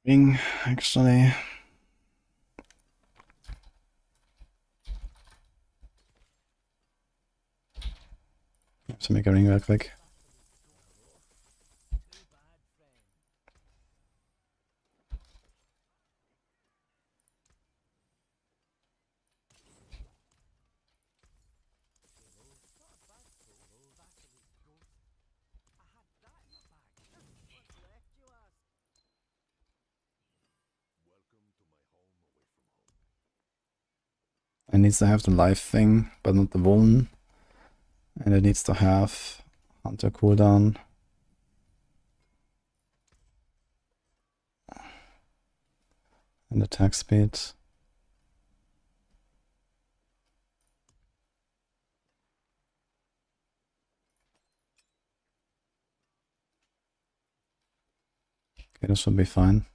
ring, actually. Have to make a ring real quick. It needs to have the life thing, but not the vuln. And it needs to have Hunter cooldown. And attack speed. Okay, this should be fine.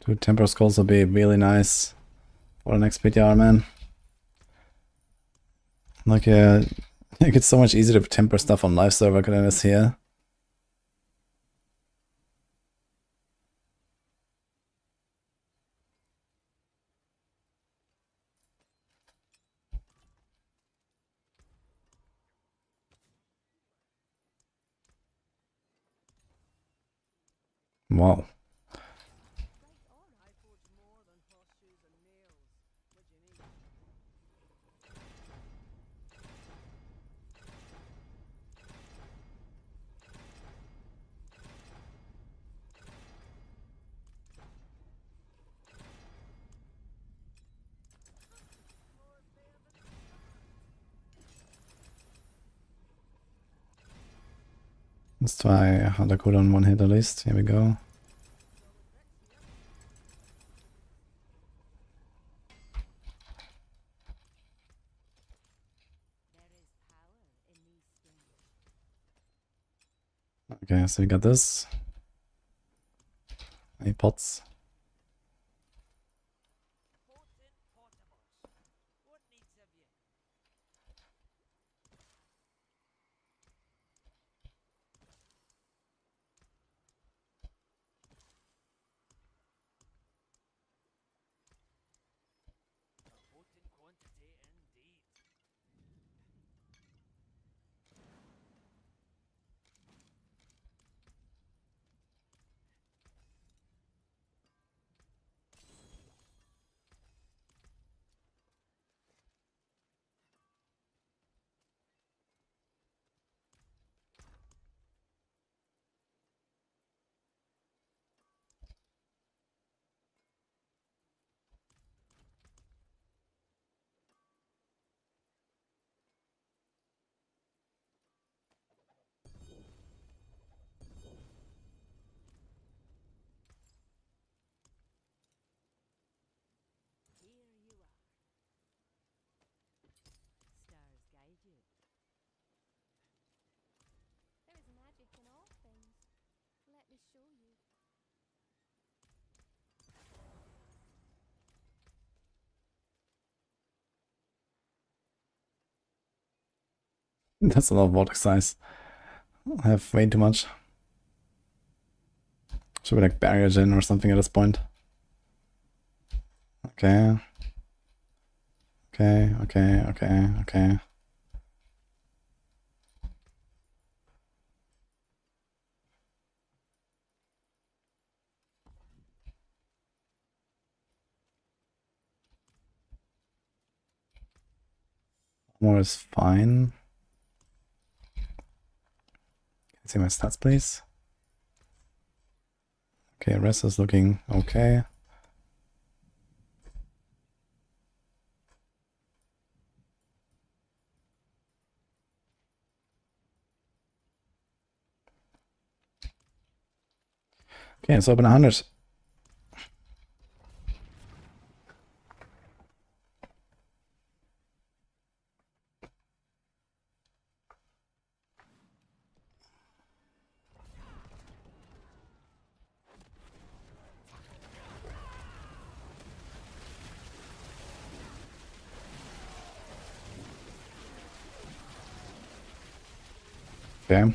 Dude, Temper Skulls will be really nice for the next PTR, man. Like, like it's so much easier to temper stuff on live server than it is here. Wow. Let's try Hunter cooldown one hit at least. Here we go. Okay, so we got this. Any pots? That's a lot of vortex size. I have way too much. Should be like barrier gen or something at this point. Okay. Okay. More is fine. Can I see my stats, please? Okay, rest is looking okay. Okay, let's open 100. Okay.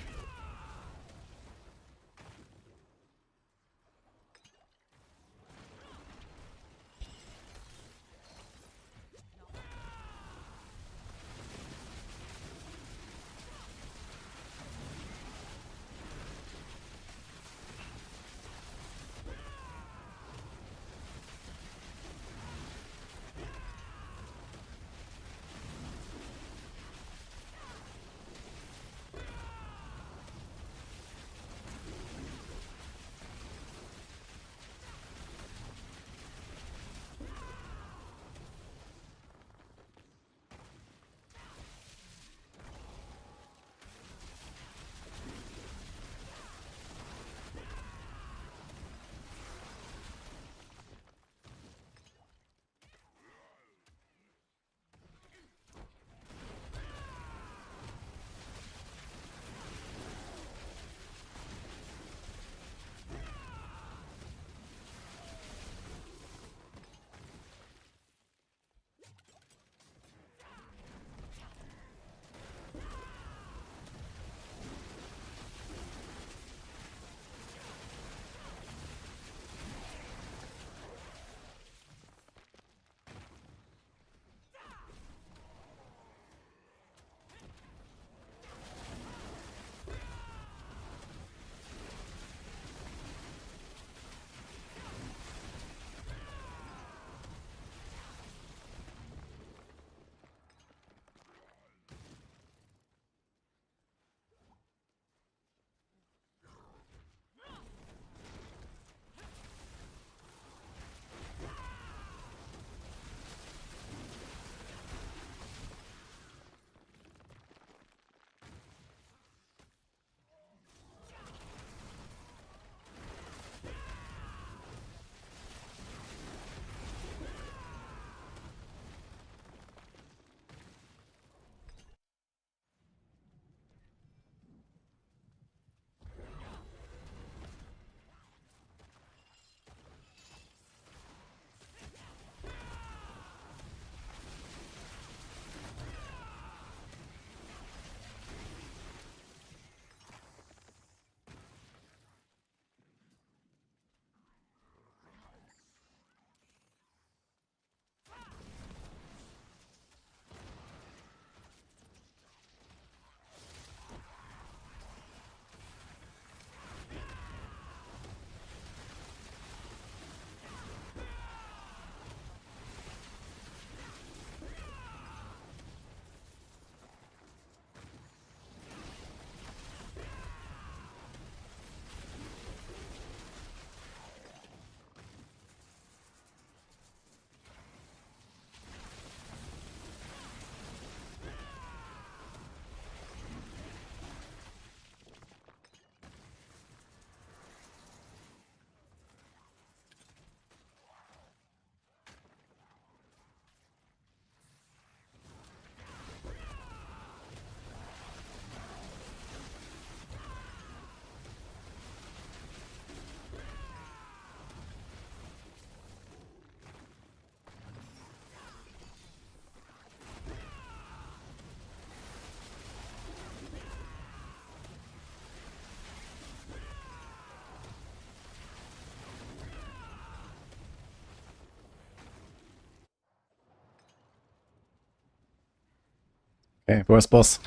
Okay, where's boss?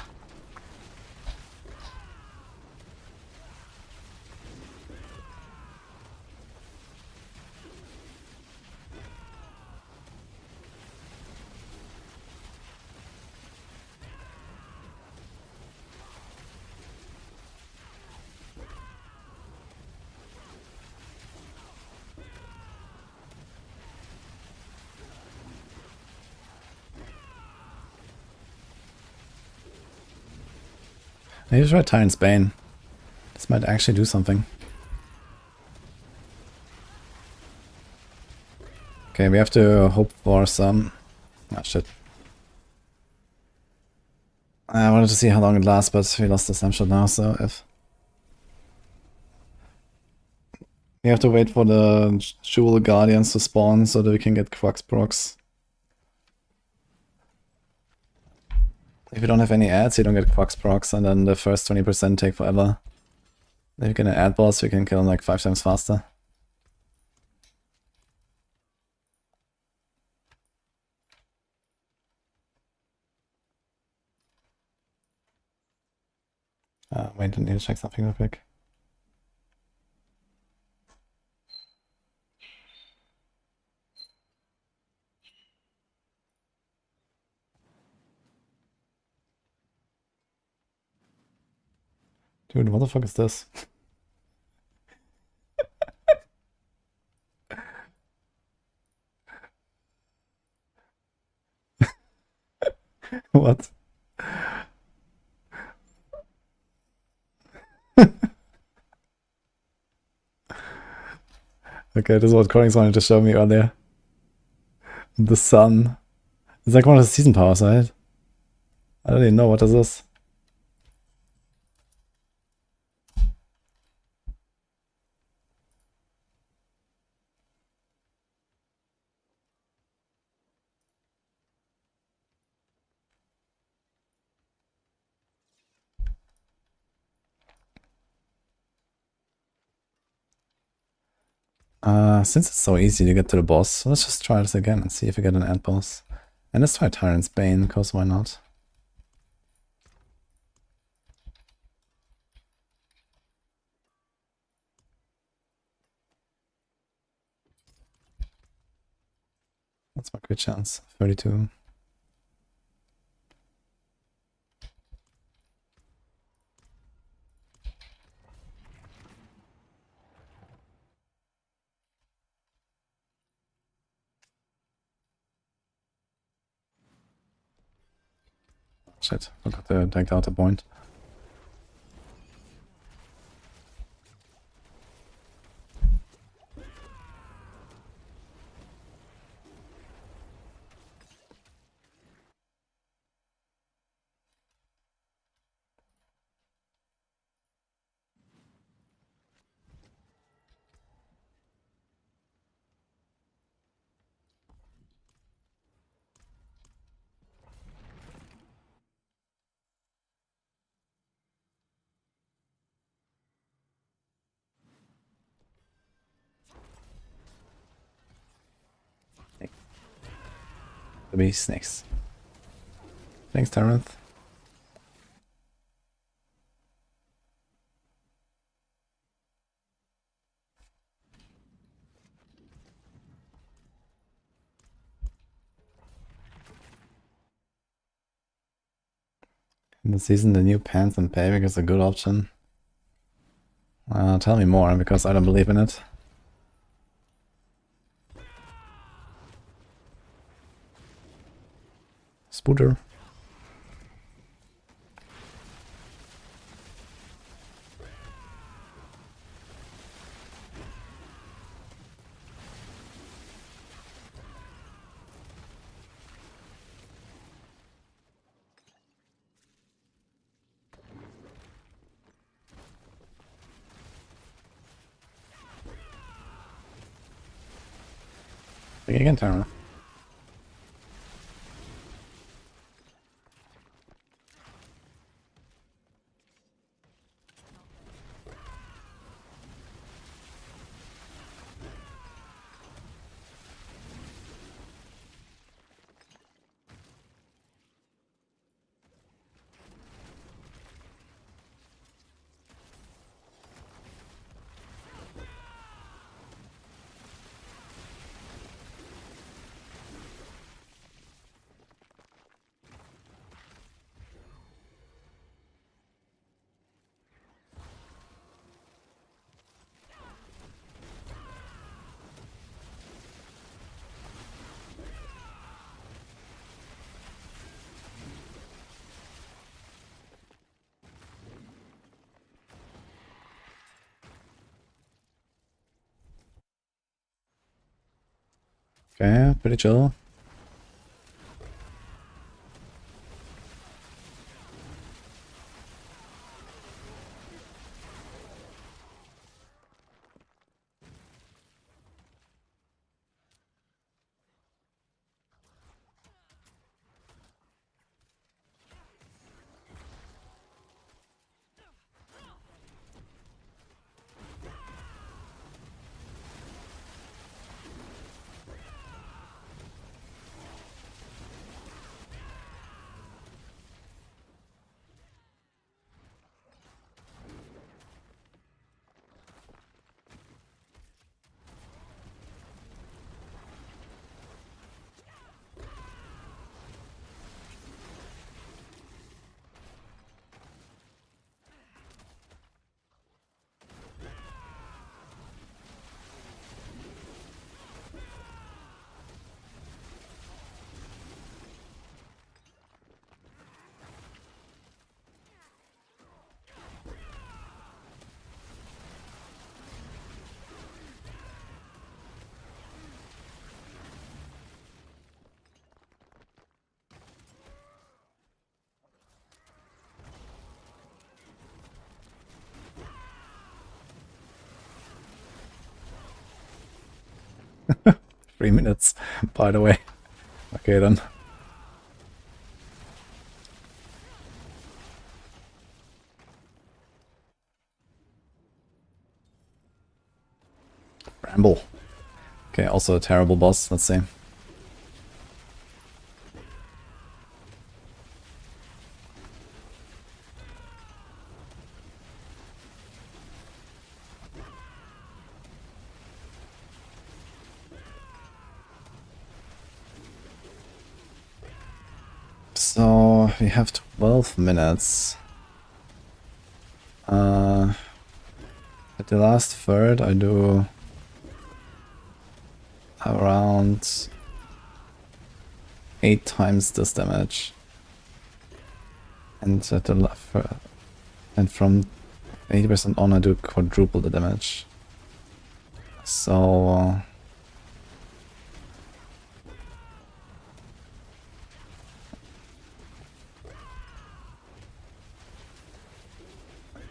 I need to try Tyrant's Bane. This might actually do something. Okay, we have to hope for some... Ah, shit. I wanted to see how long it lasts, but we lost the snapshot now, so if... We have to wait for the Jewel Guardians to spawn so that we can get Crux procs. If you don't have any ads, you don't get Quax procs, and then the first 20% take forever. If you get an ad boss, you can kill him like 5 times faster. Wait, I need to check something real quick. Dude, what the fuck is this? What? Okay, this is what Codings wanted to show me earlier. The sun. It's like one of the season powers, right? I don't even know what this is. Since it's so easy to get to the boss, let's just try this again and see if we get an end boss. And let's try Tyrant's Bane, because why not? What's my crit chance? 32. Shit, forgot to take out the point. The beast snakes. Thanks, Tyrant. In the season, the new pants and payback is a good option. Tell me more, because I don't believe in it. Spooter. Again, Tyrant. Okay, pretty chill. 3 minutes, by the way. Okay then. Bramble. Okay, also a terrible boss, let's see. So we have 12 minutes. At the last third I do around 8 times this damage. And at the and from 80% on I do quadruple the damage. So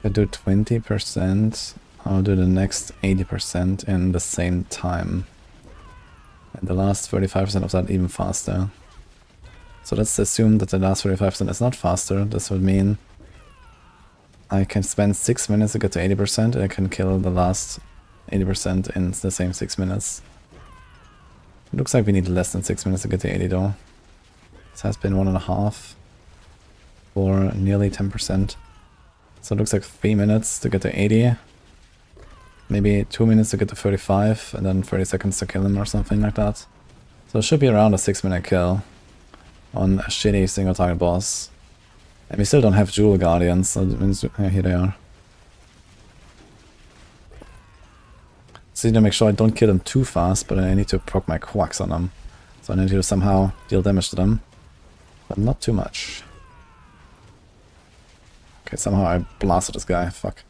if I do 20%, I'll do the next 80% in the same time. And the last 35% of that even faster. So let's assume that the last 35% is not faster. This would mean I can spend 6 minutes to get to 80% and I can kill the last 80% in the same 6 minutes. It looks like we need less than 6 minutes to get to 80 though. This has been 1.5 for nearly 10%. So it looks like 3 minutes to get to 80. Maybe 2 minutes to get to 35 and then 30 seconds to kill him or something like that. So it should be around a 6-minute kill on a shitty single target boss. And we still don't have Jewel Guardians, so it means, here they are. So I need to make sure I don't kill them too fast, but I need to proc my quacks on them. So I need to somehow deal damage to them, but not too much. Okay, somehow I blasted this guy, fuck.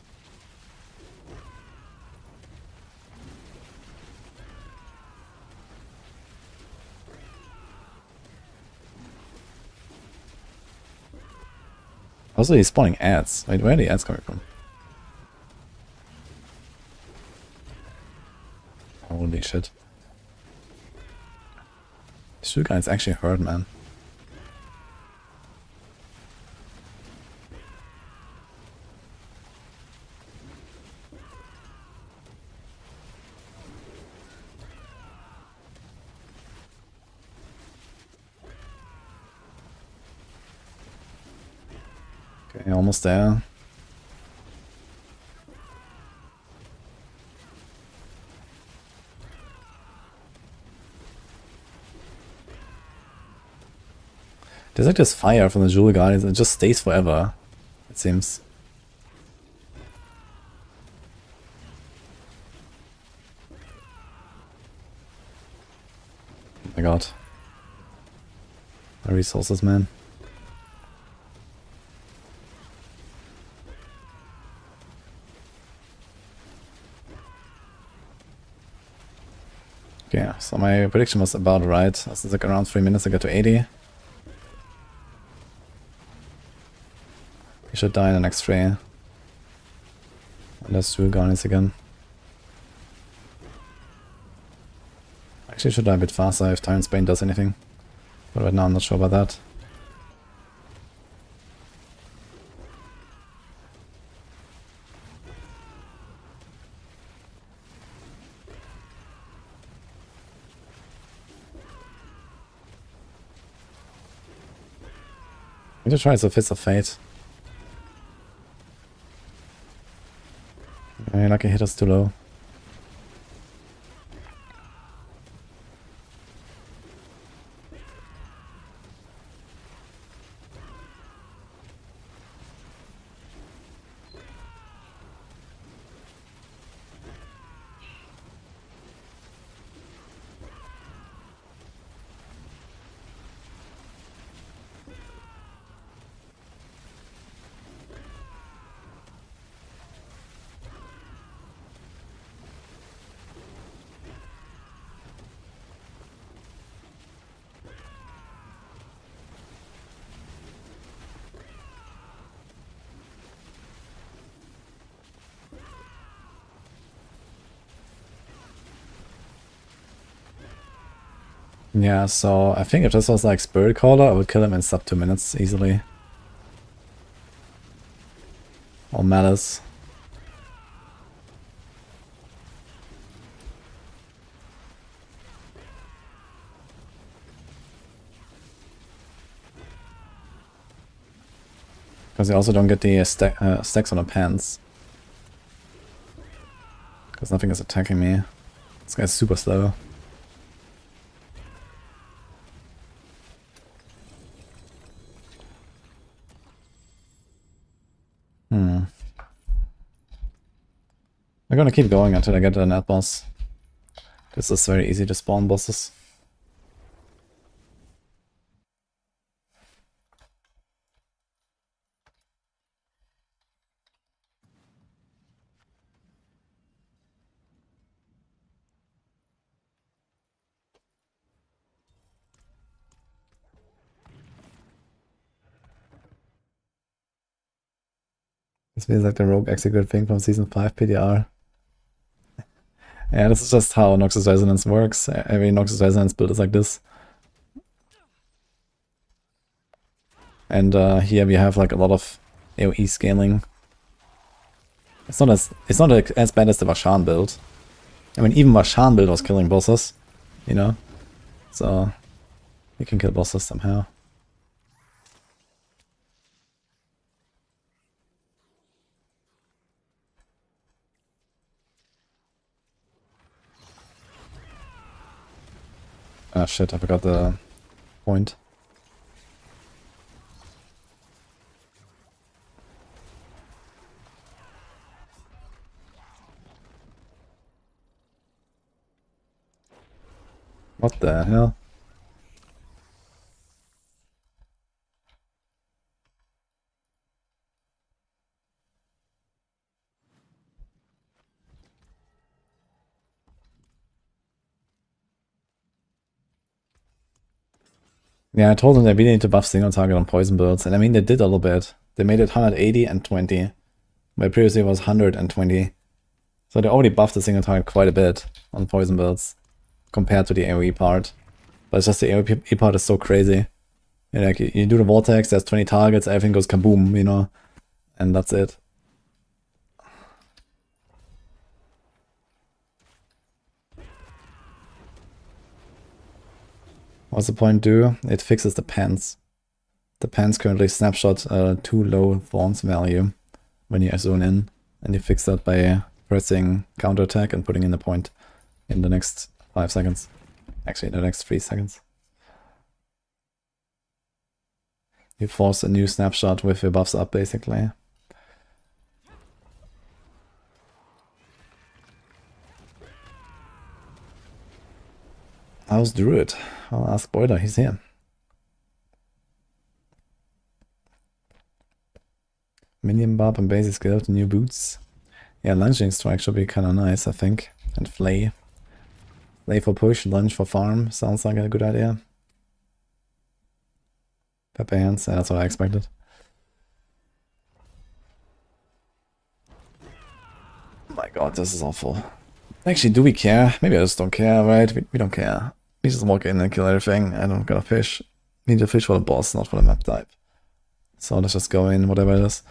Also, he's spawning ads. Wait, where are the ads coming from? Holy shit. These two guys actually hurt, man. Okay, almost there. There's like this fire from the Jewel Guardians, it just stays forever, it seems. Oh my god. My resources, man. Okay, so my prediction was about right. This is like around 3 minutes to get to 80. He should die in the next 3. And there's 2 Guardians again. Actually should die a bit faster if Tyrant's Bane does anything. But right now I'm not sure about that. I need to try the Fist of Fate. Lucky hit us too low. Yeah, so I think if this was like Spirit Caller, I would kill him in sub 2 minutes easily. Or Malice. Because you also don't get the stacks on the pants. Because nothing is attacking me. This guy's super slow. I'm gonna keep going until I get a net boss. This is very easy to spawn bosses. This feels like the rogue execute thing from season 5 PTR. Yeah, this is just how Noxus Resonance works. Every Noxus Resonance build is like this. And here we have like a lot of AoE scaling. It's not as bad as the Vashan build. I mean, even Vashan build was killing bosses, you know? So, you can kill bosses somehow. Ah shit, I forgot the point. What the hell? Yeah, I told them they really need to buff single target on poison builds, and I mean they did a little bit. They made it 180 and 20, where previously it was 120. So they already buffed the single target quite a bit on poison builds, compared to the AoE part. But it's just the AoE part is so crazy. And like you do the vortex, there's 20 targets, everything goes kaboom, you know, and that's it. What's the point do? It fixes the pants. The pants currently snapshot too low thorns value when you zone in, and you fix that by pressing counterattack and putting in the point in the next 5 seconds. Actually, in the next 3 seconds. You force a new snapshot with your buffs up, basically. How's Druid? I'll ask Boiler, he's here. Minion Barb and basic skill to new boots. Yeah, lunging strike should be kinda nice, I think. And flay. Flay for push, lunge for farm. Sounds like a good idea. Pepper hands, yeah, that's what I expected. Oh my god, this is awful. Actually, do we care? Maybe I just don't care, right? We don't care. We just walk in and kill everything. I don't gotta fish. We need to fish for the boss, not for the map type. So let's just go in, whatever it is.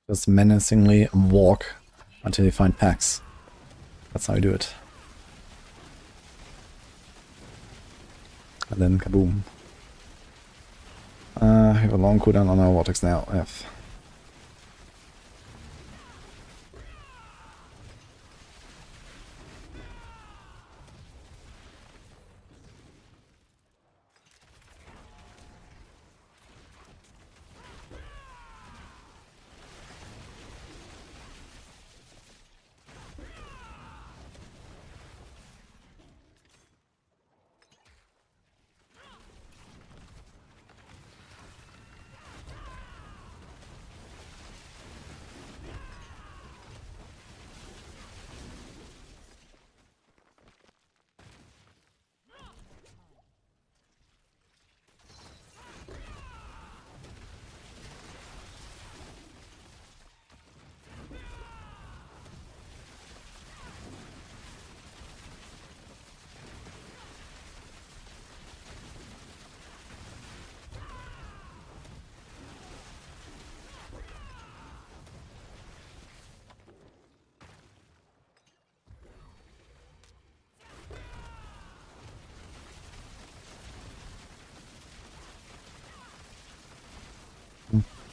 Just menacingly walk until you find packs. That's how you do it. And then kaboom. I have a long cooldown on our vortex now. F.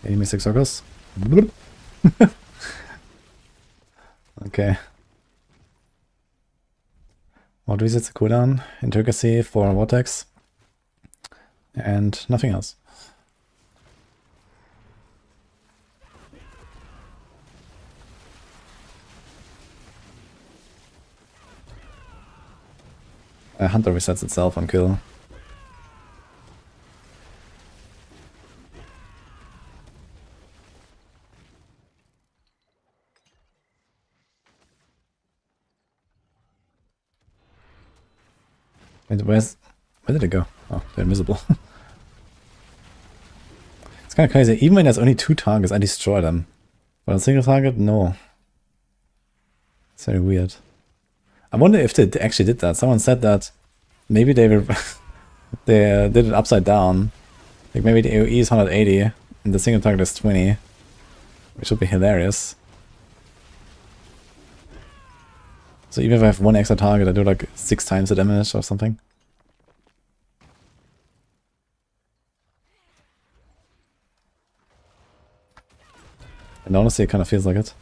Gave me 6 circles. Okay. What resets the cooldown? Intricacy for Vortex. And nothing else. Hunter resets itself on kill. Wait, where did it go? Oh, they're invisible. It's kind of crazy. Even when there's only 2 targets, I destroy them. But on a single target, no. It's very weird. I wonder if they actually did that. Someone said that maybe they were they did it upside down. Like maybe the AoE is 180 and the single target is 20. Which would be hilarious. So even if I have 1 extra target, I do like 6 times the damage or something. And honestly, it kind of feels like it.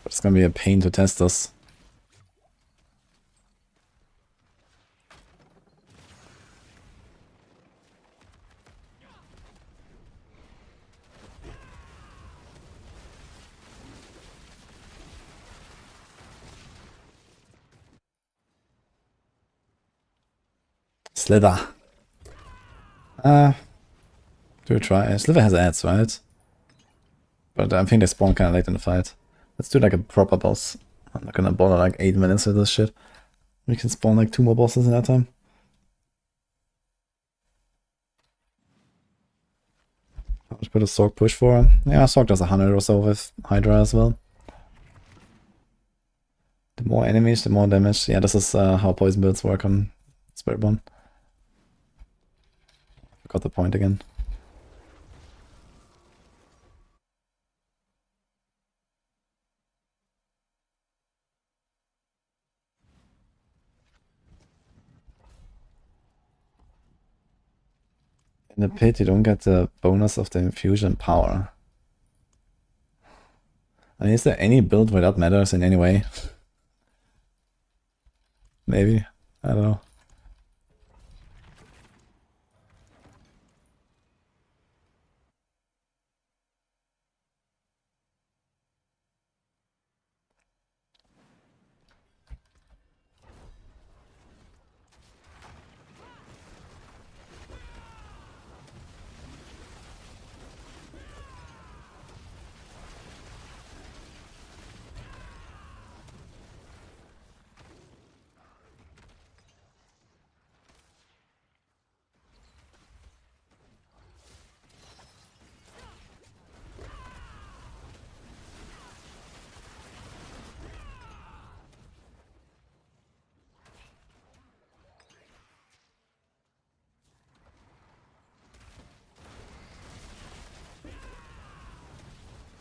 But it's gonna be a pain to test this. Slither. Do a try. Slither has ads, right? But I think they spawn kind of late in the fight. Let's do like a proper boss. I'm not gonna bother like 8 minutes with this shit. We can spawn like 2 more bosses in that time. How much put a Sorc push for? Yeah, Sorc does 100 or so with Hydra as well. The more enemies, the more damage. Yeah, this is how poison builds work on Spiritborn. Got the point again. In the pit, you don't get the bonus of the infusion power. I mean, is there any build where that matters in any way? Maybe. I don't know.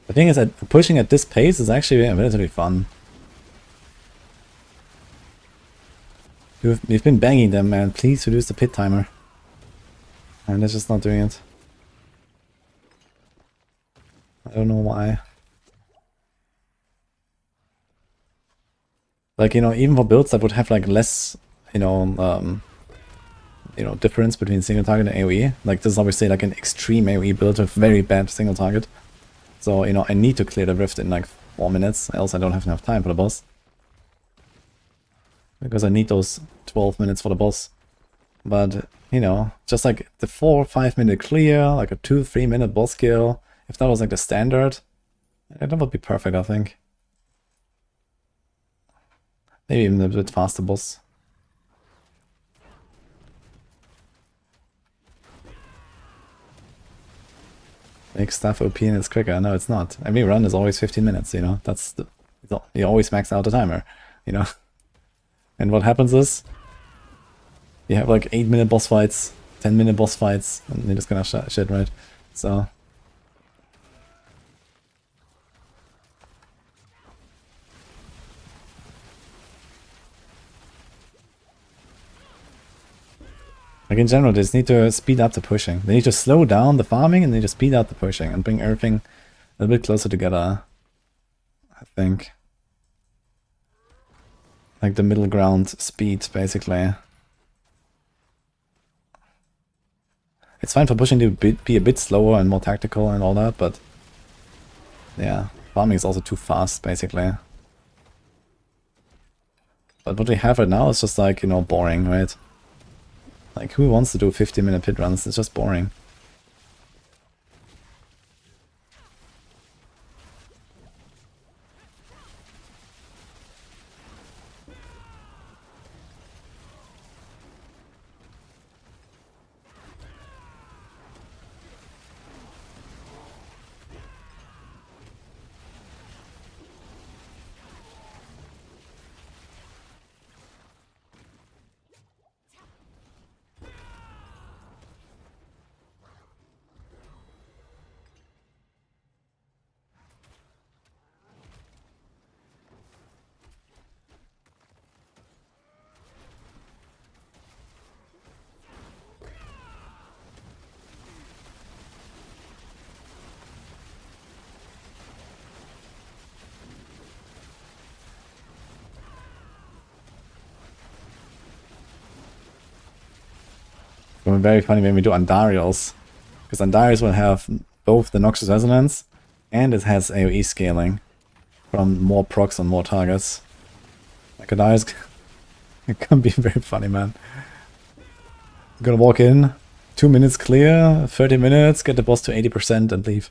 The thing is that pushing at this pace is actually relatively fun. We've been banging them, man. Please reduce the pit timer. And they're just not doing it. I don't know why. Like, you know, even for builds that would have like less, difference between single target and AoE. Like this is obviously like an extreme AoE build with very bad single target. So, you know, I need to clear the rift in like 4 minutes, else I don't have enough time for the boss. Because I need those 12 minutes for the boss. But, you know, just like the 4 or 5 minute clear, like a 2-3 minute boss kill, if that was like the standard, that would be perfect, I think. Maybe even a bit faster boss. Make stuff OP and it's quicker. No, it's not. Every run is always 15 minutes, you know. That's the... You always max out the timer, you know. And what happens is... You have like 8-minute boss fights 10-minute boss fights and they're just gonna shit, right? So like in general, they just need to speed up the pushing. They need to slow down the farming and they need to speed up the pushing and bring everything a little bit closer together, I think. Like the middle ground speed, basically. It's fine for pushing to be a bit slower and more tactical and all that, but yeah, farming is also too fast, basically. But what we have right now is just like, you know, boring, right? Like, who wants to do 50-minute pit runs? It's just boring. It will be very funny when we do Andariels, because Andariels will have both the Noxious Resonance and it has AoE scaling from more procs on more targets. Like Andariels, it can be very funny, man. You're gonna walk in, 2 minutes clear, 30 minutes, get the boss to 80% and leave.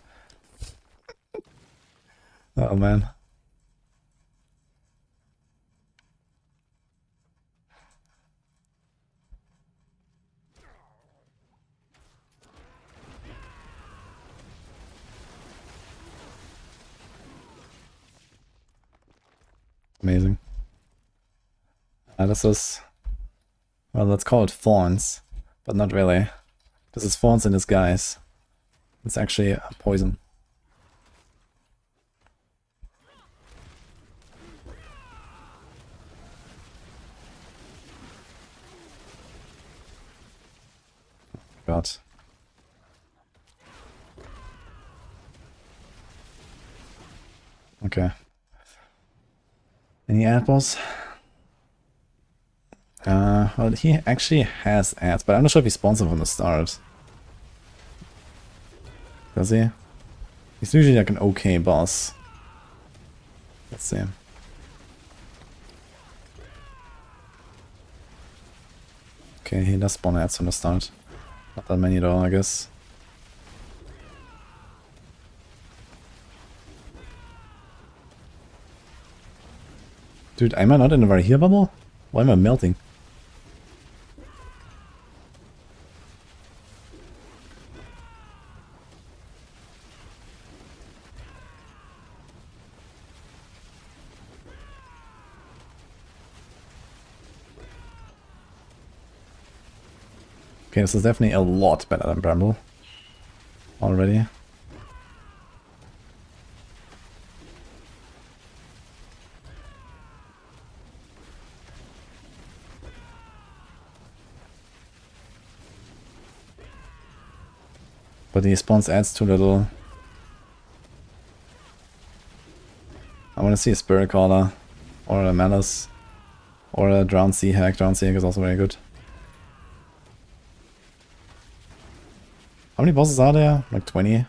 Oh man. Amazing. This is, well, let's call it Thorns, but not really. This is Thorns in disguise. It's actually a poison. God. Okay. Any apples? Well, he actually has ads, but I'm not sure if he's sponsored from the start. Does he? He's usually like an okay boss. Let's see. Okay, he does spawn ads from the start. Not that many though, I guess. Dude, am I not in a very heal bubble? Why am I melting? Okay, this is definitely a lot better than Bramble. Already. But the spawns adds too little. I want to see a Spirit Caller, or a Malice, or a Drowned Sea Hack. Drowned Sea Hack is also very good. How many bosses are there? Like 20?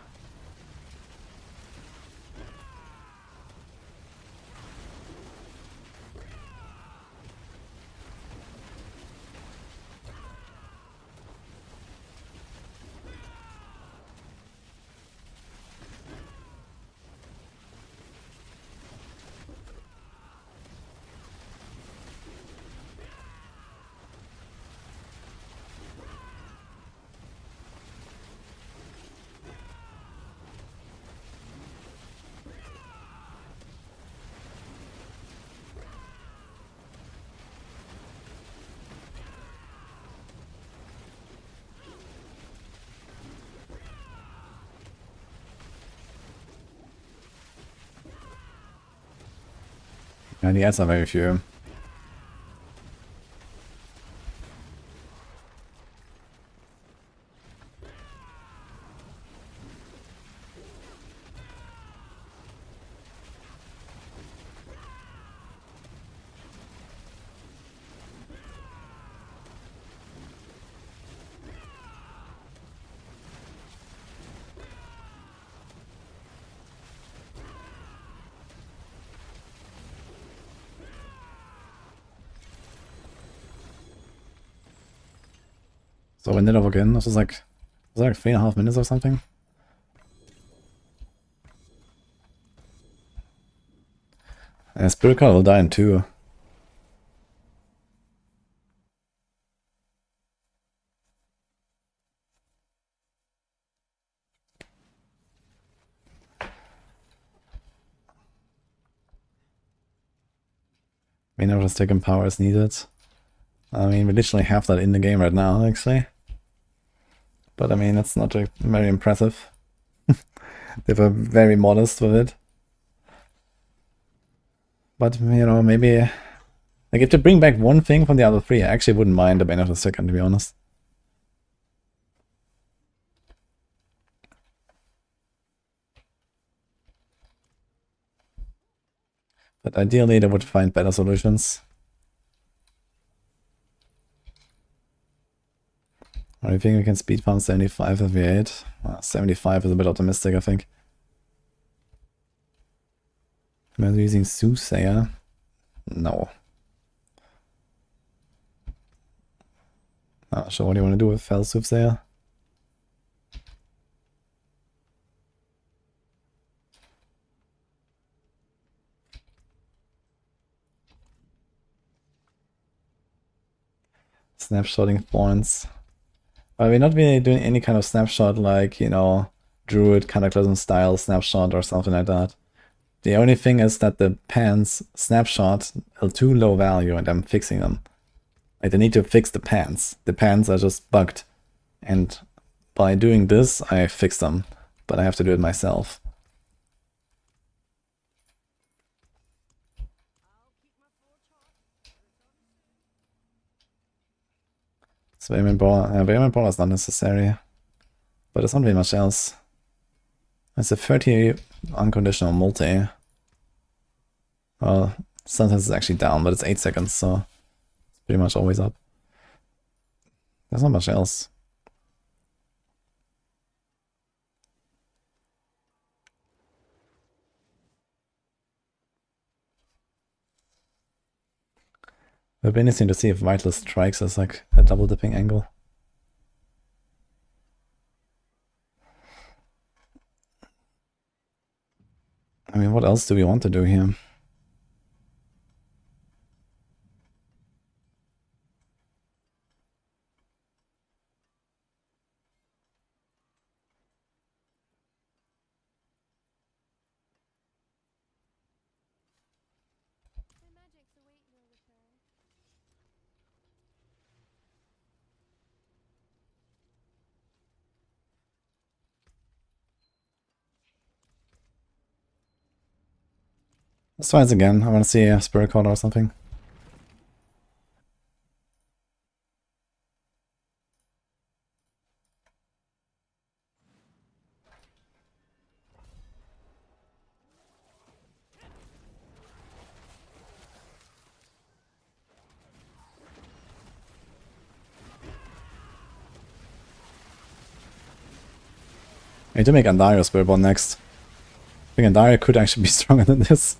Yeah, the ads are very few. So we did it again. This was like 3.5 minutes or something. Spirit Card will die in 2. We never just taken power as needed. I mean, we literally have that in the game right now, actually. But I mean, it's not very impressive. They were very modest with it. But, you know, maybe... Like, if to bring back one thing from the other 3, I actually wouldn't mind the Bane of the Second, to be honest. But ideally, they would find better solutions. I think we can speed farm 75 if we 8. 75 is a bit optimistic, I think. Am I using Soothsayer? No. Not sure what do you want to do with Fell Soothsayer. Snapshotting points. We're not really doing any kind of snapshot like, you know, Druid Cataclysm style snapshot or something like that. The only thing is that the pants snapshot are too low value and I'm fixing them. Like, I need to fix the pants. The pants are just bugged. And by doing this, I fix them. But I have to do it myself. So Vehement Brawler is not necessary. But there's not really much else. It's a 30 unconditional multi. Well, sometimes it's actually down, but it's 8 seconds, so it's pretty much always up. There's not much else. It would be interesting to see if Vital strikes as like a double dipping angle. I mean, what else do we want to do here? Let's try this again. I want to see a Spirit Card or something. I need to make Andario Spiritborn next. I think Andario could actually be stronger than this.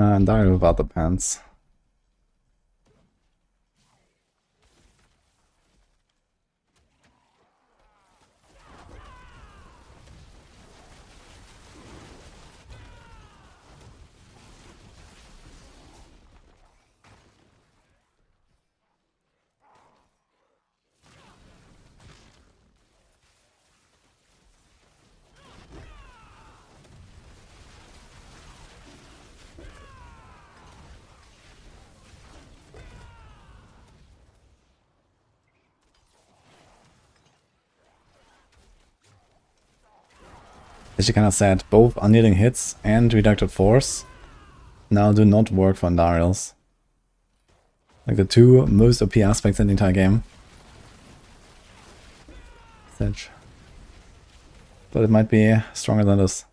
Andario without the pants. Actually kind of sad. Both unyielding hits and reducted force now do not work for Andariels. Like the two most OP aspects in the entire game. Sedge. But it might be stronger than this.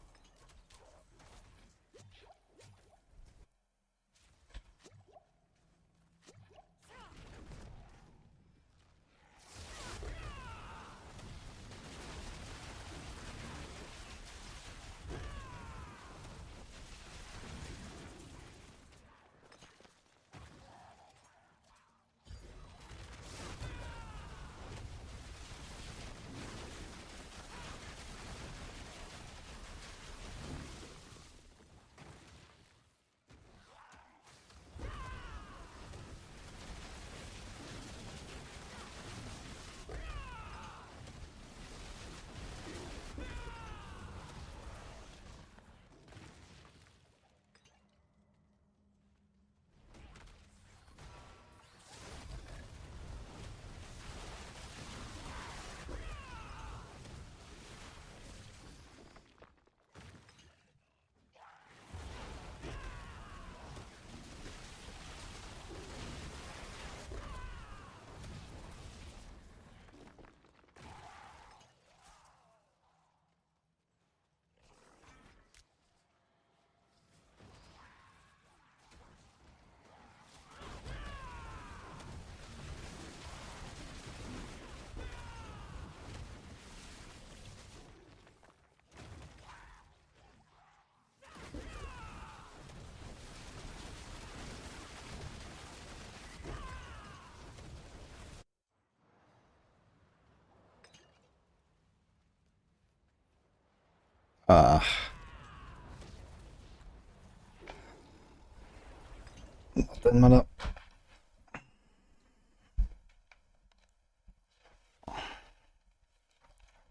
Then mother.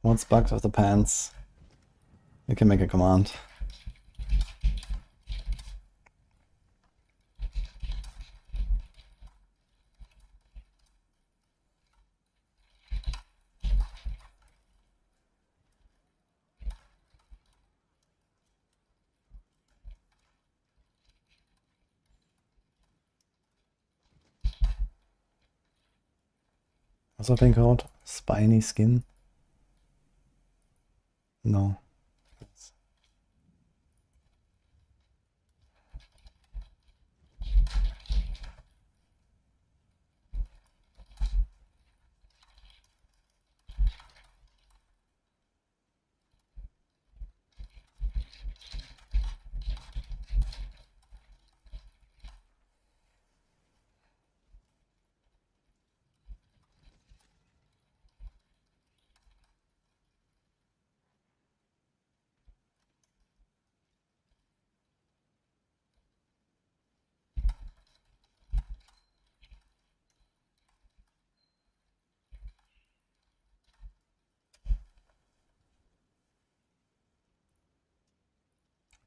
Once bugged of the pants, you can make a command. What's that thing called? Spiny skin? No.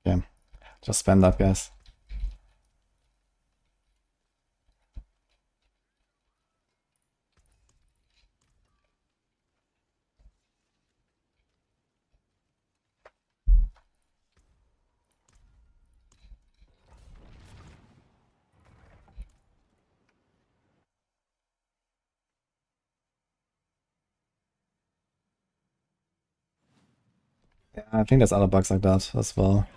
Okay, just spam that, guys. Yeah, I think there's other bugs like that as well.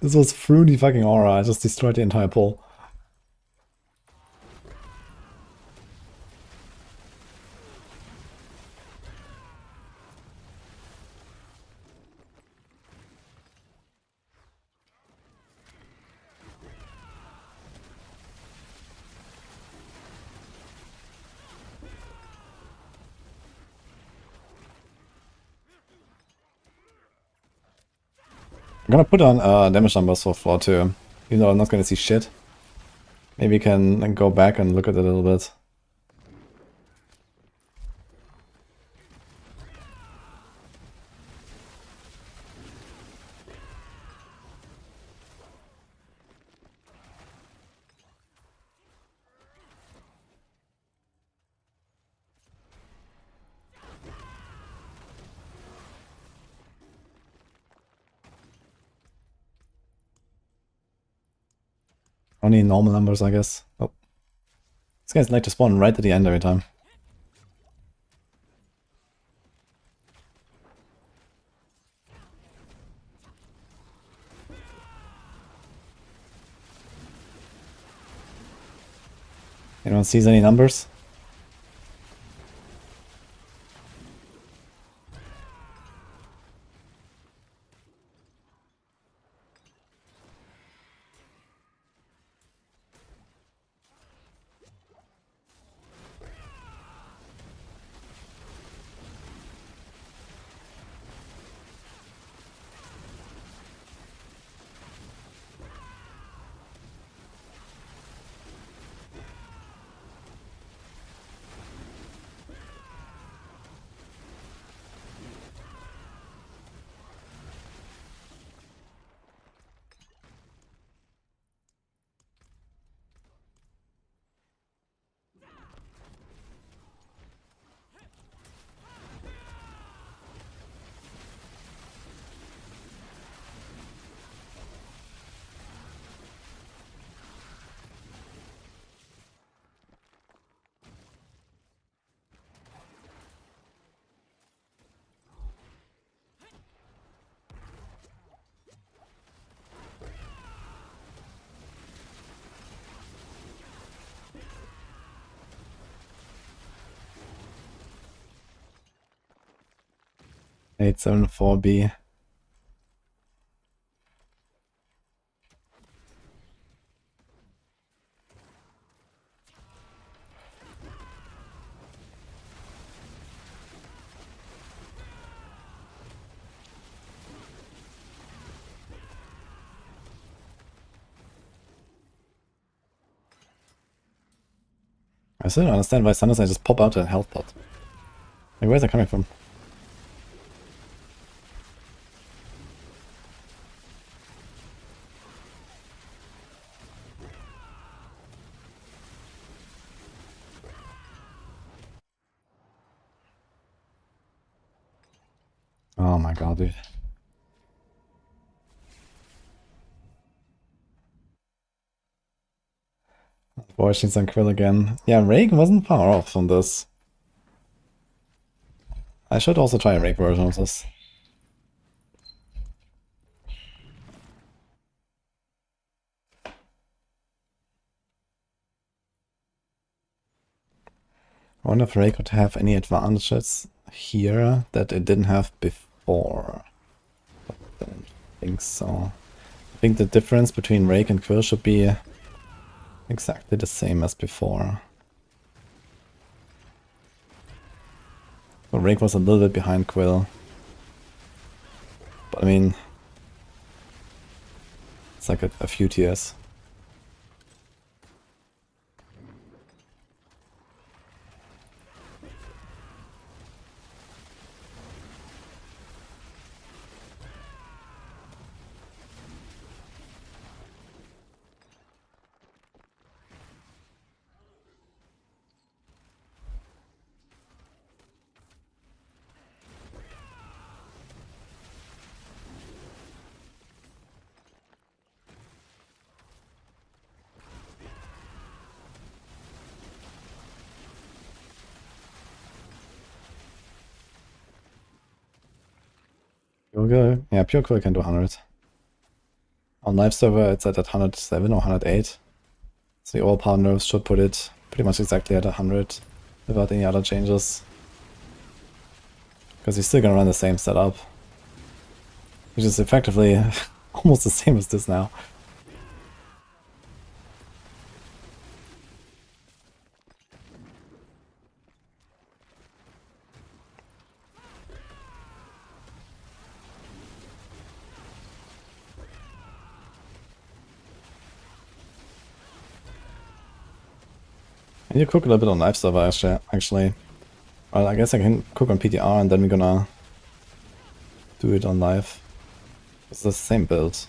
This was through the fucking aura. I just destroyed the entire pole. I'm gonna put on damage numbers for floor 2, even though I'm not gonna see shit. Maybe we can go back and look at it a little bit. Only normal numbers, I guess. Oh. These guys like to spawn right at the end every time. Anyone sees any numbers? Eight, 7, 4B. I still don't understand why Sanders just pop out a health pot. Like, where's that coming from? Oh my god, dude. Watching some Quill again. Yeah, Rake wasn't far off from this. I should also try a Rake version of this. I wonder if Rake would have any advantages here that it didn't have before. But I don't think so. I think the difference between Rake and Quill should be exactly the same as before. So Rake was a little bit behind Quill. But I mean, it's like a few tiers. Pure, yeah, Pure Quill can do 100. On live server it's at 107 or 108. So the overpower nerfs should put it pretty much exactly at 100 without any other changes. Because you're still gonna run the same setup. Which is effectively almost the same as this now. I need to cook a little bit on live server actually. Well, I guess I can cook on PTR and then we're gonna do it on live. It's the same build.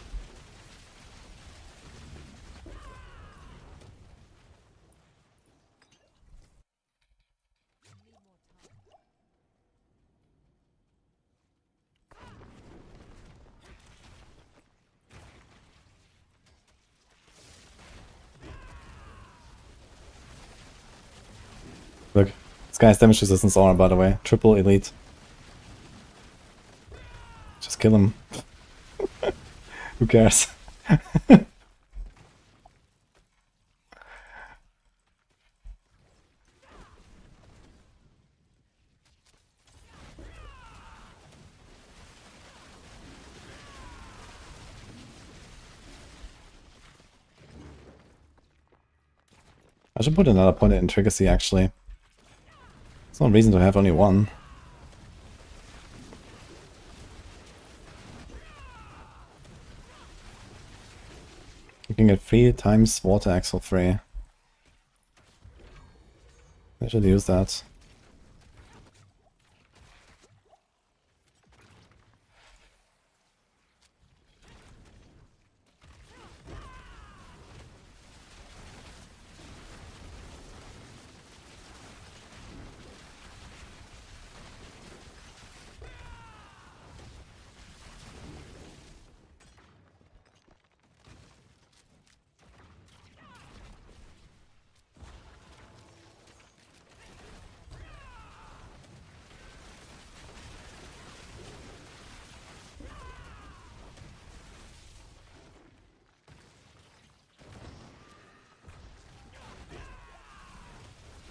Look, this guy's damage resistance aura, by the way. Triple elite. Just kill him. Who cares? I should put another point in intricacy actually. There's no reason to have only one. You can get 3 times water axe for free. I should use that.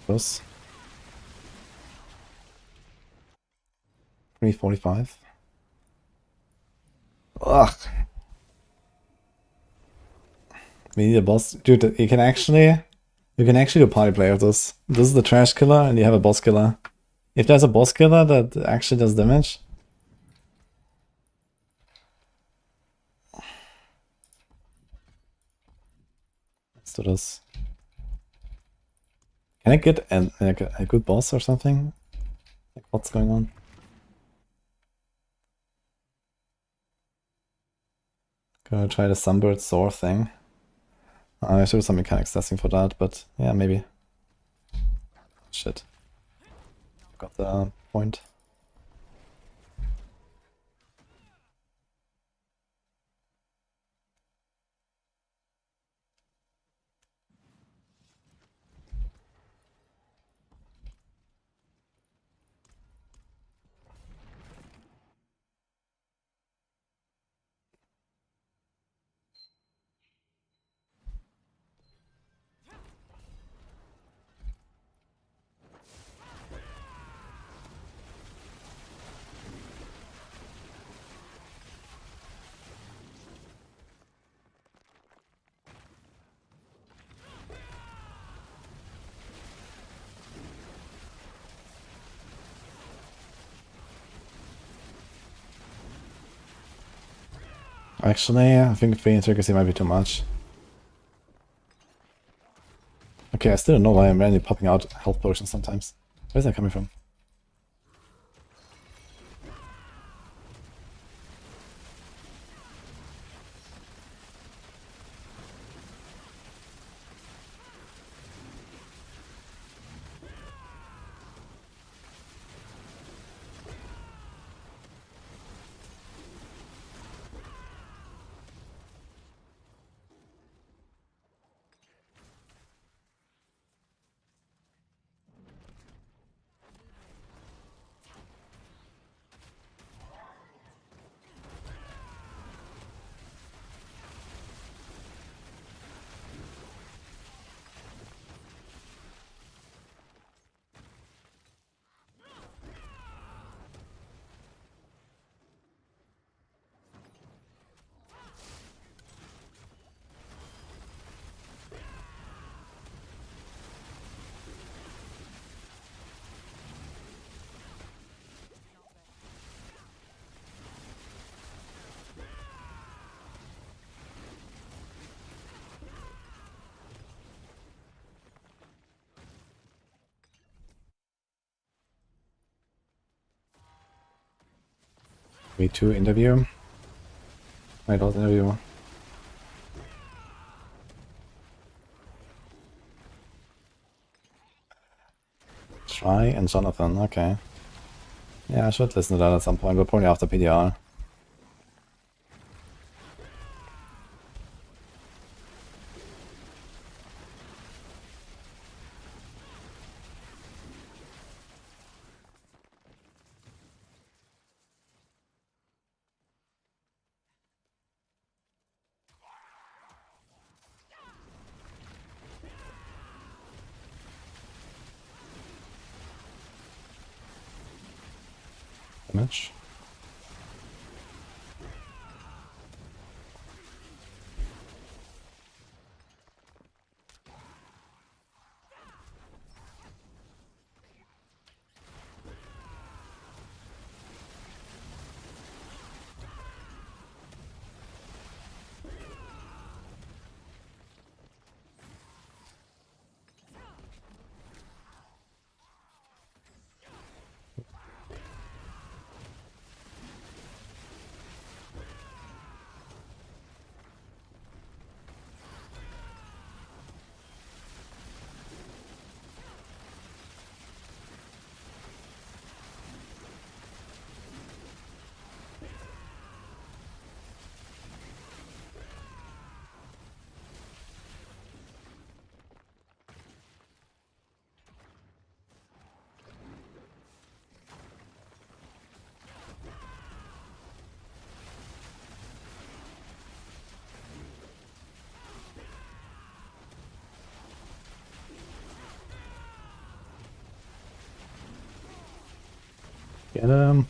Close. 345. Ugh. We need a boss. Dude, you can actually do party play with this. This is the trash killer and you have a boss killer. If there's a boss killer that actually does damage. Let's do this. Can I get a good boss or something? Like what's going on? Gonna try the Sunbird Soar thing. I should do some mechanics testing for that, but yeah, maybe. Shit. Got the point. Actually, I think 3 intricacy might be too much. Okay, I still don't know why I'm randomly popping out health potions sometimes. Where's that coming from? V2 interview. Wait, what interview? Try and Jonathan, okay. Yeah, I should listen to that at some point, but probably after PTR. Damage. Get him.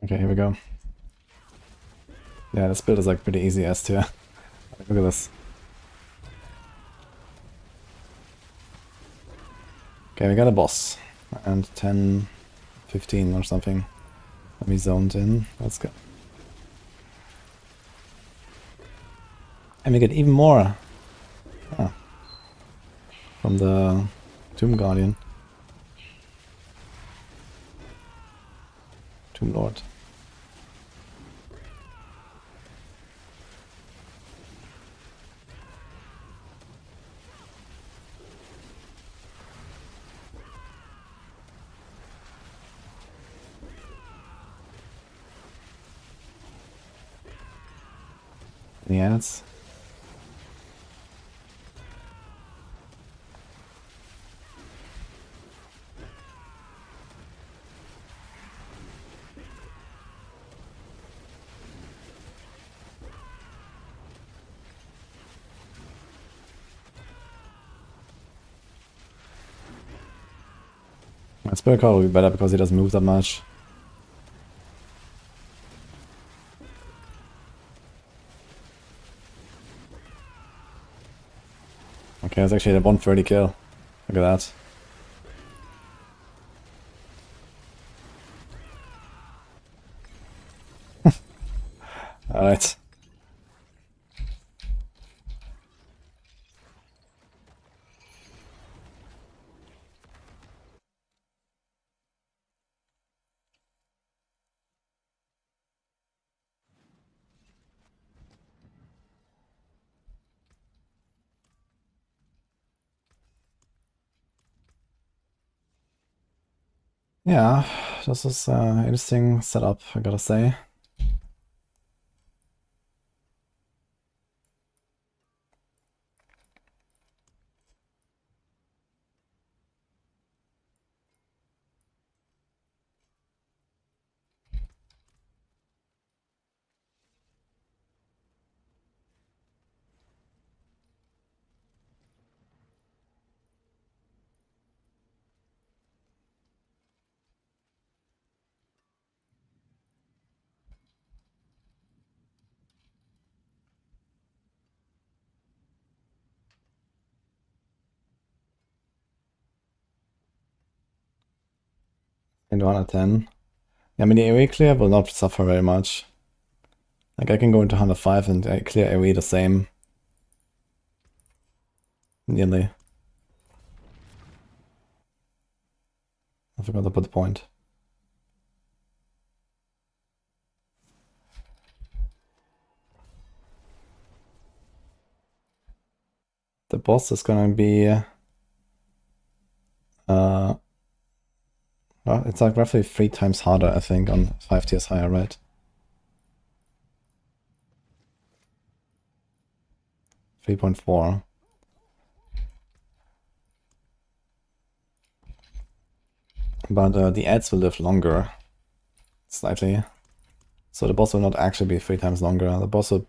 Okay, here we go. Yeah, this build is like pretty easy S tier. Look at this. Okay, we got a boss. And 10, 15 or something. Let me zoned in. Let's go. And we get even more. Ah. From the Tomb Guardian. Tomb Lord. Any ads? My Spirit Call will be better because he doesn't move that much. Okay, that's actually a 130 kill. Look at that. Alright. Yeah, this is interesting setup, I gotta say. into 110. Yeah, I mean the AoE clear will not suffer very much. Like I can go into 105 and clear AoE the same. Nearly. I forgot to put the point. The boss is gonna be well, it's like roughly 3 times harder, I think, on 5 tiers higher, right? 3.4. But the ads will live longer, slightly. So the boss will not actually be 3 times longer. The boss would,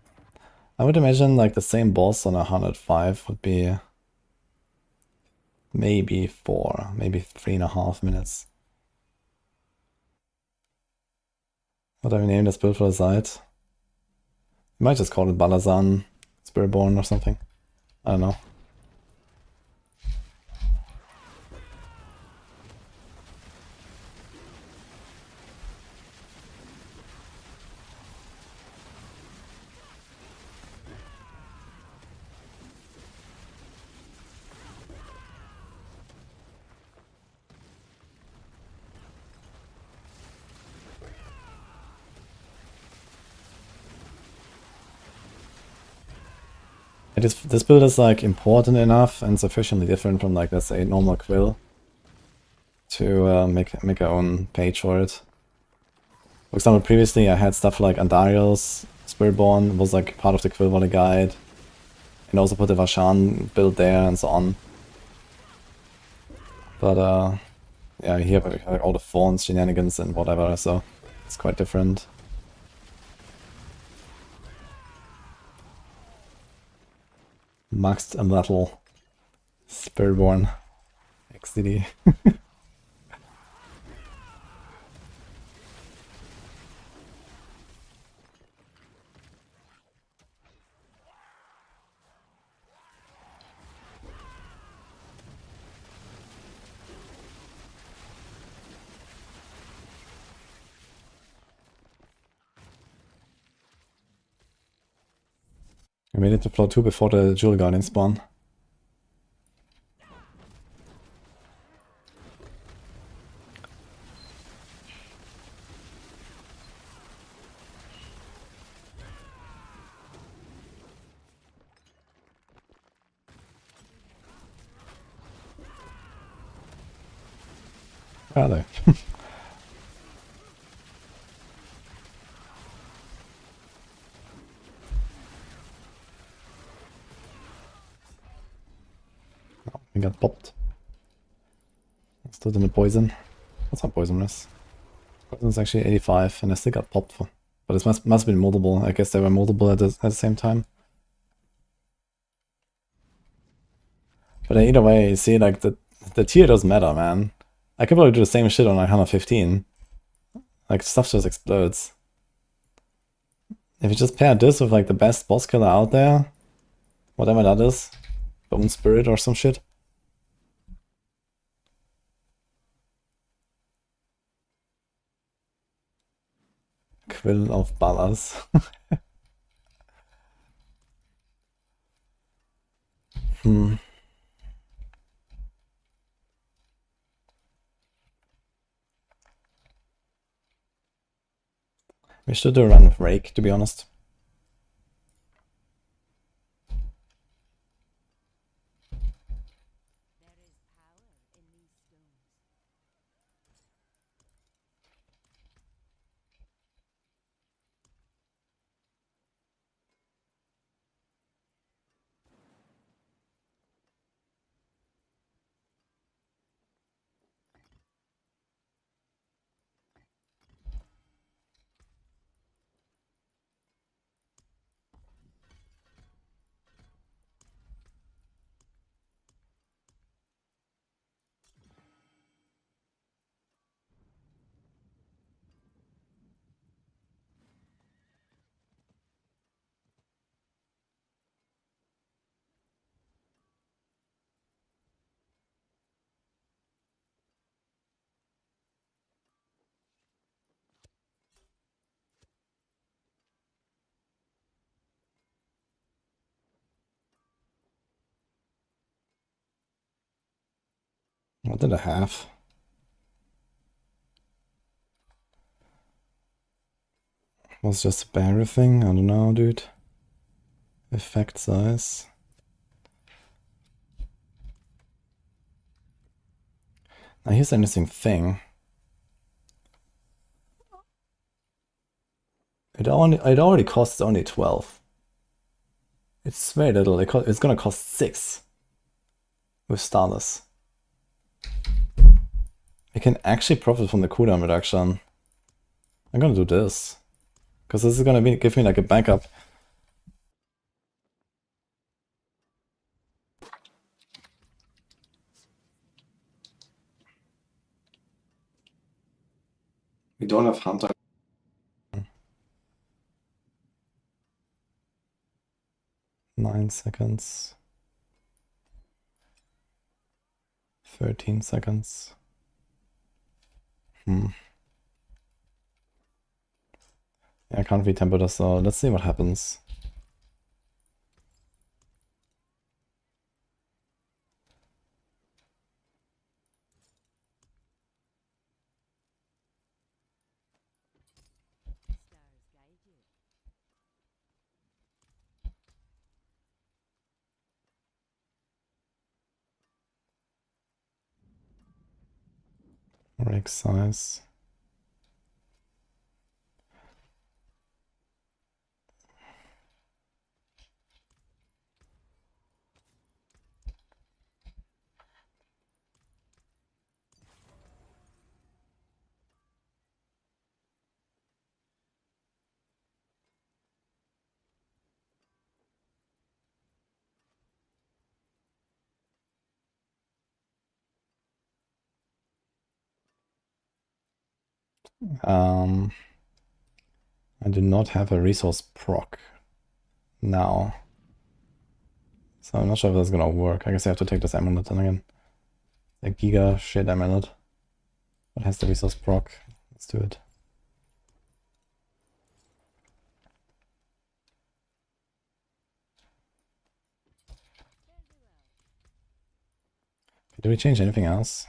I would imagine, like the same boss on 105 would be maybe 4, maybe 3.5 minutes. What do I name this build for the site? You might just call it Balazan Spiritborn or something. I don't know. This build is like important enough and sufficiently different from like, let's say, normal Quill to make our own page for it. For example, previously I had stuff like Andariel's Spiritborn was like part of the Quill Volley guide, and also put the Vashan build there and so on. But yeah, here we have all the Thorns shenanigans and whatever, so it's quite different. Maxed Battle Spiritborn XDD. We made it to floor 2 before the Jewel Guardian spawn. Where are they? Oh, we got popped. Stood in the poison. That's not poisonous. Poison's actually 85, and I still got popped for. But it must have been multiple. I guess they were multiple at the same time. But either way, you see, like the tier doesn't matter, man. I could probably do the same shit on like 115. Like stuff just explodes. If you just pair this with like the best boss killer out there, whatever that is, Bone Spirit or some shit. Quill of Ballas. We should do a run with Rake, to be honest. What did I have? Was just everything? I don't know, dude. Effect size. Now here's an interesting thing. It already costs only 12. It's very little. It's gonna cost 6 with Starless. We can actually profit from the cooldown reduction. I'm gonna do this. Because this is gonna give me like a backup. We don't have Hunter. 9 seconds. 13 seconds. Yeah, I can't retempo this, so let's see what happens. Rake size. I do not have a resource proc now. So I'm not sure if that's gonna work. I guess I have to take this amulet then again. The giga shit amulet. What has the resource proc? Let's do it. Did we change anything else?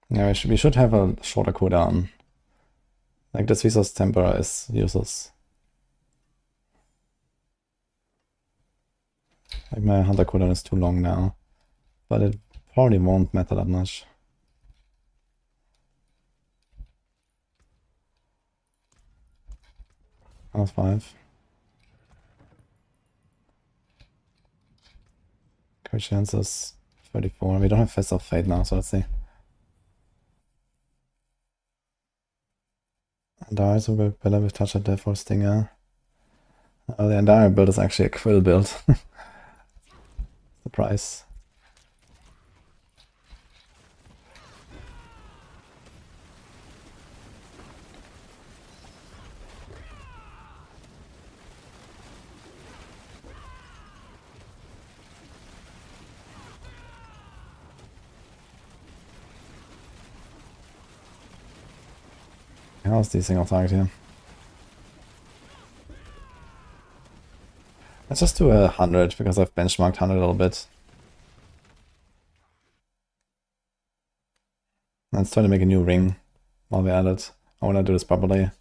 Yeah, we should have a shorter cooldown. Like this resource temper is useless. Like my hunter cooldown is too long now. But it probably won't matter that much. House 5. Crit chances 34. We don't have Fist of Fate now, so let's see. Andari is a better with Touch of Death or Stinger. Oh, the Andari build is actually a Quill build. Surprise. How's the single target here? Let's just do 100 because I've benchmarked 100 a little bit. Let's try to make a new ring while we're at it. I want to do this properly.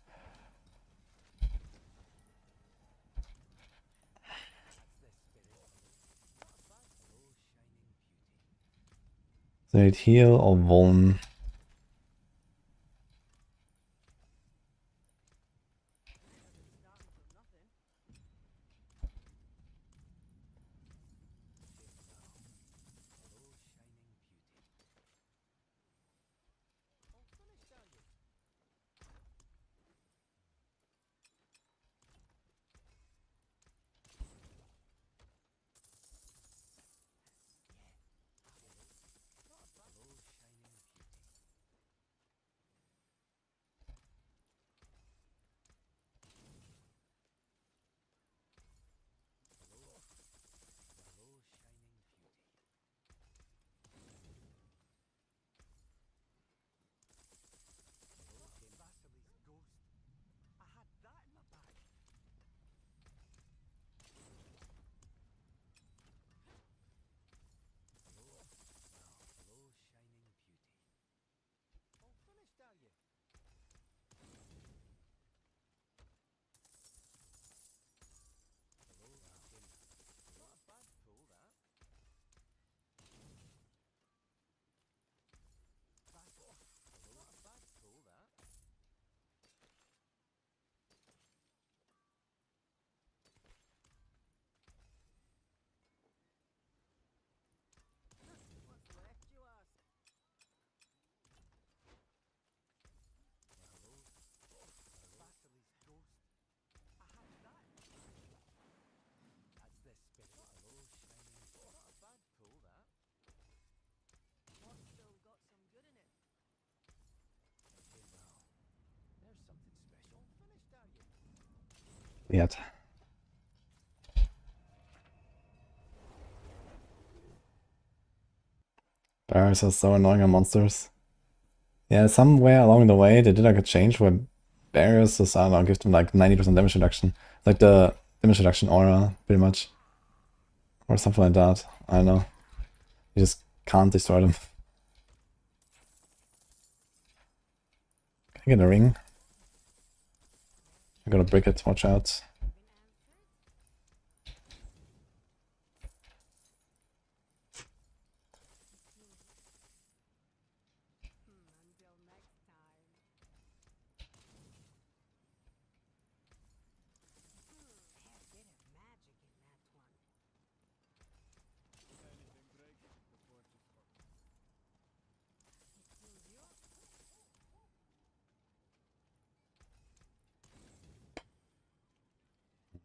So it heal or vuln? yet. Barriers are so annoying on monsters. Yeah, somewhere along the way they did like a change where barriers just, I don't know, give them like 90% damage reduction. Like the damage reduction aura, pretty much. Or something like that. I don't know. You just can't destroy them. Can I get a ring? I gotta break it, watch out.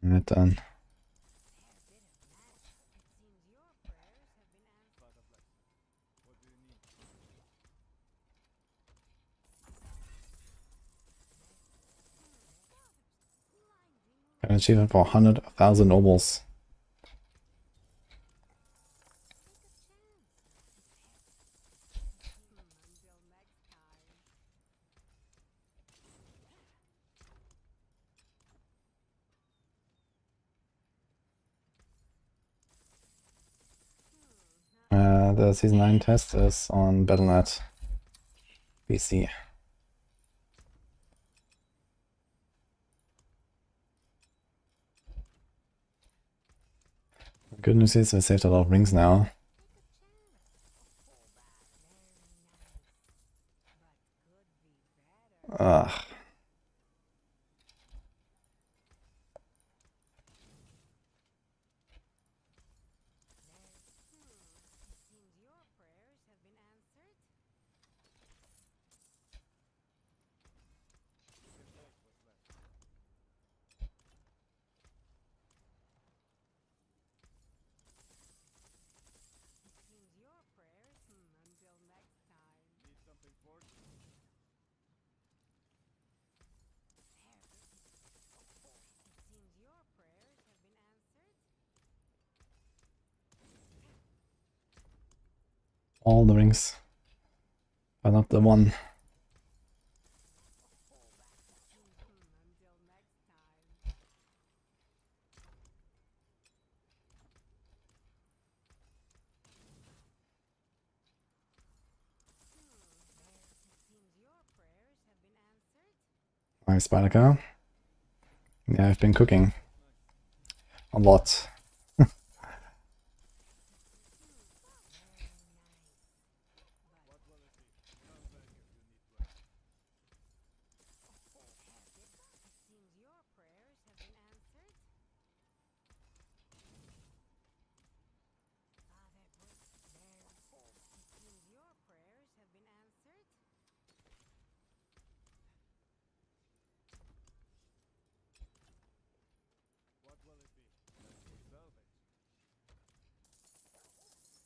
Right done. An achievement for 100,000 nobles. The Season 9 test is on Battle.net BC. The good news is we saved a lot of rings now. Ugh. All the rings, but not the one. My spider car. Yeah, I've been cooking a lot.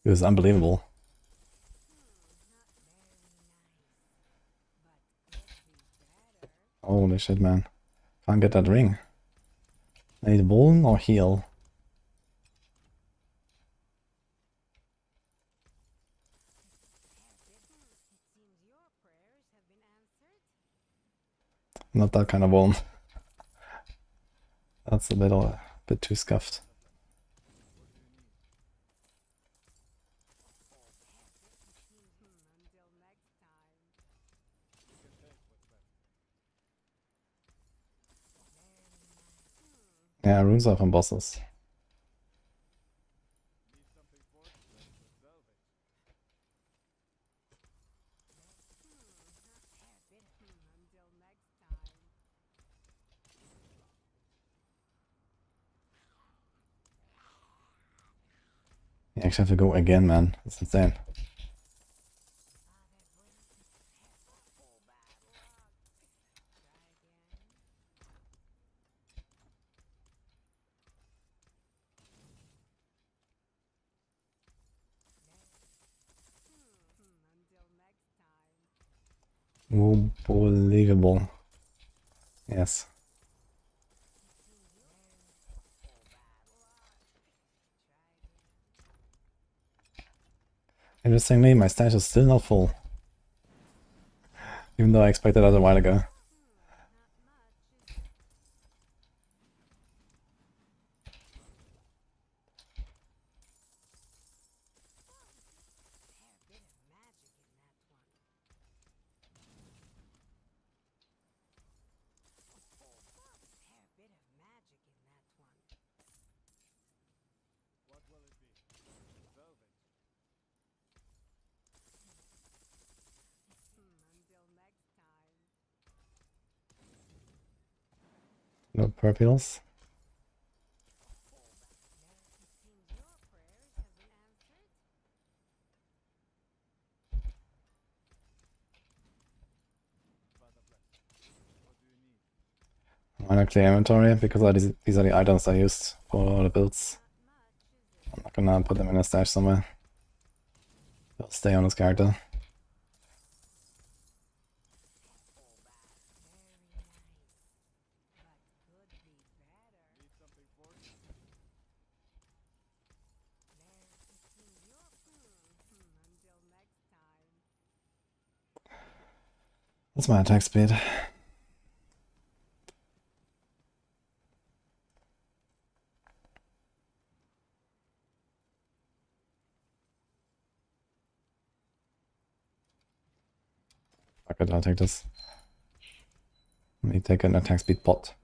It was unbelievable. Holy shit, man. Can't get that ring. I need Vuln or heal. Not that kind of Vuln. That's a bit too scuffed. Yeah, runes are from bosses. You actually have to go again, man. That's insane. Unbelievable. Yes. Interestingly, my stash is still not full. Even though I expected that a while ago. No purples. I'm gonna clear inventory because these are the items I used for the builds. I'm not gonna put them in a stash somewhere. They'll stay on this character. That's my attack speed. Fuck it, I'll take this. Let me take an attack speed pot.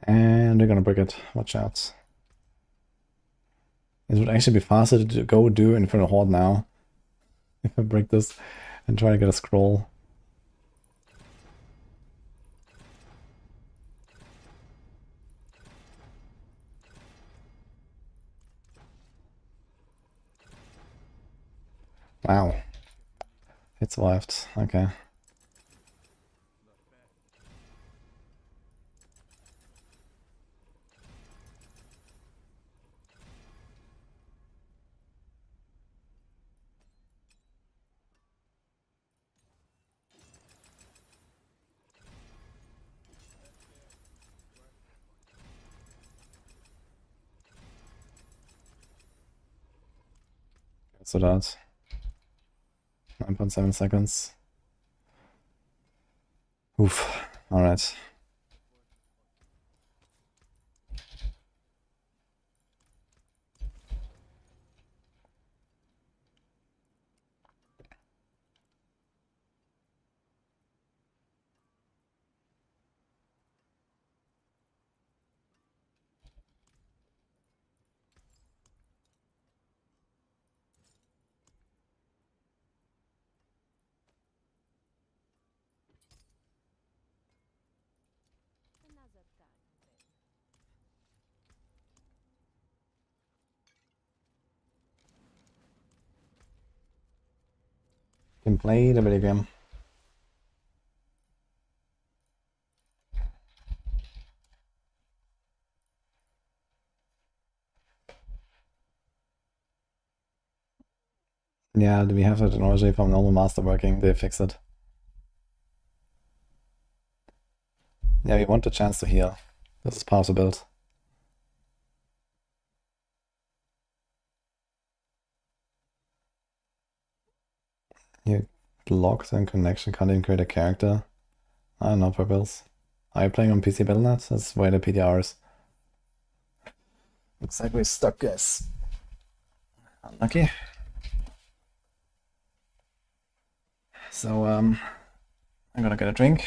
And they're gonna break it. Watch out. It would actually be faster to go do Infernal Horde now. If I break this and try to get a scroll. Wow. It survived. Okay. So that 9.7 seconds. Oof. Alright. Can play the video game. Yeah, we have that technology from normal master working. They fixed it. Yeah, we want the chance to heal. This is part of the build. You locked in connection, can't even create a character. I don't know, purples. Are you playing on PC Battle.net? That's where the PTR is. Looks like we're stuck, guys. Unlucky. So, I'm gonna get a drink.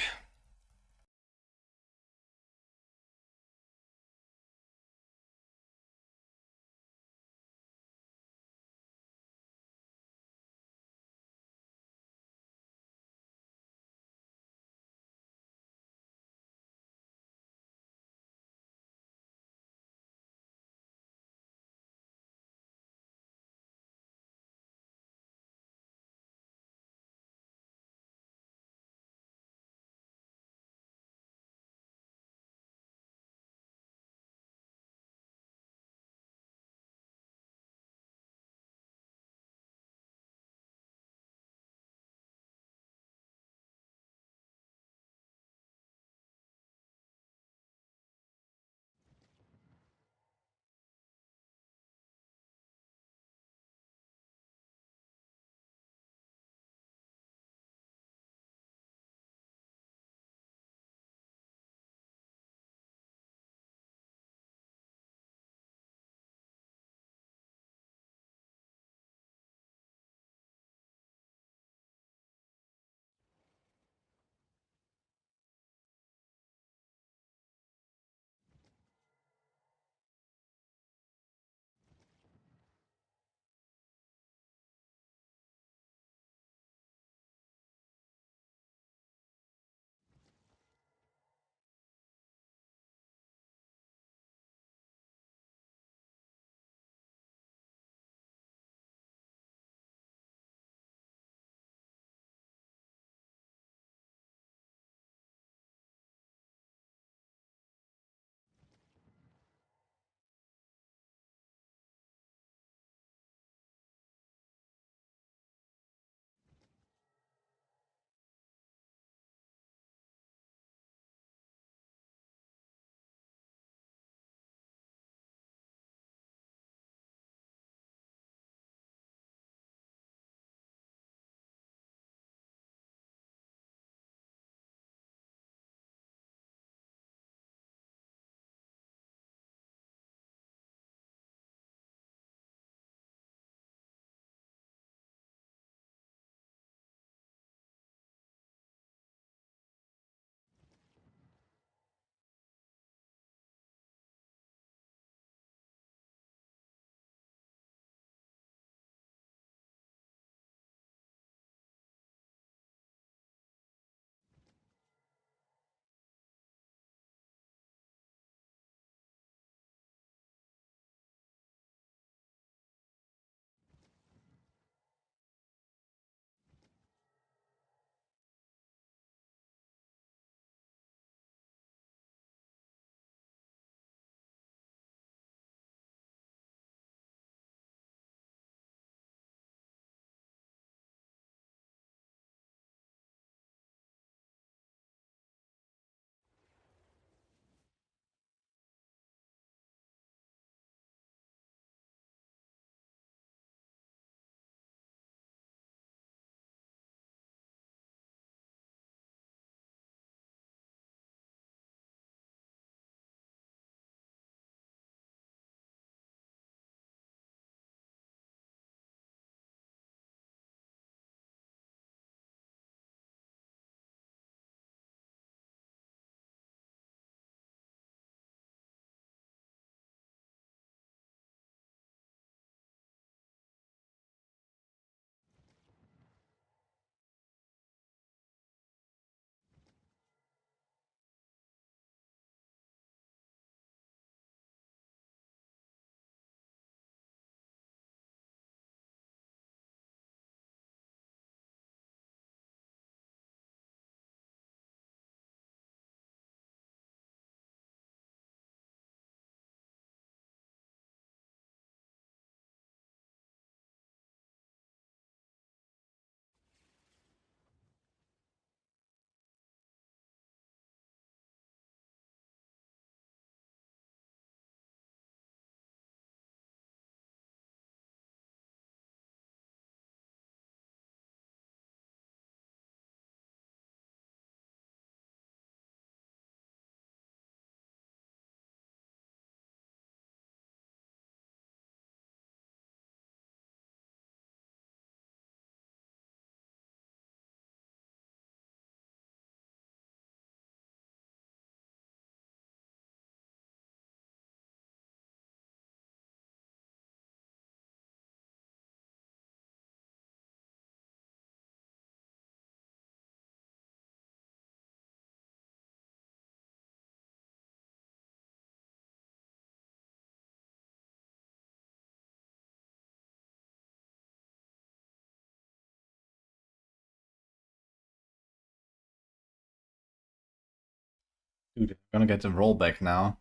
Gonna get the rollback now.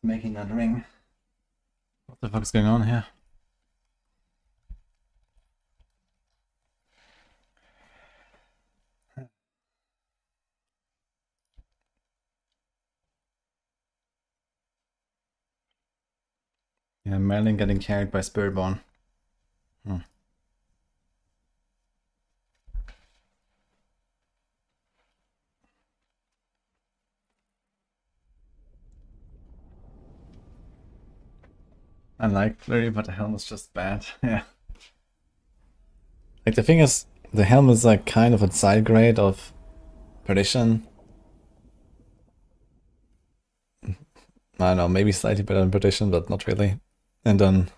Making that ring. What the fuck is going on here? Yeah, Merlin getting carried by Spiritborn. I like Flurry, but the helm is just bad. Yeah. Like the thing is, the helm is like kind of a side grade of Perdition. I don't know, maybe slightly better than Perdition, but not really. And then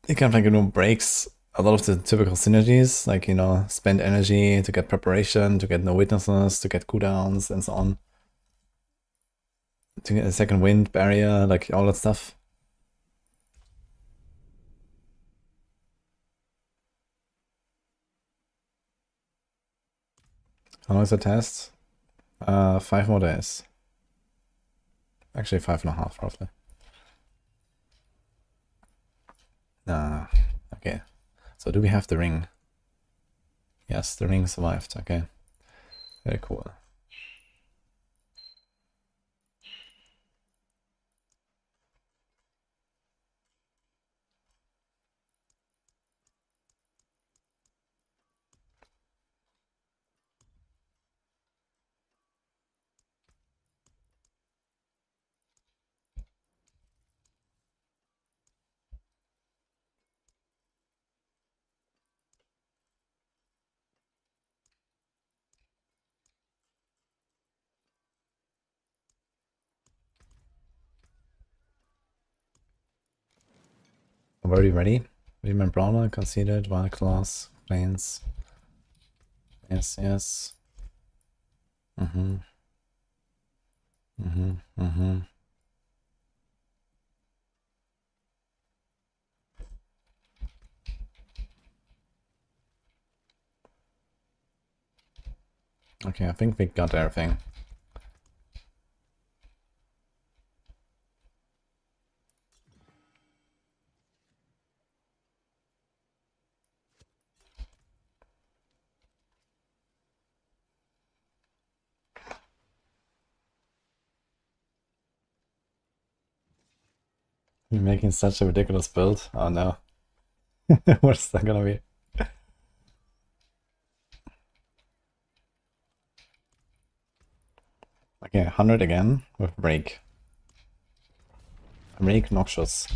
it kind of like, you know, breaks a lot of the typical synergies, like, you know, spend energy to get preparation, to get no witnesses, to get cooldowns, and so on. To get a second wind barrier, like all that stuff. How long is the test? 5 more days. Actually, 5.5 roughly. Okay. So do we have the ring? Yes, the ring survived. Okay. Very cool. Already ready? Refinement Brawler, conceded, wild class, planes. Yes, yes. Okay, I think we got everything. You're making such a ridiculous build. Oh no. What's that gonna be? Okay, 100 again with rake. Rake noxious.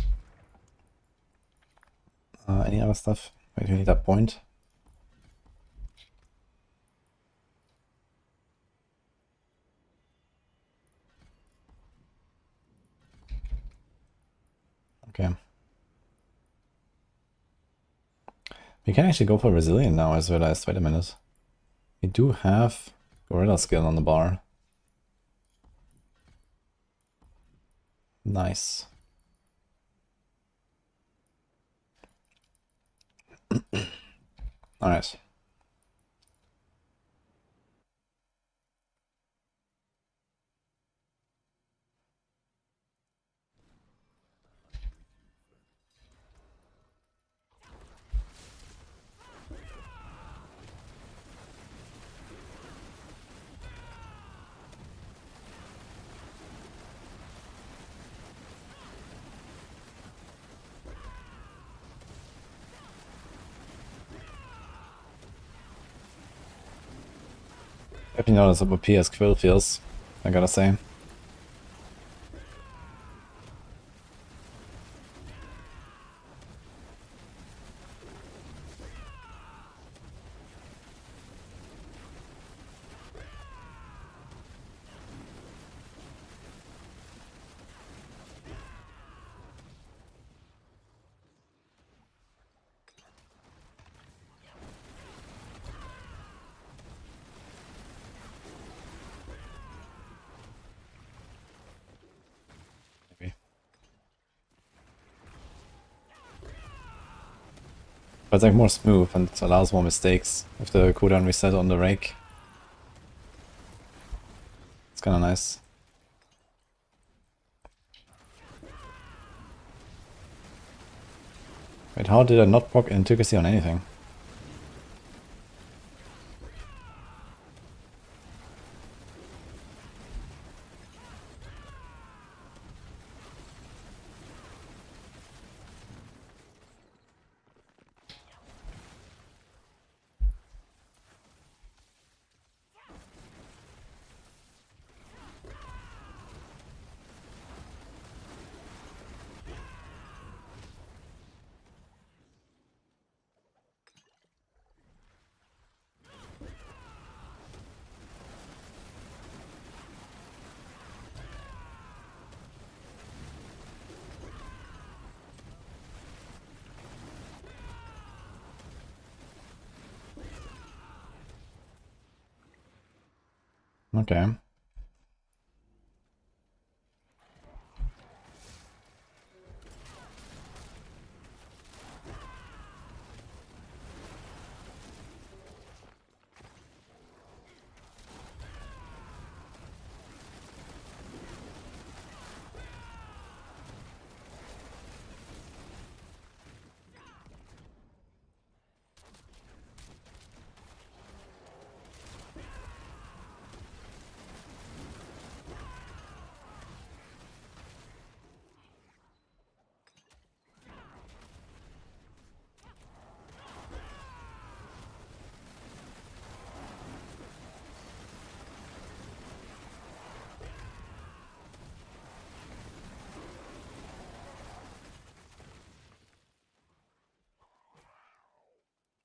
Any other stuff? Wait, we need that point. Okay. We can actually go for resilient now, as realized. Wait a minute. We do have gorilla skill on the bar. Nice. Alright. Definitely not as OP as Quill feels, I gotta say. But it's like more smooth and it allows more mistakes with the cooldown reset on the rake. It's kind of nice. Wait, how did I not proc intricacy on anything? Okay.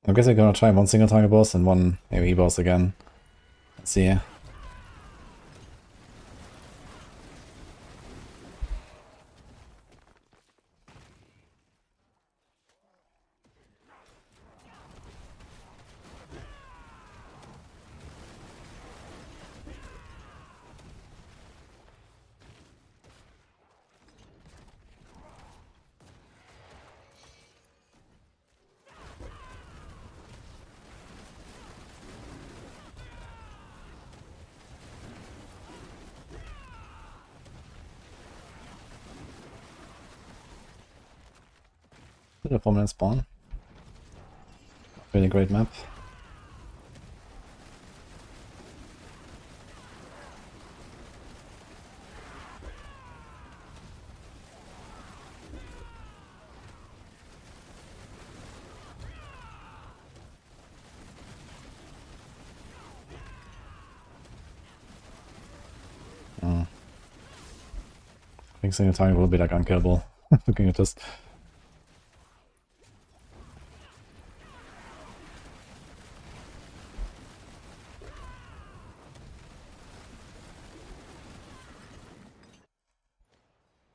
I guess I'm gonna try one single target boss and one AoE boss again. Let's see. The 4-minute spawn. Really great map. I think single target will be like unkillable. Looking at this.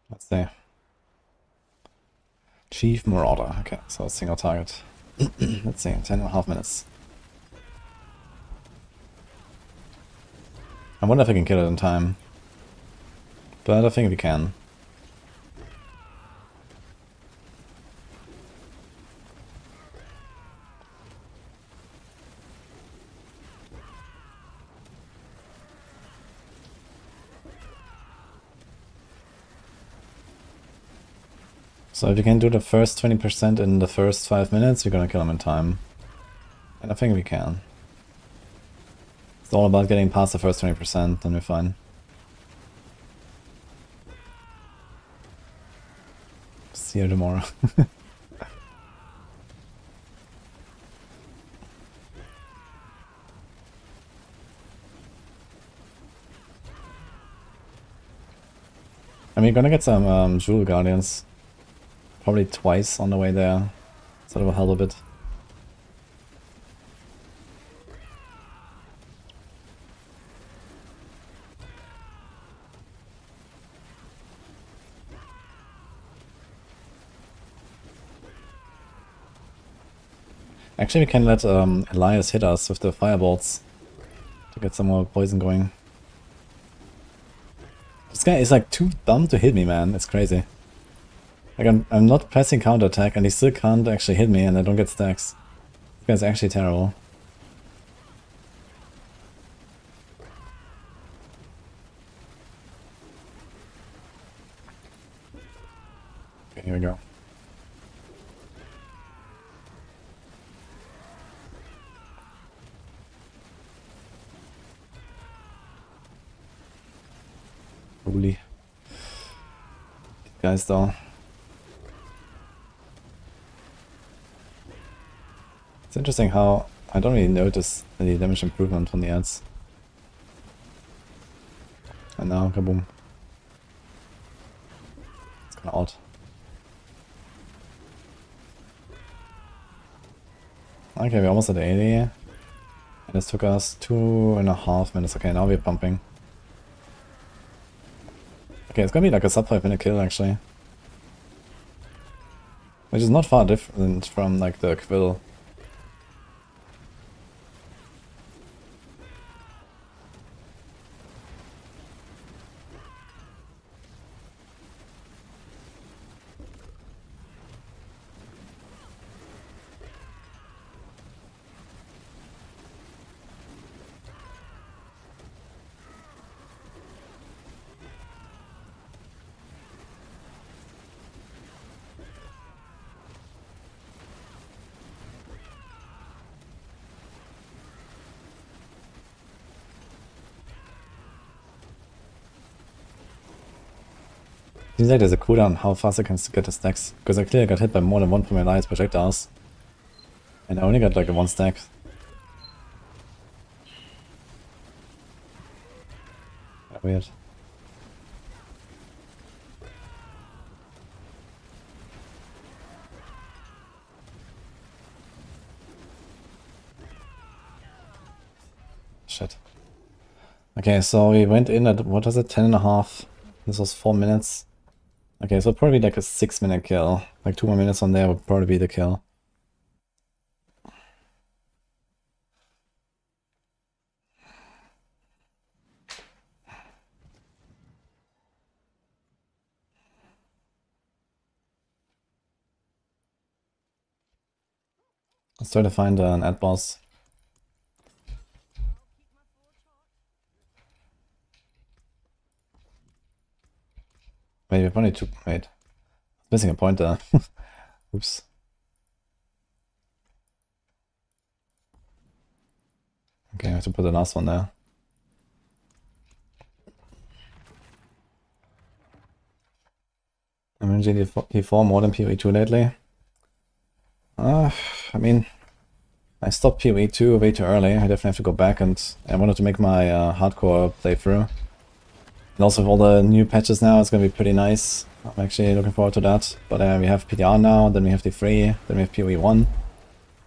Let's see. Chief Marauder. Okay, so single target. Let's see, 10.5 minutes. I wonder if I can kill it in time. But I think we can. So if you can do the first 20% in the first 5 minutes, you're gonna kill him in time. And I think we can. It's all about getting past the first 20%, then we're fine. See you tomorrow. I mean, you're gonna get some Jewel Guardians. Probably twice on the way there. So that will help a bit. Actually, we can let Elias hit us with the firebolts to get some more poison going. This guy is like too dumb to hit me, man. It's crazy. Like I'm not pressing counterattack and he still can't actually hit me and I don't get stacks. This guy's actually terrible. Okay, here we go. Holy. Guys though. It's interesting how I don't really notice any damage improvement from the ads. And now, kaboom. It's kinda odd. Okay, we're almost at 80. And this took us 2.5 minutes. Okay, now we're pumping. Okay, it's gonna be like a sub 5 minute kill actually. Which is not far different from like the Quill. Seems like there's a cooldown how fast I can get the stacks. Because I clearly got hit by more than one from my light's projectiles. And I only got like a 1 stack. Weird. Shit. Okay, so we went in at, what was it, 10.5. This was 4 minutes. Okay, so probably like a 6-minute kill. Like 2 more minutes on there would probably be the kill. Let's try to find an ad boss. Wait, we've only two. Wait. Missing a pointer. Oops. Okay, I have to put the last one there. I'm in GD4 more than PoE2 lately. I mean, I stopped PoE2 way too early. I definitely have to go back, and I wanted to make my hardcore playthrough. And also with all the new patches now, it's gonna be pretty nice. I'm actually looking forward to that. But we have PTR now, then we have D3, then we have PoE1.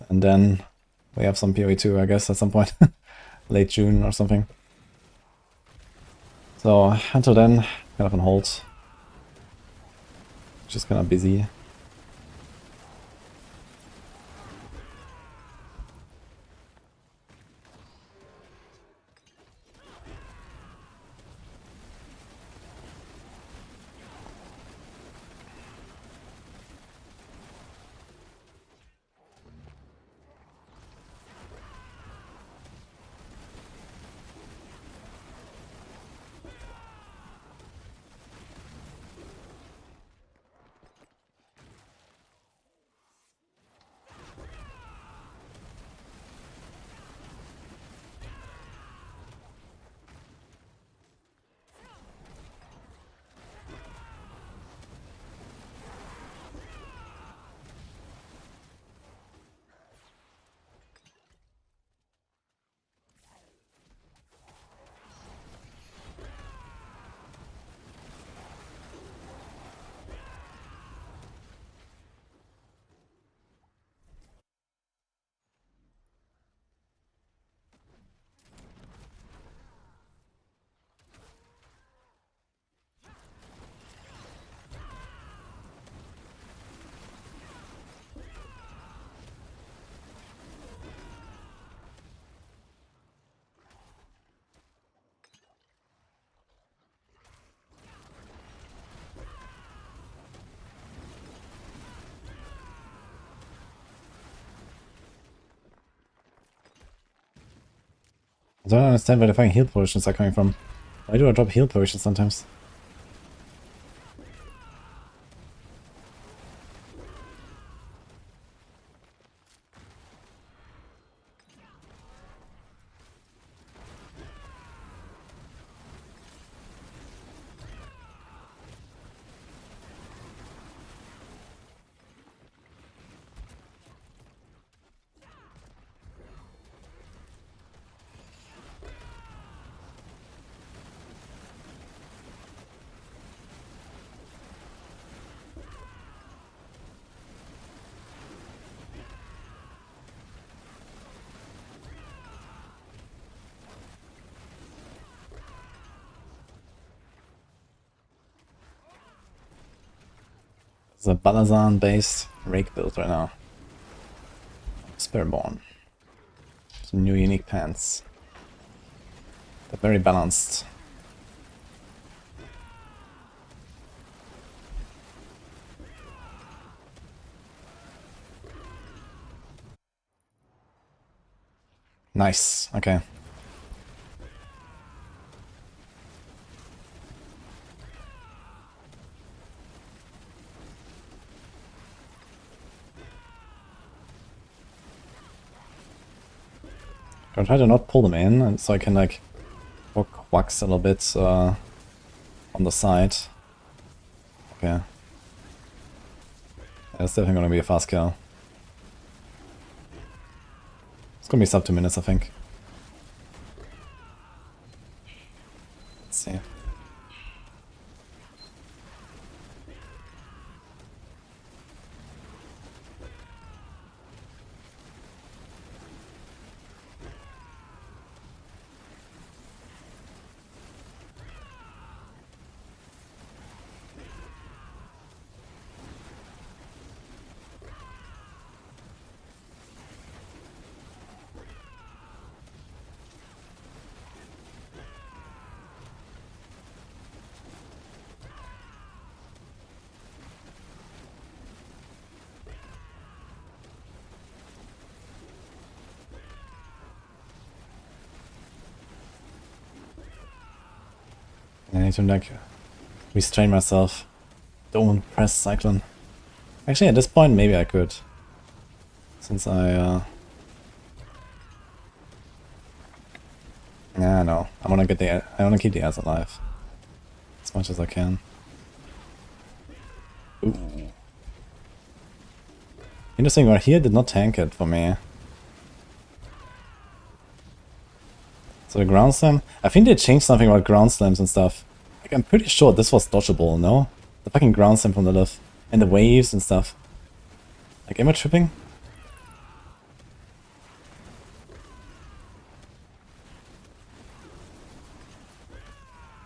And then we have some PoE2, I guess, at some point. Late June or something. So until then, kind of on hold. Just kind of busy. I don't understand where the fucking heal potions are coming from. Why do I drop heal potions sometimes? It's a Balazan-based rake build right now. Spiritborn. Some new unique pants. They're very balanced. Nice, okay. I'll try to not pull them in, and so I can like poke Wax a little bit on the side. Okay. That's definitely gonna be a fast kill. It's gonna be sub 2 minutes, I think. Let's see. I need to like restrain myself. Don't press Cyclone. Actually, at this point, maybe I could. Since I, nah, no. I wanna get the, I wanna keep the ass alive. As much as I can. Ooh. Interesting, right here did not tank it for me. So the ground slam, I think they changed something about ground slams and stuff. Like, I'm pretty sure this was dodgeable, no? The fucking ground slam from the left. And the waves and stuff. Like, am I tripping?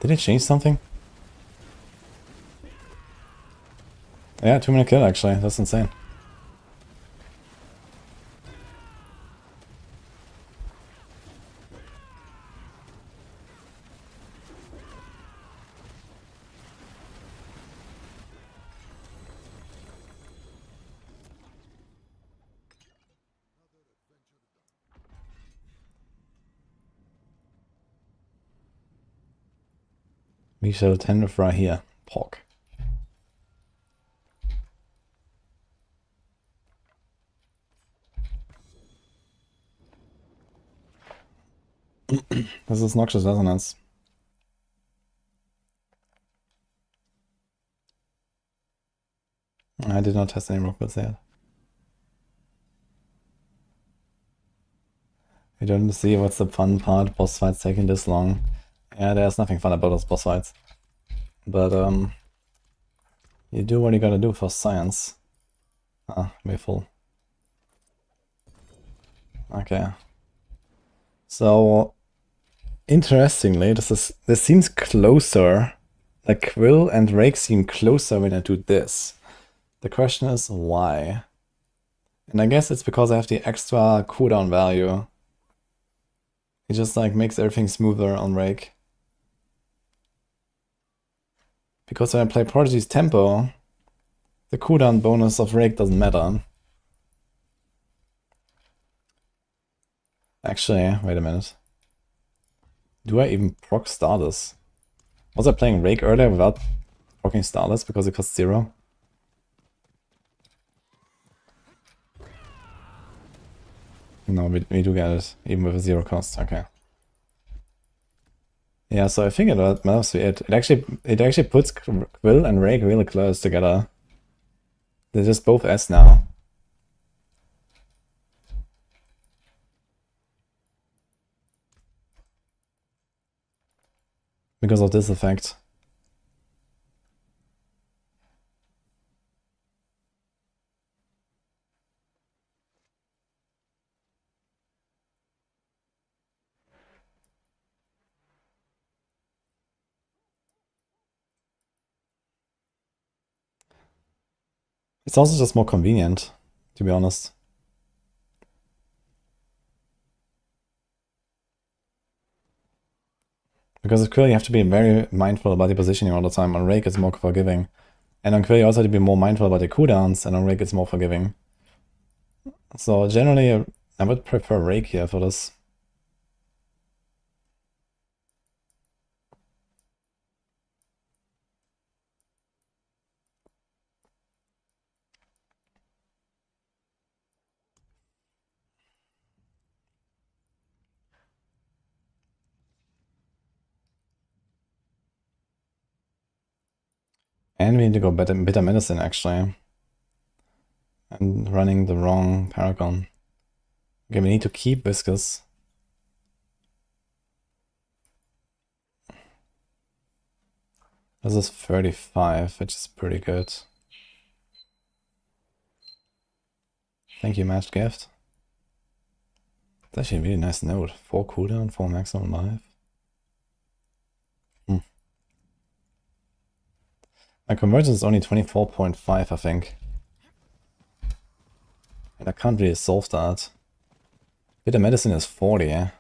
Did it change something? Yeah, 2-minute kill actually, that's insane. We shall attend with right here. Pork. This is Noxious Resonance. I did not test any rockets yet. We don't see what's the fun part, boss fights taking this long. Yeah, there's nothing fun about those boss fights. But, you do what you gotta do for science. Ah, we're full. Okay. So, interestingly, this seems closer. Like, Quill and Rake seem closer when I do this. The question is, why? And I guess it's because I have the extra cooldown value. It just, like, makes everything smoother on Rake. Because when I play Prodigy's Tempo, the cooldown bonus of Rake doesn't matter. Actually, wait a minute. Do I even proc Stardust? Was I playing Rake earlier without proccing Stardust because it costs 0? No, we do get it, even with a 0 cost, okay. Yeah, so I think it must be it. It actually puts Quill and Rake really close together. They're just both S now. Because of this effect. It's also just more convenient, to be honest. Because with Quill you have to be very mindful about the positioning all the time. On Rake it's more forgiving. And on Quill you also have to be more mindful about the cooldowns, and on Rake it's more forgiving. So generally I would prefer Rake here for this. And we need to go bitter medicine actually. I'm running the wrong Paragon. Okay, we need to keep Viscous. This is 35, which is pretty good. Thank you, Matched Gift. It's actually a really nice note. 4 cooldown, 4 maximum life. My conversion is only 24.5, I think. And I can't really solve that. Bitter medicine is 40, yeah?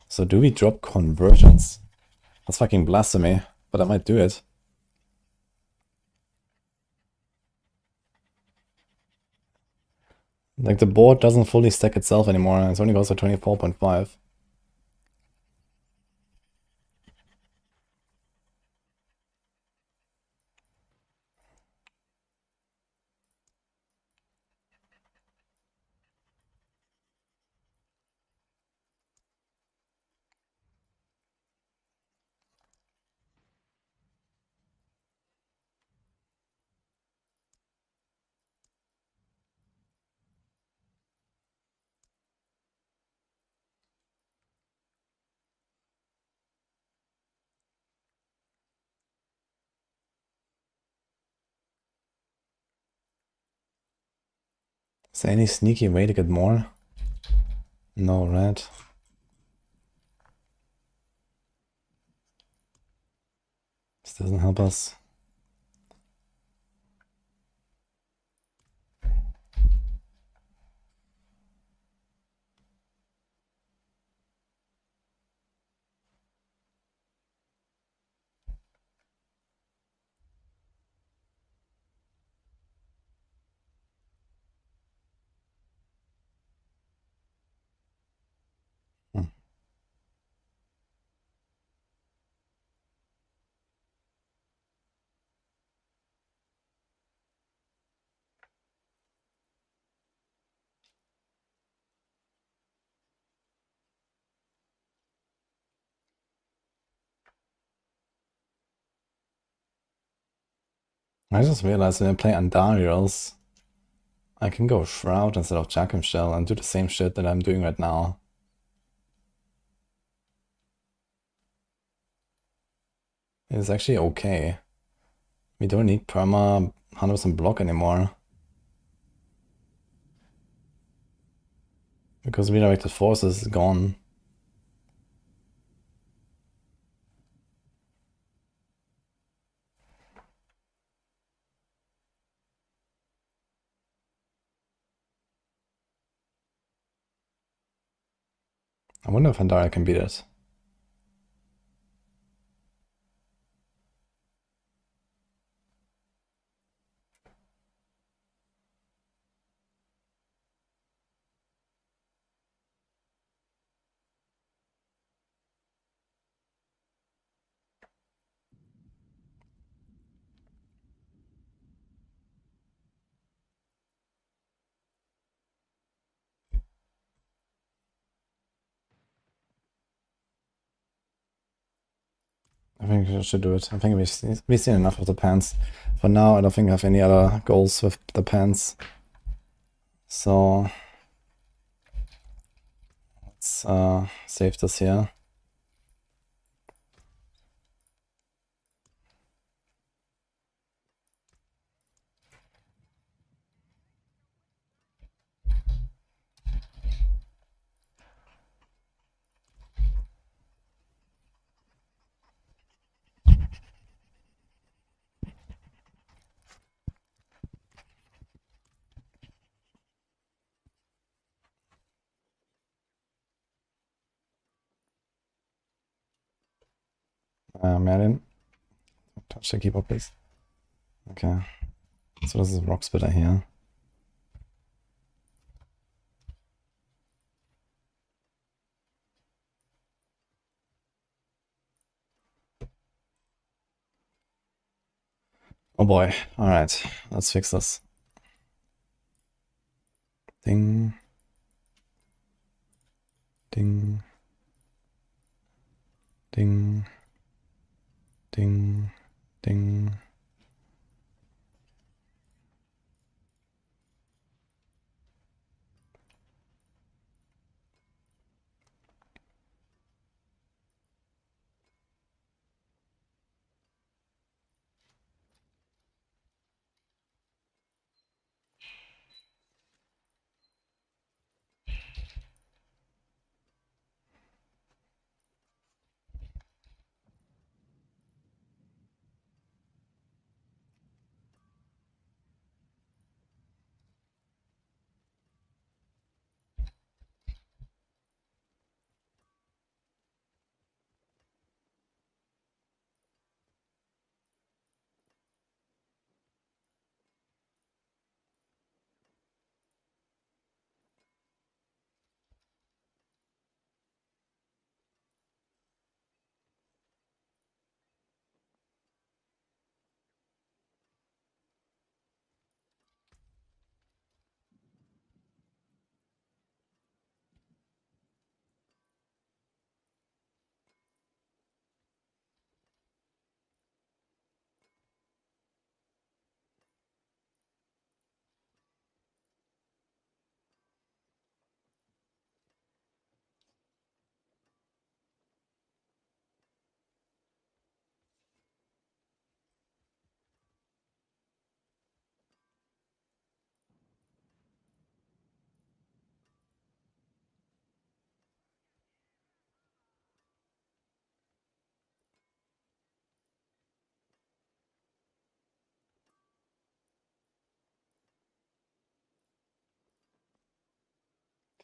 So do we drop conversions? That's fucking blasphemy, but I might do it. Like, the board doesn't fully stack itself anymore, and it's only goes to 24.5. Is there any sneaky way to get more? No, red. This doesn't help us. I just realized when I play Andariels, I can go Shroud instead of Jackham Shell and do the same shit that I'm doing right now. It's actually okay. We don't need perma 100% block anymore. Because redirected force is gone. I wonder if Andara can beat it. I think we should do it. I think we've seen enough of the pants. For now, I don't think I have any other goals with the pants. So let's save this here. Merlin, touch the keyboard, please. Okay. So das ist Rock Splitter hier. Oh boy. Alright. Let's fix this. Ding. Ding. Ding. Ding. Ding.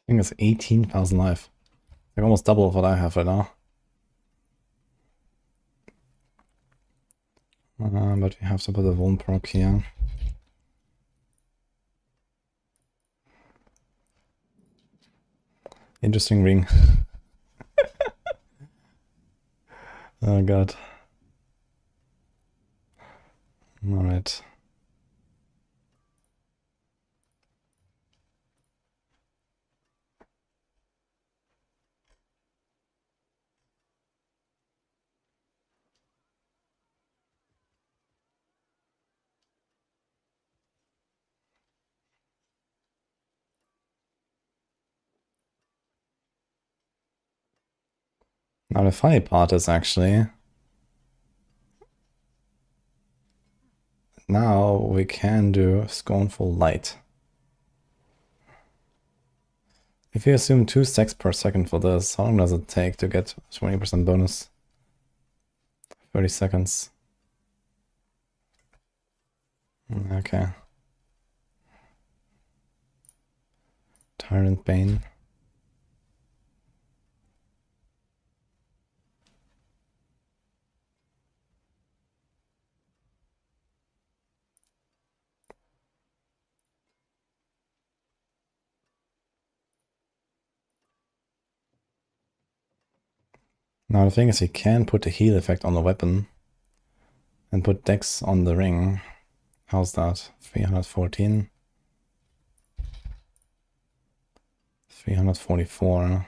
I think it's 18,000 life. Like almost double what I have right now. But we have to put a Vuln proc here. Interesting ring. Oh god. Alright. Now the funny part is actually now we can do Scornful Light. If you assume 2 stacks per second for this, how long does it take to get 20% bonus? 30 seconds. Okay. Tyrant Bane. Now the thing is, you can put the heal effect on the weapon and put Dex on the ring. How's that? 314. 344.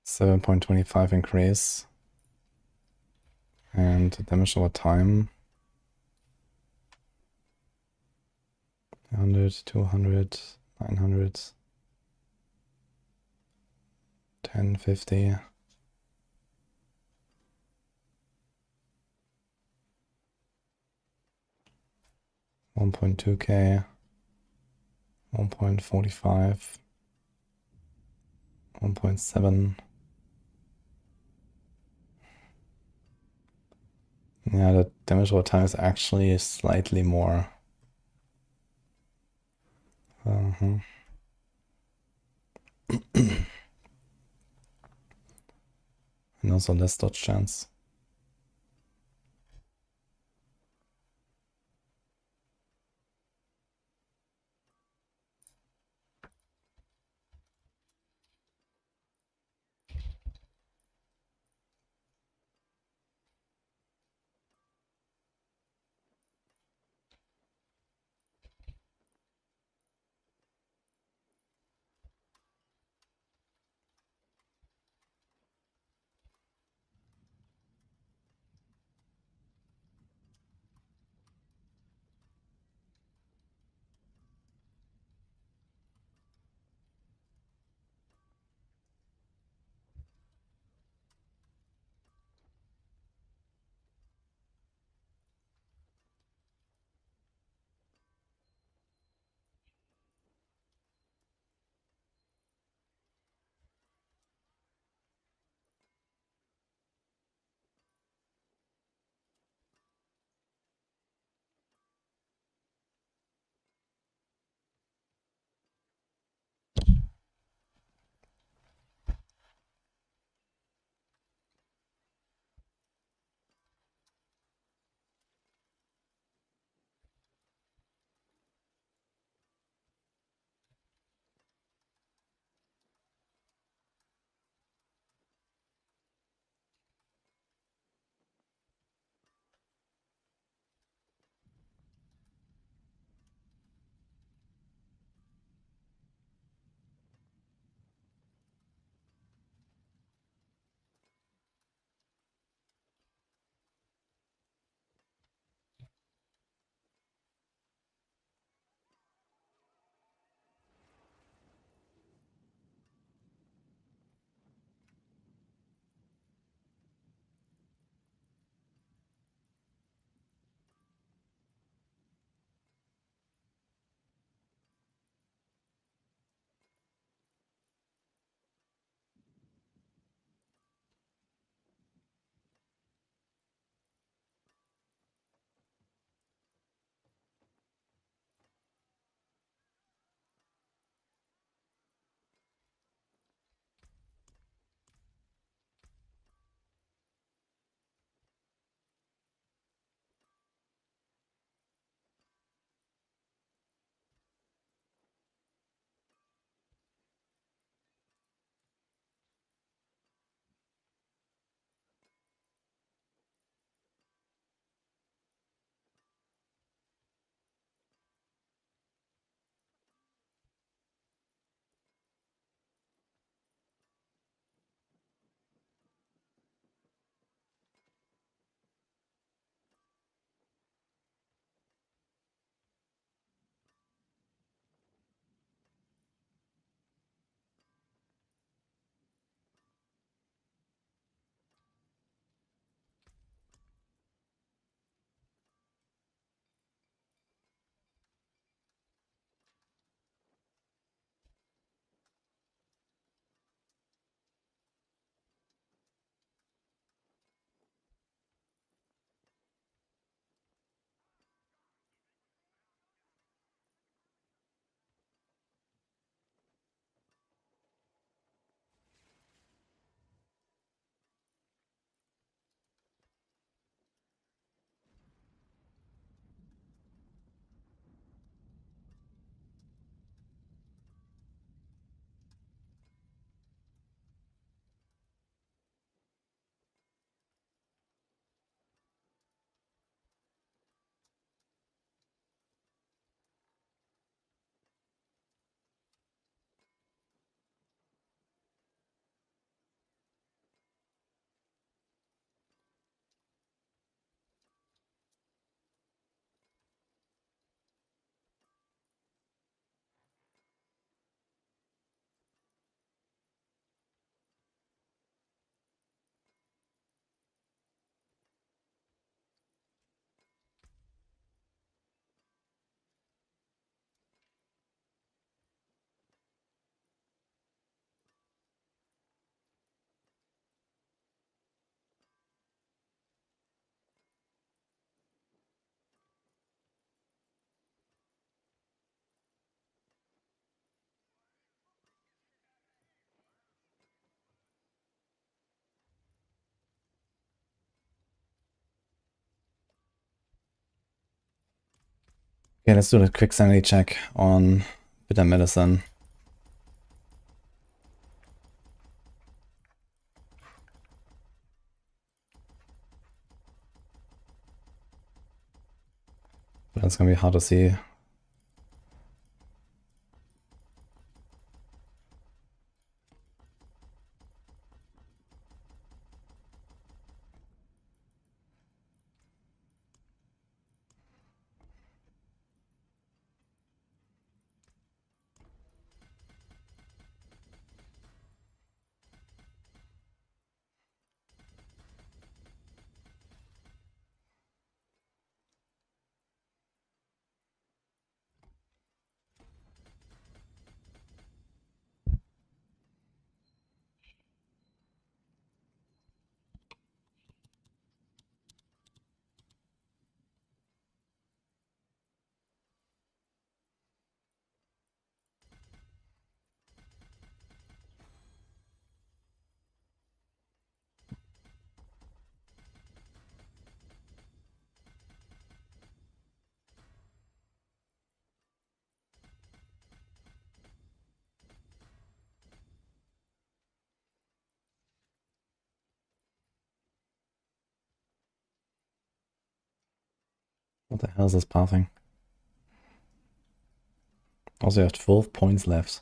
$7.25 increase. And damage over time. 100, 200, 900. 1050. $1.2k. 1.45. 1.7. Yeah, the damage over time is actually slightly more. And also less dodge chance. Okay, let's do a quick sanity check on bitter medicine. That's gonna be hard to see. What the hell is this pathing? Also, you have 12 points left.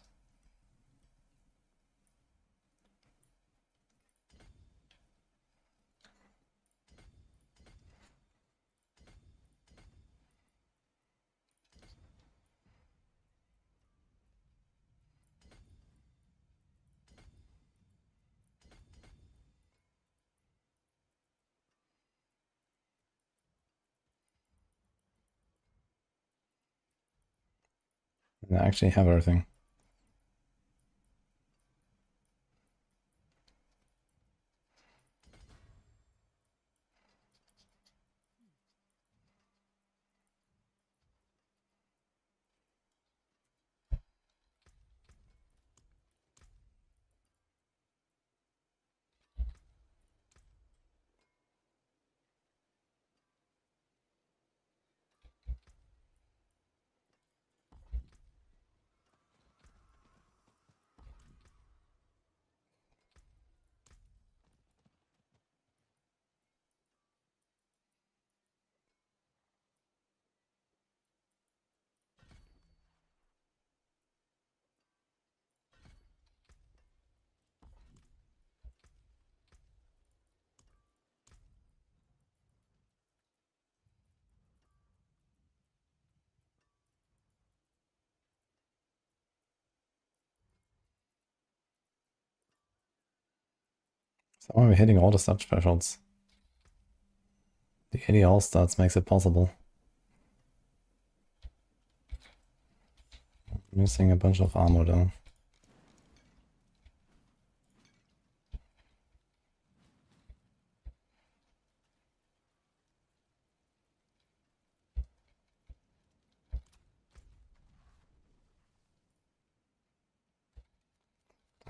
I actually have everything. So why are we hitting all the stat thresholds? The 80 all stats makes it possible. Missing a bunch of armor though.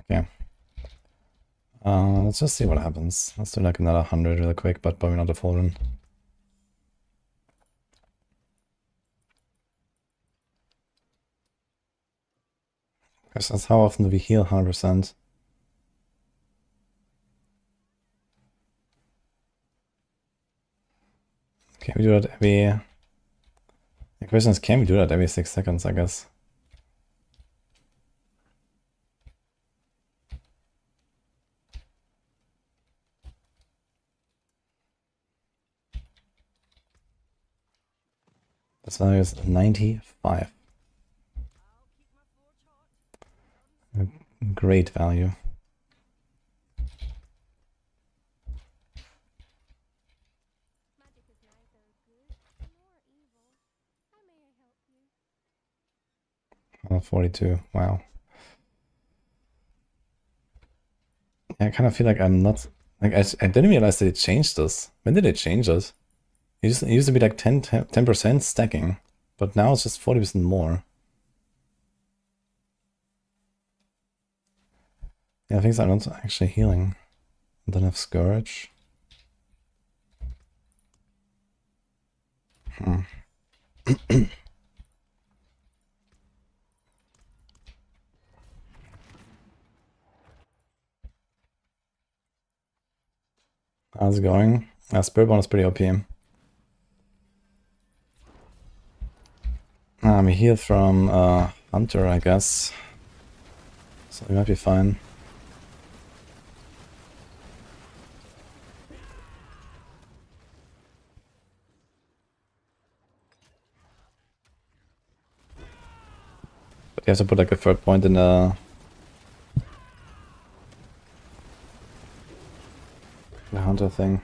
Okay. Let's just see what happens. Let's do like another 100 really quick, but probably not a full run. Because that's how often do we heal 100%? Can we do that every... The question is, can we do that every 6 seconds, I guess? This value is 95. A great value. Oh, 42. Wow. I kind of feel like I'm not... Like, I didn't realize they changed this. When did they change it? It used to be like 10% stacking, but now it's just 40% more. Yeah, things are not actually healing. I don't have Scourge. How's it going? Spiritborn is pretty OP. We heal from Hunter, I guess. So we might be fine. But you have to put like a third point in the Hunter thing.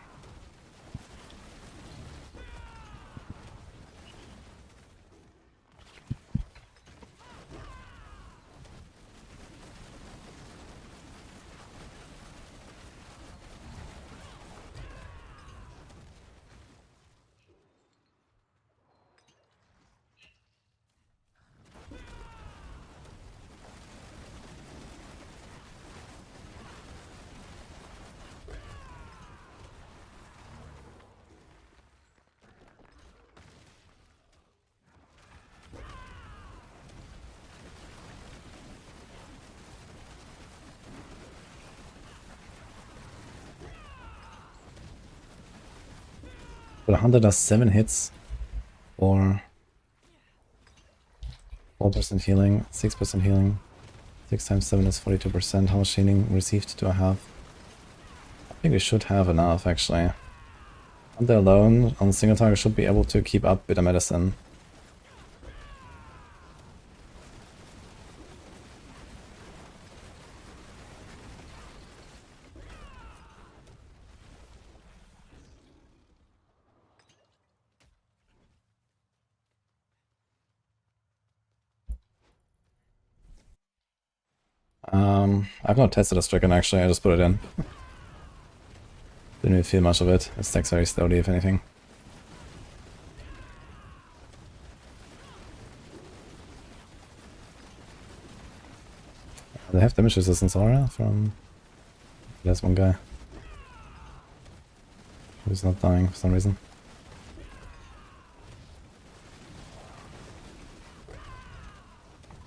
But Hunter does 7 hits or 4% healing, 6% healing. 6 times 7 is 42%. How much healing received do I have? I think we should have enough actually. Hunter alone on single target should be able to keep up bitter medicine. I've not tested a stricken actually, I just put it in. Didn't really feel much of it. It stacks very slowly if anything. They have damage resistance aura from... There's one guy who's not dying for some reason.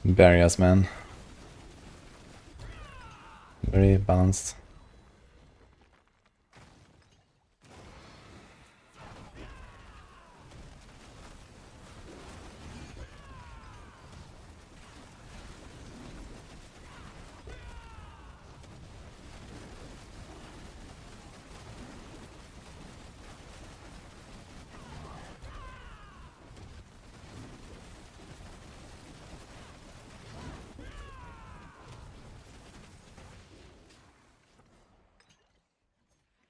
Barriers, man. Very balanced.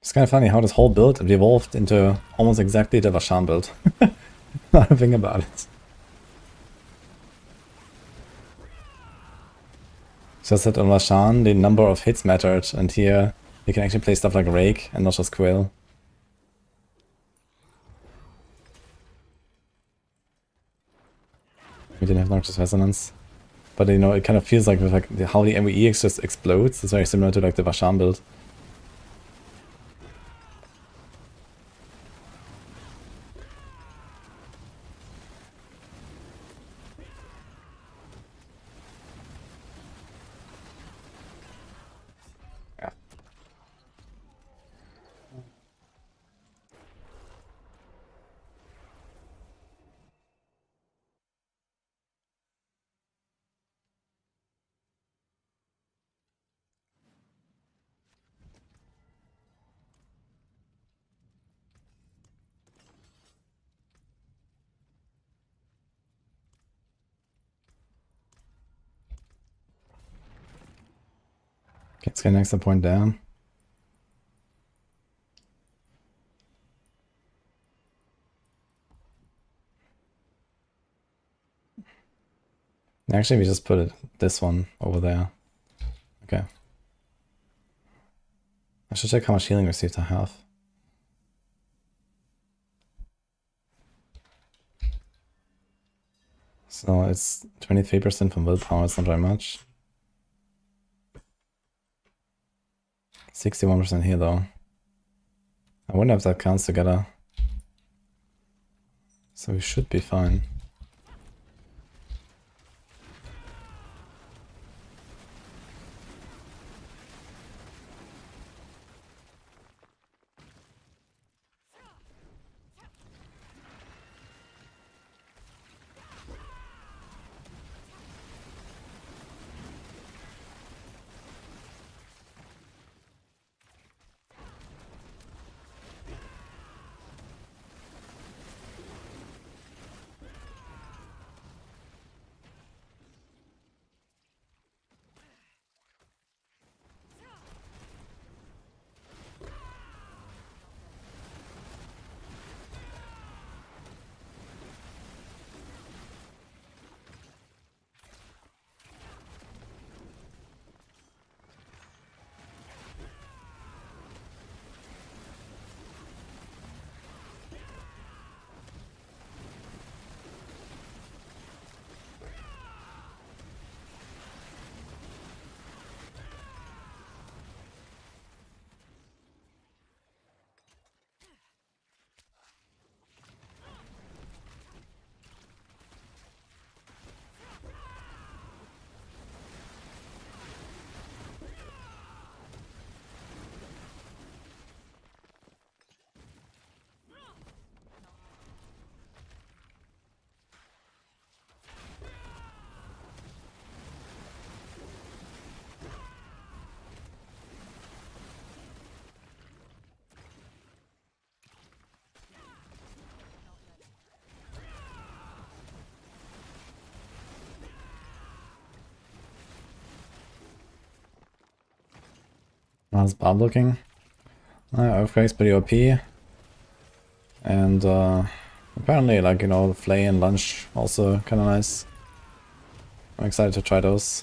It's kind of funny how this whole build evolved into almost exactly the Vasham build. Now I think about it. Just that on Vasham the number of hits mattered, and here you can actually play stuff like Rake and not just Quill. We didn't have Noxious Resonance. But you know, it kind of feels like with like how the MVE just explodes. It's very similar to like the Vasham build. Okay, let's get an extra point down. Actually, we just put it this one over there. Okay. I should check how much healing received I have. So it's 23% from willpower, it's not very much. 61% here though. I wonder if that counts together. So we should be fine. How's Barb looking? Earthquake's pretty OP. And apparently, like, you know, Flay and Lunge also kind of nice. I'm excited to try those.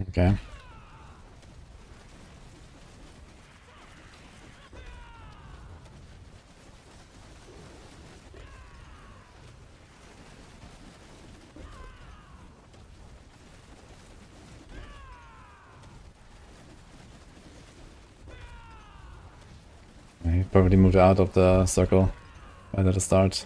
Okay. He probably moved out of the circle right at the start.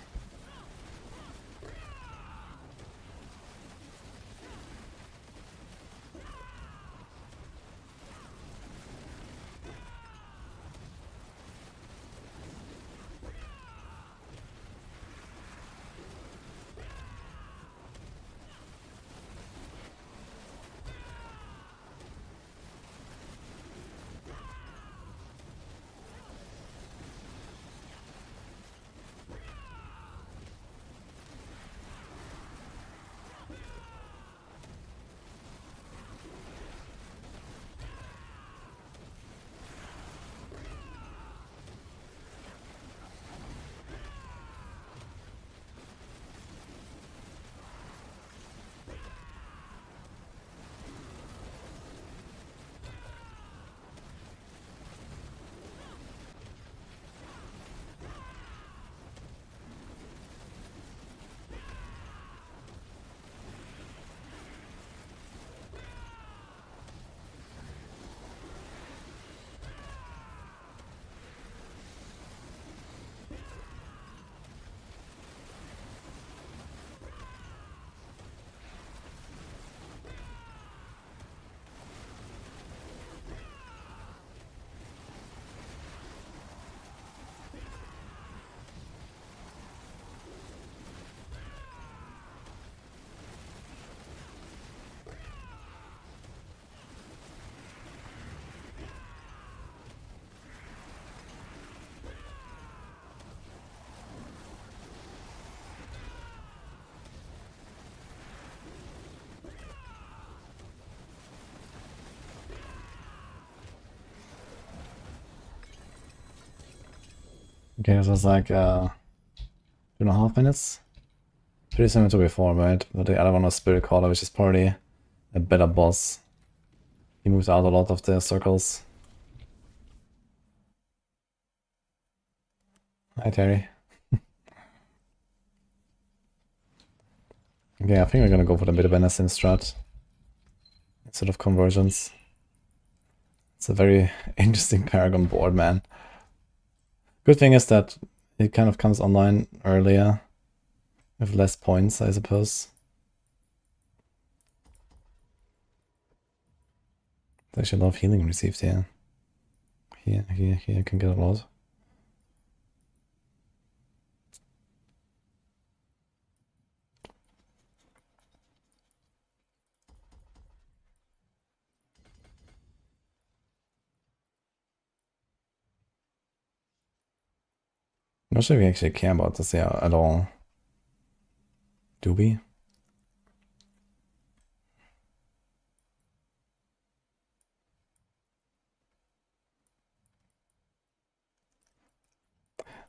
Okay, this was like 2.5 minutes. Pretty similar to before, right? But the other one was Spirit Caller, which is probably a better boss. He moves out a lot of the circles. Hi, Terry. Okay, I think we're gonna go for the bit of Benison strat instead of conversions. It's a very interesting Paragon board, man. Good thing is that it kind of comes online earlier with less points, I suppose. There's actually a lot of healing received here. Here, I can get a lot. I'm not sure if we actually care about this here at all. Do we?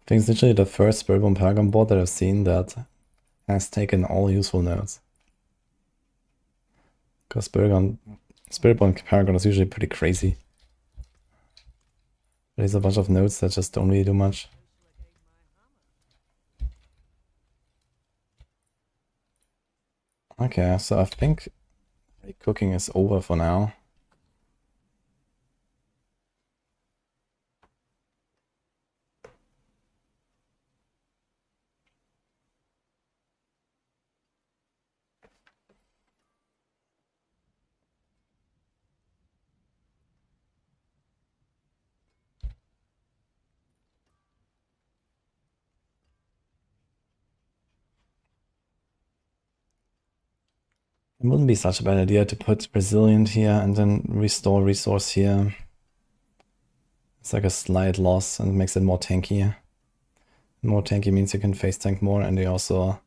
think it's literally the first Spiritborn Paragon board that I've seen that has taken all useful nodes. Because Spiritborn Paragon is usually pretty crazy. There's a bunch of nodes that just don't really do much. Okay, so I think cooking is over for now. It wouldn't be such a bad idea to put Resilient here and then restore resource here. It's like a slight loss and makes it more tanky. More tanky means you can face tank more and you also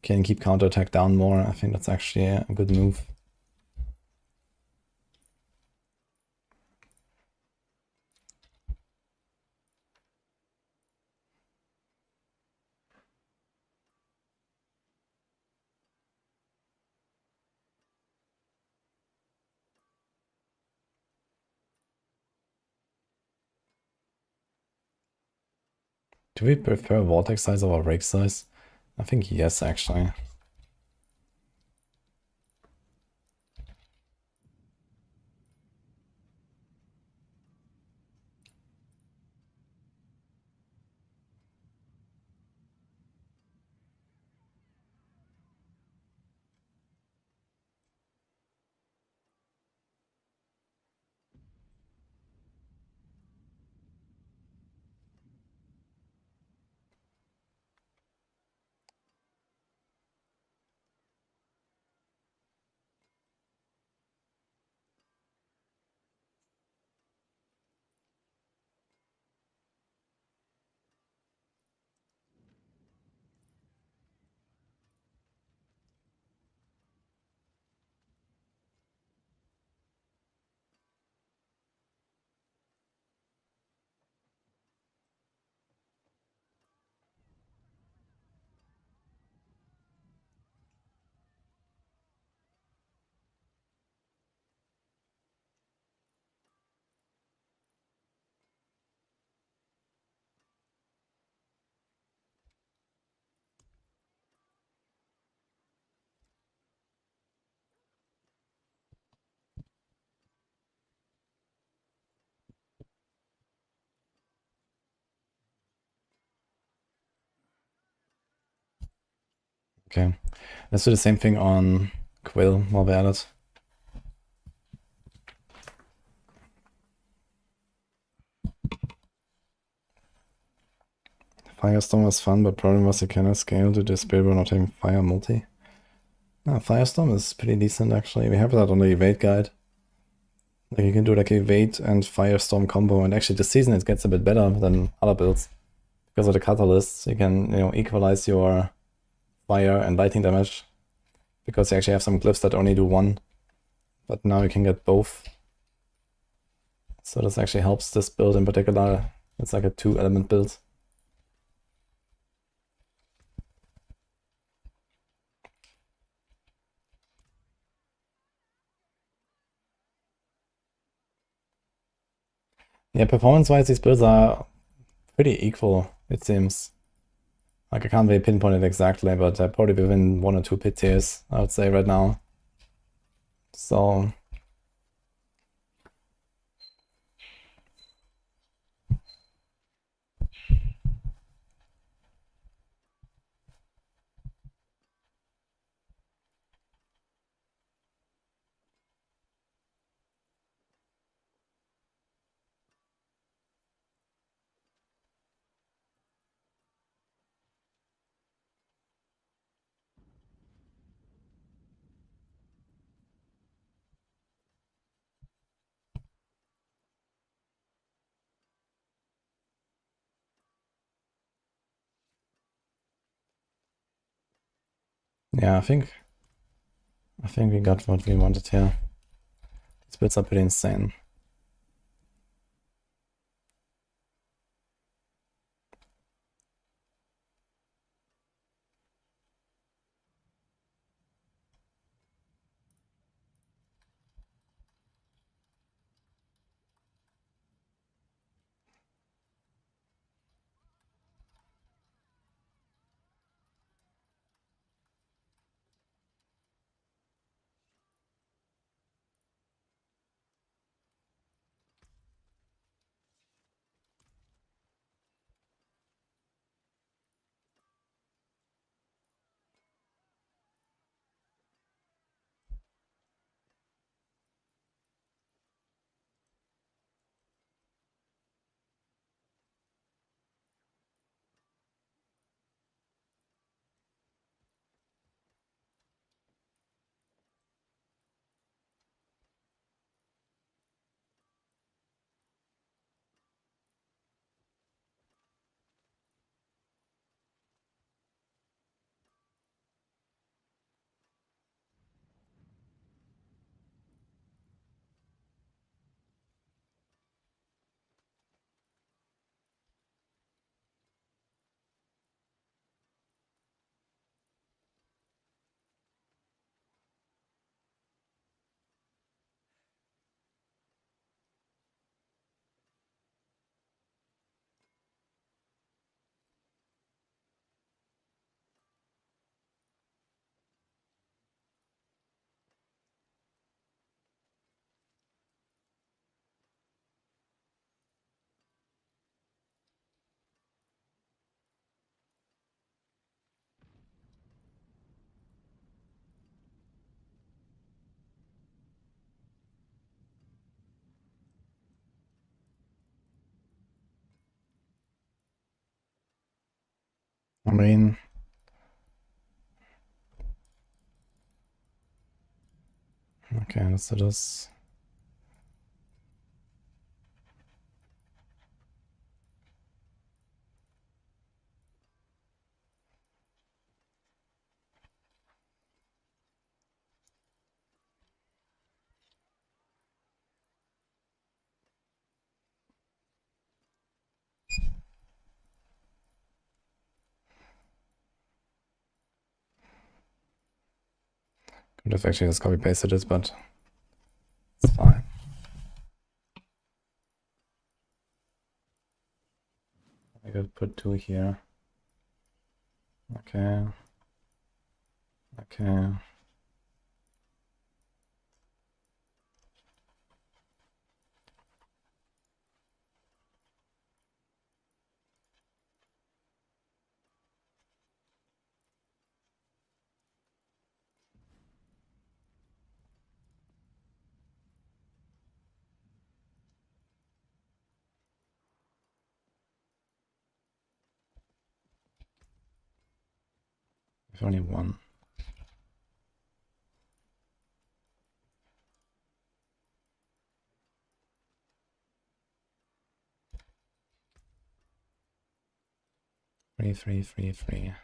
can keep counterattack down more. I think that's actually a good move. Do we prefer vortex size over rake size? I think yes, actually. Okay, let's do the same thing on Quill while we're at it. Firestorm was fun, but problem was you cannot scale to the Spiritborn not having fire multi. No, Firestorm is pretty decent actually. We have that on the evade guide. Like you can do like evade and Firestorm combo, and actually this season it gets a bit better than other builds. Because of the catalysts, you can, equalize your fire and lightning damage. Because you actually have some glyphs that only do one. But now you can get both. So this actually helps this build in particular. It's like a 2-element build. Yeah, performance-wise, these builds are pretty equal, it seems. Like, I can't really pinpoint it exactly, but they're probably within 1 or 2 PTRs, I would say, right now. So... yeah, I think we got what we wanted here. These builds are pretty insane. I mean, okay, let's do this. Could have actually just copy pasted it, but it's fine. I could put 2 here. Okay. Okay. If only 1. Three.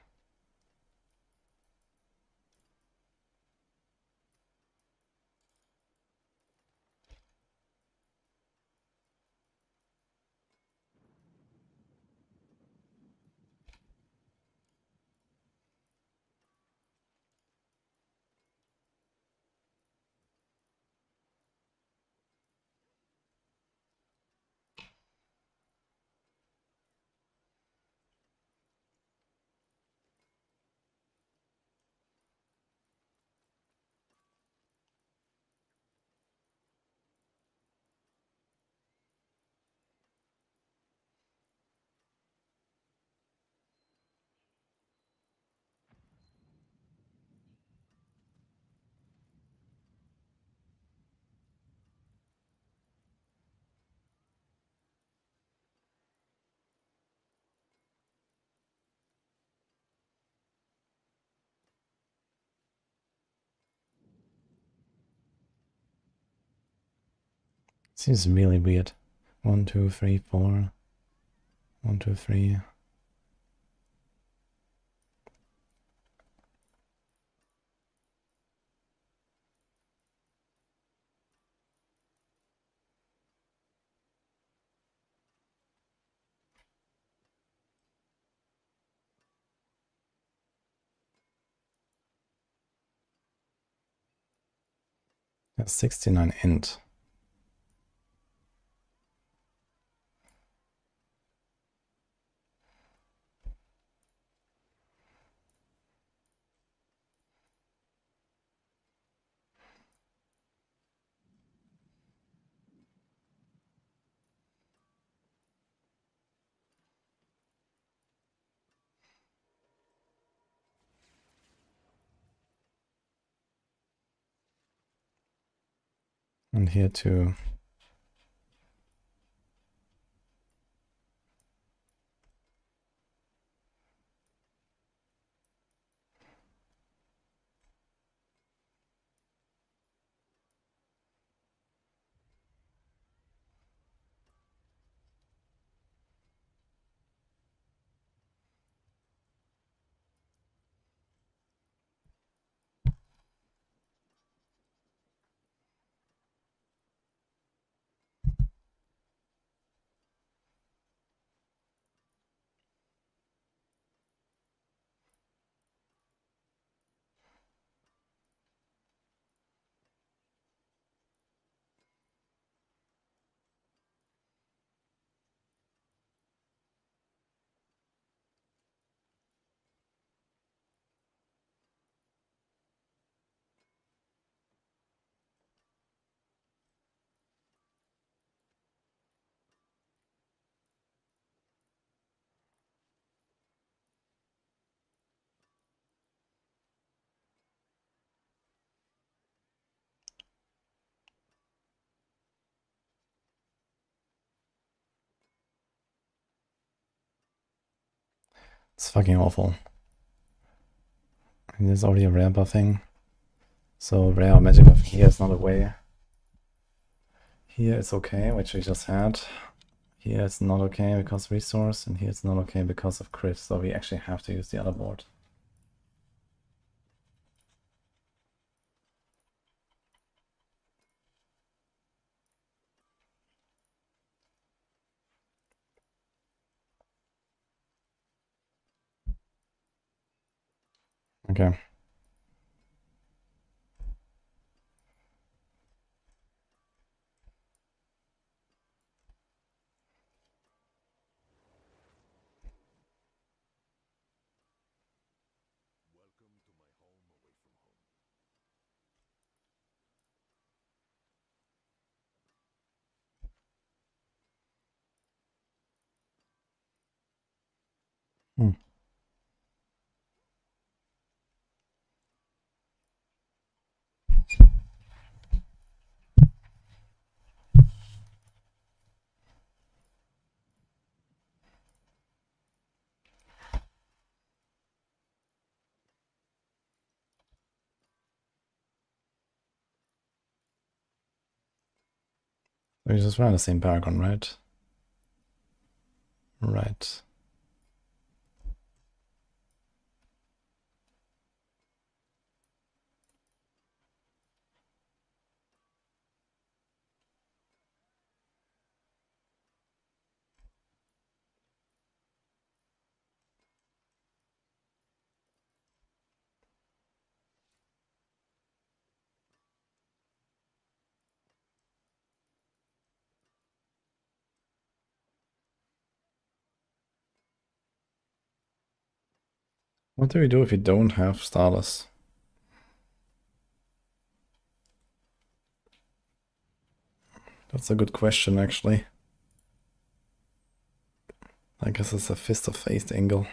Seems really weird. 1, 2, 3, 4. 1, 2, 3. That's 69 int. And here too. It's fucking awful. And there's already a rare buffing. So rare or magic buff here is not a way. Here it's okay, which we just had. Here it's not okay because resource, and here it's not okay because of crit, so we actually have to use the other board. Okay. Hmm. We just ran the same paragon, right? Right. What do we do if we don't have starters? That's a good question, actually. I guess it's a fist of fate angle.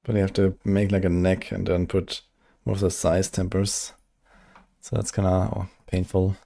But you have to make like a neck and then put more of the size tempers. So that's kind of painful.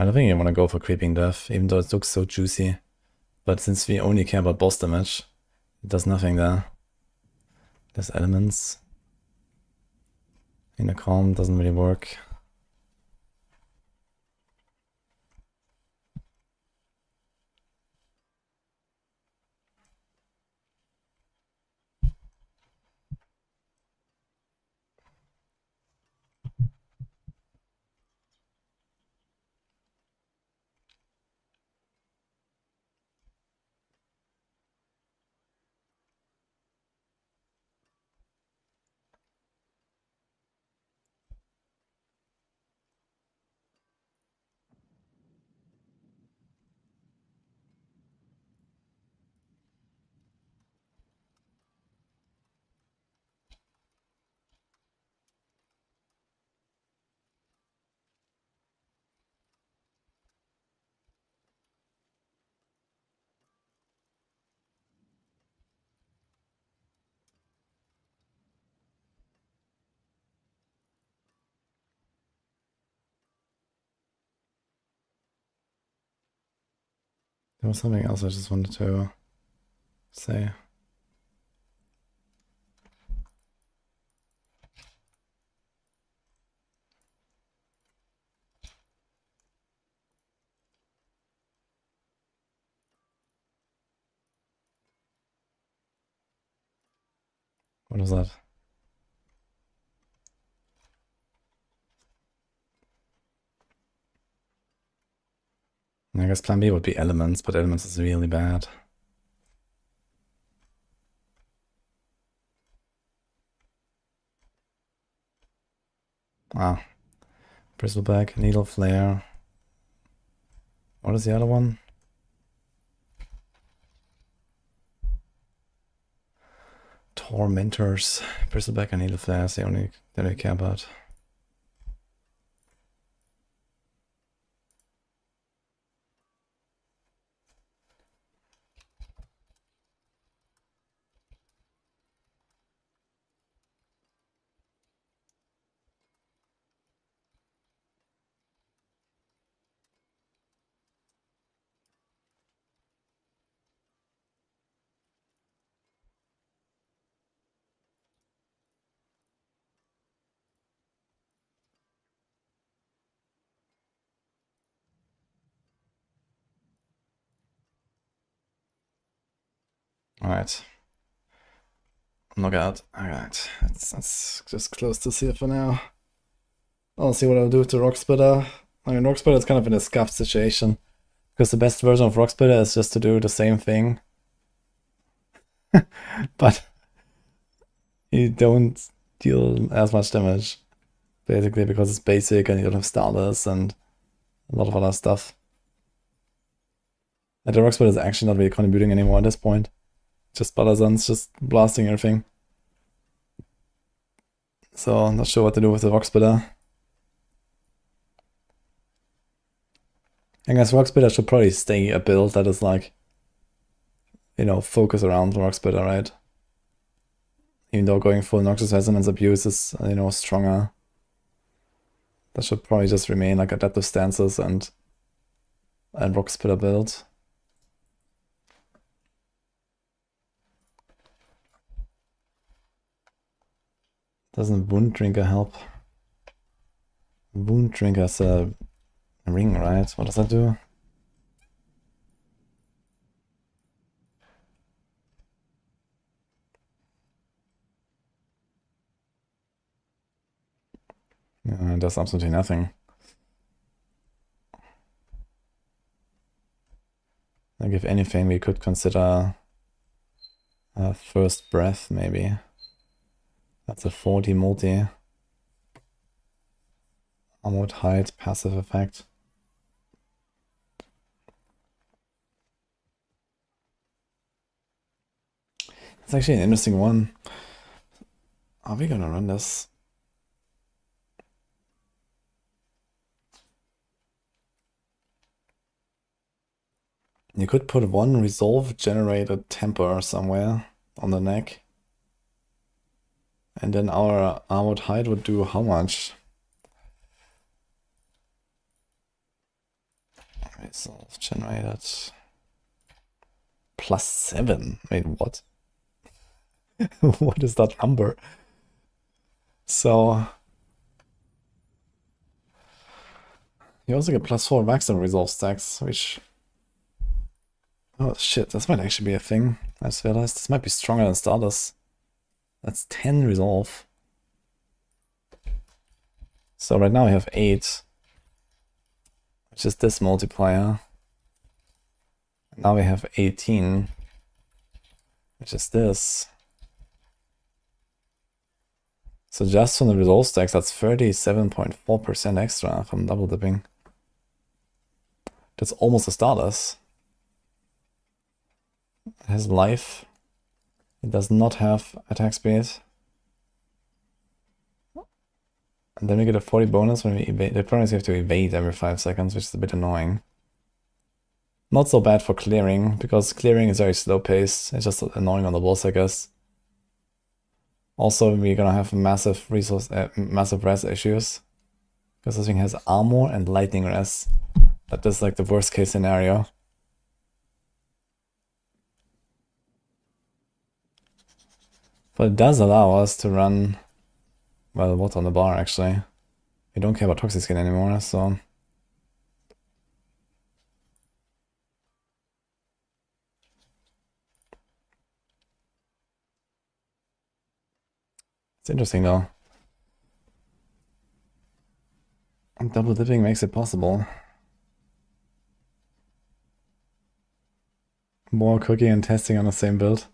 I don't think I want to go for Creeping Death, even though it looks so juicy. But since we only care about boss damage, it does nothing there. There's elements. In a calm doesn't really work. There was something else I just wanted to say. What was that? I guess plan B would be elements, but elements is really bad. Ah. Bristleback, Needle Flare. What is the other one? Tormentors. Bristleback and Needle Flare is the only that I care about. Alright. Knockout. Alright. That's just close to see it for now. I'll see what I'll do to Rock Splitter. I mean, Rock Splitter is kind of in a scuffed situation. Because the best version of Rock Splitter is just to do the same thing. But you don't deal as much damage. Basically because it's basic and you don't have starters and a lot of other stuff. And the Rock Splitter is actually not really contributing anymore at this point. Just Butterson's just blasting everything. So I'm not sure what to do with the Rock Splitter. I guess Rock Splitter should probably stay a build that is like, you know, focus around Rock Splitter, right? Even though going full Noxious Resonance Abuse is, you know, stronger. That should probably just remain like Adaptive Stances and Rock Splitter build. Doesn't Wound Drinker help? Wound Drinker's a ring, right? What does that do? It does absolutely nothing. Like if anything, we could consider a First Breath, maybe. That's a 40 multi. Armored Hide, passive effect. It's actually an interesting one. Are we gonna run this? You could put one Resolve generated Temper somewhere on the neck. And then our Armored Hide would do how much? Resolve generated. +7. Wait, what? What is that number? So you also get +4 max on Resolve stacks, which... Oh shit, this might actually be a thing. I just realized this might be stronger than Stardust. That's 10 Resolve. So right now we have 8, which is this multiplier. And now we have 18, which is this. So just from the Resolve stacks, that's 37.4% extra from double dipping. That's almost a Stardust. It has life. It does not have attack speed. And then we get a 40 bonus when we evade. The problem is you have to evade every 5 seconds, which is a bit annoying. Not so bad for clearing, because clearing is very slow paced. It's just annoying on the boss, I guess. Also, we're gonna have massive massive res issues. Because this thing has armor and lightning res. That is like the worst case scenario. But it does allow us to run, well, what on the bar actually. We don't care about Toxic Skin anymore, so... It's interesting though. And double dipping makes it possible. More cooking and testing on the same build.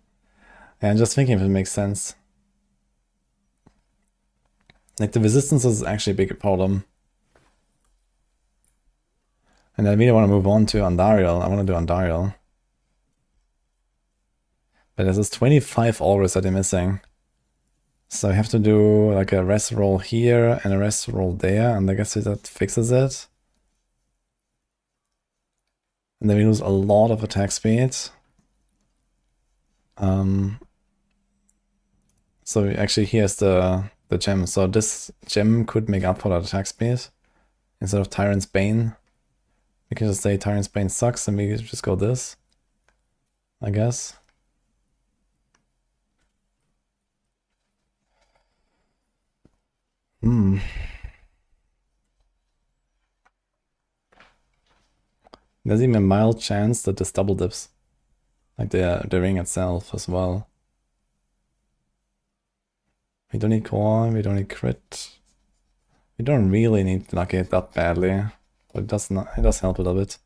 And just thinking if it makes sense. Like, the resistance is actually a big problem. And I really want to move on to Andariel. I want to do Andariel. But there's this 25 auras that I'm missing. So I have to do like a rest roll here and a rest roll there, and I guess that fixes it. And then we lose a lot of attack speed. So actually here's the gem. So this gem could make up for that attack speed. Instead of Tyrant's Bane. We can just say Tyrant's Bane sucks and we just go this, I guess. There's even a mild chance that this double dips. Like the ring itself as well. We don't need core, we don't need crit. We don't really need to knock it that badly. But it does help a little bit.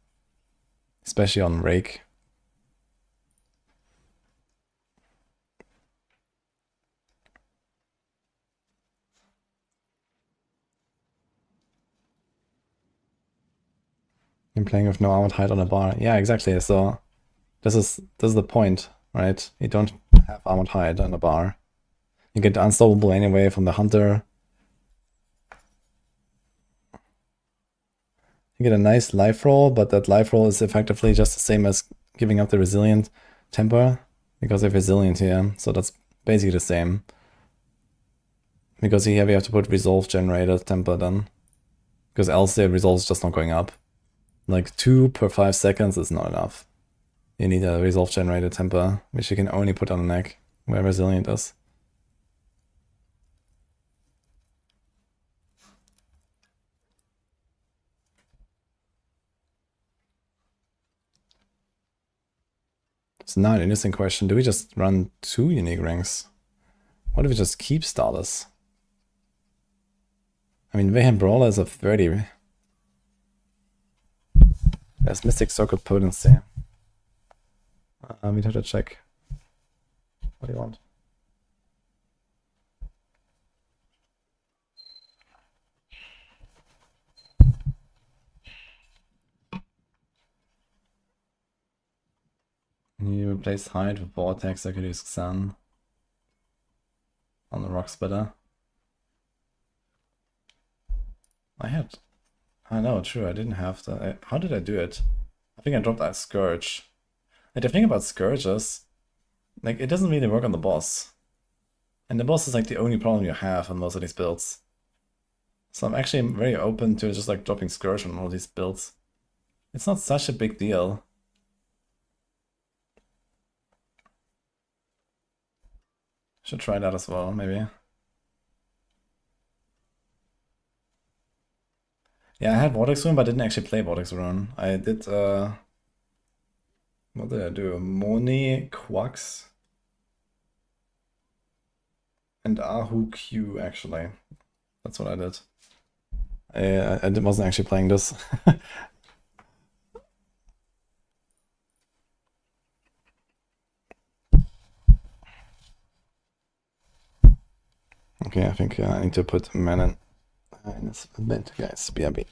Especially on rake. I'm playing with no armored hide on a bar. Yeah, exactly. So this is the point, right? You don't have armored hide on a bar. You get unstoppable anyway from the hunter. You get a nice life roll, but that life roll is effectively just the same as giving up the resilient temper because of resilient here. So that's basically the same. Because here we have to put resolve generator temper then. Because else the resolve is just not going up. Like 2 per 5 seconds is not enough. You need a resolve generator temper, which you can only put on the neck, where resilient is. So now an interesting question, do we just run 2 unique rings? What if we just keep starters? I mean, Mayhem Brawler is a 30. There's Mystic Circle Potency. We'd have to check. What do you want? You replace Hide with Vortex, I could use Xan on the Rock Splitter. I know, true, I didn't have that. How did I do it? I think I dropped that Scourge. Like, the thing about Scourges, like, it doesn't really work on the boss. And the boss is like the only problem you have on most of these builds. So I'm actually very open to just like dropping Scourge on all these builds. It's not such a big deal. Should try that as well, maybe. Yeah, I had Vortex Rune, but I didn't actually play Vortex Rune. I did, what did I do? Moni, Quax, and Ahu Q, actually. That's what I did. I wasn't actually playing this. Okay, I think I need to put Manon in this event, guys. BRB.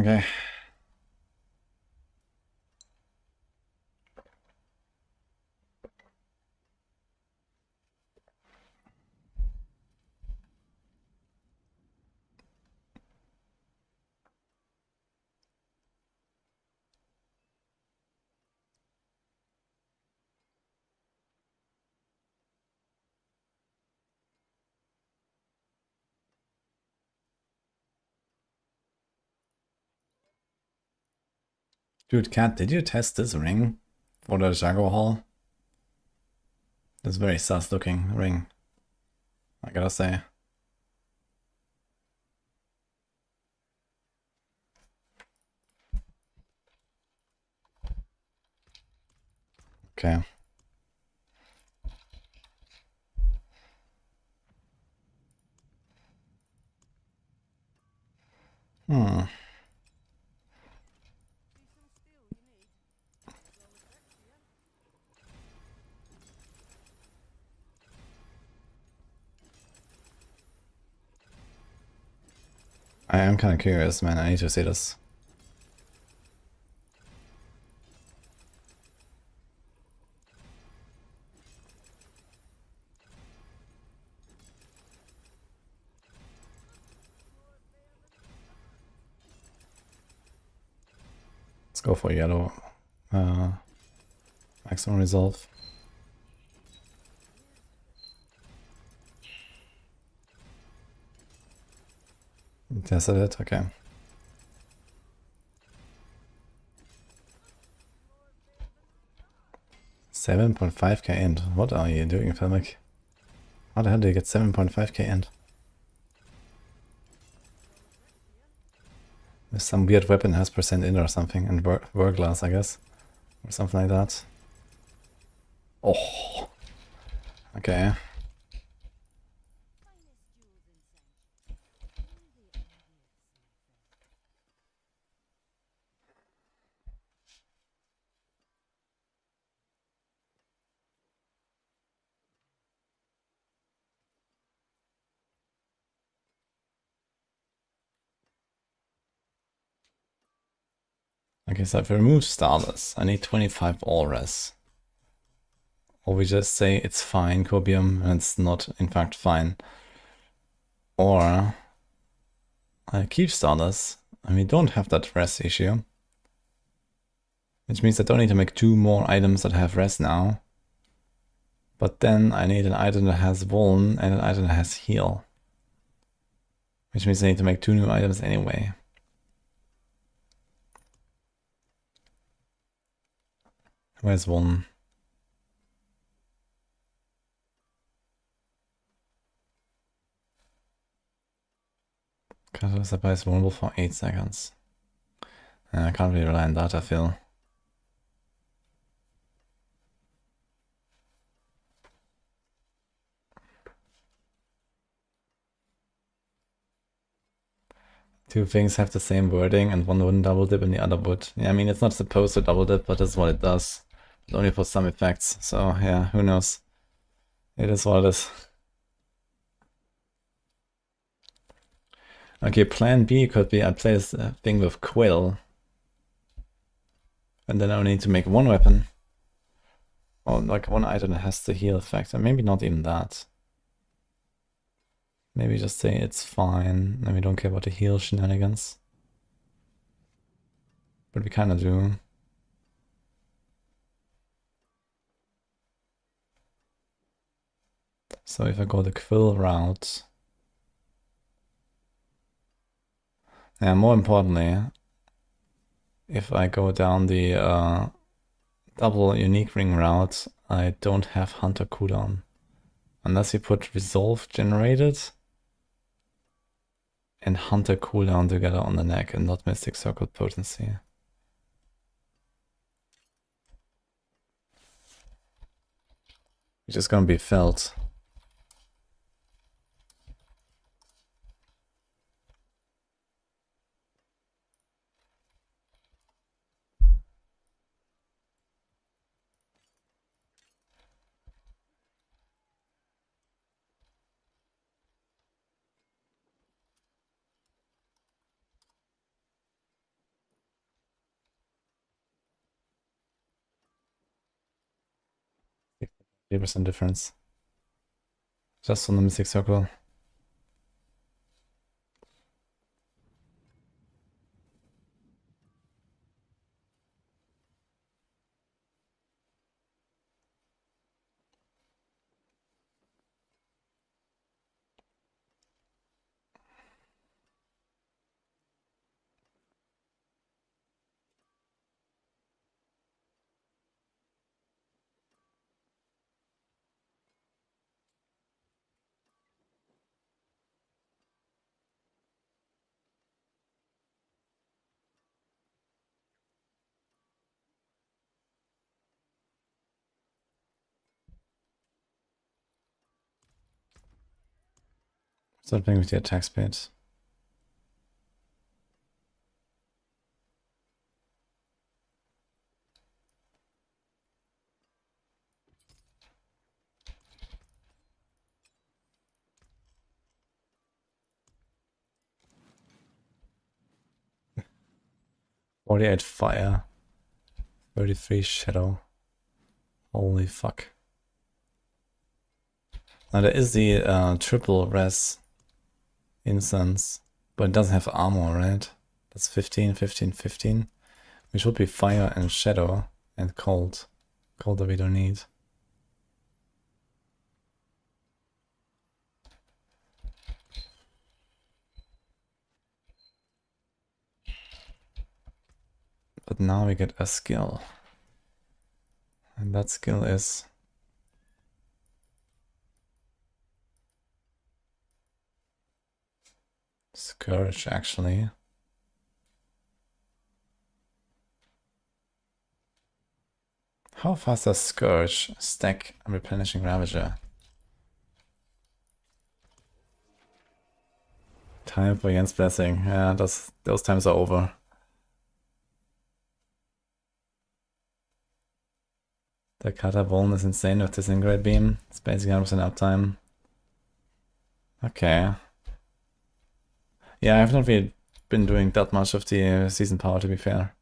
Okay. Dude, Cat, did you test this ring for the Jaguar Hall? This very sus looking ring, I gotta say. Okay. Hmm. I am kind of curious, man. I need to see this. Let's go for yellow. Maximum resolve. Tested it, okay. 7.5k end. What are you doing, Filmic? How the hell do you get 7.5k end? If some weird weapon has percent in or something, and glass, I guess. Or something like that. Oh. Okay. Okay, so I've removed Starless. I need 25 auras. Or we just say it's fine, Cobium, and it's not in fact fine. Or I keep Starless, and we don't have that rest issue. Which means I don't need to make 2 more items that have rest now. But then I need an item that has Vuln and an item that has heal. Which means I need to make 2 new items anyway. Where's Vuln? Catalyst supply is vulnerable for 8 seconds. I can't really rely on that, I feel. Two things have the same wording and one wouldn't double dip and the other would. Yeah, I mean, it's not supposed to double dip, but that's what it does. But only for some effects. So yeah, who knows? It is what it is. Okay, plan B could be I play this thing with Quill. And then I only need to make 1 weapon. Or like 1 item that has the heal effect. And maybe not even that. Maybe just say it's fine. And we don't care about the heal shenanigans. But we kinda do. So if I go the Quill route. Yeah, more importantly, if I go down the double unique ring route, I don't have Hunter cooldown. Unless you put Resolve generated and Hunter cooldown together on the neck and not Mystic Circle potency. Which is gonna be felt. 3% difference. Just on the Mystic Circle. What's happening with the attack speed? "48 fire, 33 shadow." Holy fuck. Now there is the triple res instance, but it doesn't have armor, right? That's 15, 15, 15. Which would be fire and shadow and cold. Cold that we don't need. But now we get a skill. And that skill is Scourge, actually. How fast does Scourge stack a replenishing Ravager? Time for Jens' Blessing. Yeah, those times are over. The Kata Voln is insane with this Ingrate Beam. It's basically 100% uptime. Okay. Yeah, I have not really been doing that much of the season power, to be fair.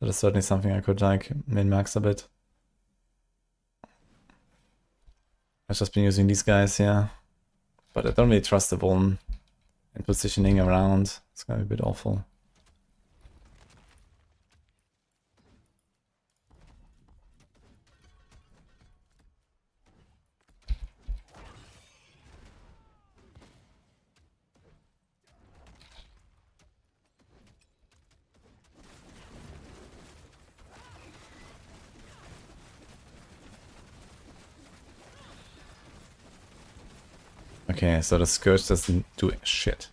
That is certainly something I could like min-max a bit. I've just been using these guys here. But I don't really trust the Voln and positioning around. It's gonna be a bit awful. Okay, so the Scourge doesn't do shit.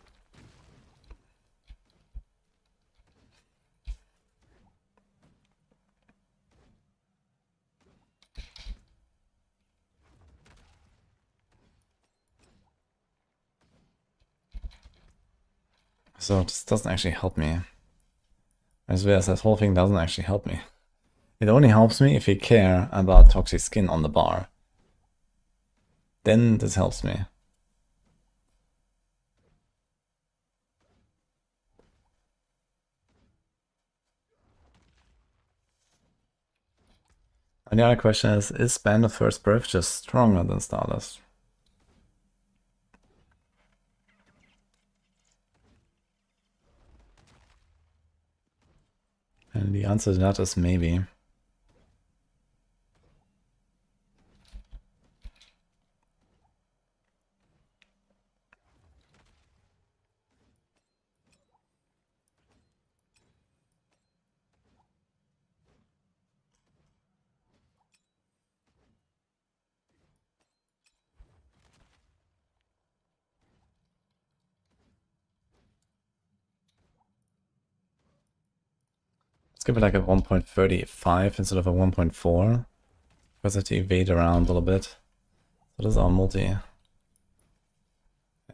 So this doesn't actually help me. As well as that whole thing doesn't actually help me. It only helps me if you care about toxic skin on the bar. Then this helps me. And the other question is Band of First Breath just stronger than Stardust? And the answer to that is maybe. Let's give it like a 1.35 instead of a 1.4. Because I have to evade around a little bit. So this is our multi.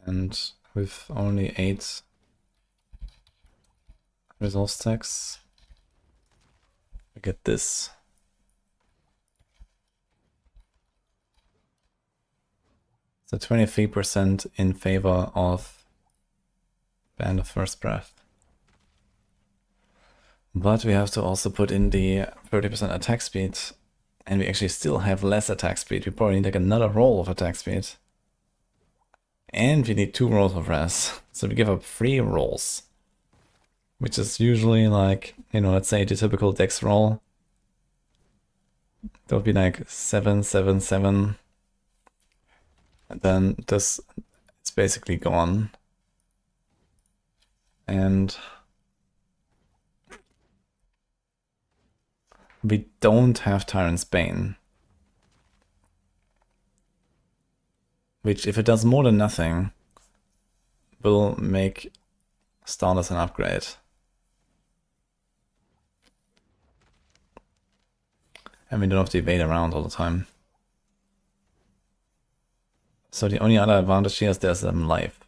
And with only 8 resolve stacks, we get this. So 23% in favor of Band of First Breath. But we have to also put in the 30% attack speed And we actually still have less attack speed. We probably need like another roll of attack speed. And we need 2 rolls of res. So we give up 3 rolls. Which is usually like, you know, let's say the typical dex roll. That would be like 7, 7, 7. And then this, it's basically gone. And we don't have Tyrant's Bane. Which, if it does more than nothing, will make Stardust an upgrade. And we don't have to evade around all the time. So the only other advantage here is there's life.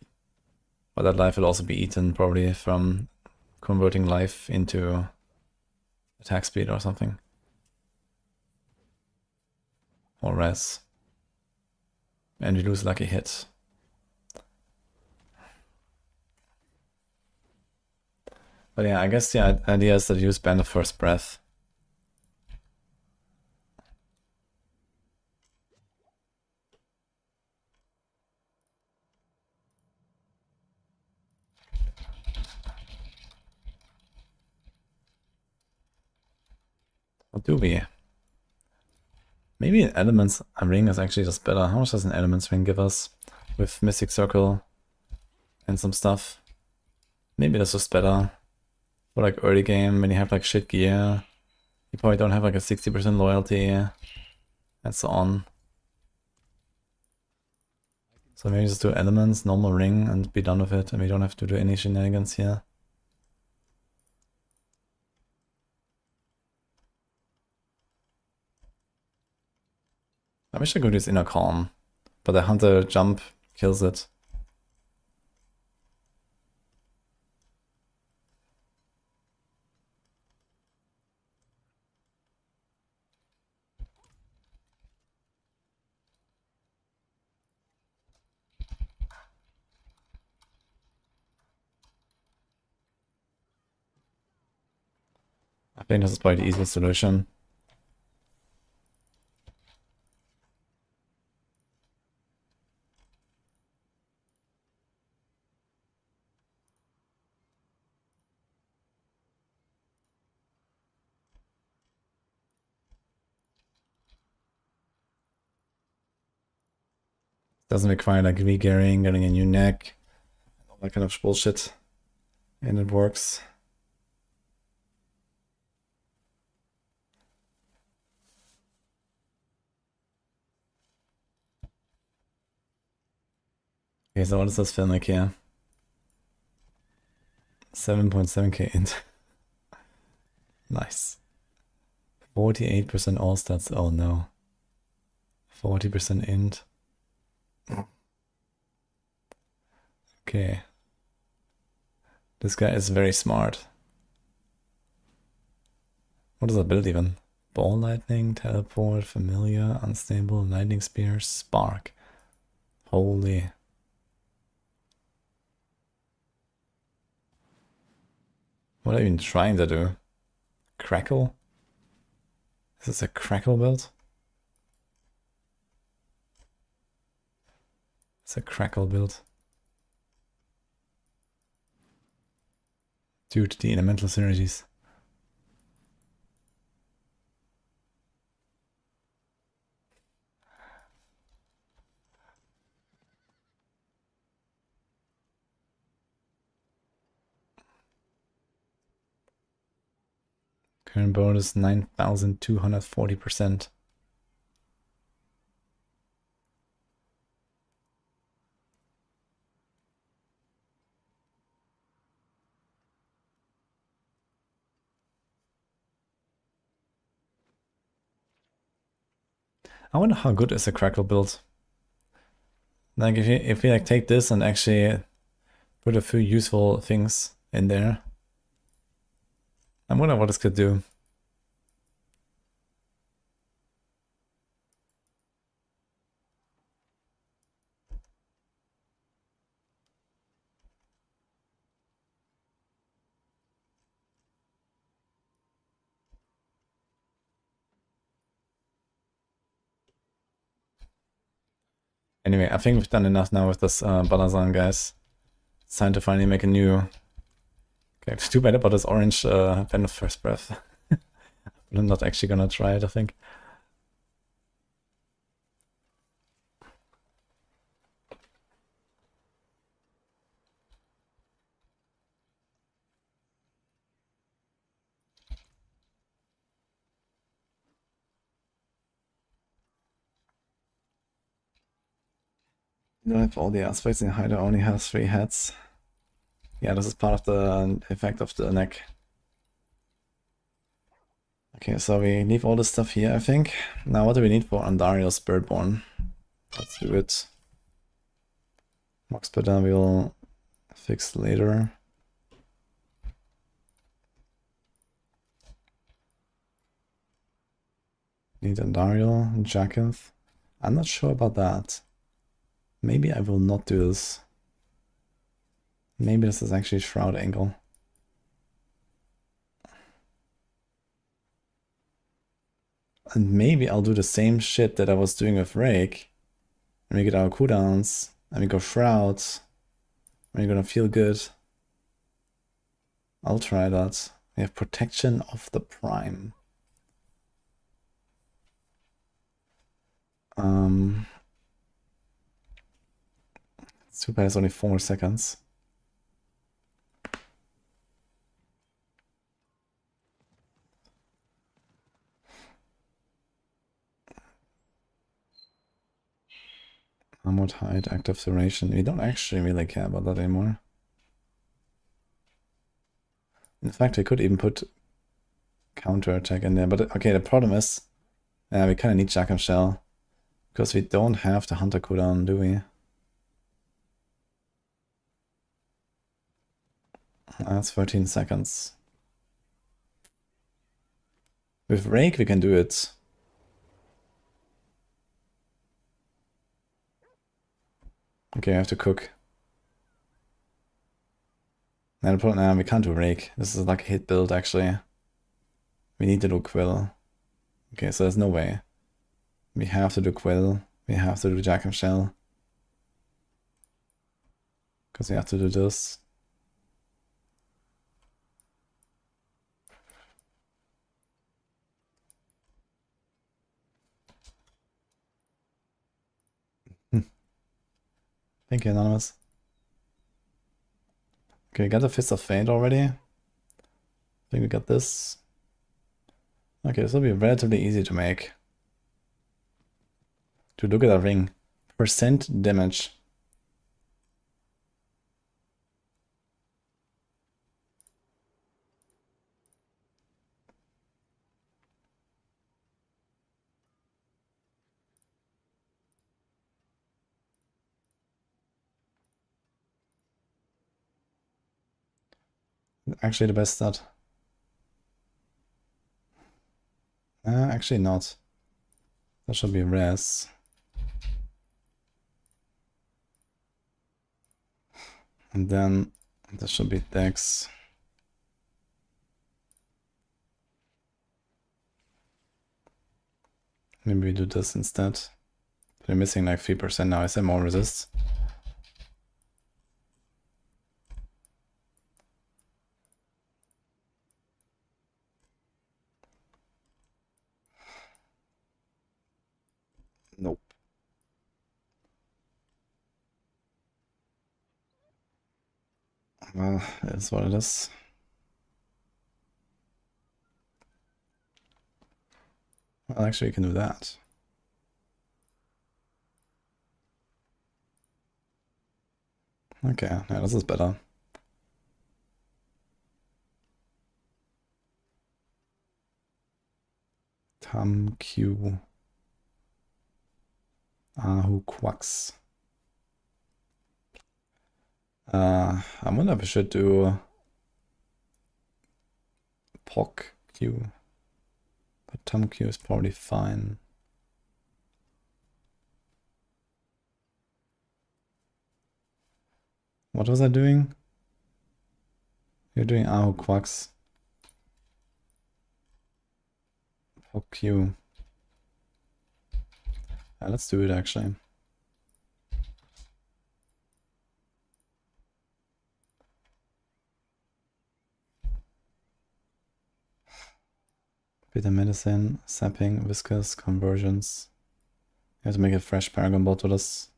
But that life will also be eaten probably from converting life into attack speed or something. Or res. And we lose lucky hits. But yeah, I guess the idea is that you use Band of First Breath. What do we? Maybe an Elements ring is actually just better. How much does an Elements ring give us? With Mystic Circle and some stuff. Maybe that's just better. For like early game, when you have like shit gear. You probably don't have like a 60% loyalty. And so on. So maybe just do Elements, normal ring, and be done with it. And we don't have to do any shenanigans here. I wish I could use Inner Calm, but the Hunter jump kills it. I think this is probably the easiest solution. Doesn't require like re-gearing, getting a new neck, all that kind of bullshit. And it works. Okay, so what does this feel like here? 7.7k int. Nice. 48% all stats. Oh no. 40% int. Okay. This guy is very smart. What is that build even? Ball lightning, teleport, familiar, unstable, lightning spear, spark. Holy. What are you even trying to do? Crackle? Is this a crackle build? It's a crackle build. Due to the elemental synergies. Current bonus 9,240%. I wonder how good is a crackle build. Like if we like take this and actually put a few useful things in there. I wonder what this could do. Anyway, I think we've done enough now with this Balazan, guys. It's time to finally make a new... Okay, it's too bad about this orange pen of first breath. I'm not actually gonna try it, I think. You don't have all the aspects, and Hider only has 3 heads. Yeah, this is part of the effect of the neck. Okay, so we leave all this stuff here, I think. Now what do we need for Andariel's Spiritborn? Let's do it. Mox Splitter we'll fix later. Need Andariel, Jacinth. I'm not sure about that. Maybe I will not do this. Maybe this is actually Shroud Angle. And maybe I'll do the same shit that I was doing with Rake. And we get our cooldowns. And we go Shrouds. And we're gonna feel good. I'll try that. We have Protection of the Prime. It's too bad it's only 4 more seconds. Armored Hide, Active Duration. We don't actually really care about that anymore. In fact, we could even put counter attack in there. But okay, the problem is we kind of need Jack and Shell. Because we don't have the Hunter cooldown, do we? That's 13 seconds. With Rake, we can do it. Okay, I have to cook. Now we can't do Rake. This is like a hit build, actually. We need to do Quill. Okay, so there's no way. We have to do Quill. We have to do Jack and Shell. Because we have to do this. Thank you, Anonymous. Okay, we got the Fist of Fate already. I think we got this. Okay, this will be relatively easy to make. To look at our ring. Percent damage. Actually the best stat. Actually not. That should be res. And then this should be dex. Maybe we do this instead. We're missing like 3% now. Is there more resist? Nope. Well, it's what it is. Well, actually, you can do that. Okay, yeah, this is better. Tam Q. Ahu Quacks. I wonder if we should do Poc Q. But Tam Q is probably fine. What was I doing? You're doing Ahu Quacks. Poc Q. Yeah, let's do it actually. Bitter medicine, sapping, viscous, conversions. You have to make a fresh paragon bot for this.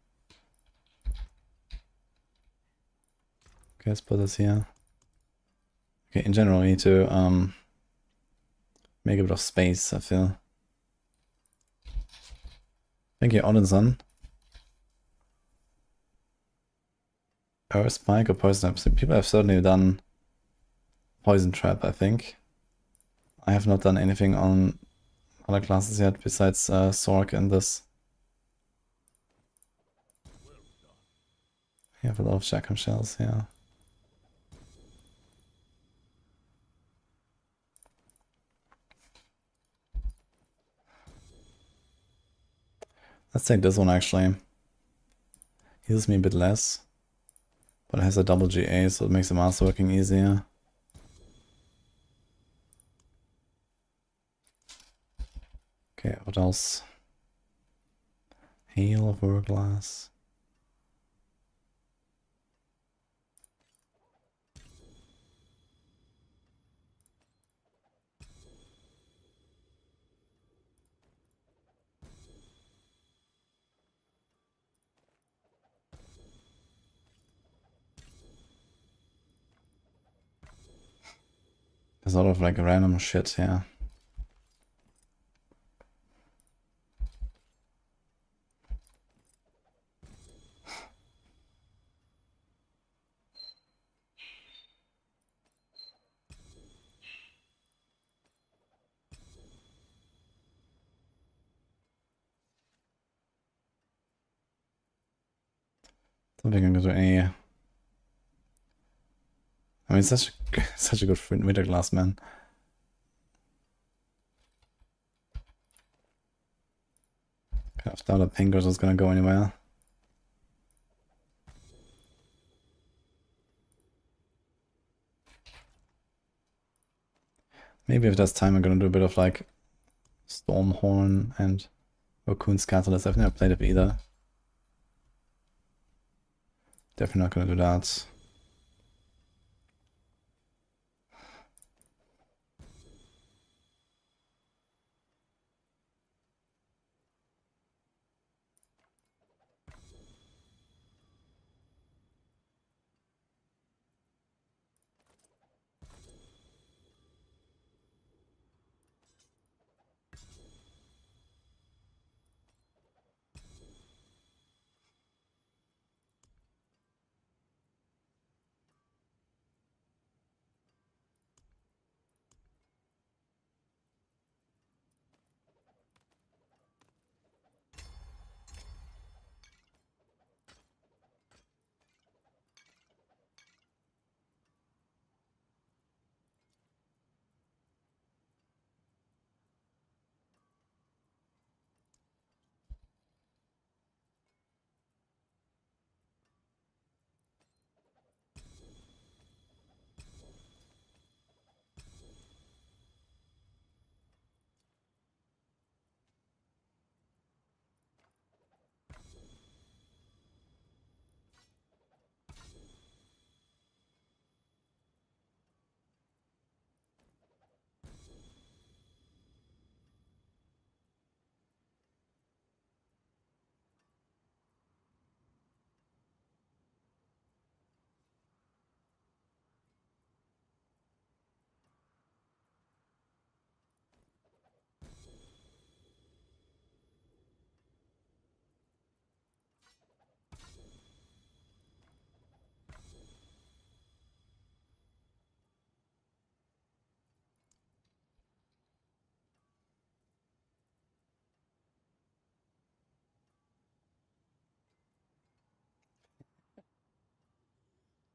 Okay, let's put this here. Okay, in general, we need to make a bit of space, I feel. Thank you, Odinson. Earth Spike or Poison Trap? People have certainly done Poison Trap, I think. I have not done anything on other classes yet besides Sorc and this. You have a lot of Jackham shells, yeah. Let's take this one actually. Heals me a bit less. But it has a double GA, so it makes the master working easier. Okay, what else? Hail of Hourglass. There's a lot of like random shit here. Something I can do any. I mean, such a good winter glass, man. Kind of doubt that Pinkers is gonna go anywhere. Maybe if there's time, I'm gonna do a bit of like Stormhorn and Raccoon's Catalyst. I've never played it either. Definitely not gonna do that.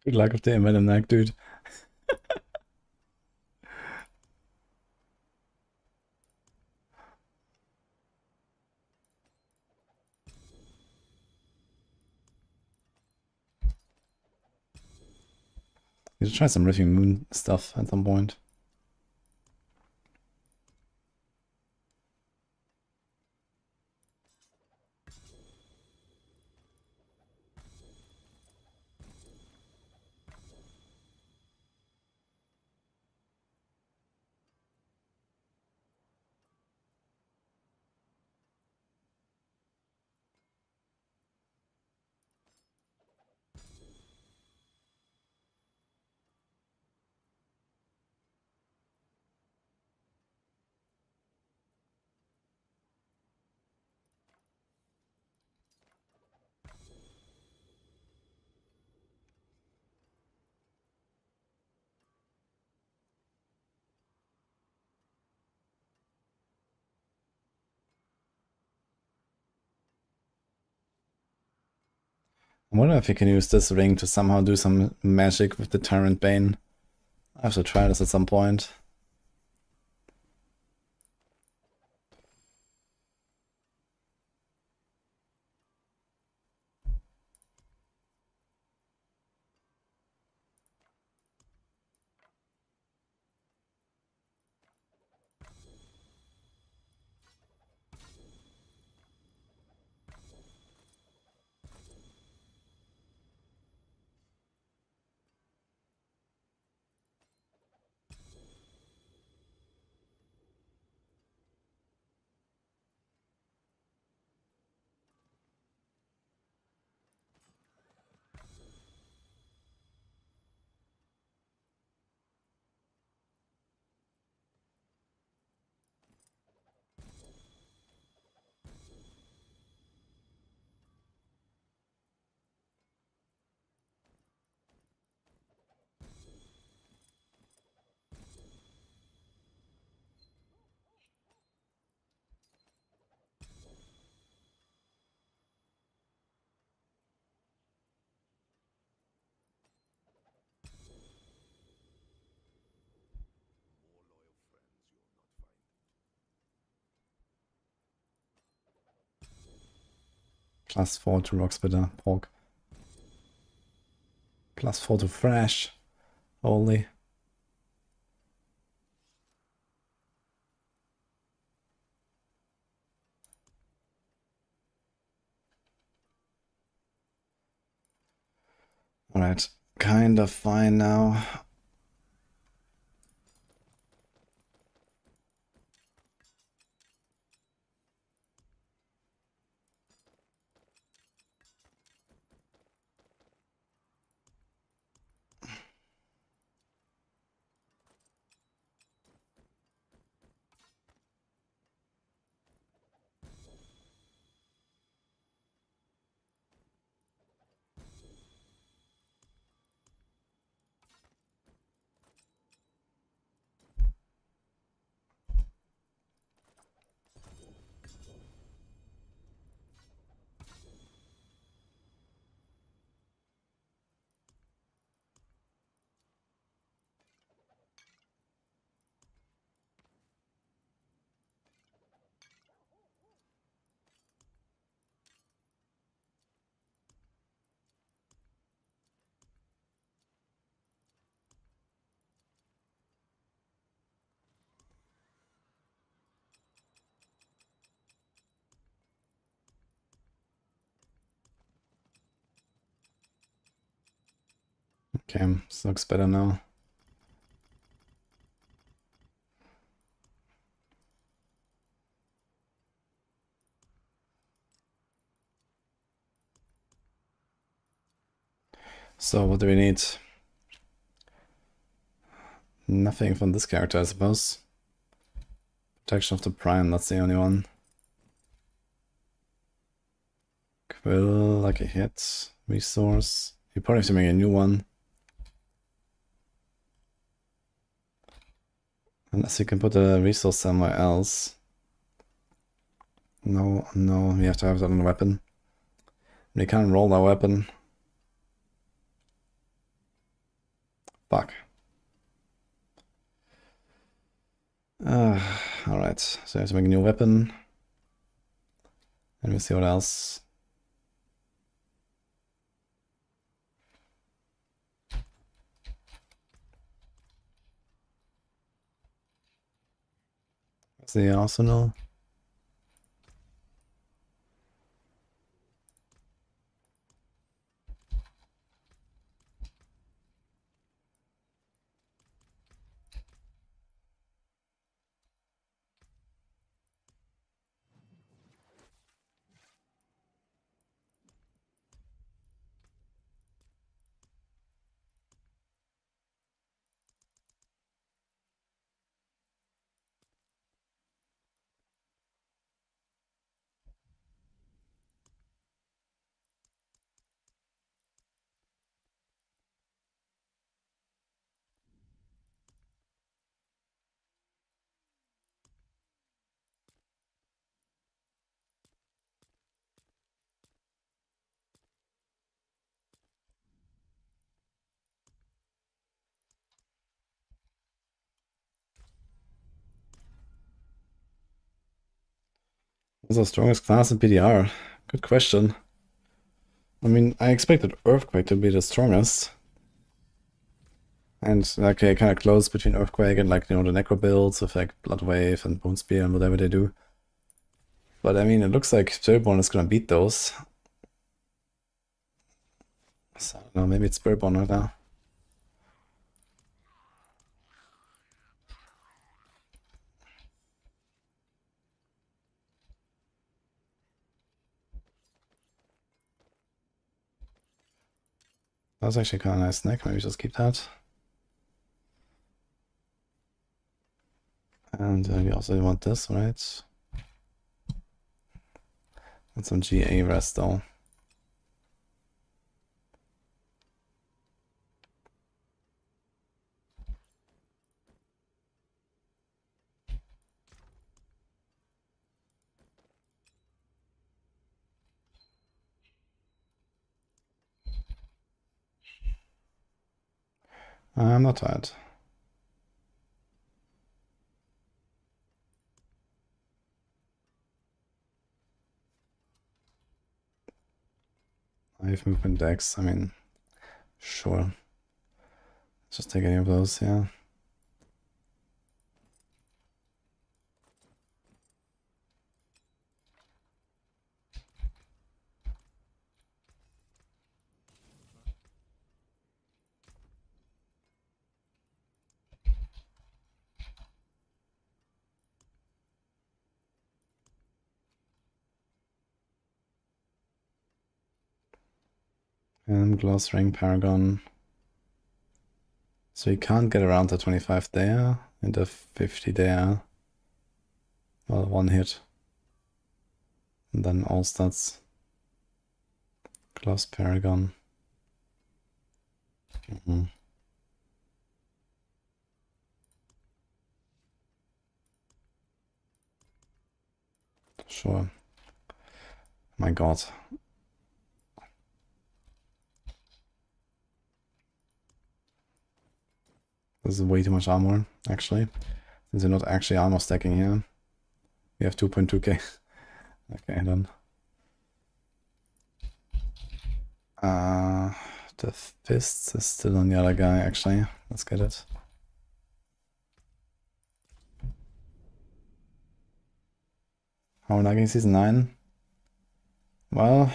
Good luck with the Venom Knight, dude. You should try some Riffing Moon stuff at some point. I wonder if you can use this ring to somehow do some magic with the Tyrant Bane. I have to try this at some point. +4 to Rockspitter, Pork. +4 to Thrash. Holy. Alright, kind of fine now. Okay, this looks better now. So what do we need? Nothing from this character, I suppose. Protection of the Prime, that's the only one. Quill, lucky hit, resource. You probably have to make a new one. Unless you can put a resource somewhere else. No, no, we have to have that on a weapon. We can't roll our weapon. Fuck. Alright, so I have to make a new weapon. And we'll see what else. What's the arsenal? What's our strongest class in PTR? Good question. I mean, I expected Earthquake to be the strongest. And, okay, kind of close between Earthquake and, like, you know, the Necro builds with, like, Blood Wave and Bone Spear and whatever they do. But, I mean, it looks like Spiritborn is gonna beat those. So, I don't know, maybe it's Spiritborn right now. That was actually kind of nice neck. Maybe just keep that. And we also want this, right? And some GA rest though. I'm not tired. I have movement decks, I mean, sure. Let's just take any of those, yeah. And Gloss Ring Paragon. So you can't get around the 25 there and the 50 there. Well, one hit. And then all stats. Gloss Paragon. Sure. My god. This is way too much armor, actually. Since we're not actually armor stacking here. We have 2.2k. Okay, then. The fists is still on the other guy, actually. Let's get it. How are we nagging season 9? Well,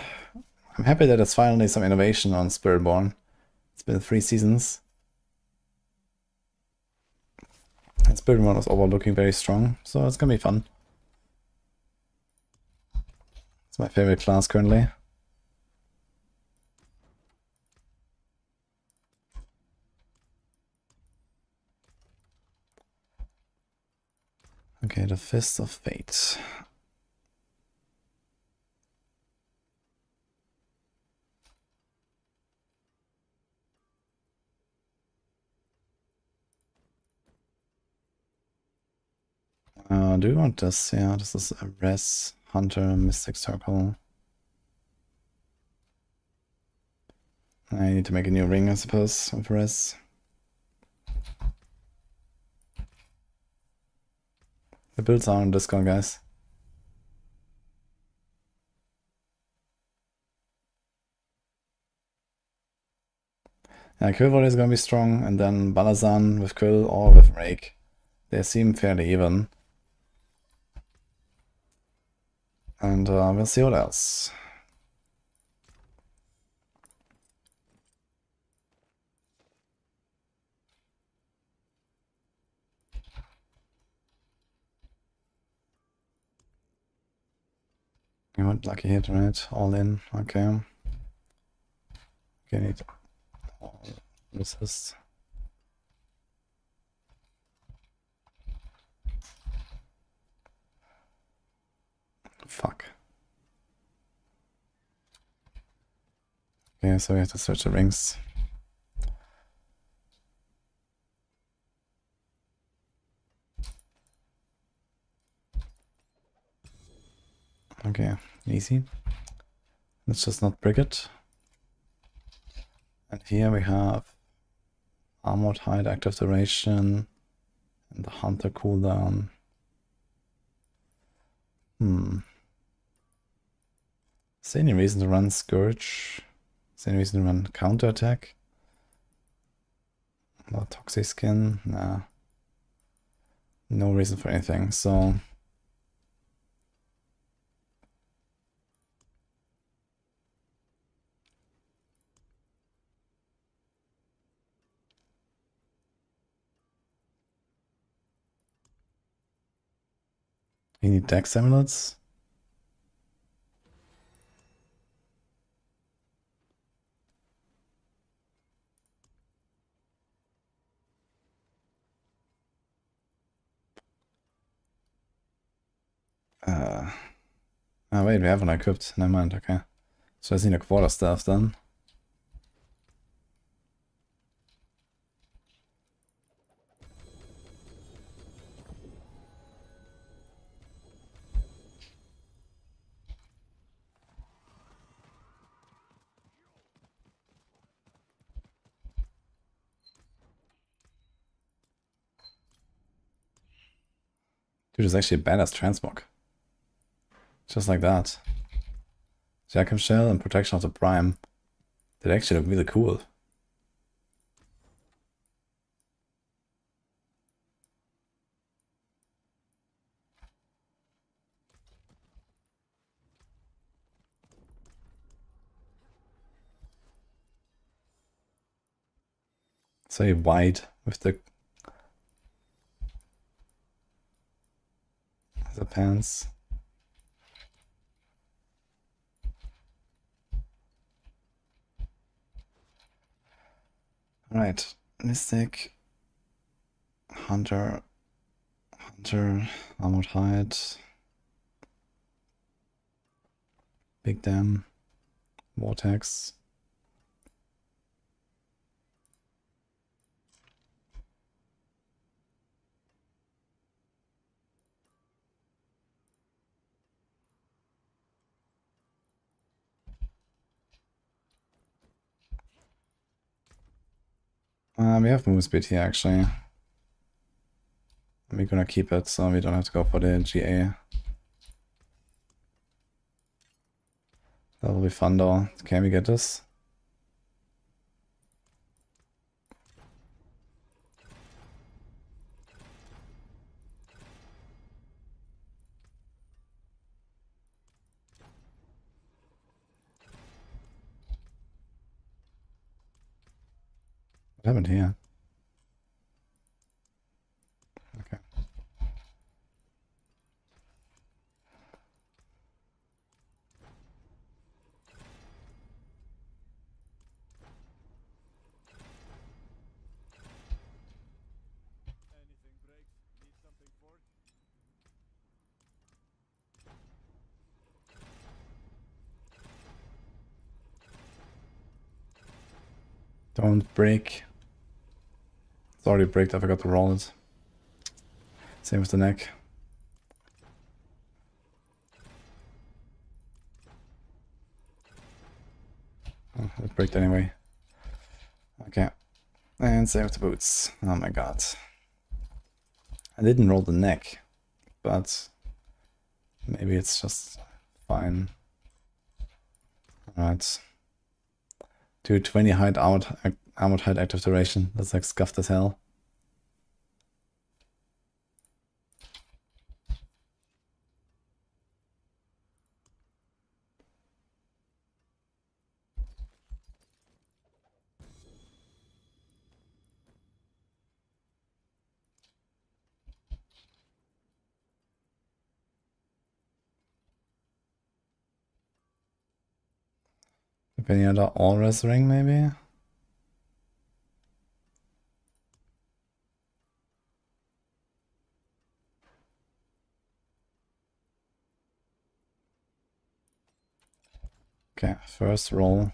I'm happy that it's finally some innovation on Spiritborn. It's been 3 seasons. And Spiritborn was overall looking very strong, so it's gonna be fun. It's my favorite class currently. Okay, the Fist of Fate. Do we want this? Yeah, this is a Res, Hunter, Mystic Circle. I need to make a new ring, I suppose, with Res. The builds are on Discord, guys. Yeah, Quill is gonna be strong, and then Balazan with Quill or with Rake. They seem fairly even. And we'll see what else. You want lucky hit, right? All in, okay. Okay, need all resist. Fuck. Okay, so we have to switch the rings. Okay, easy. Let's just not break it. And here we have Armored Hide active duration and the Hunter cooldown. Is there any reason to run Scourge? Is there any reason to run counterattack? Or Toxic Skin? Nah. No reason for anything, so... You need Dex Amulets? Oh wait, we haven't equipped. Never mind, okay. So I just need a quarter staff then. Dude, it's actually a badass transmog. Just like that. Jacob Shell and Protection of the Prime. They actually look really cool. Say wide with the pants. Alright, Mystic, Hunter, Armored Hide, Big Dam, Vortex. We have move speed here actually. We're gonna keep it so we don't have to go for the GA. That will be fun though. Can we get this? What happened here? Okay. Don't break. It's already bricked, I forgot to roll it. Same with the neck. Oh, it bricked anyway. Okay. And same with the boots. Oh my god. I didn't roll the neck, but maybe it's just fine. Alright. 220 hide out, armored hide active duration. That's like scuffed as hell. Any other Aura's ring maybe? Okay, first roll.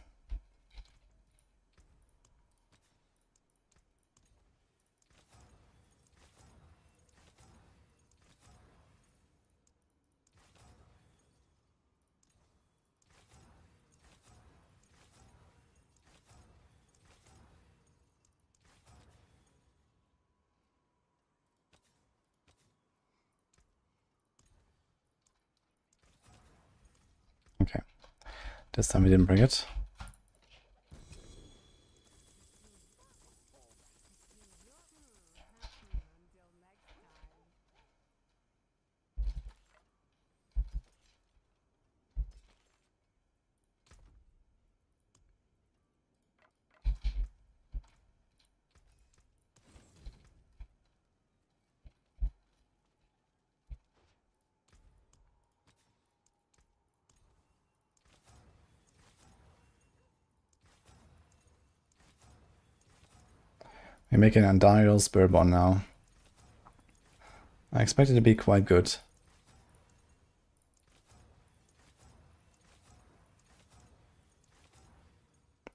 Okay. This time we didn't bring it. We're making an Undial Spiritborn now. I expect it to be quite good.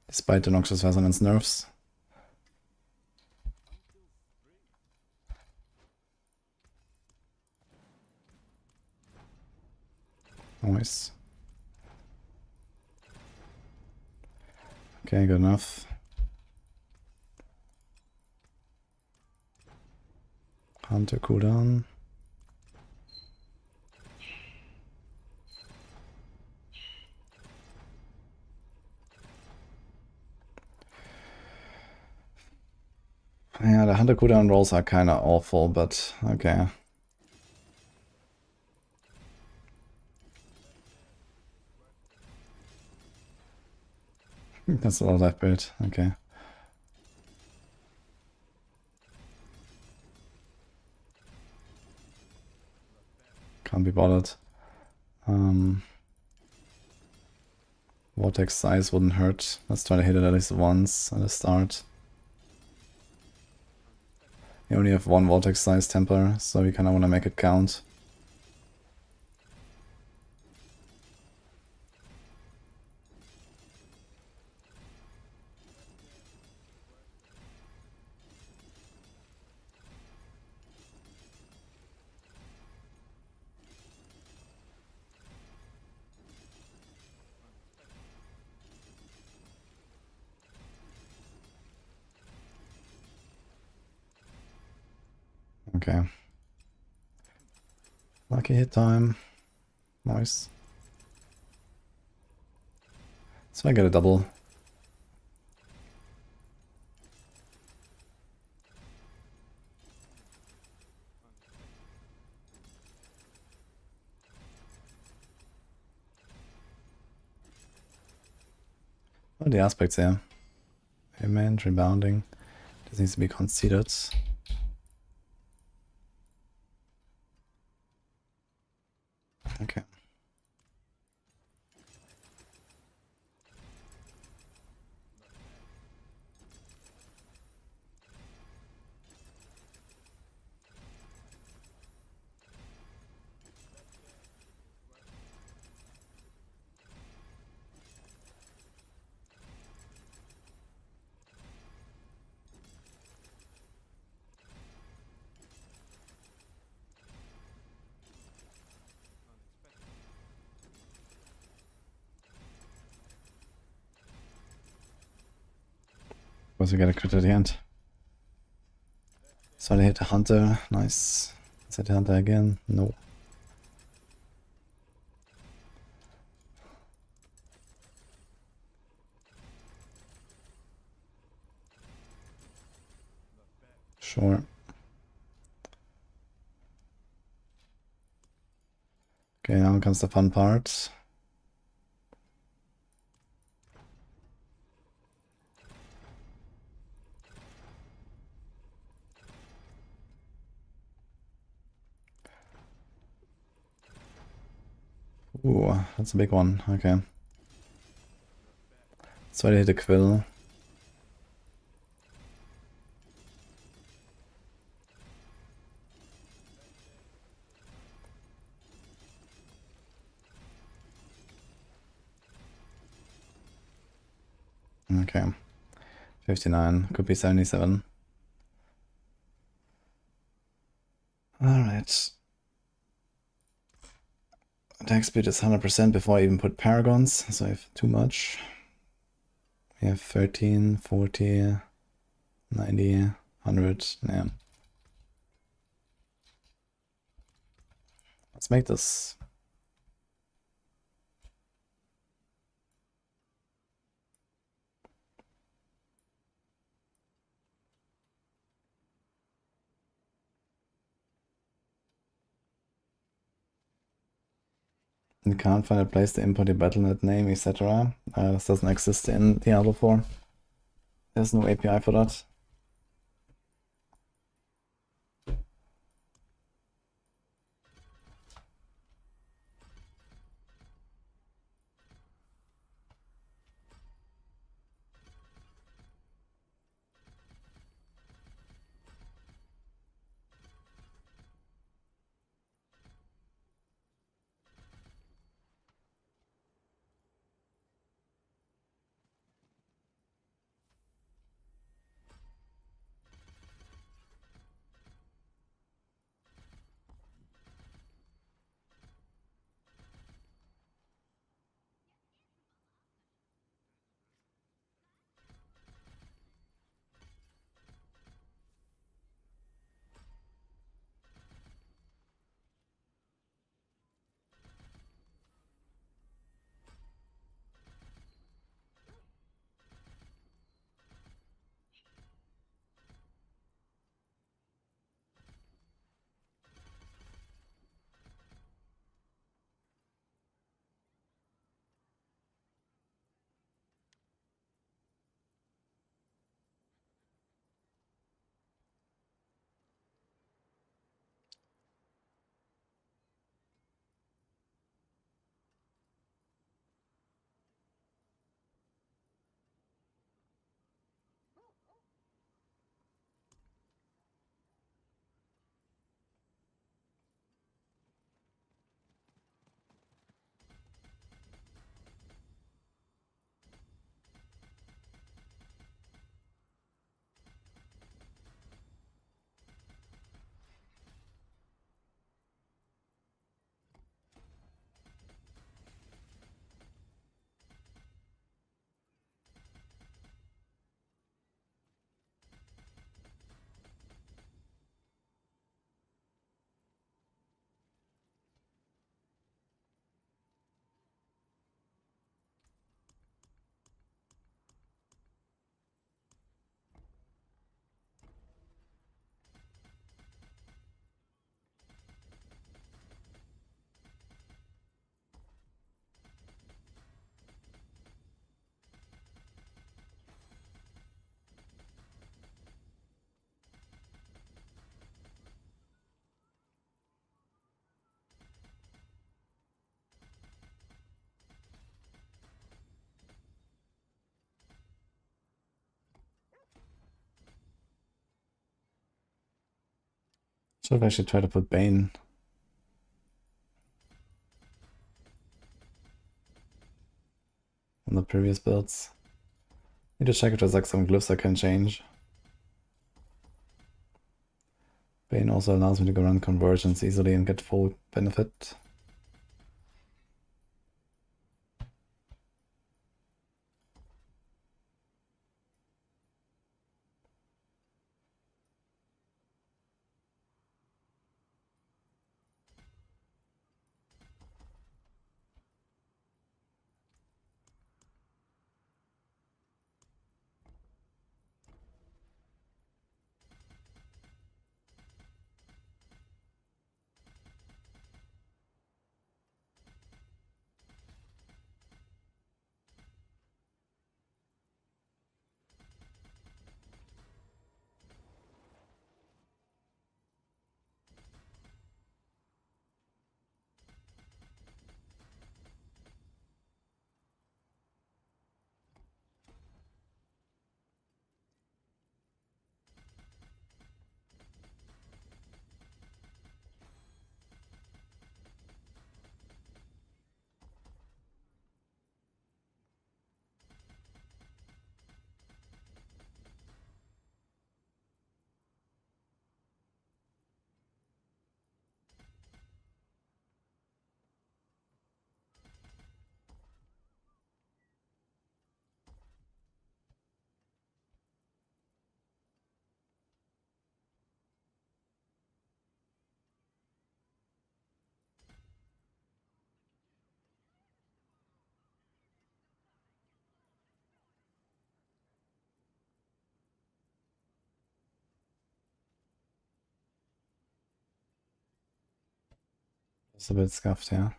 Despite the Noxious Resonance nerfs. Nice. Okay, good enough. Hunter cooldown. Yeah, the Hunter cooldown rolls are kinda awful, but okay. That's a lot of that build, okay. Can't be bothered. Vortex size wouldn't hurt. Let's try to hit it at least once at the start. You only have one vortex size temper, so you kinda wanna make it count. Okay. Lucky hit time. Nice. So I get a double. What are the aspects here? Payment, rebounding. This needs to be considered. Okay. Was we get a crit at the end. So I hit the Hunter. Nice. Let's hit the Hunter again. No. Sure. Okay, now comes the fun part. Ooh, that's a big one. Okay. So I hit a Quill. Okay. 59. Could be 77. Alright. Attack speed is 100% before I even put Paragons, so I have too much. We have 13, 40, 90, 100. Yeah. Let's make this. You can't find a place to import your battle.net name, etc. This doesn't exist in Diablo 4. There's no API for that. Should have actually tried to put Bane on the previous builds. Need to check if there's like some glyphs I can change. Bane also allows me to go run conversions easily and get full benefit. It's a bit scuffed, yeah.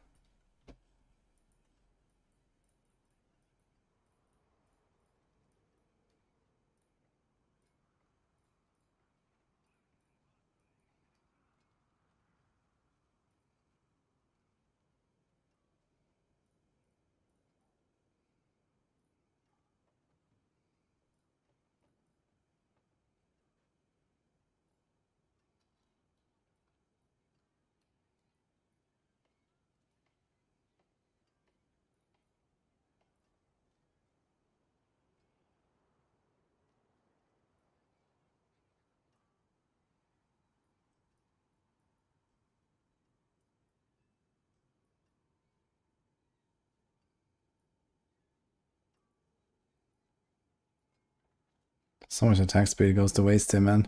So much attack speed goes to waste here, man.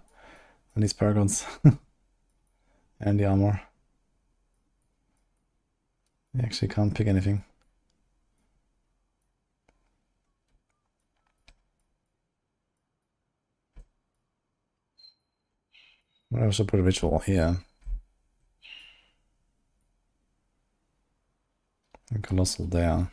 On these Paragons. And the armor. You actually can't pick anything. I should put a ritual here. And Colossal there.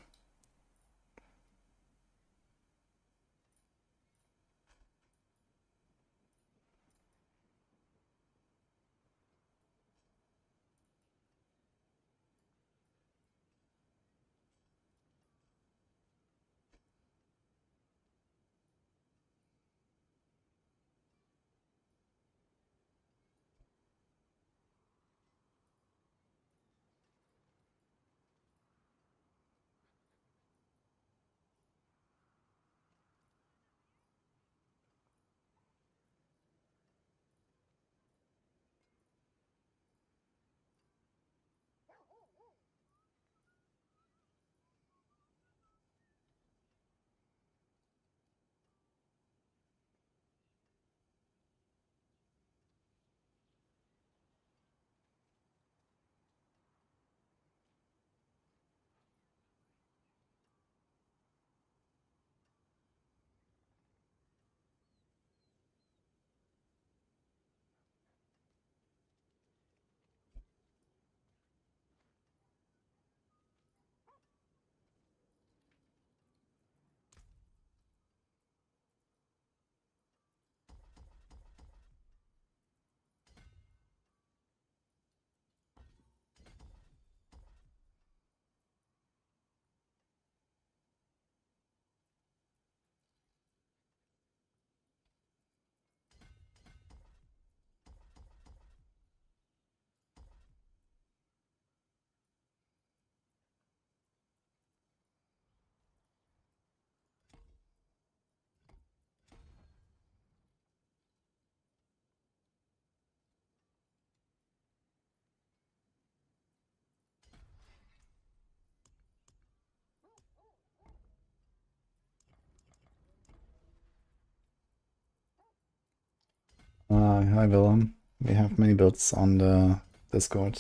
Hi Willem. We have many builds on the Discord.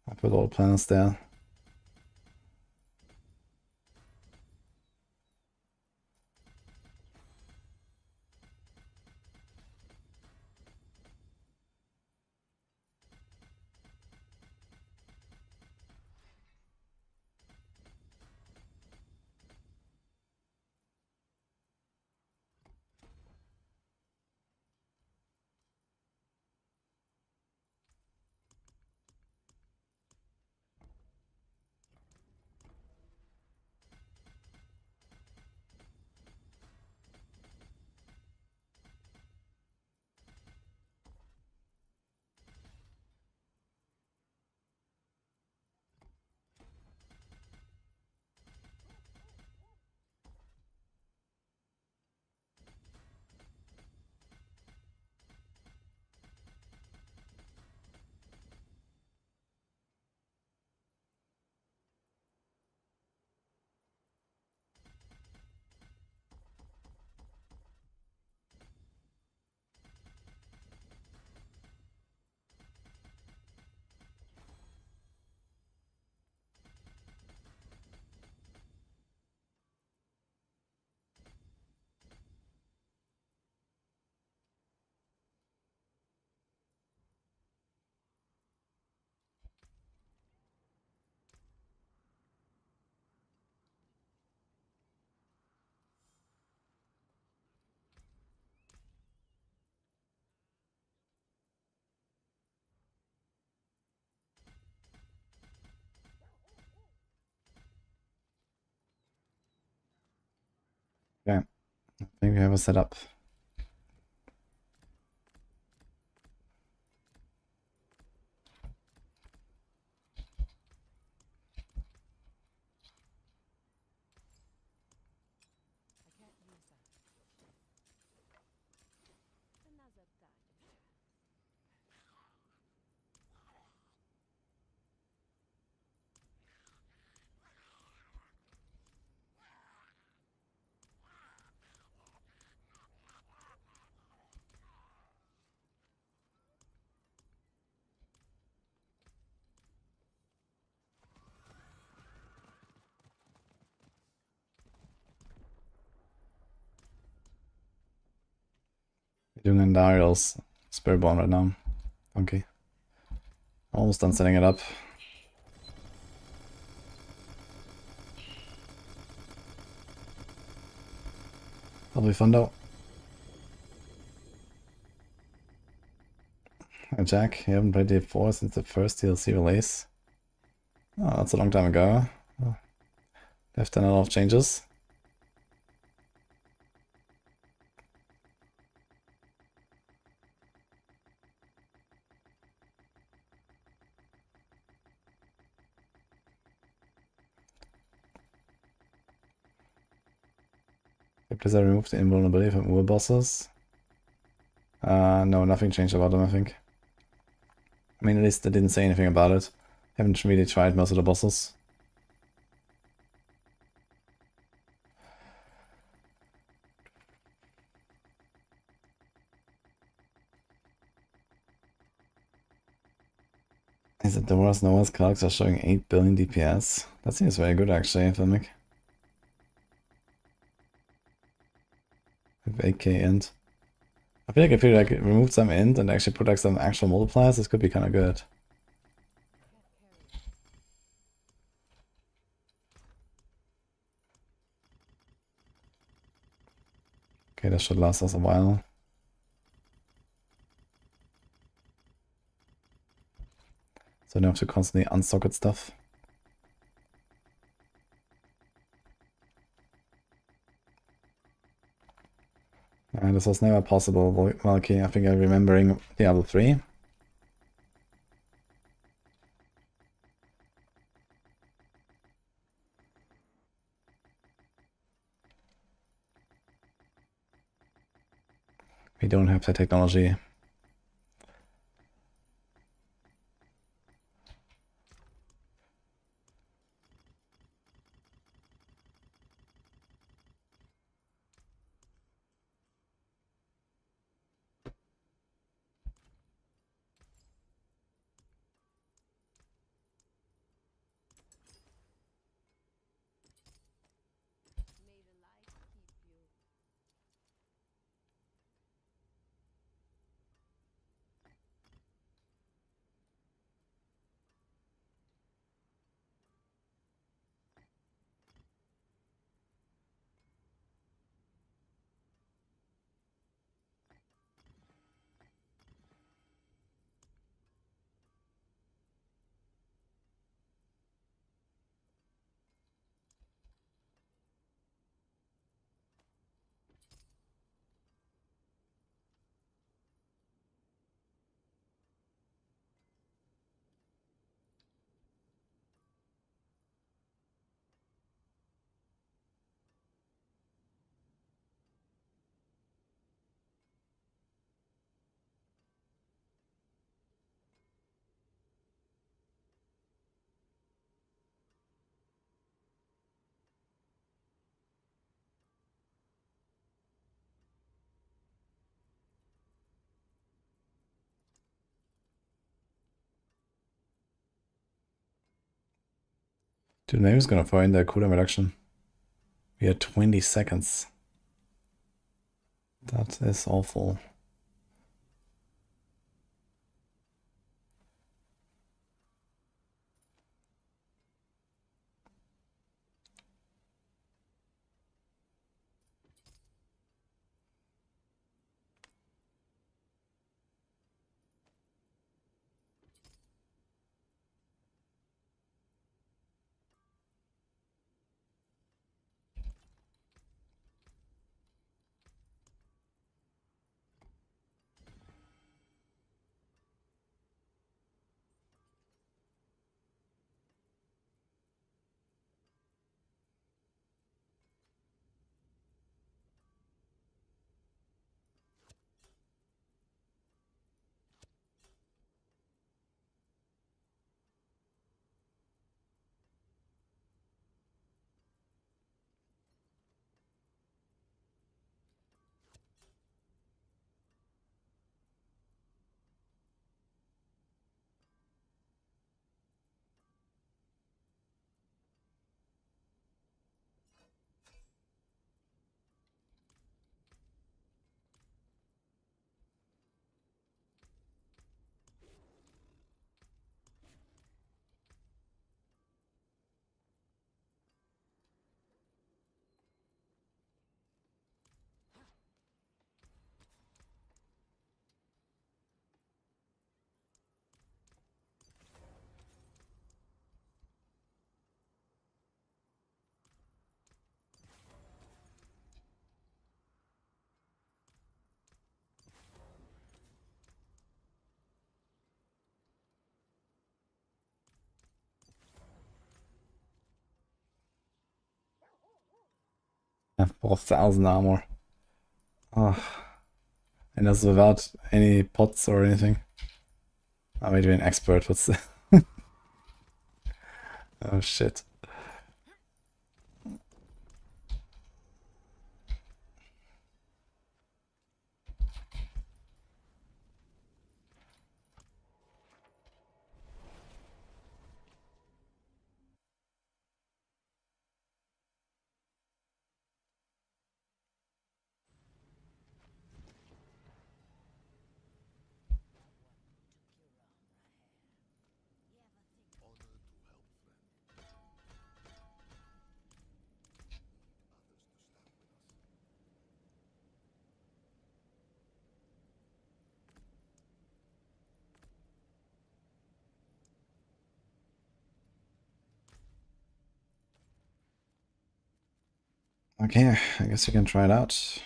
I put all planners there. Okay, I think we have a setup. Doing an Dariel's Spiritborn right now. Okay. Almost done setting it up. That'll be fun though. Hi Jack, you haven't played D4 since the first DLC release. Oh, that's a long time ago. Oh, they've done a lot of changes. Does that remove the invulnerability from Ur bosses? No, nothing changed about them, I think. I mean, at least they didn't say anything about it. Haven't really tried most of the bosses. Is it Dora's Noah's cards are showing 8 billion DPS? That seems very good actually, Filmic. With 8k int. I feel like if you like removed some int and actually put like some actual multipliers, this could be kind of good. Okay, that should last us a while. So I don't have to constantly unsocket stuff. This was never possible, Valky. I think I'm remembering Diablo 3. We don't have the technology. Dude, maybe it's gonna find the cooldown reduction. We had 20 seconds. That is awful. have 4,000 armor. Oh. And that's without any pots or anything. I'm maybe an expert. What's the oh shit. Okay, I guess you can try it out.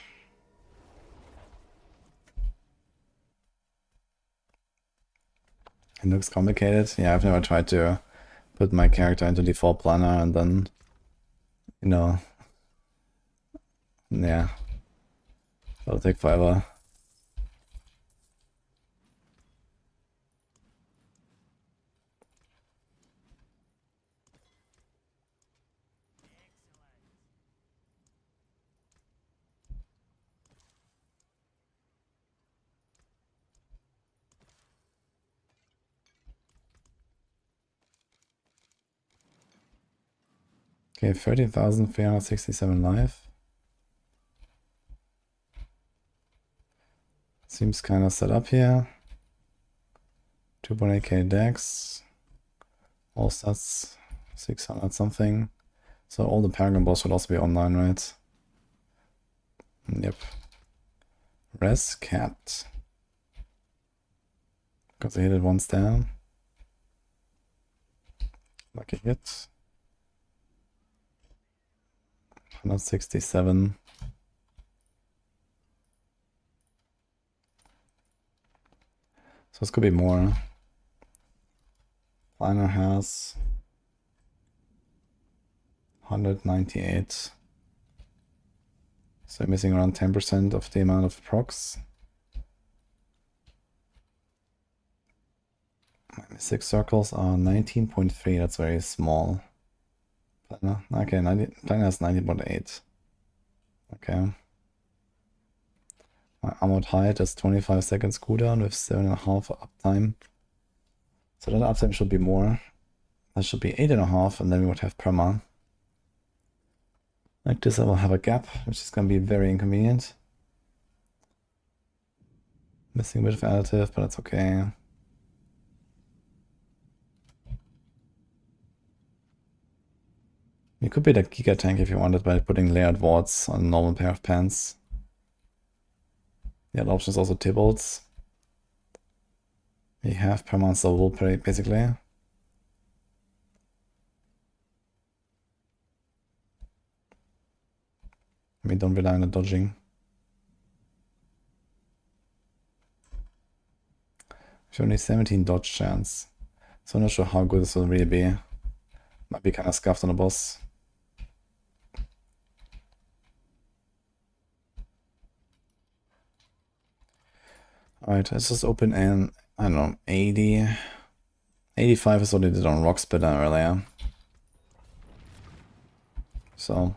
It looks complicated. Yeah, I've never tried to put my character into default planner and then, you know, yeah, it'll take forever. Okay, 13,367 life. Seems kind of set up here. 2.8k dex. All stats 600 something. So all the Paragon boss should also be online, right? Yep. Res capped. Because I hit it once down. Lucky hit. 167. So this could be more. Liner has 198. So I'm missing around 10% of the amount of procs. My mystic circles are 19.3. That's very small. Planner. Okay, planner has 19.8. Okay. My armored height is 25 seconds cooldown with 7.5 uptime. So that uptime should be more. That should be 8.5, and then we would have perma. Like this, I will have a gap, which is going to be very inconvenient. Missing a bit of additive, but that's okay. You could be that Giga Tank if you wanted by putting layered wards on a normal pair of pants. The other option is also Tybalt's. We have permanent wool basically. We don't rely on the dodging. There's only 17 dodge chance. So I'm not sure how good this will really be. Might be kind of scuffed on the boss. Alright, let's just open in, I don't know, 80. 85 is what I did on Rock Spitter earlier. So.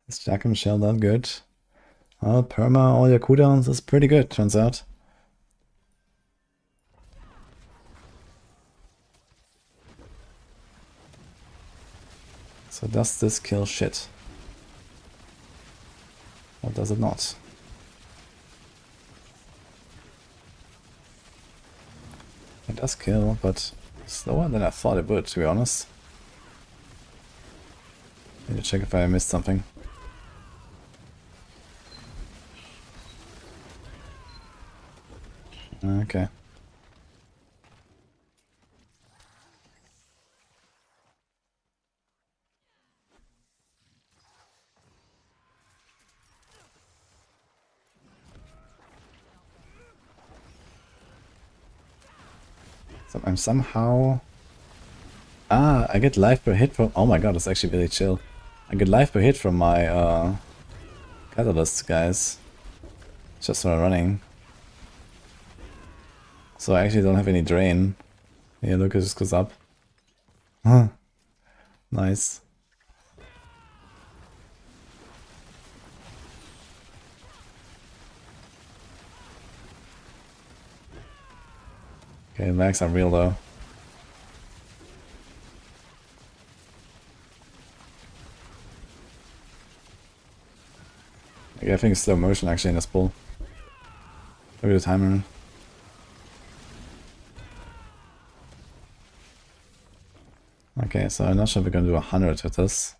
Is Jack and Michelle that good? Well, perma, all your cooldowns is pretty good, turns out. So does this kill shit? Or does it not? It does kill, but slower than I thought it would, to be honest. Need to check if I missed something. Okay. So I'm somehow... Ah, I get life per hit from... Oh my god, that's actually really chill. I get life per hit from my catalysts, guys. Just while running. So I actually don't have any drain. Yeah, look, it just goes up. Huh. Nice. Okay, max are real though. Okay, I think it's slow motion actually in this pull. Look at the timer. Okay, so I'm not sure if we're gonna do 100 with this.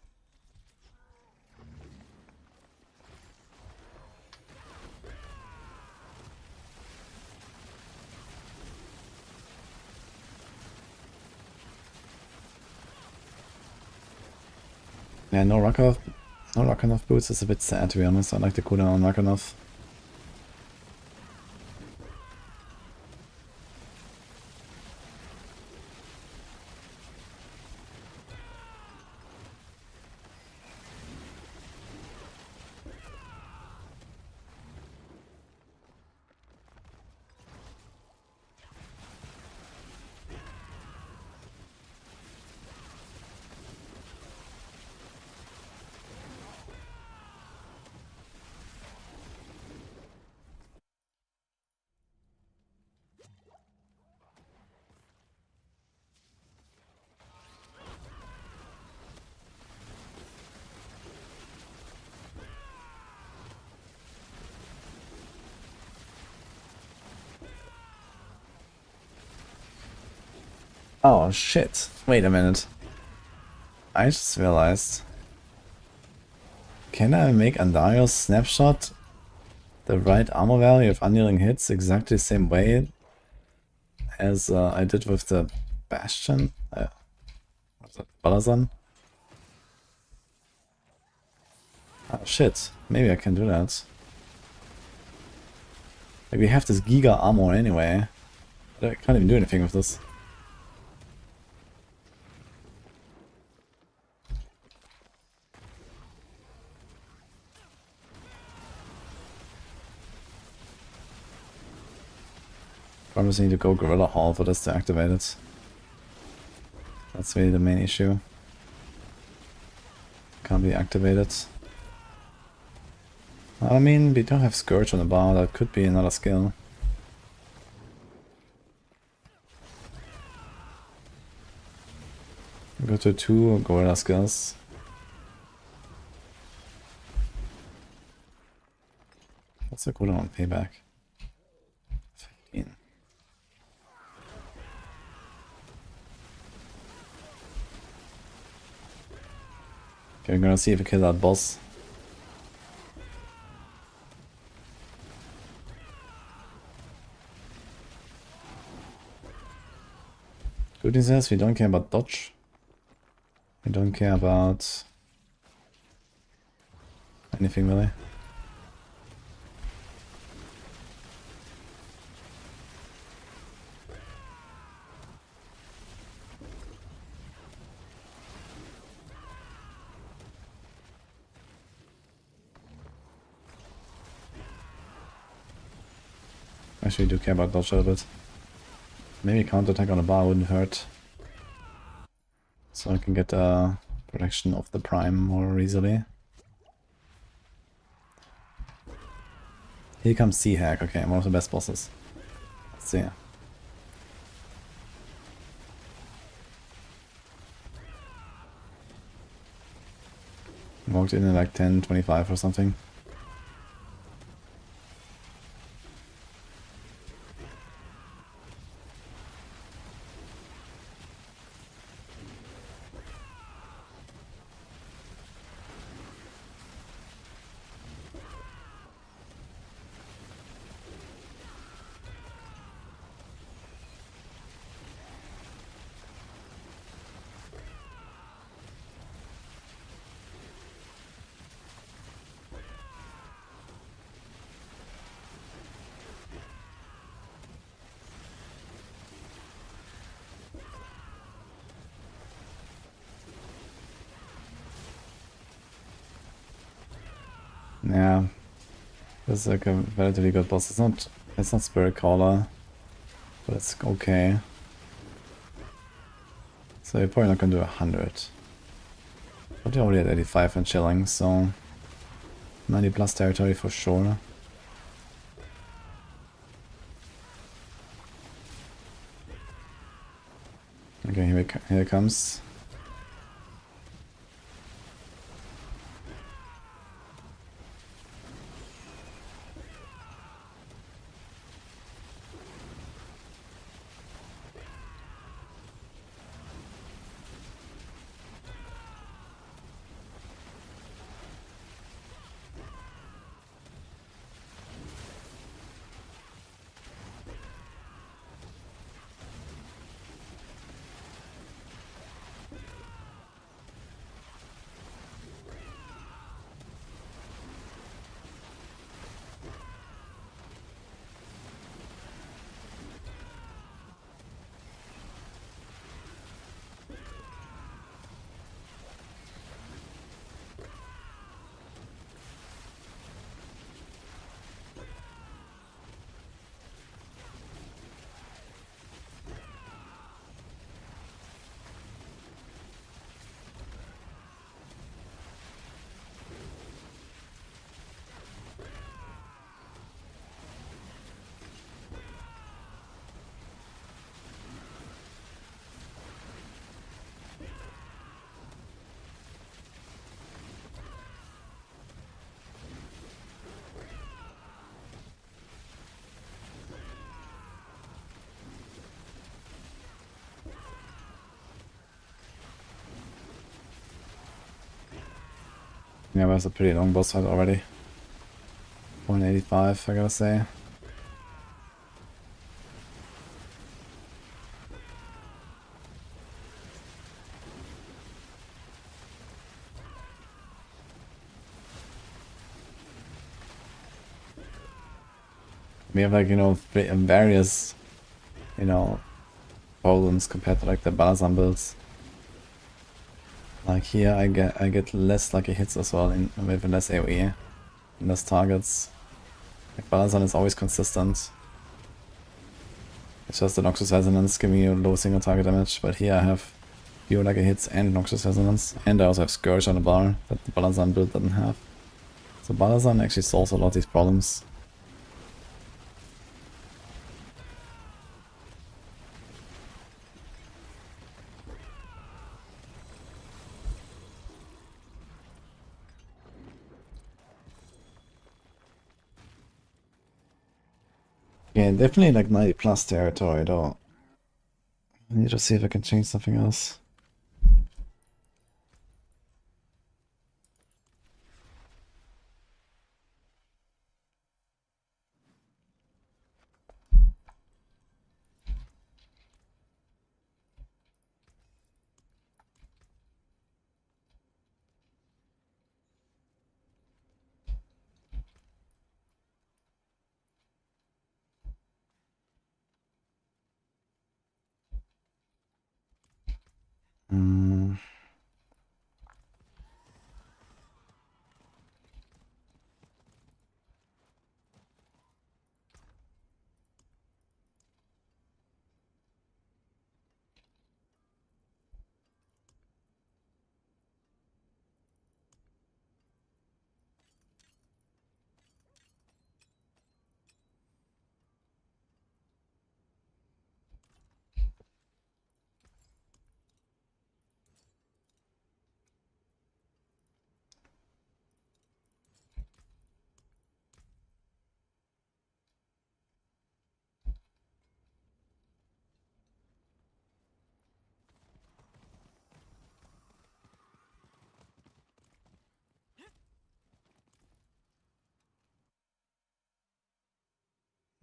Yeah, no rock off boots is a bit sad, to be honest. I like the cooldown on rock off. Oh shit, wait a minute. I just realized. Can I make Andario's snapshot the right armor value of undealing hits exactly the same way as I did with the Bastion? What's that? Balazan? Oh shit, maybe I can do that. Like, we have this Giga armor anyway. But I can't even do anything with this. Probably need to go Gorilla Hall for this to activate it. That's really the main issue. Can't be activated. I mean, we don't have Scourge on the bar, that could be another skill. Go to 2 Gorilla skills. What's the cooldown on payback? 15. Okay, we're gonna see if we kill that boss. Good news is we don't care about dodge. We don't care about anything really. Actually, do care about dodge a little bit. Maybe counterattack on a bar wouldn't hurt. So I can get protection of the prime more easily. Here comes Sea Hack. Okay, one of the best bosses. Let's see. Walked in at like 10:25 or something. Yeah. This is like a relatively good boss. It's not Spirit Caller, but it's okay. So you're probably not gonna do 100. But you're already at 85 and chilling, so 90 plus territory for sure. Okay, here it comes. Yeah, that's a pretty long boss fight already. 185, I gotta say. We have like, you know, various, you know, problems compared to like the Balazan builds. Like here I get less lucky hits as well with less AoE, less targets. Like Balazan is always consistent. It's just the Noxus Resonance giving you low single target damage, but here I have fewer lucky hits and Noxus Resonance, and I also have Scourge on the bar that the Balazan build doesn't have. So Balazan actually solves a lot of these problems. Yeah, definitely like 90 plus territory though. I need to see if I can change something else. Hmm.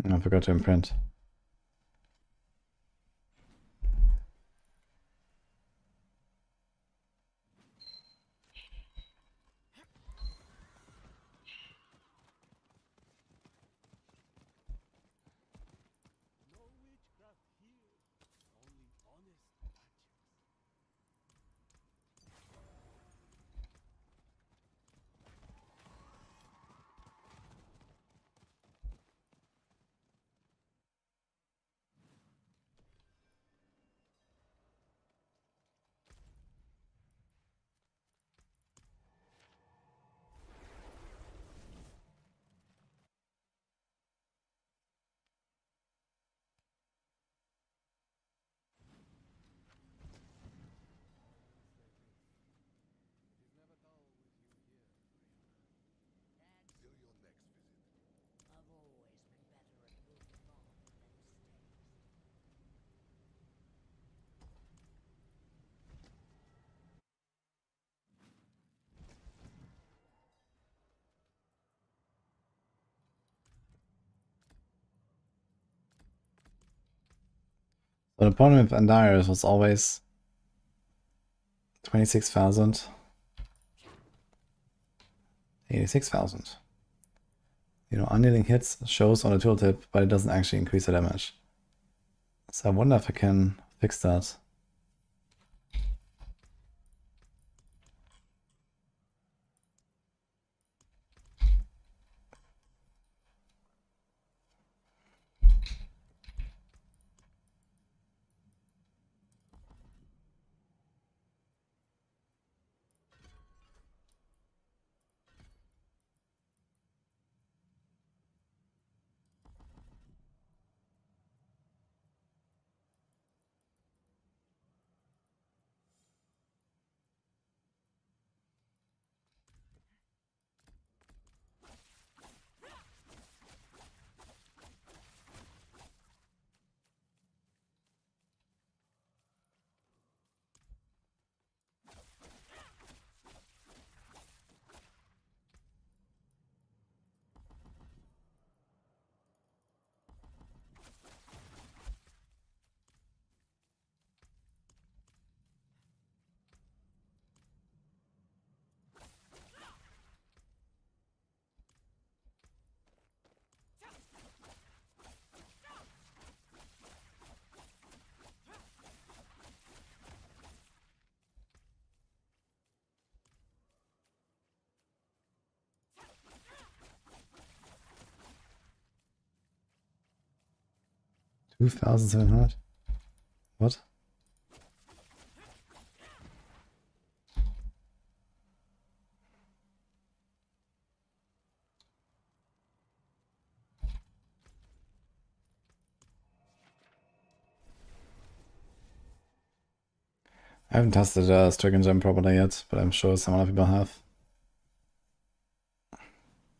I forgot to imprint. The opponent with Enquiries was always 26,000. 86,000. You know, unyielding hits shows on the tooltip, but it doesn't actually increase the damage. So I wonder if I can fix that. $2,700. What? I haven't tested Stricken Gem properly yet, but I'm sure some other people have.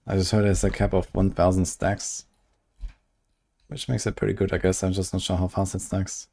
I just heard there's a cap of 1,000 stacks, which makes it pretty good, I guess. I'm just not sure how fast it stacks.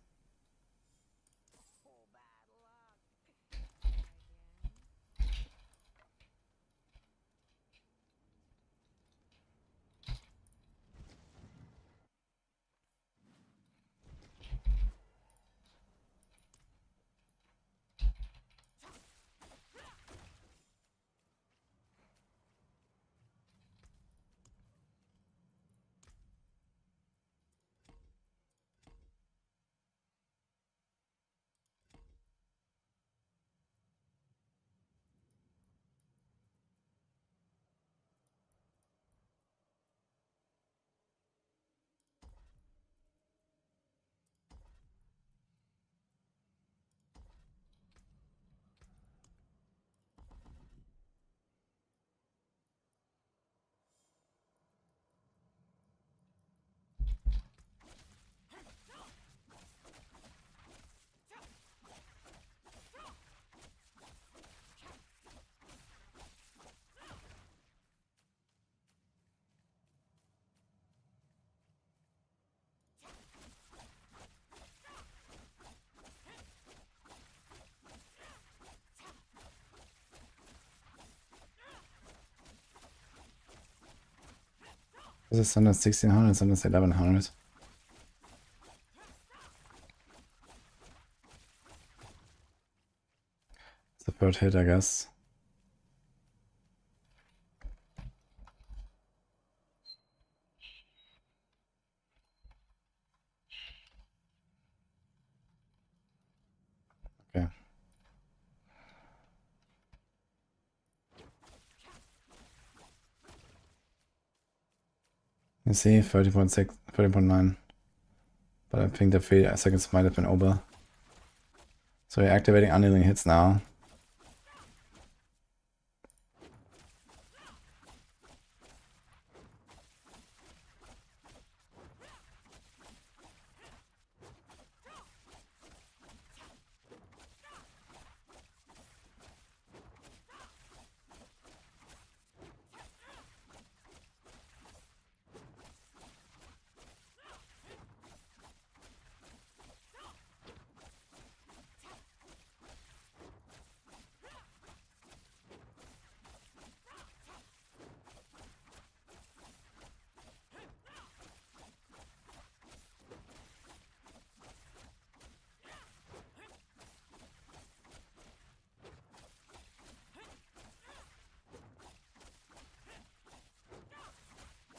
This is sometimes 1,600, sometimes 1,100. It's the third hit, I guess. Okay. You see, 30.6, 30.9. But I think the 3 seconds might have been over. So we're activating unyielding hits now.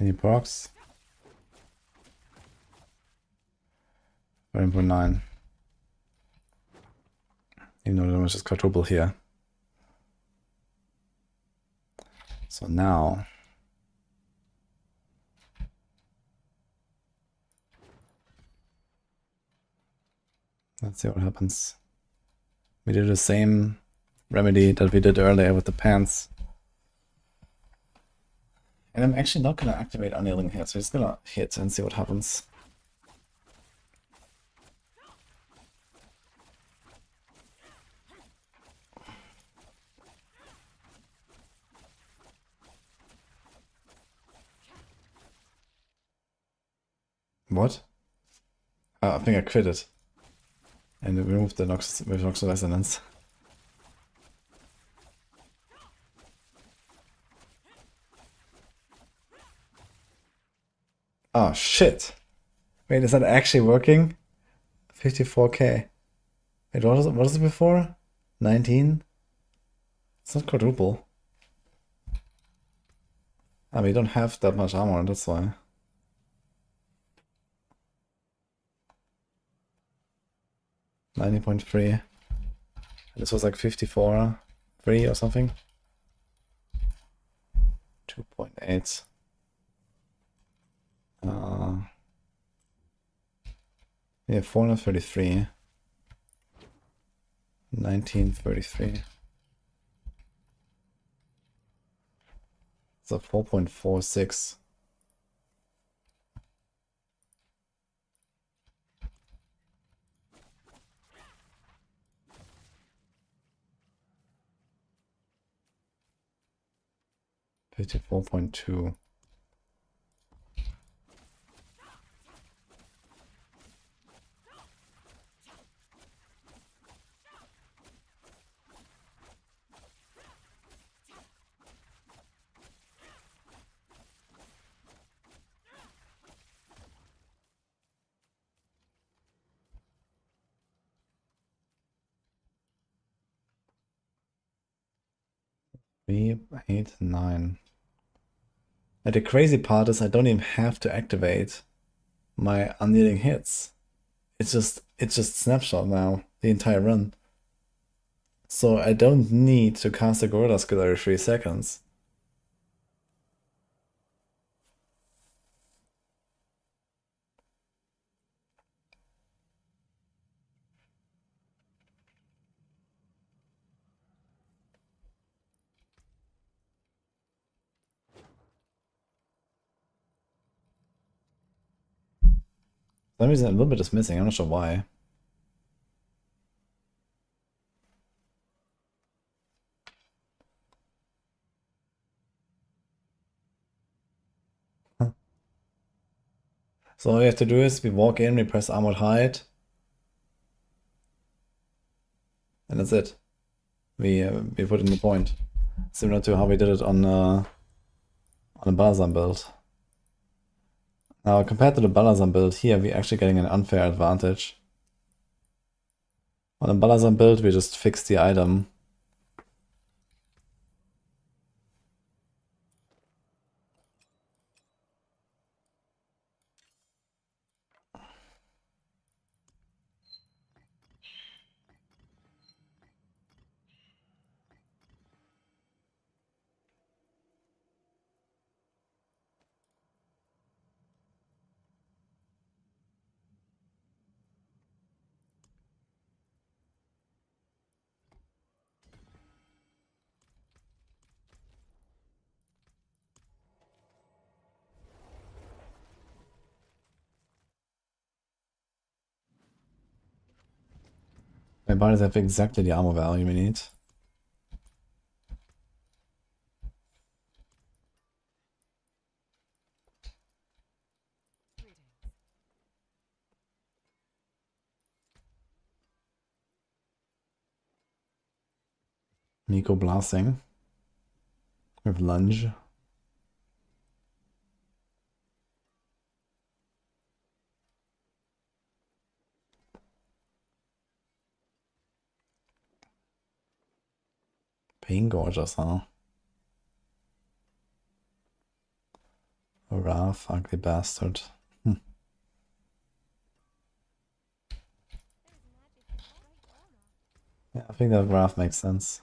Any procs? 13.9. Even though the damage is quadruple here. So now let's see what happens. We did the same remedy that we did earlier with the pants. And I'm actually not gonna activate unyielding here, so I'm just gonna hit and see what happens. What? I think I quit it. And removed the Nox Resonance. Oh shit! Wait, is that actually working? 54k. Wait, what was it before? 19? It's not quadruple. Ah, we don't have that much armor, that's why. $90.3. This was like 54.3 or something. 2.8. Yeah, 433. 1933. So 4.46. $54.2. Three, 8, 9. And the crazy part is I don't even have to activate my unyielding hits. It's just snapshot now, the entire run. So I don't need to cast a Gorilla skill every 3 seconds. For some reason a little bit is missing, I'm not sure why. So all we have to do is we walk in, we press Armored Hide. And that's it. We put in the point. Similar to how we did it on a Balazan build. Now compared to the Balazan build here, we're actually getting an unfair advantage. On a Balazan build, we just fix the item. My bodies have exactly the armor value we need. Nico blasting. With lunge. Pain gorgeous, huh? Wrath, ugly bastard. Yeah, I think that Wrath makes sense.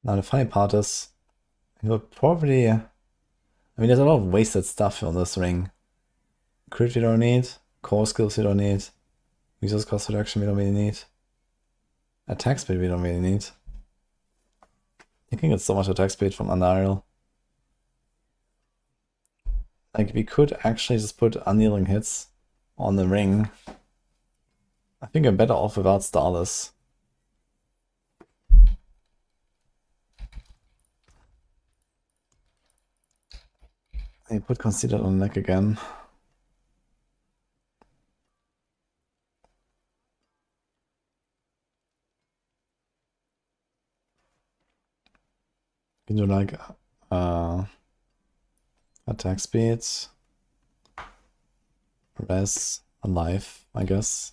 Now the funny part is, he'll probably... I mean, there's a lot of wasted stuff on this ring. Crit we don't need, core skills we don't need, resource cost reduction we don't really need, attack speed we don't really need. You can get so much attack speed from Unreal. Like, we could actually just put unyielding hits on the ring. I think I'm better off without Starless. I put Concealed on the neck again. Can do like attack speeds, res, alive, I guess.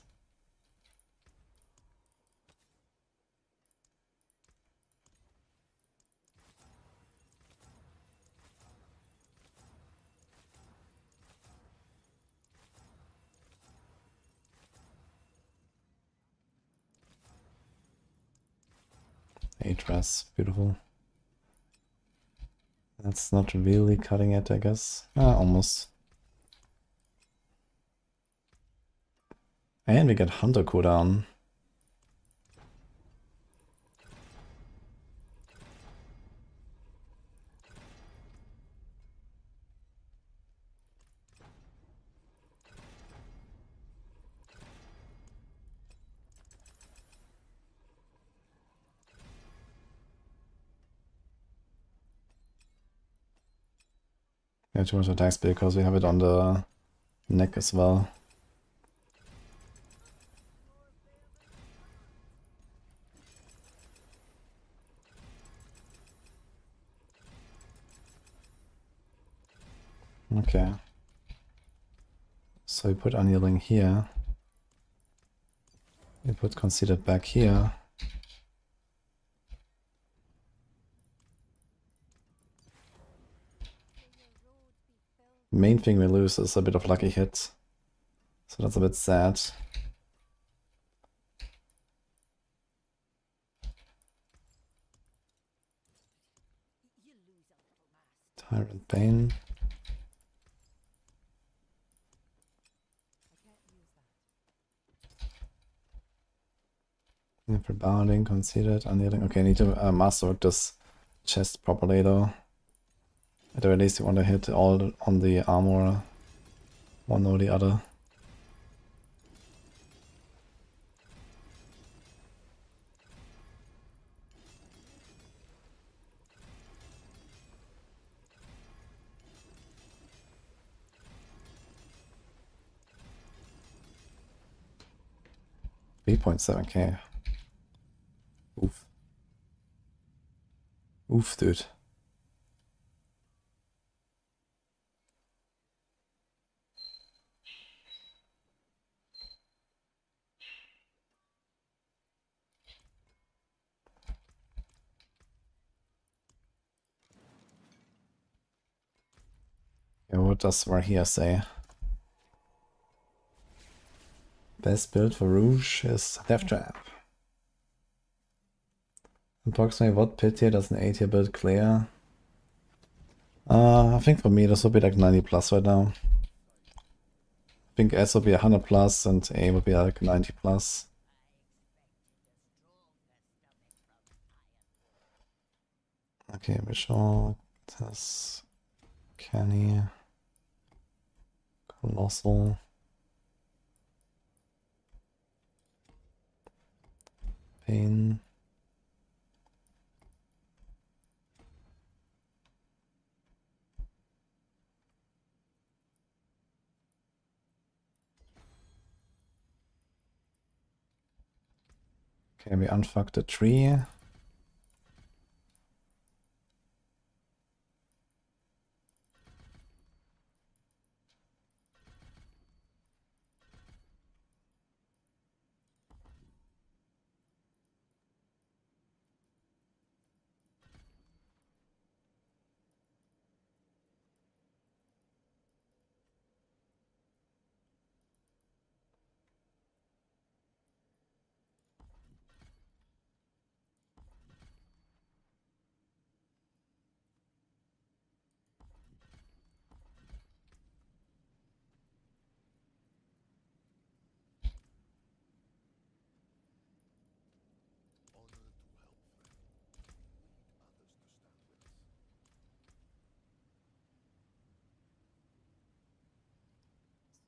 Eight res, beautiful. That's not really cutting it, I guess. Almost. And we get Hunter cooldown. Yeah, too much attack speed because we have it on the neck as well. Okay. So we put Unyielding here. We put Concealed back here. Main thing we lose is a bit of lucky hit. So that's a bit sad. Tyrant Bane. For bounding, Concealed, Unyielding. Okay, I need to master this chest properly though. At the very least you want to hit all on the armor, one or the other. $3.7k. Oof. Oof, dude. Yeah, what does Rahia say? Best build for Rouge is Death Trap. Approximately what pit tier does an A tier build clear? I think for me this would be like 90 plus right now. I think S would be 100 plus and A would be like 90 plus. Okay, Visual, Tess, Kenny, Colossal. Pain. Okay, we unfucked the tree.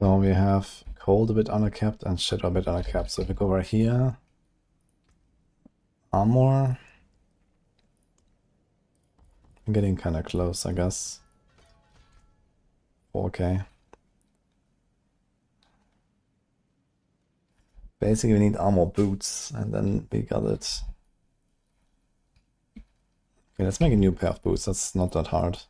So we have cold a bit undercapped and shit a bit undercapped. So if we go over here, armor. I'm getting kind of close, I guess. 4k. Basically, we need armor boots, and then we got it. Okay, let's make a new pair of boots. That's not that hard.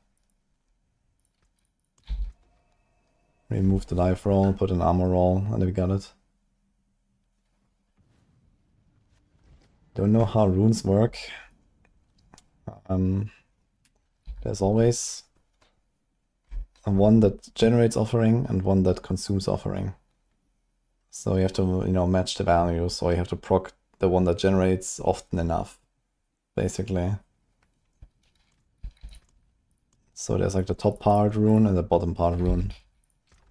Remove the life roll, put an armor roll, and then we got it. Don't know how runes work. There's always one that generates offering and one that consumes offering. So you have to, you know, match the values, or you have to proc the one that generates often enough, basically. So there's like the top part rune and the bottom part rune.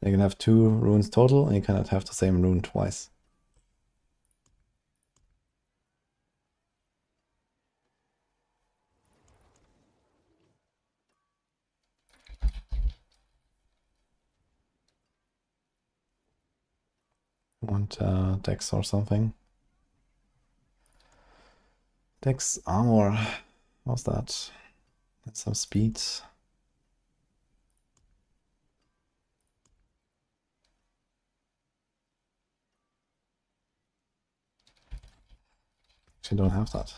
You can have 2 runes total, and you cannot have the same rune twice. Want dex or something? Dex armor. What's that? That's some speed. Actually, don't have that.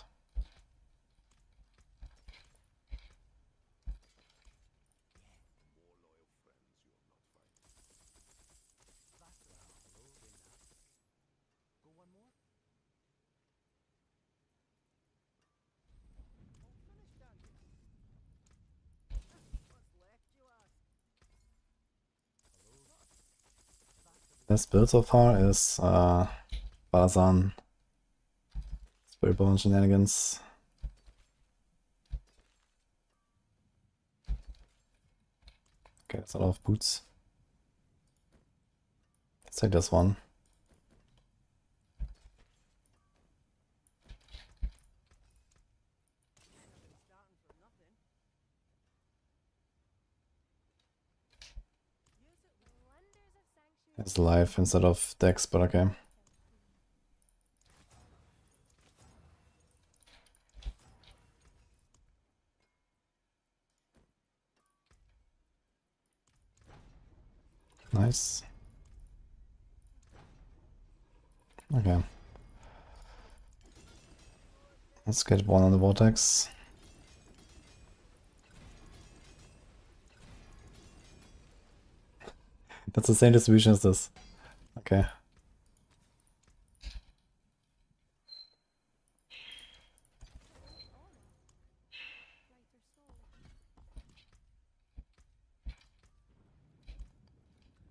Best build so far is Balazan. Spiritborn shenanigans. Okay, that's a lot of boots. Let's take this one. It's life instead of dex, but okay. Nice. Okay. Let's get one on the vortex. That's the same distribution as this. Okay.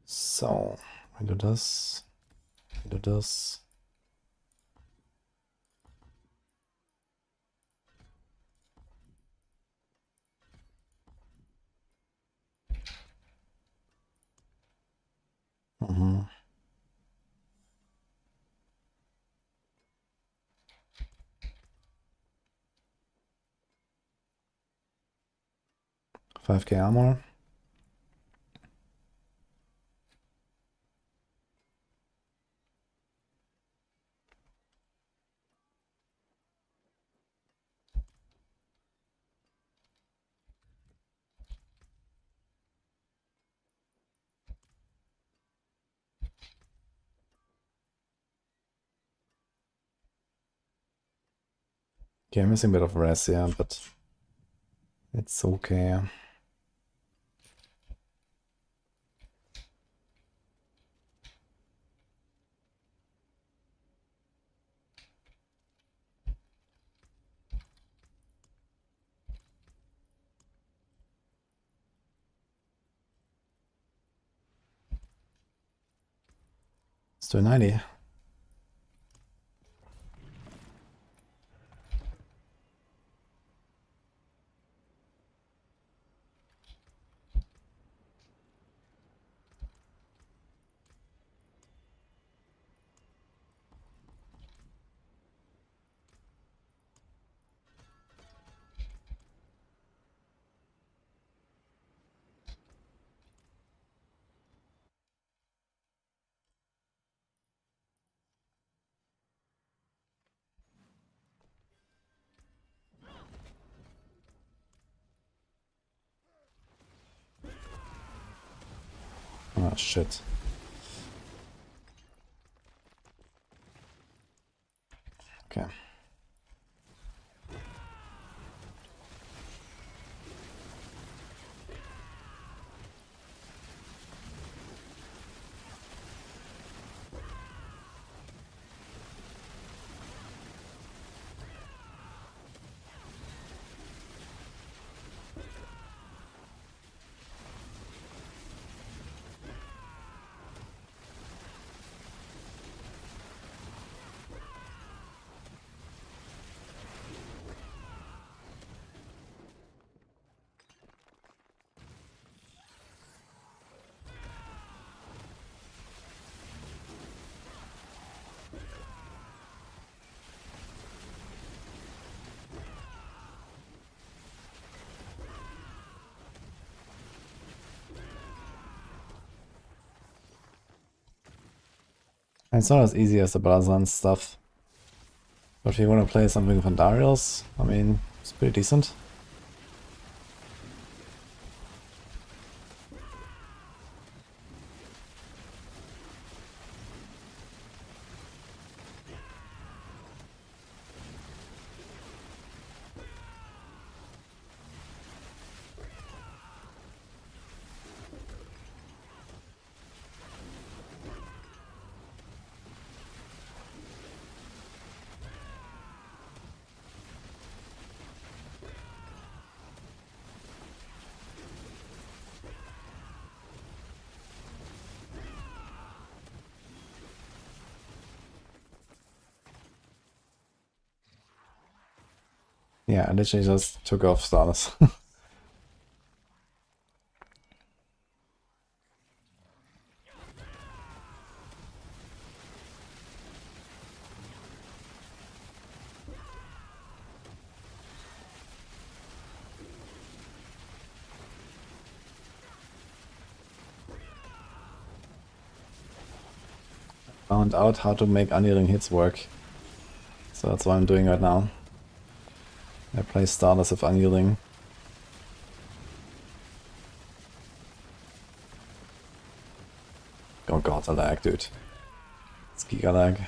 So, we do this. We do this. Mm-hmm. 5k armor. Okay, I'm missing a bit of res, yeah, but it's okay. Let's do a 90. Oh shit. Okay. It's not as easy as the Balazan stuff. But if you want to play something from Darius, I mean, it's pretty decent. Yeah, I literally just took off status. Found out how to make unyielding hits work. So that's what I'm doing right now. I play starters with unyielding. Oh god, the lag, dude. It's giga lag.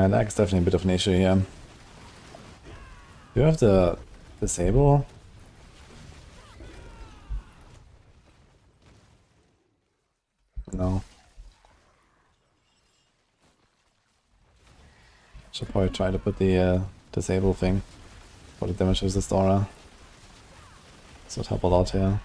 Lag is definitely a bit of an issue here. Do you have the disable? No. Should probably try to put the disable thing for the damage resist aura. This would help a lot here.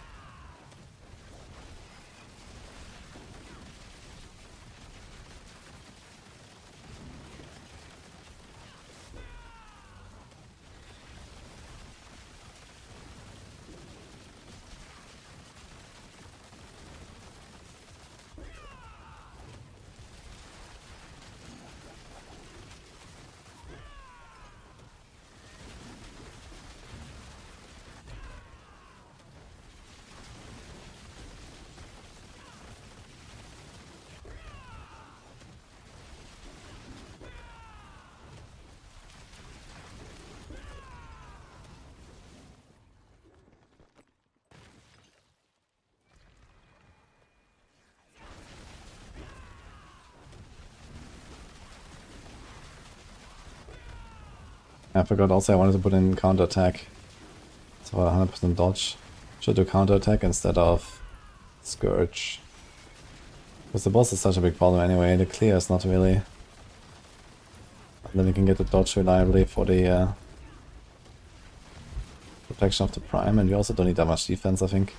I forgot also I wanted to put in counter attack. So 100% dodge. Should do counter attack instead of Scourge. Because the boss is such a big problem anyway, the clear is not really. And then we can get the dodge reliably for the protection of the prime, and we also don't need that much defense, I think.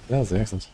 Yeah, that's excellent.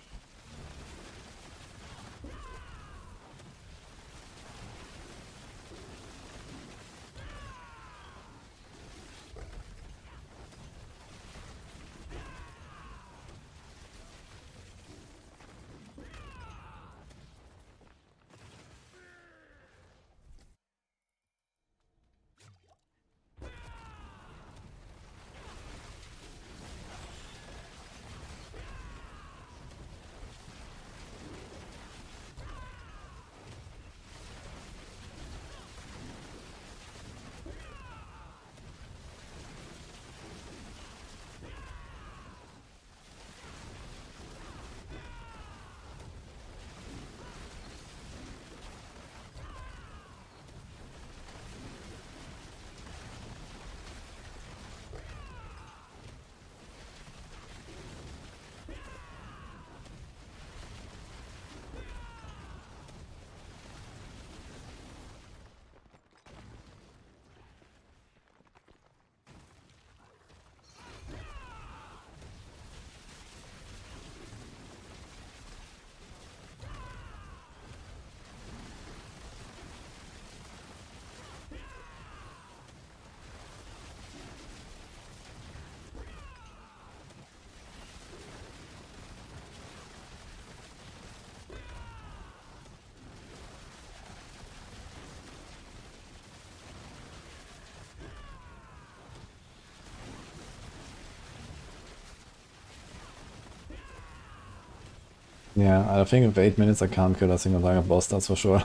Yeah, I think with 8 minutes I can't kill a single target boss, that's for sure.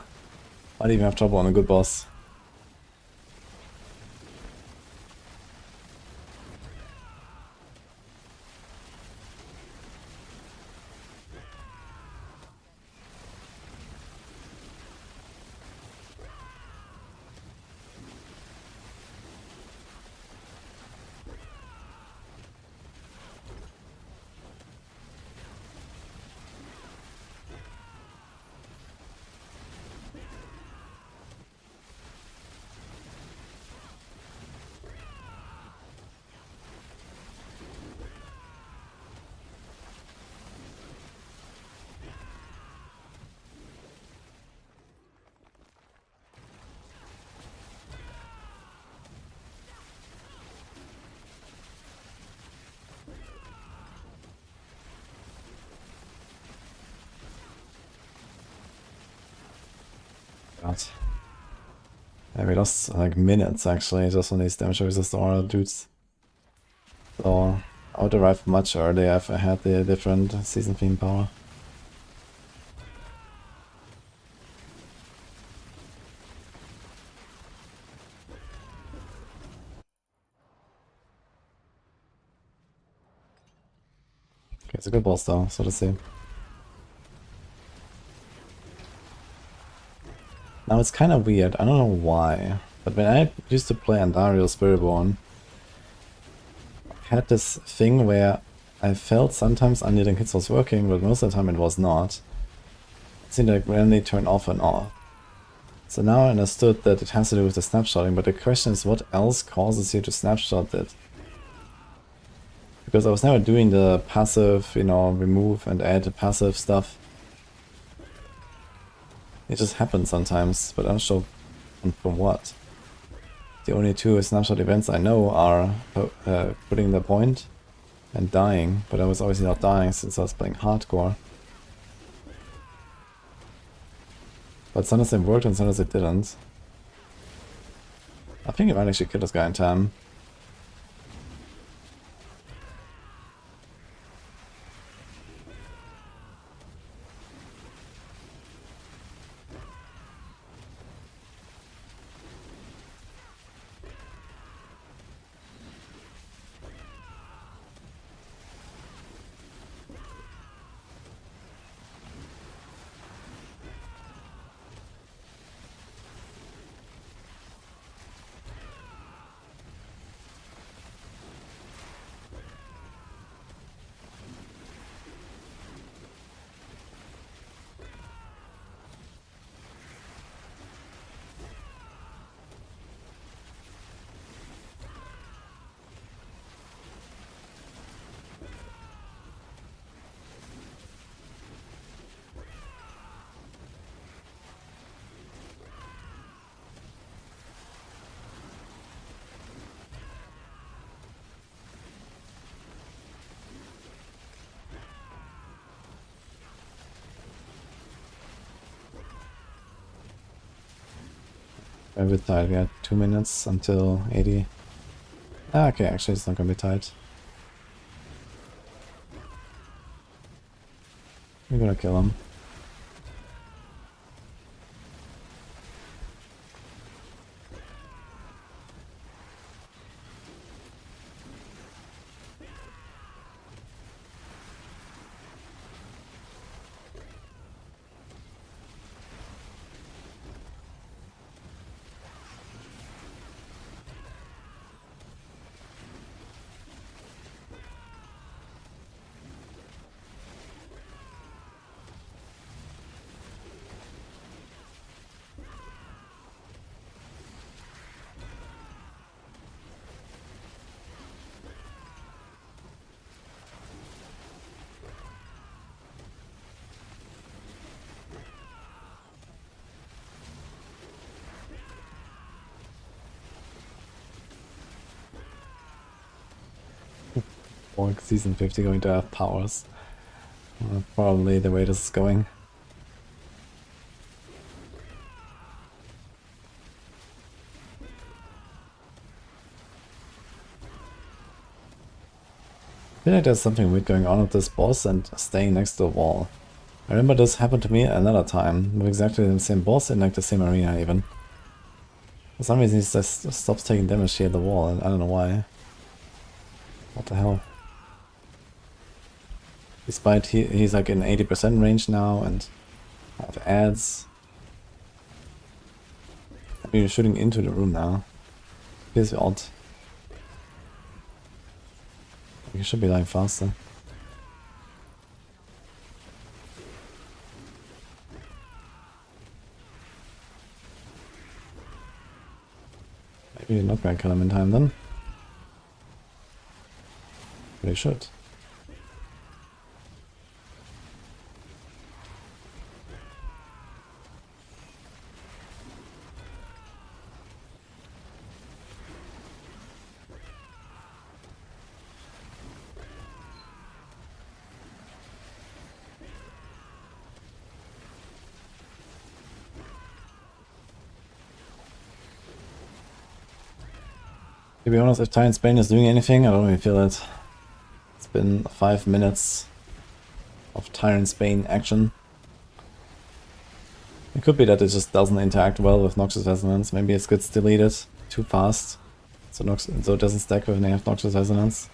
I'd even have trouble on a good boss. God. Yeah, we lost like minutes actually just on these damage resist aura dudes. So I would arrive much earlier if I had the different season theme power. Okay, it's a good boss though, so let's see. Now it's kind of weird, I don't know why, but when I used to play Andario Spiritborn, I had this thing where I felt sometimes unyielding hits was working, but most of the time it was not. It seemed like randomly turn off and off. So now I understood that it has to do with the snapshotting, but the question is what else causes you to snapshot it? Because I was never doing the passive, you know, remove and add the passive stuff. It just happens sometimes, but I'm not sure from what. The only two snapshot events I know are putting the point and dying, but I was obviously not dying since I was playing hardcore. But sometimes it worked and sometimes it didn't. I think I might actually kill this guy in time. A bit tight, we had 2 minutes until 80. Ah, okay, actually it's not gonna be tight. We're gonna kill him. Or season 50 going to have powers. Probably the way this is going. I feel like there's something weird going on with this boss and staying next to the wall. I remember this happened to me another time with exactly the same boss in like the same arena even. For some reason he just stops taking damage here at the wall and I don't know why. What the hell? Despite he's like in 80% range now and I have ads. I mean, you're shooting into the room now. Feels odd. You should be dying faster. Maybe you're not gonna kill him in time then. But you should. To be honest, if Tyrant Spain is doing anything, I don't really feel it. It's been 5 minutes of Tyrant Spain action. It could be that it just doesn't interact well with Noxious Resonance. Maybe it gets deleted too fast, so it doesn't stack with native Noxious Resonance.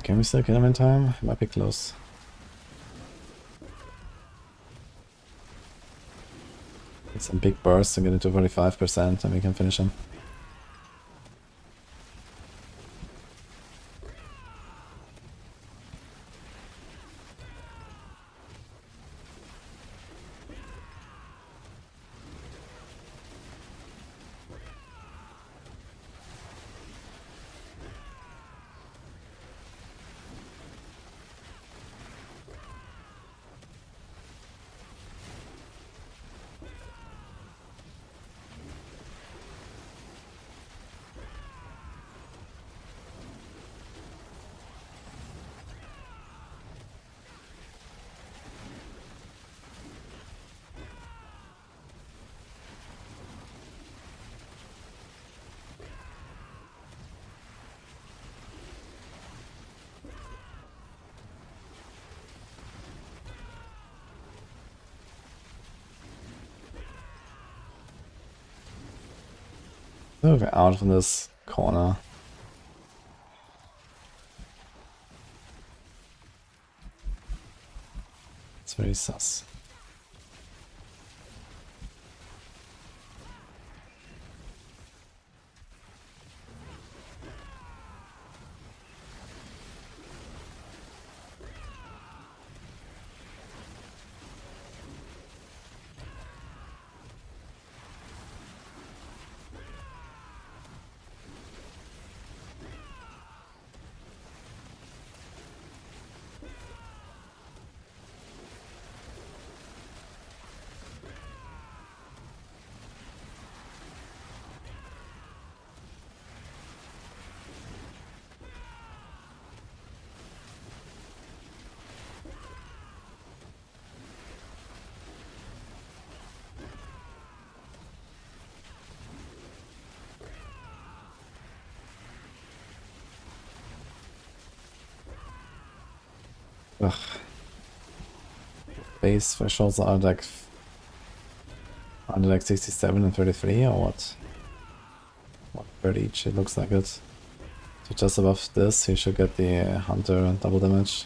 Can we still kill him in time? It might be close. Get some big bursts and get into 45% and we can finish him. Move out from this corner. It's very sus. Ugh. Base thresholds are like 67 and 33 or what? What 30 each, it looks like it. So just above this, you should get the Hunter double damage.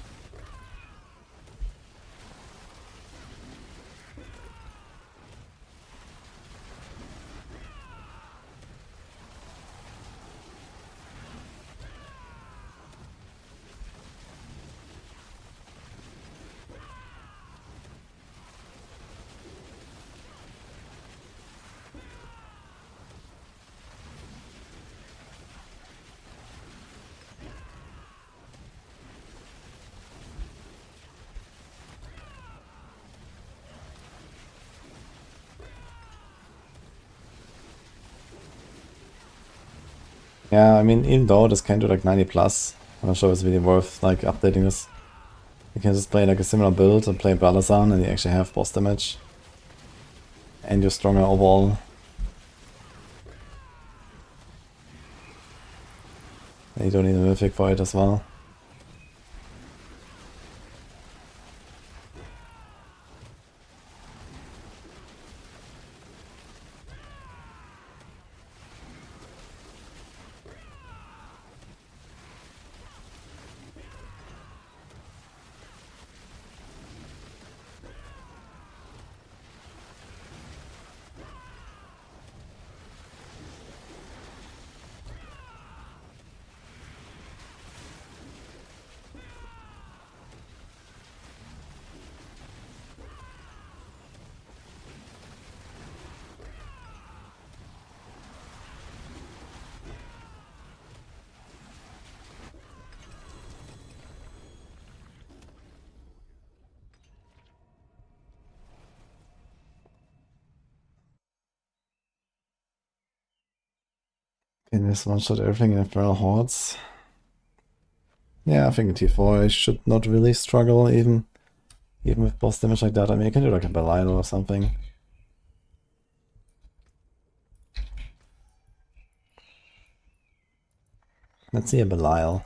Yeah, I mean, even though this can do like 90 plus, I'm not sure if it's really worth like updating this. You can just play like a similar build and play Balazan and you actually have boss damage. And you're stronger overall. And you don't need a mythic for it as well. Can this one-shot everything in Infernal Hordes? Yeah, I think in T4 I should not really struggle even with boss damage like that. I mean, you can do like a Belial or something. Let's see a Belial.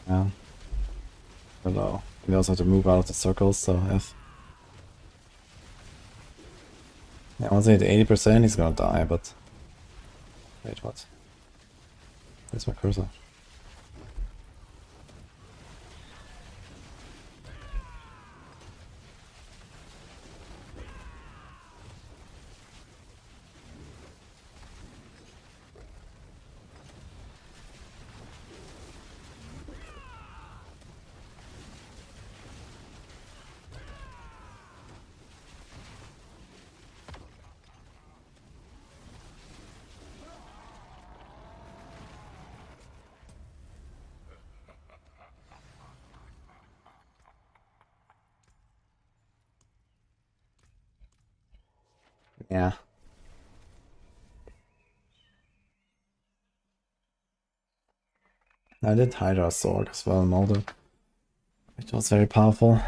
Yeah. Hello. We also have to move out of the circles, so F. Yeah, once I hit 80%, he's gonna die, but... Wait, what? Where's my cursor? Yeah. I did Hydra Sorc as well in Molder, which was very powerful.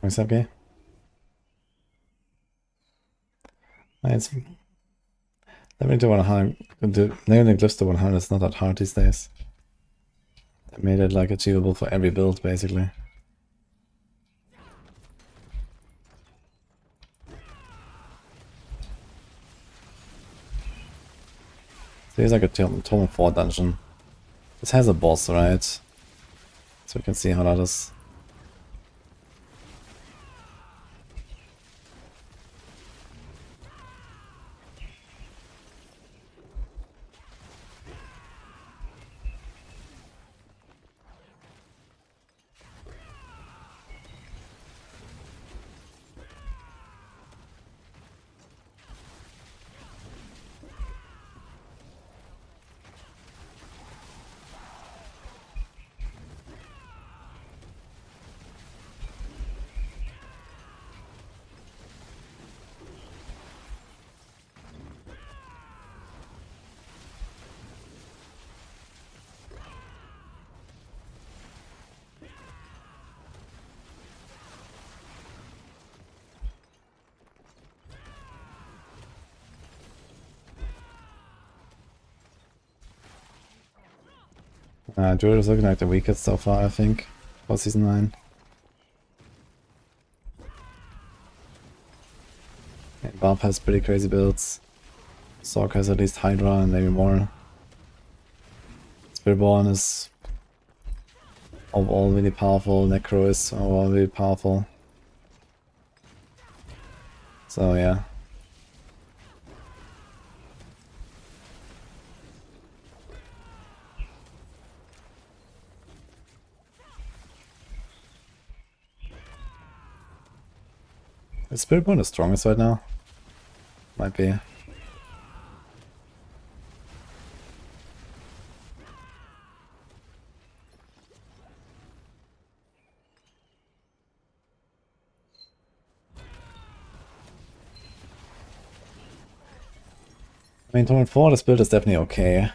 What's up, guy? It's limiting to 100. Limiting glyphs to 100 is not that hard these days. They made it like achievable for every build basically. So here's like a Tome 4 dungeon. This has a boss, right? So we can see how that is. Druid is looking like the weakest so far, I think, for Season 9. And Barb has pretty crazy builds. Sorc has at least Hydra and maybe more. Spiritborn is overall really powerful. Necro is overall really powerful. So yeah. Is Spiritborn the strongest right now? Might be. I mean, Torrent 4, this build is definitely okay.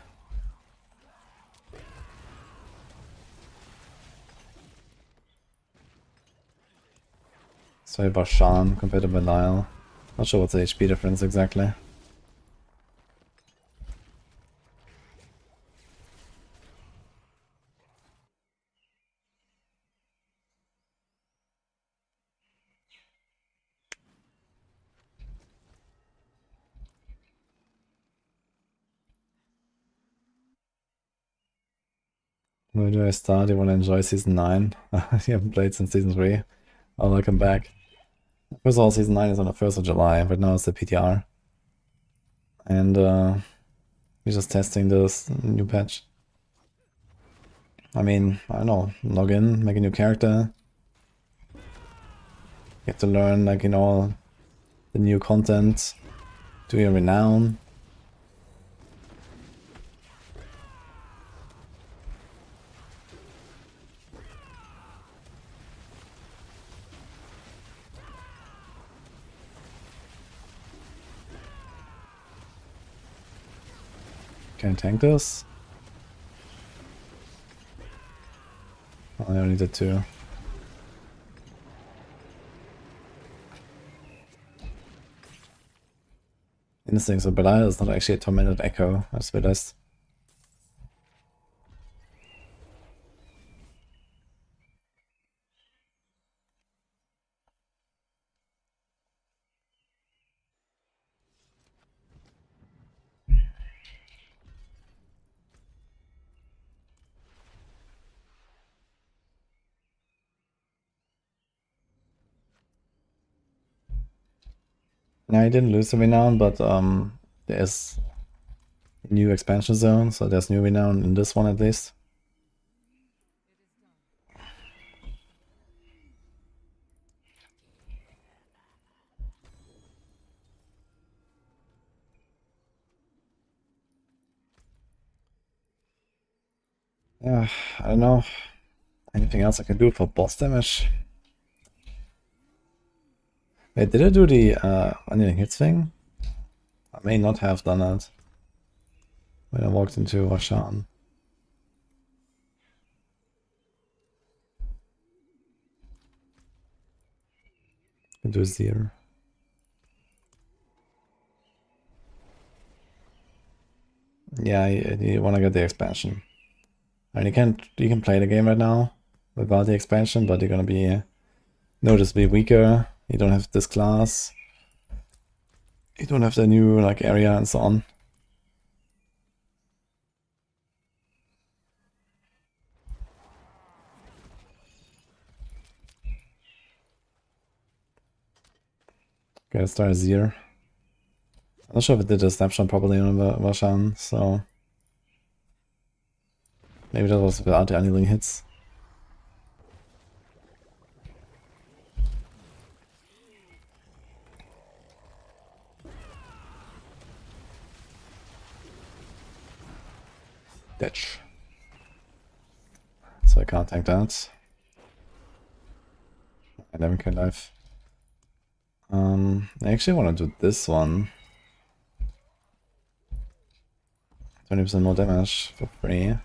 Sorry about Shan compared to Belial. Not sure what's the HP difference exactly. Where do I start? You want to enjoy Season 9? You haven't played since Season 3. Oh, welcome back. First of all, Season 9 is on the 1st of July, but now it's the PTR. And we're just testing this new patch. I mean, I don't know, log in, make a new character. You have to learn, like, you know, the new content, do your renown. Can I tank this? Oh, I only did 2. Instinct, so Belial is not actually a tormented echo, I just realized. Yeah, I didn't lose the renown, but there's a new expansion zone, so there's new renown in this one at least. Yeah, I don't know. Anything else I can do for boss damage? Wait, did I do the onion hits thing? I may not have done that when I walked into Roshan. Do Zir. Yeah, you want to get the expansion. And you can play the game right now without the expansion, but you're gonna be noticeably weaker. You don't have this class. You don't have the new like area and so on. Okay, let's start Azir. I'm not sure if it did a snapshot properly on Vashan, so maybe that was without the annealing hits. Ditch. So I can't tank that. I never can live. I actually want to do this one. 20% more damage for free.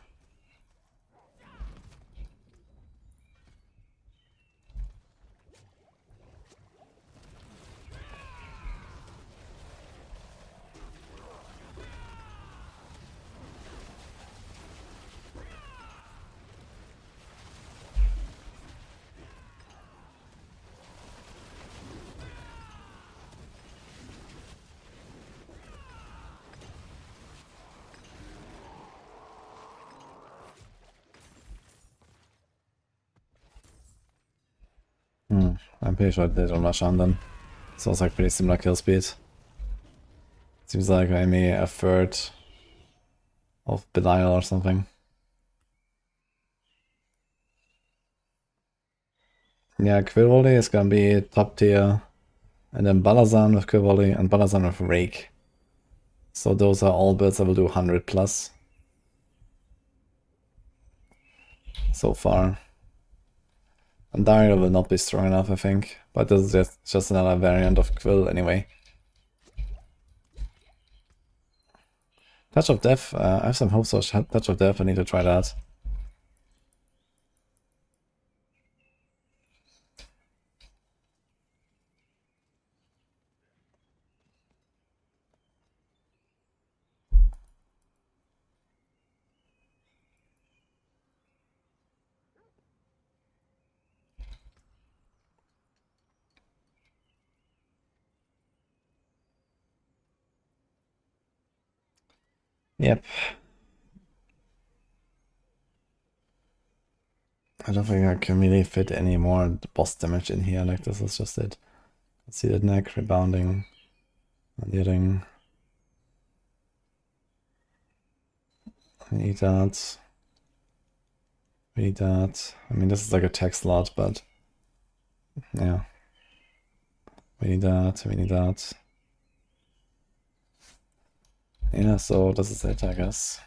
I'm pretty sure they don't rush on then. So it's like pretty similar kill speed. Seems like I may a third of Belial or something. Yeah, Quill Volley is gonna be top tier. And then Balazan with Quill Volley and Balazan with Rake. So those are all builds that will do 100 plus. So far. And Dario will not be strong enough, I think. But this is just another variant of Quill anyway. Touch of Death, I have some hopes for Touch of Death, I need to try that. Yep. I don't think I can really fit any more boss damage in here, like this is just it. Let's see that neck, rebounding, hitting. I need that. We need that. I mean, this is like a tech slot, but yeah. We need that, we need that. Yeah, so this is it, I guess.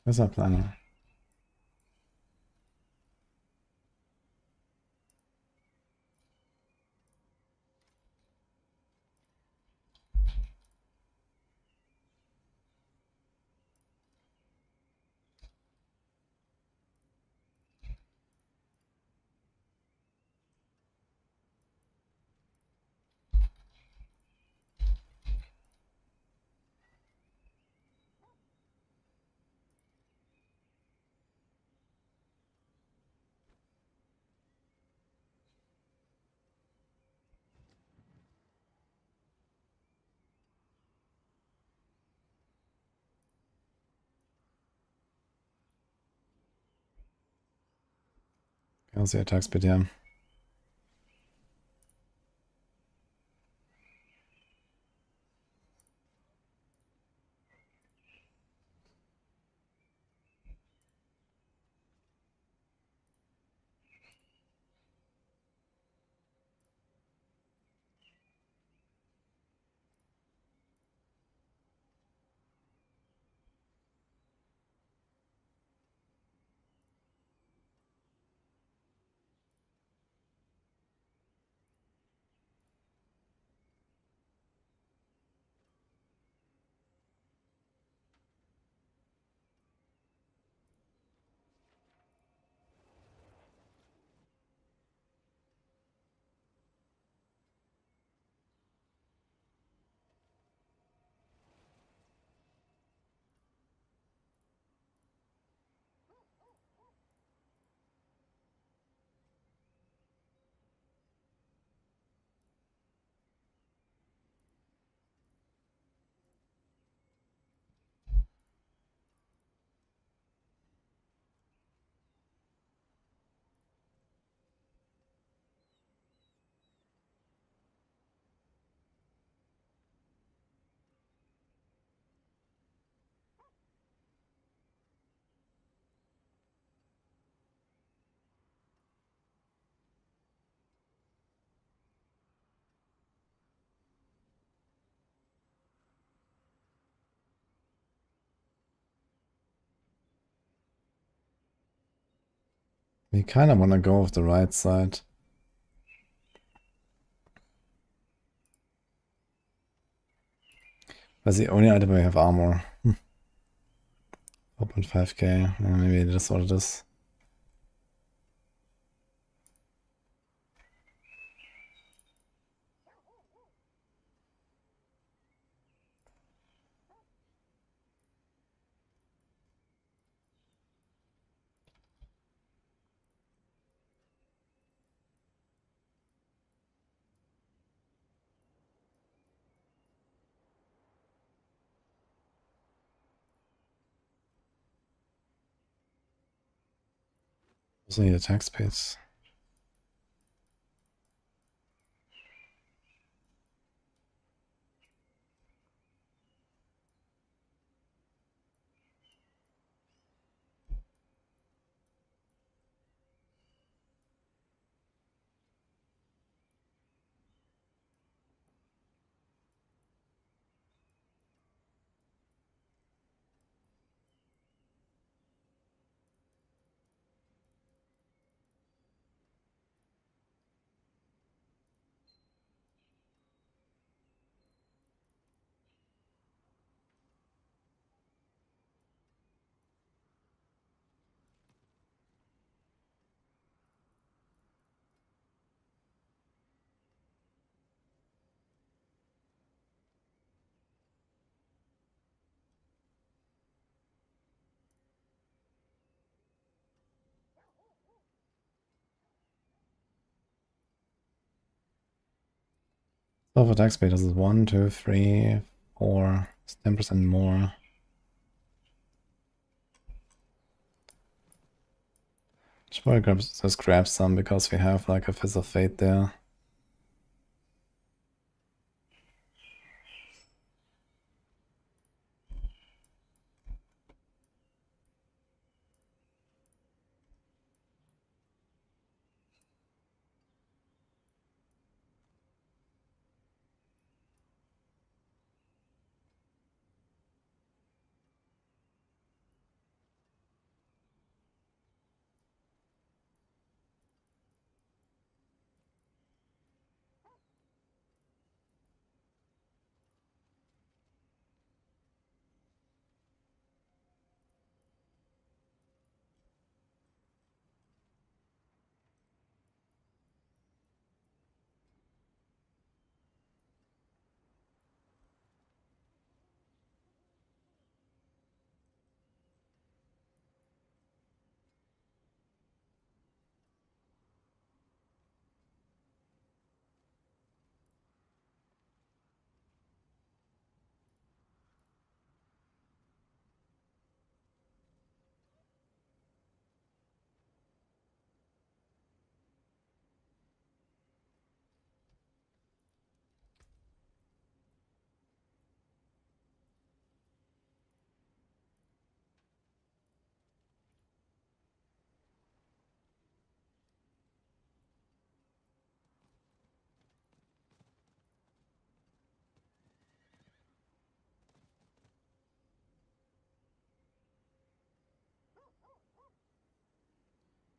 Where's our planner? I'll see attacks PTM. We kind of want to go with the right side. That's the only item we have armor. 4.5k. Yeah, maybe that's what it is. Also need attack space. So for attack speed, this is 1, 2, 3, 4. It's 10% more. Should probably just grab some because we have like a Fizz of Fate there.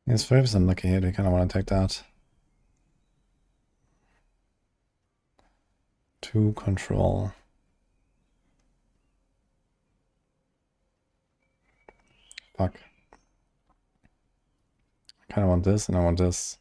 It's 30% lucky hit, we kind of want to take that. 2 control. Fuck. I kind of want this and I want this.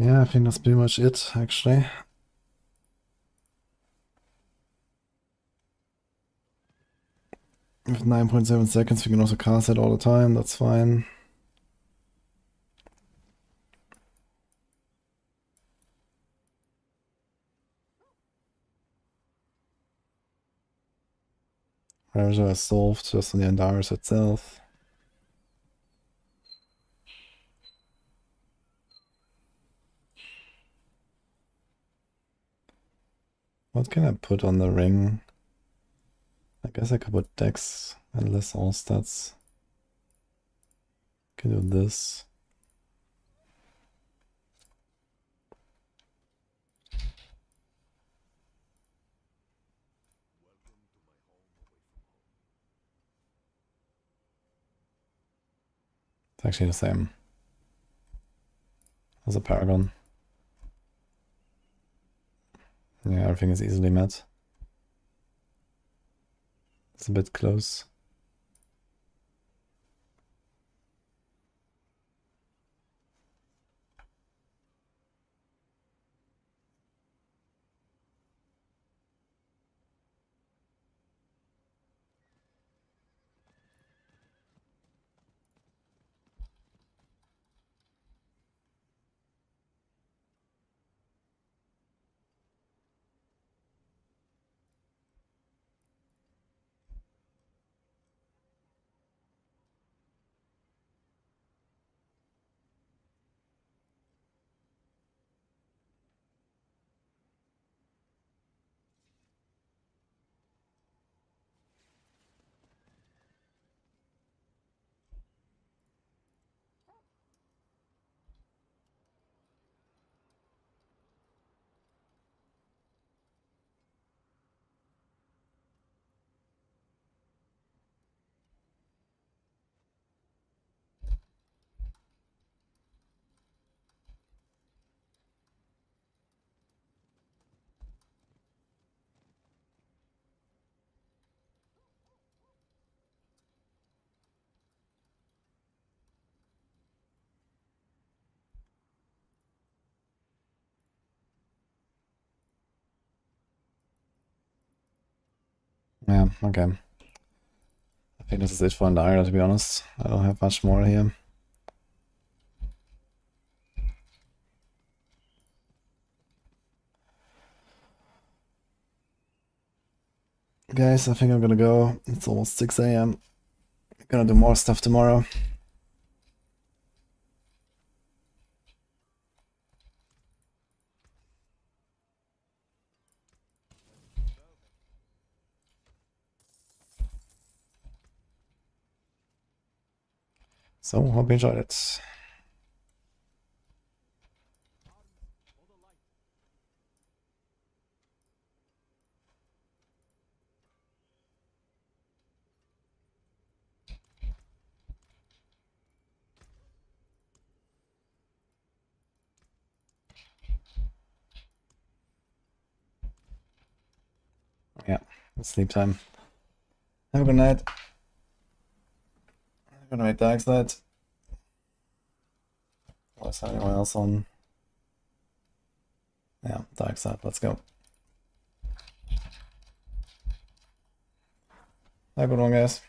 Yeah, I think that's pretty much it, actually. With 9.7 seconds, we can also cast it all the time, that's fine. Ravager is solved just on the Enquiries itself. What can I put on the ring? I guess I could put Dex and less all stats. Can do this. It's actually the same as a Paragon. Yeah, everything is easily met. It's a bit close. Yeah, okay. I think this is it for Enquiries, to be honest. I don't have much more here. Guys, I think I'm gonna go. It's almost 6 AM. Gonna do more stuff tomorrow. So, hope you enjoyed it. Yeah, it's sleep time. Have a good night. I'm gonna make the Exile. Or is anyone else on? Yeah, the Exile. Let's go. Have a good one, guys.